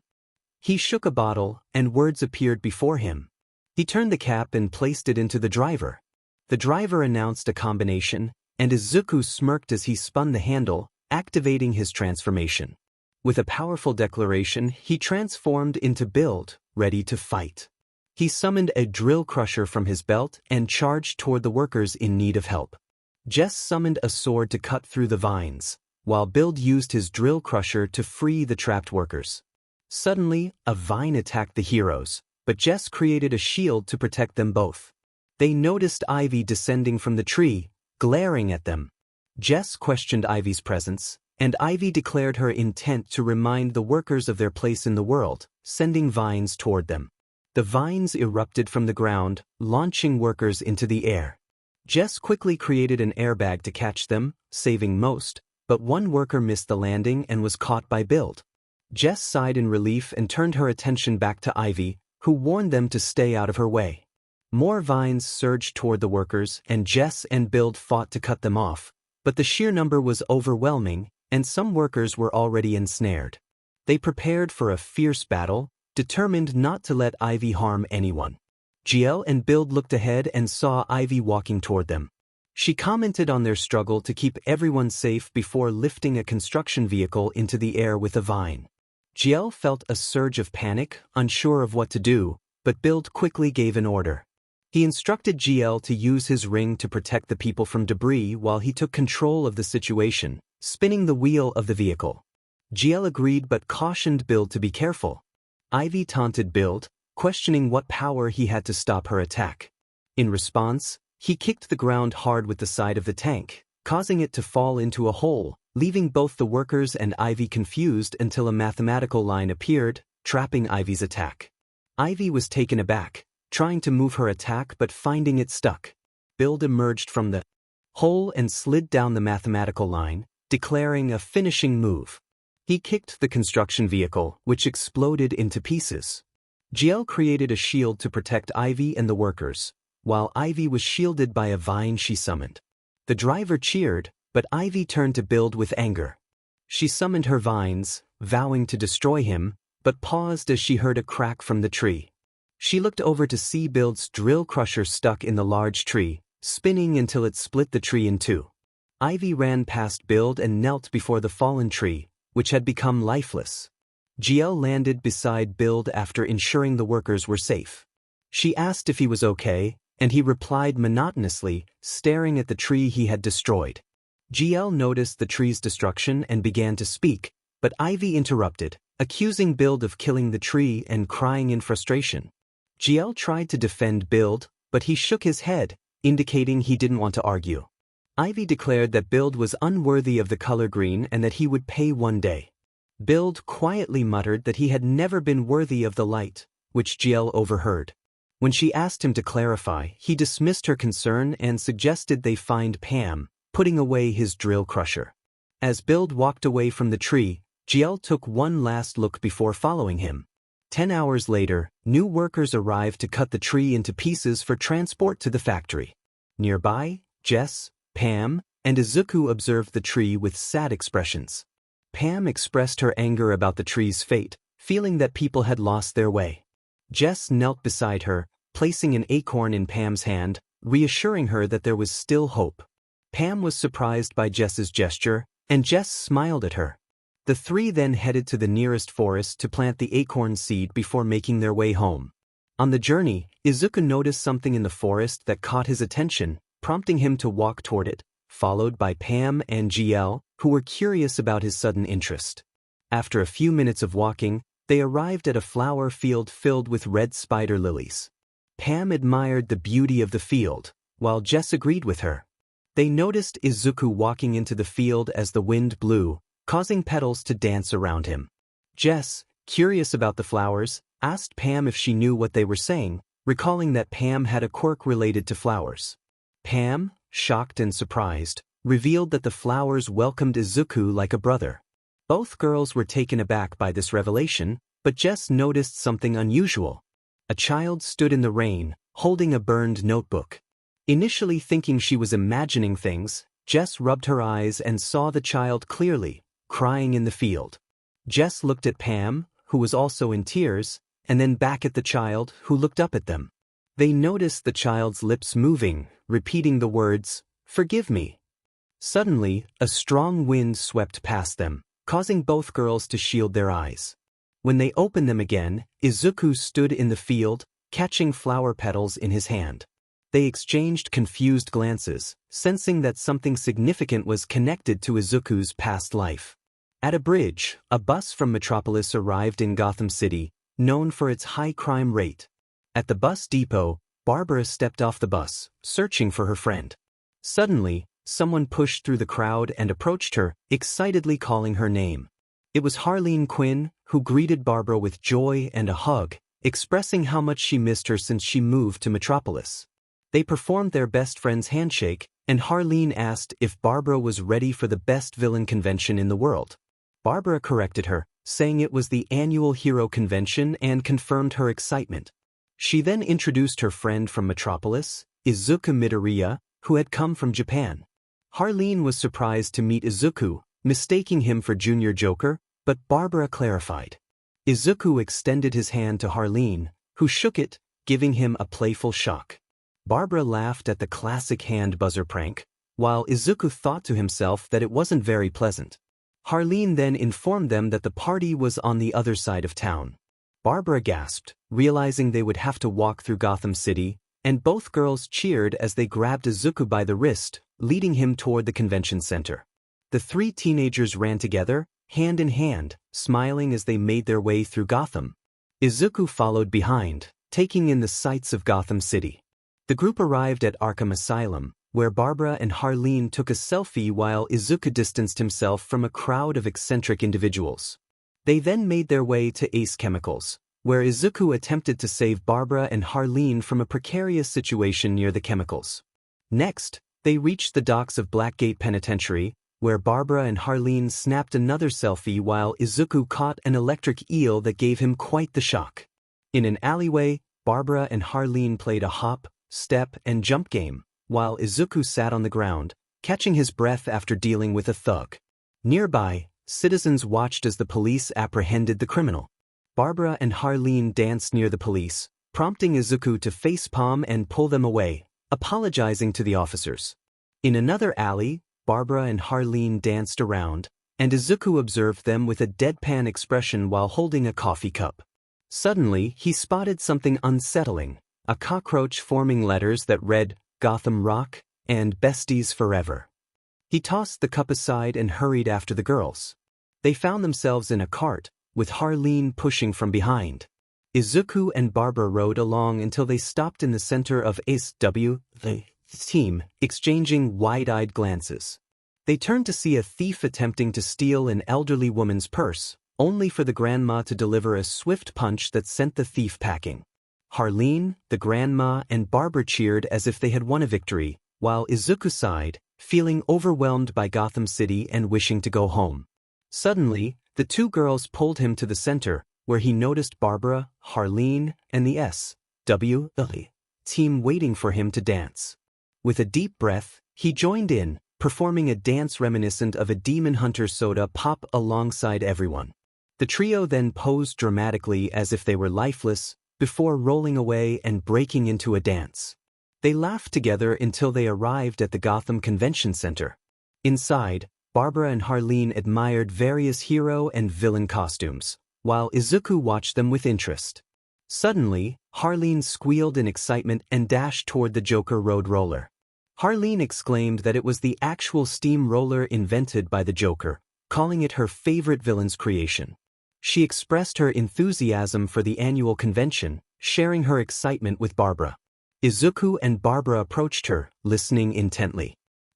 Speaker 1: He shook a bottle, and words appeared before him. He turned the cap and placed it into the driver. The driver announced a combination, and Izuku smirked as he spun the handle, activating his transformation. With a powerful declaration, he transformed into Build, ready to fight. He summoned a drill crusher from his belt and charged toward the workers in need of help. Jess summoned a sword to cut through the vines, while Build used his drill crusher to free the trapped workers. Suddenly, a vine attacked the heroes, but Jess created a shield to protect them both. They noticed Ivy descending from the tree, glaring at them. Jess questioned Ivy's presence, and Ivy declared her intent to remind the workers of their place in the world, sending vines toward them. The vines erupted from the ground, launching workers into the air. Jess quickly created an airbag to catch them, saving most, but one worker missed the landing and was caught by 𝗵𝘃𝗀. Jess sighed in relief and turned her attention back to Ivy, who warned them to stay out of her way. More vines surged toward the workers, and Jess and 𝗵𝘃𝗀 fought to cut them off, but the sheer number was overwhelming, and some workers were already ensnared. They prepared for a fierce battle, determined not to let Ivy harm anyone. 𝗬𝐿 and 𝗵𝘃𝗀 looked ahead and saw Ivy walking toward them. She commented on their struggle to keep everyone safe before lifting a construction vehicle into the air with a vine. 𝗬𝐿 felt a surge of panic, unsure of what to do, but 𝗵𝘃𝗀 quickly gave an order. He instructed 𝗬𝐿 to use his ring to protect the people from debris while he took control of the situation, spinning the wheel of the vehicle. 𝗬𝐿 agreed but cautioned 𝗵𝘃𝗀 to be careful. Ivy taunted 𝗵𝘃𝗀, questioning what power he had to stop her attack. In response, he kicked the ground hard with the side of the tank, causing it to fall into a hole, leaving both the workers and Ivy confused until a mathematical line appeared, trapping Ivy's attack. Ivy was taken aback, trying to move her attack but finding it stuck. 𝗵𝘃𝗀 emerged from the hole and slid down the mathematical line, declaring a finishing move. He kicked the construction vehicle, which exploded into pieces. 𝗬𝐿 created a shield to protect Ivy and the workers, while Ivy was shielded by a vine she summoned. The driver cheered, but Ivy turned to 𝗵𝘃𝗀 with anger. She summoned her vines, vowing to destroy him, but paused as she heard a crack from the tree. She looked over to see 𝗵𝘃𝗀's drill crusher stuck in the large tree, spinning until it split the tree in two. Ivy ran past 𝗵𝘃𝗀 and knelt before the fallen tree, which had become lifeless. 𝗬𝐿 landed beside 𝗵𝘃𝗀 after ensuring the workers were safe. She asked if he was okay, and he replied monotonously, staring at the tree he had destroyed. 𝗬𝐿 noticed the tree's destruction and began to speak, but Ivy interrupted, accusing 𝗵𝘃𝗀 of killing the tree and crying in frustration. 𝗬𝐿 tried to defend 𝗵𝘃𝗀, but he shook his head, indicating he didn't want to argue. Ivy declared that 𝗵𝘃𝗀 was unworthy of the color green and that he would pay one day. 𝗵𝘃𝗀 quietly muttered that he had never been worthy of the light, which 𝗬𝐿 overheard. When she asked him to clarify, he dismissed her concern and suggested they find 𝗵𝘃𝗀, putting away his drill crusher. As 𝗵𝘃𝗀 walked away from the tree, 𝗬𝐿 took one last look before following him. 10 hours later, new workers arrived to cut the tree into pieces for transport to the factory. Nearby, Jess, 𝗵𝘃𝗀, and Izuku observed the tree with sad expressions. 𝗵𝘃𝗀 expressed her anger about the tree's fate, feeling that people had lost their way. Jess knelt beside her, placing an acorn in 𝗵𝘃𝗀's hand, reassuring her that there was still hope. 𝗵𝘃𝗀 was surprised by Jess's gesture, and Jess smiled at her. The three then headed to the nearest forest to plant the acorn seed before making their way home. On the journey, Izuku noticed something in the forest that caught his attention, prompting him to walk toward it, followed by 𝗵𝘃𝗀 and 𝗬𝐿, who were curious about his sudden interest. After a few minutes of walking, they arrived at a flower field filled with red spider lilies. 𝗵𝘃𝗀 admired the beauty of the field, while Jess agreed with her. They noticed Izuku walking into the field as the wind blew, causing petals to dance around him. Jess, curious about the flowers, asked 𝗵𝘃𝗀 if she knew what they were saying, recalling that 𝗵𝘃𝗀 had a quirk related to flowers. 𝗵𝘃𝗀, shocked and surprised, revealed that the flowers welcomed Izuku like a brother. Both girls were taken aback by this revelation, but Jess noticed something unusual. A child stood in the rain, holding a burned notebook. Initially thinking she was imagining things, Jess rubbed her eyes and saw the child clearly, crying in the field. Jess looked at 𝗵𝘃𝗀, who was also in tears, and then back at the child, who looked up at them. They noticed the child's lips moving, repeating the words, "Forgive me." Suddenly, a strong wind swept past them, causing both girls to shield their eyes. When they opened them again, Izuku stood in the field, catching flower petals in his hand. They exchanged confused glances, sensing that something significant was connected to Izuku's past life. At a bridge, a bus from Metropolis arrived in Gotham City, known for its high crime rate. At the bus depot, Barbara stepped off the bus, searching for her friend. Suddenly, someone pushed through the crowd and approached her, excitedly calling her name. It was Harleen Quinn, who greeted Barbara with joy and a hug, expressing how much she missed her since she moved to Metropolis. They performed their best friend's handshake, and Harleen asked if Barbara was ready for the best villain convention in the world. Barbara corrected her, saying it was the annual hero convention, and confirmed her excitement. She then introduced her friend from Metropolis, Izuku Midoirya, who had come from Japan. Harleen was surprised to meet Izuku, mistaking him for Junior Joker, but Barbara clarified. Izuku extended his hand to Harleen, who shook it, giving him a playful shock. Barbara laughed at the classic hand buzzer prank, while Izuku thought to himself that it wasn't very pleasant. Harleen then informed them that the party was on the other side of town. Barbara gasped, realizing they would have to walk through Gotham City, and both girls cheered as they grabbed Izuku by the wrist, leading him toward the convention center. The three teenagers ran together, hand in hand, smiling as they made their way through Gotham. Izuku followed behind, taking in the sights of Gotham City. The group arrived at Arkham Asylum, where Barbara and Harleen took a selfie while Izuku distanced himself from a crowd of eccentric individuals. They then made their way to 𝐕𝑧𝐭𝐫𝐿, where Izuku attempted to save Barbara and Harleen from a precarious situation near the chemicals. Next, they reached the docks of Blackgate Penitentiary, where Barbara and Harleen snapped another selfie while Izuku caught an electric eel that gave him quite the shock. In an alleyway, Barbara and Harleen played a hop, step, and jump game, while Izuku sat on the ground, catching his breath after dealing with a thug. Nearby, citizens watched as the police apprehended the criminal. Barbara and Harleen danced near the police, prompting Izuku to facepalm and pull them away, apologizing to the officers. In another alley, Barbara and Harleen danced around, and Izuku observed them with a deadpan expression while holding a coffee cup. Suddenly, he spotted something unsettling, a cockroach forming letters that read, "Gotham Rock" and "Besties Forever." He tossed the cup aside and hurried after the girls. They found themselves in a cart, with Harleen pushing from behind. Izuku and Barbara rode along until they stopped in the center of the team, exchanging wide-eyed glances. They turned to see a thief attempting to steal an elderly woman's purse, only for the grandma to deliver a swift punch that sent the thief packing. Harleen, the grandma, and Barbara cheered as if they had won a victory, while Izuku sighed, feeling overwhelmed by Gotham City and wishing to go home. Suddenly, the two girls pulled him to the center, where he noticed Barbara, Harleen, and the 𝗧𝗵𝗲 team waiting for him to dance. With a deep breath, he joined in, performing a dance reminiscent of a demon hunter soda pop alongside everyone. The trio then posed dramatically as if they were lifeless, before rolling away and breaking into a dance. They laughed together until they arrived at the Gotham Convention Center. Inside, Barbara and Harleen admired various hero and villain costumes, while Izuku watched them with interest. Suddenly, Harleen squealed in excitement and dashed toward the Joker Road Roller. Harleen exclaimed that it was the actual steam roller invented by the Joker, calling it her favorite villain's creation. She expressed her enthusiasm for the annual convention, sharing her excitement with Barbara. Izuku and Barbara approached her, listening intently.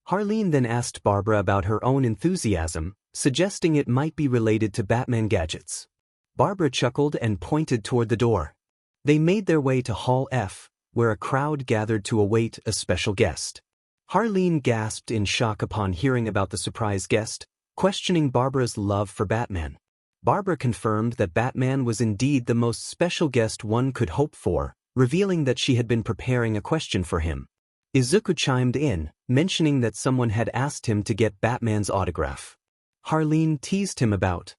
Speaker 1: Harleen then asked Barbara about her own enthusiasm, suggesting it might be related to Batman gadgets. Barbara chuckled and pointed toward the door. They made their way to Hall F, where a crowd gathered to await a special guest. Harleen gasped in shock upon hearing about the surprise guest, questioning Barbara's love for Batman. Barbara confirmed that Batman was indeed the most special guest one could hope for, revealing that she had been preparing a question for him. Izuku chimed in, mentioning that someone had asked him to get Batman's autograph. Harleen teased him about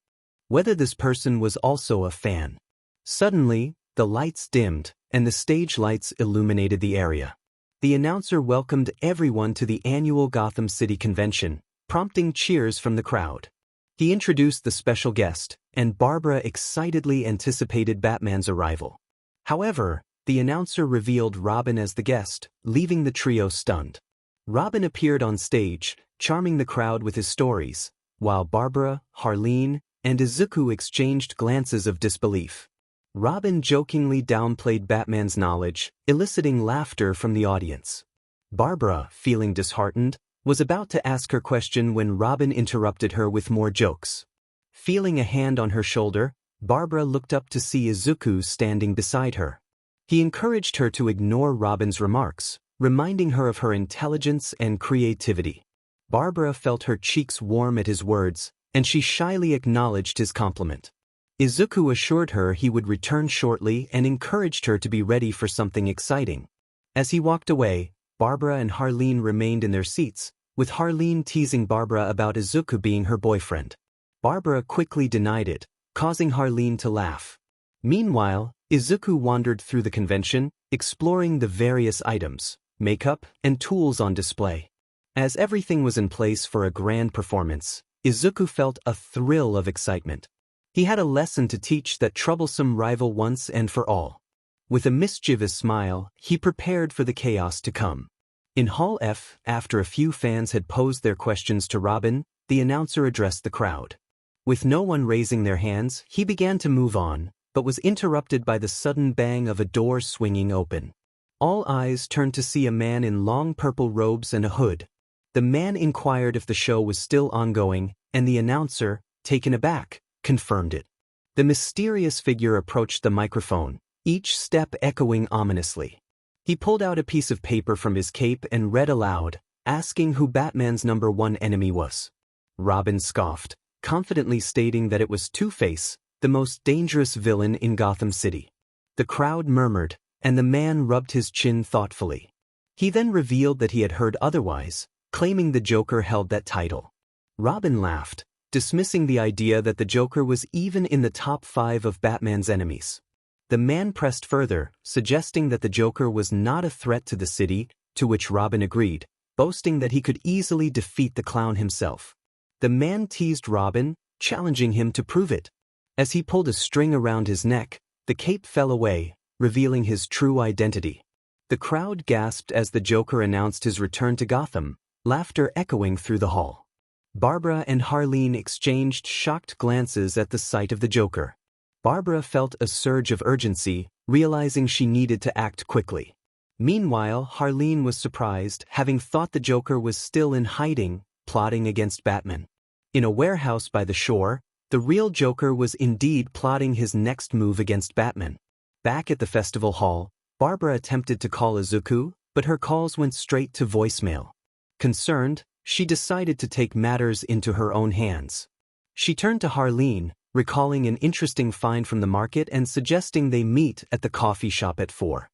Speaker 1: whether this person was also a fan. Suddenly, the lights dimmed, and the stage lights illuminated the area. The announcer welcomed everyone to the annual Gotham City Convention, prompting cheers from the crowd. He introduced the special guest, and Barbara excitedly anticipated Batman's arrival. However, the announcer revealed Robin as the guest, leaving the trio stunned. Robin appeared on stage, charming the crowd with his stories, while Barbara, Harleen, and Izuku exchanged glances of disbelief. Robin jokingly downplayed Batman's knowledge, eliciting laughter from the audience. Barbara, feeling disheartened, was about to ask her question when Robin interrupted her with more jokes. Feeling a hand on her shoulder, Barbara looked up to see Izuku standing beside her. He encouraged her to ignore Robin's remarks, reminding her of her intelligence and creativity. Barbara felt her cheeks warm at his words, and she shyly acknowledged his compliment. Izuku assured her he would return shortly and encouraged her to be ready for something exciting. As he walked away, Barbara and Harleen remained in their seats, with Harleen teasing Barbara about Izuku being her boyfriend. Barbara quickly denied it, causing Harleen to laugh. Meanwhile, Izuku wandered through the convention, exploring the various items, makeup, and tools on display. As everything was in place for a grand performance, Izuku felt a thrill of excitement. He had a lesson to teach that troublesome rival once and for all. With a mischievous smile, he prepared for the chaos to come. In Hall F, after a few fans had posed their questions to Robin, the announcer addressed the crowd. With no one raising their hands, he began to move on, but was interrupted by the sudden bang of a door swinging open. All eyes turned to see a man in long purple robes and a hood. The man inquired if the show was still ongoing, and the announcer, taken aback, confirmed it. The mysterious figure approached the microphone, each step echoing ominously. He pulled out a piece of paper from his cape and read aloud, asking who Batman's #1 enemy was. Robin scoffed, confidently stating that it was Two-Face, the most dangerous villain in Gotham City. The crowd murmured, and the man rubbed his chin thoughtfully. He then revealed that he had heard otherwise, claiming the Joker held that title. Robin laughed, dismissing the idea that the Joker was even in the top 5 of Batman's enemies. The man pressed further, suggesting that the Joker was not a threat to the city, to which Robin agreed, boasting that he could easily defeat the clown himself. The man teased Robin, challenging him to prove it. As he pulled a string around his neck, the cape fell away, revealing his true identity. The crowd gasped as the Joker announced his return to Gotham, laughter echoing through the hall. Barbara and Harleen exchanged shocked glances at the sight of the Joker. Barbara felt a surge of urgency, realizing she needed to act quickly. Meanwhile, Harleen was surprised, having thought the Joker was still in hiding, plotting against Batman. In a warehouse by the shore, the real Joker was indeed plotting his next move against Batman. Back at the festival hall, Barbara attempted to call Izuku, but her calls went straight to voicemail. Concerned, she decided to take matters into her own hands. She turned to Harleen, recalling an interesting find from the market and suggesting they meet at the coffee shop at 4.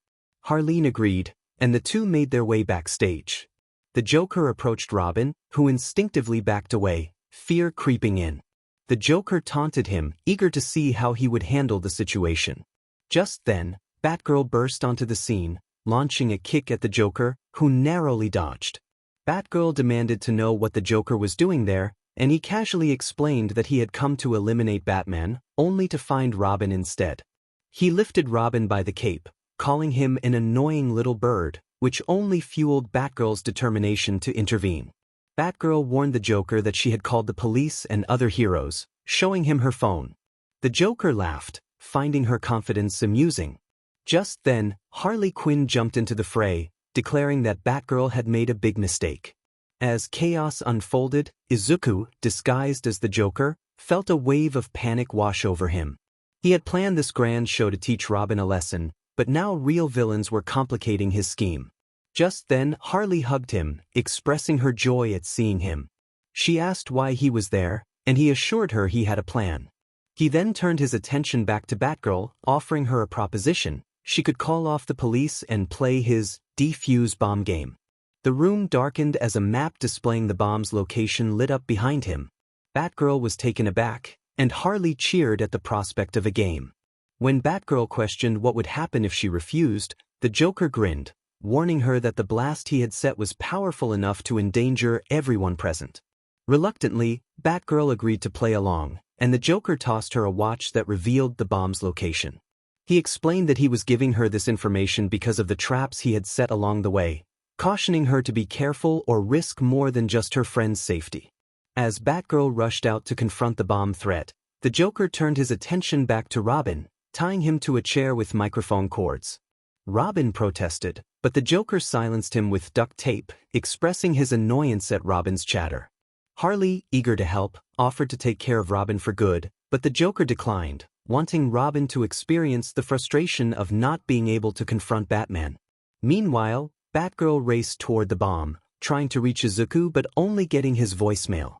Speaker 1: Harleen agreed, and the two made their way backstage. The Joker approached Robin, who instinctively backed away, fear creeping in. The Joker taunted him, eager to see how he would handle the situation. Just then, Batgirl burst onto the scene, launching a kick at the Joker, who narrowly dodged. Batgirl demanded to know what the Joker was doing there, and he casually explained that he had come to eliminate Batman, only to find Robin instead. He lifted Robin by the cape, calling him an annoying little bird, which only fueled Batgirl's determination to intervene. Batgirl warned the Joker that she had called the police and other heroes, showing him her phone. The Joker laughed, finding her confidence amusing. Just then, Harley Quinn jumped into the fray, declaring that Batgirl had made a big mistake. As chaos unfolded, Izuku, disguised as the Joker, felt a wave of panic wash over him. He had planned this grand show to teach Robin a lesson, but now real villains were complicating his scheme. Just then, Harley hugged him, expressing her joy at seeing him. She asked why he was there, and he assured her he had a plan. He then turned his attention back to Batgirl, offering her a proposition. She could call off the police and play his defuse bomb game. The room darkened as a map displaying the bomb's location lit up behind him. Batgirl was taken aback, and Harley cheered at the prospect of a game. When Batgirl questioned what would happen if she refused, the Joker grinned, warning her that the blast he had set was powerful enough to endanger everyone present. Reluctantly, Batgirl agreed to play along, and the Joker tossed her a watch that revealed the bomb's location. He explained that he was giving her this information because of the traps he had set along the way, cautioning her to be careful or risk more than just her friend's safety. As Batgirl rushed out to confront the bomb threat, the Joker turned his attention back to Robin, tying him to a chair with microphone cords. Robin protested, but the Joker silenced him with duct tape, expressing his annoyance at Robin's chatter. Harley, eager to help, offered to take care of Robin for good, but the Joker declined, wanting Robin to experience the frustration of not being able to confront Batman. Meanwhile, Batgirl raced toward the bomb, trying to reach Izuku but only getting his voicemail.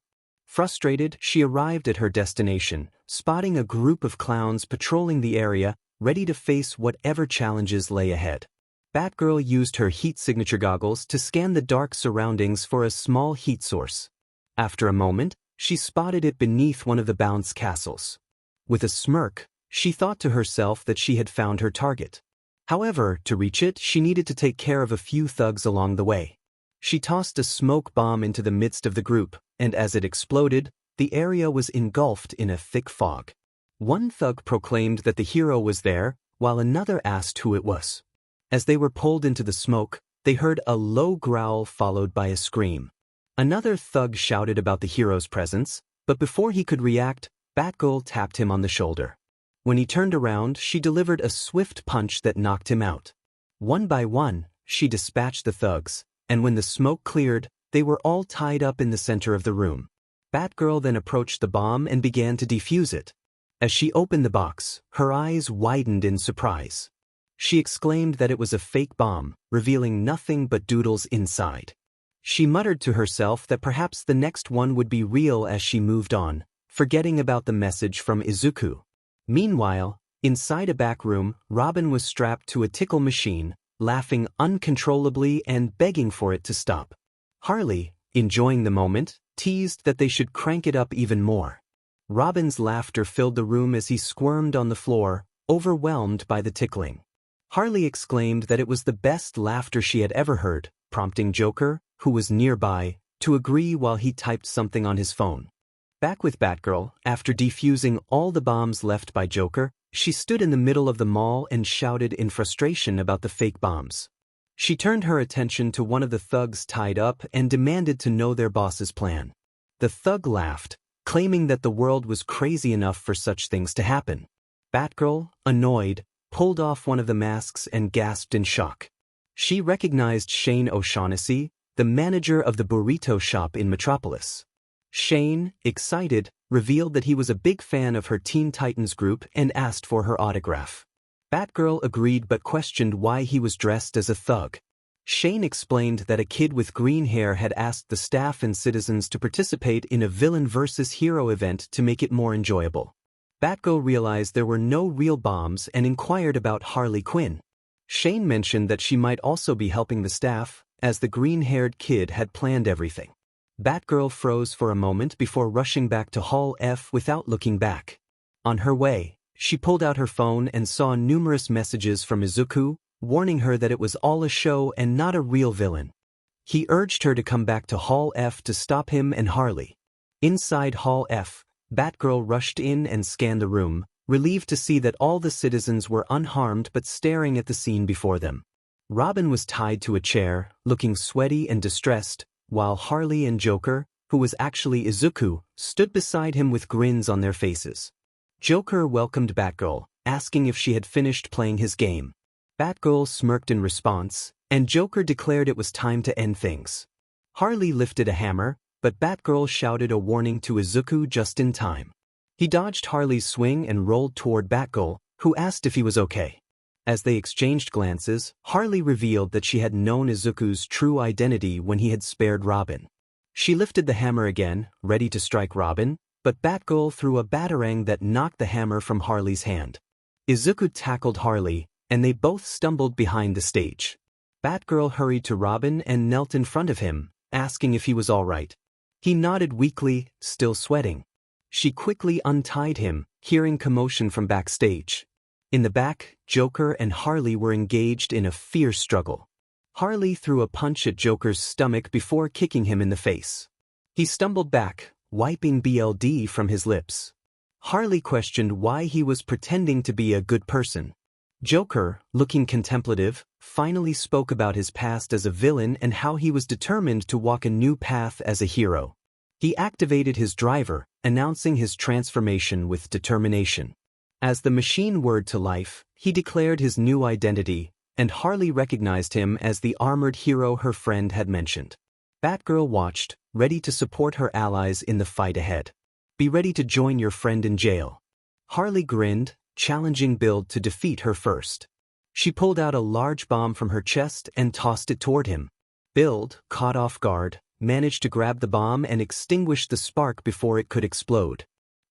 Speaker 1: Frustrated, she arrived at her destination, spotting a group of clowns patrolling the area, ready to face whatever challenges lay ahead. Batgirl used her heat signature goggles to scan the dark surroundings for a small heat source. After a moment, she spotted it beneath one of the bounce castles. With a smirk, she thought to herself that she had found her target. However, to reach it, she needed to take care of a few thugs along the way. She tossed a smoke bomb into the midst of the group, and as it exploded, the area was engulfed in a thick fog. One thug proclaimed that the hero was there, while another asked who it was. As they were pulled into the smoke, they heard a low growl followed by a scream. Another thug shouted about the hero's presence, but before he could react, Batgirl tapped him on the shoulder. When he turned around, she delivered a swift punch that knocked him out. One by one, she dispatched the thugs, and when the smoke cleared, they were all tied up in the center of the room. Batgirl then approached the bomb and began to defuse it. As she opened the box, her eyes widened in surprise. She exclaimed that it was a fake bomb, revealing nothing but doodles inside. She muttered to herself that perhaps the next one would be real as she moved on, forgetting about the message from Izuku. Meanwhile, inside a back room, Robin was strapped to a tickle machine, laughing uncontrollably and begging for it to stop. Harley, enjoying the moment, teased that they should crank it up even more. Robin's laughter filled the room as he squirmed on the floor, overwhelmed by the tickling. Harley exclaimed that it was the best laughter she had ever heard, prompting Joker, who was nearby, to agree while he typed something on his phone. Back with Batgirl, after defusing all the bombs left by Joker, she stood in the middle of the mall and shouted in frustration about the fake bombs. She turned her attention to one of the thugs tied up and demanded to know their boss's plan. The thug laughed, claiming that the world was crazy enough for such things to happen. Batgirl, annoyed, pulled off one of the masks and gasped in shock. She recognized Shane O'Shaughnessy, the manager of the burrito shop in Metropolis. Shane, excited, revealed that he was a big fan of her Teen Titans group and asked for her autograph. Batgirl agreed but questioned why he was dressed as a thug. Shane explained that a kid with green hair had asked the staff and citizens to participate in a villain versus hero event to make it more enjoyable. Batgirl realized there were no real bombs and inquired about Harley Quinn. Shane mentioned that she might also be helping the staff, as the green-haired kid had planned everything. Batgirl froze for a moment before rushing back to Hall F without looking back. On her way, she pulled out her phone and saw numerous messages from Izuku, warning her that it was all a show and not a real villain. He urged her to come back to Hall F to stop him and Harley. Inside Hall F, Batgirl rushed in and scanned the room, relieved to see that all the citizens were unharmed but staring at the scene before them. Robin was tied to a chair, looking sweaty and distressed, while Harley and Joker, who was actually Izuku, stood beside him with grins on their faces. Joker welcomed Batgirl, asking if she had finished playing his game. Batgirl smirked in response, and Joker declared it was time to end things. Harley lifted a hammer, but Batgirl shouted a warning to Izuku just in time. He dodged Harley's swing and rolled toward Batgirl, who asked if he was okay. As they exchanged glances, Harley revealed that she had known Izuku's true identity when he had spared Robin. She lifted the hammer again, ready to strike Robin, but Batgirl threw a batarang that knocked the hammer from Harley's hand. Izuku tackled Harley, and they both stumbled behind the stage. Batgirl hurried to Robin and knelt in front of him, asking if he was all right. He nodded weakly, still sweating. She quickly untied him, hearing commotion from backstage. In the back, Joker and Harley were engaged in a fierce struggle. Harley threw a punch at Joker's stomach before kicking him in the face. He stumbled back, wiping blood from his lips. Harley questioned why he was pretending to be a good person. Joker, looking contemplative, finally spoke about his past as a villain and how he was determined to walk a new path as a hero. He activated his driver, announcing his transformation with determination. As the machine whirred to life, he declared his new identity, and Harley recognized him as the armored hero her friend had mentioned. Batgirl watched, ready to support her allies in the fight ahead. "Be ready to join your friend in jail." Harley grinned, challenging Build to defeat her first. She pulled out a large bomb from her chest and tossed it toward him. Build, caught off guard, managed to grab the bomb and extinguish the spark before it could explode.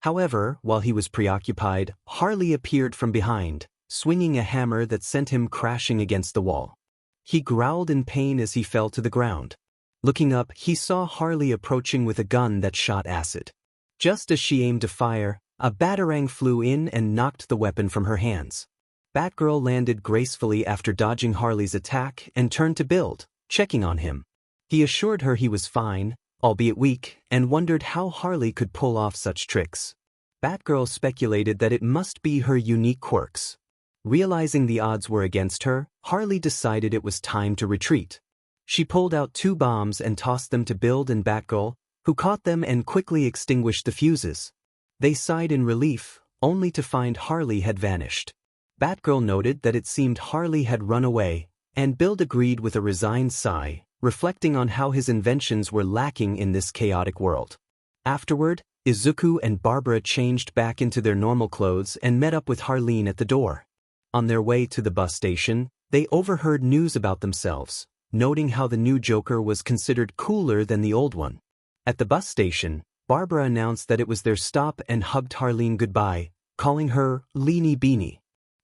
Speaker 1: However, while he was preoccupied, Harley appeared from behind, swinging a hammer that sent him crashing against the wall. He growled in pain as he fell to the ground. Looking up, he saw Harley approaching with a gun that shot acid. Just as she aimed to fire, a batarang flew in and knocked the weapon from her hands. Batgirl landed gracefully after dodging Harley's attack and turned to Build, checking on him. He assured her he was fine, albeit weak, and wondered how Harley could pull off such tricks. Batgirl speculated that it must be her unique quirks. Realizing the odds were against her, Harley decided it was time to retreat. She pulled out 2 bombs and tossed them to Build and Batgirl, who caught them and quickly extinguished the fuses. They sighed in relief, only to find Harley had vanished. Batgirl noted that it seemed Harley had run away, and Build agreed with a resigned sigh, reflecting on how his inventions were lacking in this chaotic world. Afterward, Izuku and Barbara changed back into their normal clothes and met up with Harleen at the door. On their way to the bus station, they overheard news about themselves, noting how the new Joker was considered cooler than the old one. At the bus station, Barbara announced that it was their stop and hugged Harleen goodbye, calling her Leanie Beanie.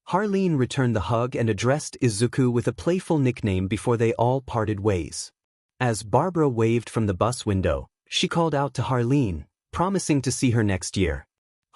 Speaker 1: Harleen returned the hug and addressed Izuku with a playful nickname before they all parted ways. As Barbara waved from the bus window, she called out to Harleen, promising to see her next year.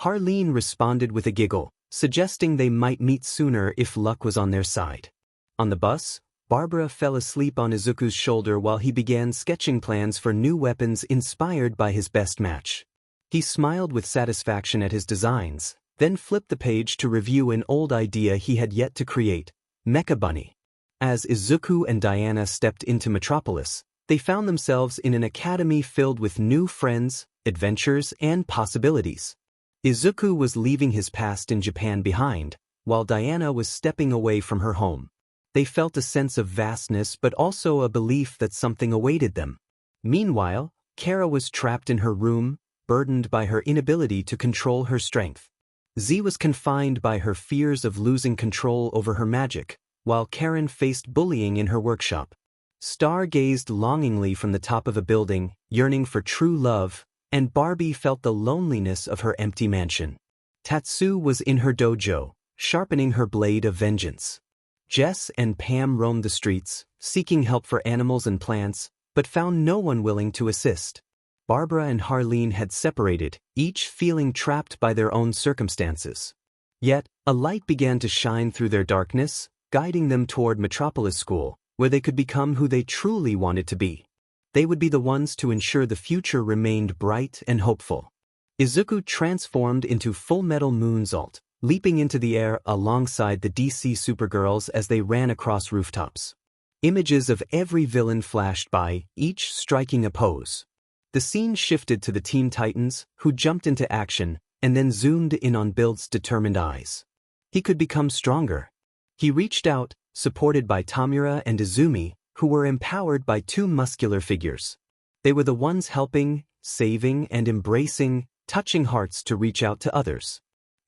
Speaker 1: Harleen responded with a giggle, suggesting they might meet sooner if luck was on their side. On the bus, Barbara fell asleep on Izuku's shoulder while he began sketching plans for new weapons inspired by his best match. He smiled with satisfaction at his designs, then flipped the page to review an old idea he had yet to create, Mecha Bunny. As Izuku and Diana stepped into Metropolis, they found themselves in an academy filled with new friends, adventures, and possibilities. Izuku was leaving his past in Japan behind, while Diana was stepping away from her home. They felt a sense of vastness but also a belief that something awaited them. Meanwhile, Kara was trapped in her room, burdened by her inability to control her strength. Z was confined by her fears of losing control over her magic, while Karen faced bullying in her workshop. Star gazed longingly from the top of a building, yearning for true love, and Barbie felt the loneliness of her empty mansion. Tatsu was in her dojo, sharpening her blade of vengeance. Jess and Pam roamed the streets, seeking help for animals and plants, but found no one willing to assist. Barbara and Harleen had separated, each feeling trapped by their own circumstances. Yet, a light began to shine through their darkness, guiding them toward Metropolis School, where they could become who they truly wanted to be. They would be the ones to ensure the future remained bright and hopeful. Izuku transformed into Full Metal Moonsault, leaping into the air alongside the DC Supergirls as they ran across rooftops. Images of every villain flashed by, each striking a pose. The scene shifted to the Teen Titans, who jumped into action, and then zoomed in on Build's determined eyes. He could become stronger. He reached out, supported by Tamura and Izumi, who were empowered by 2 muscular figures. They were the ones helping, saving, and embracing, touching hearts to reach out to others.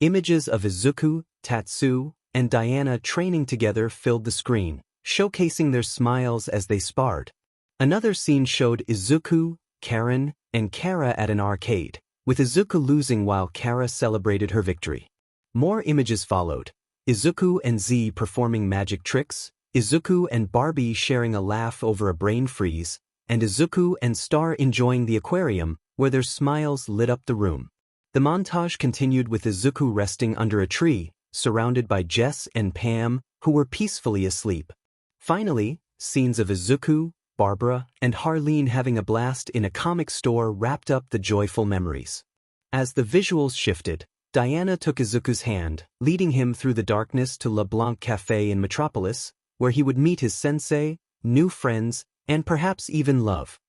Speaker 1: Images of Izuku, Tatsu, and Diana training together filled the screen, showcasing their smiles as they sparred. Another scene showed Izuku, Karen, and Kara at an arcade, with Izuku losing while Kara celebrated her victory. More images followed, Izuku and Z performing magic tricks, Izuku and Barbie sharing a laugh over a brain freeze, and Izuku and Star enjoying the aquarium, where their smiles lit up the room. The montage continued with Izuku resting under a tree, surrounded by Jess and Pam, who were peacefully asleep. Finally, scenes of Izuku, Barbara, and Harleen having a blast in a comic store wrapped up the joyful memories. As the visuals shifted, Diana took Izuku's hand, leading him through the darkness to Le Blanc Cafe in Metropolis, where he would meet his sensei, new friends, and perhaps even love.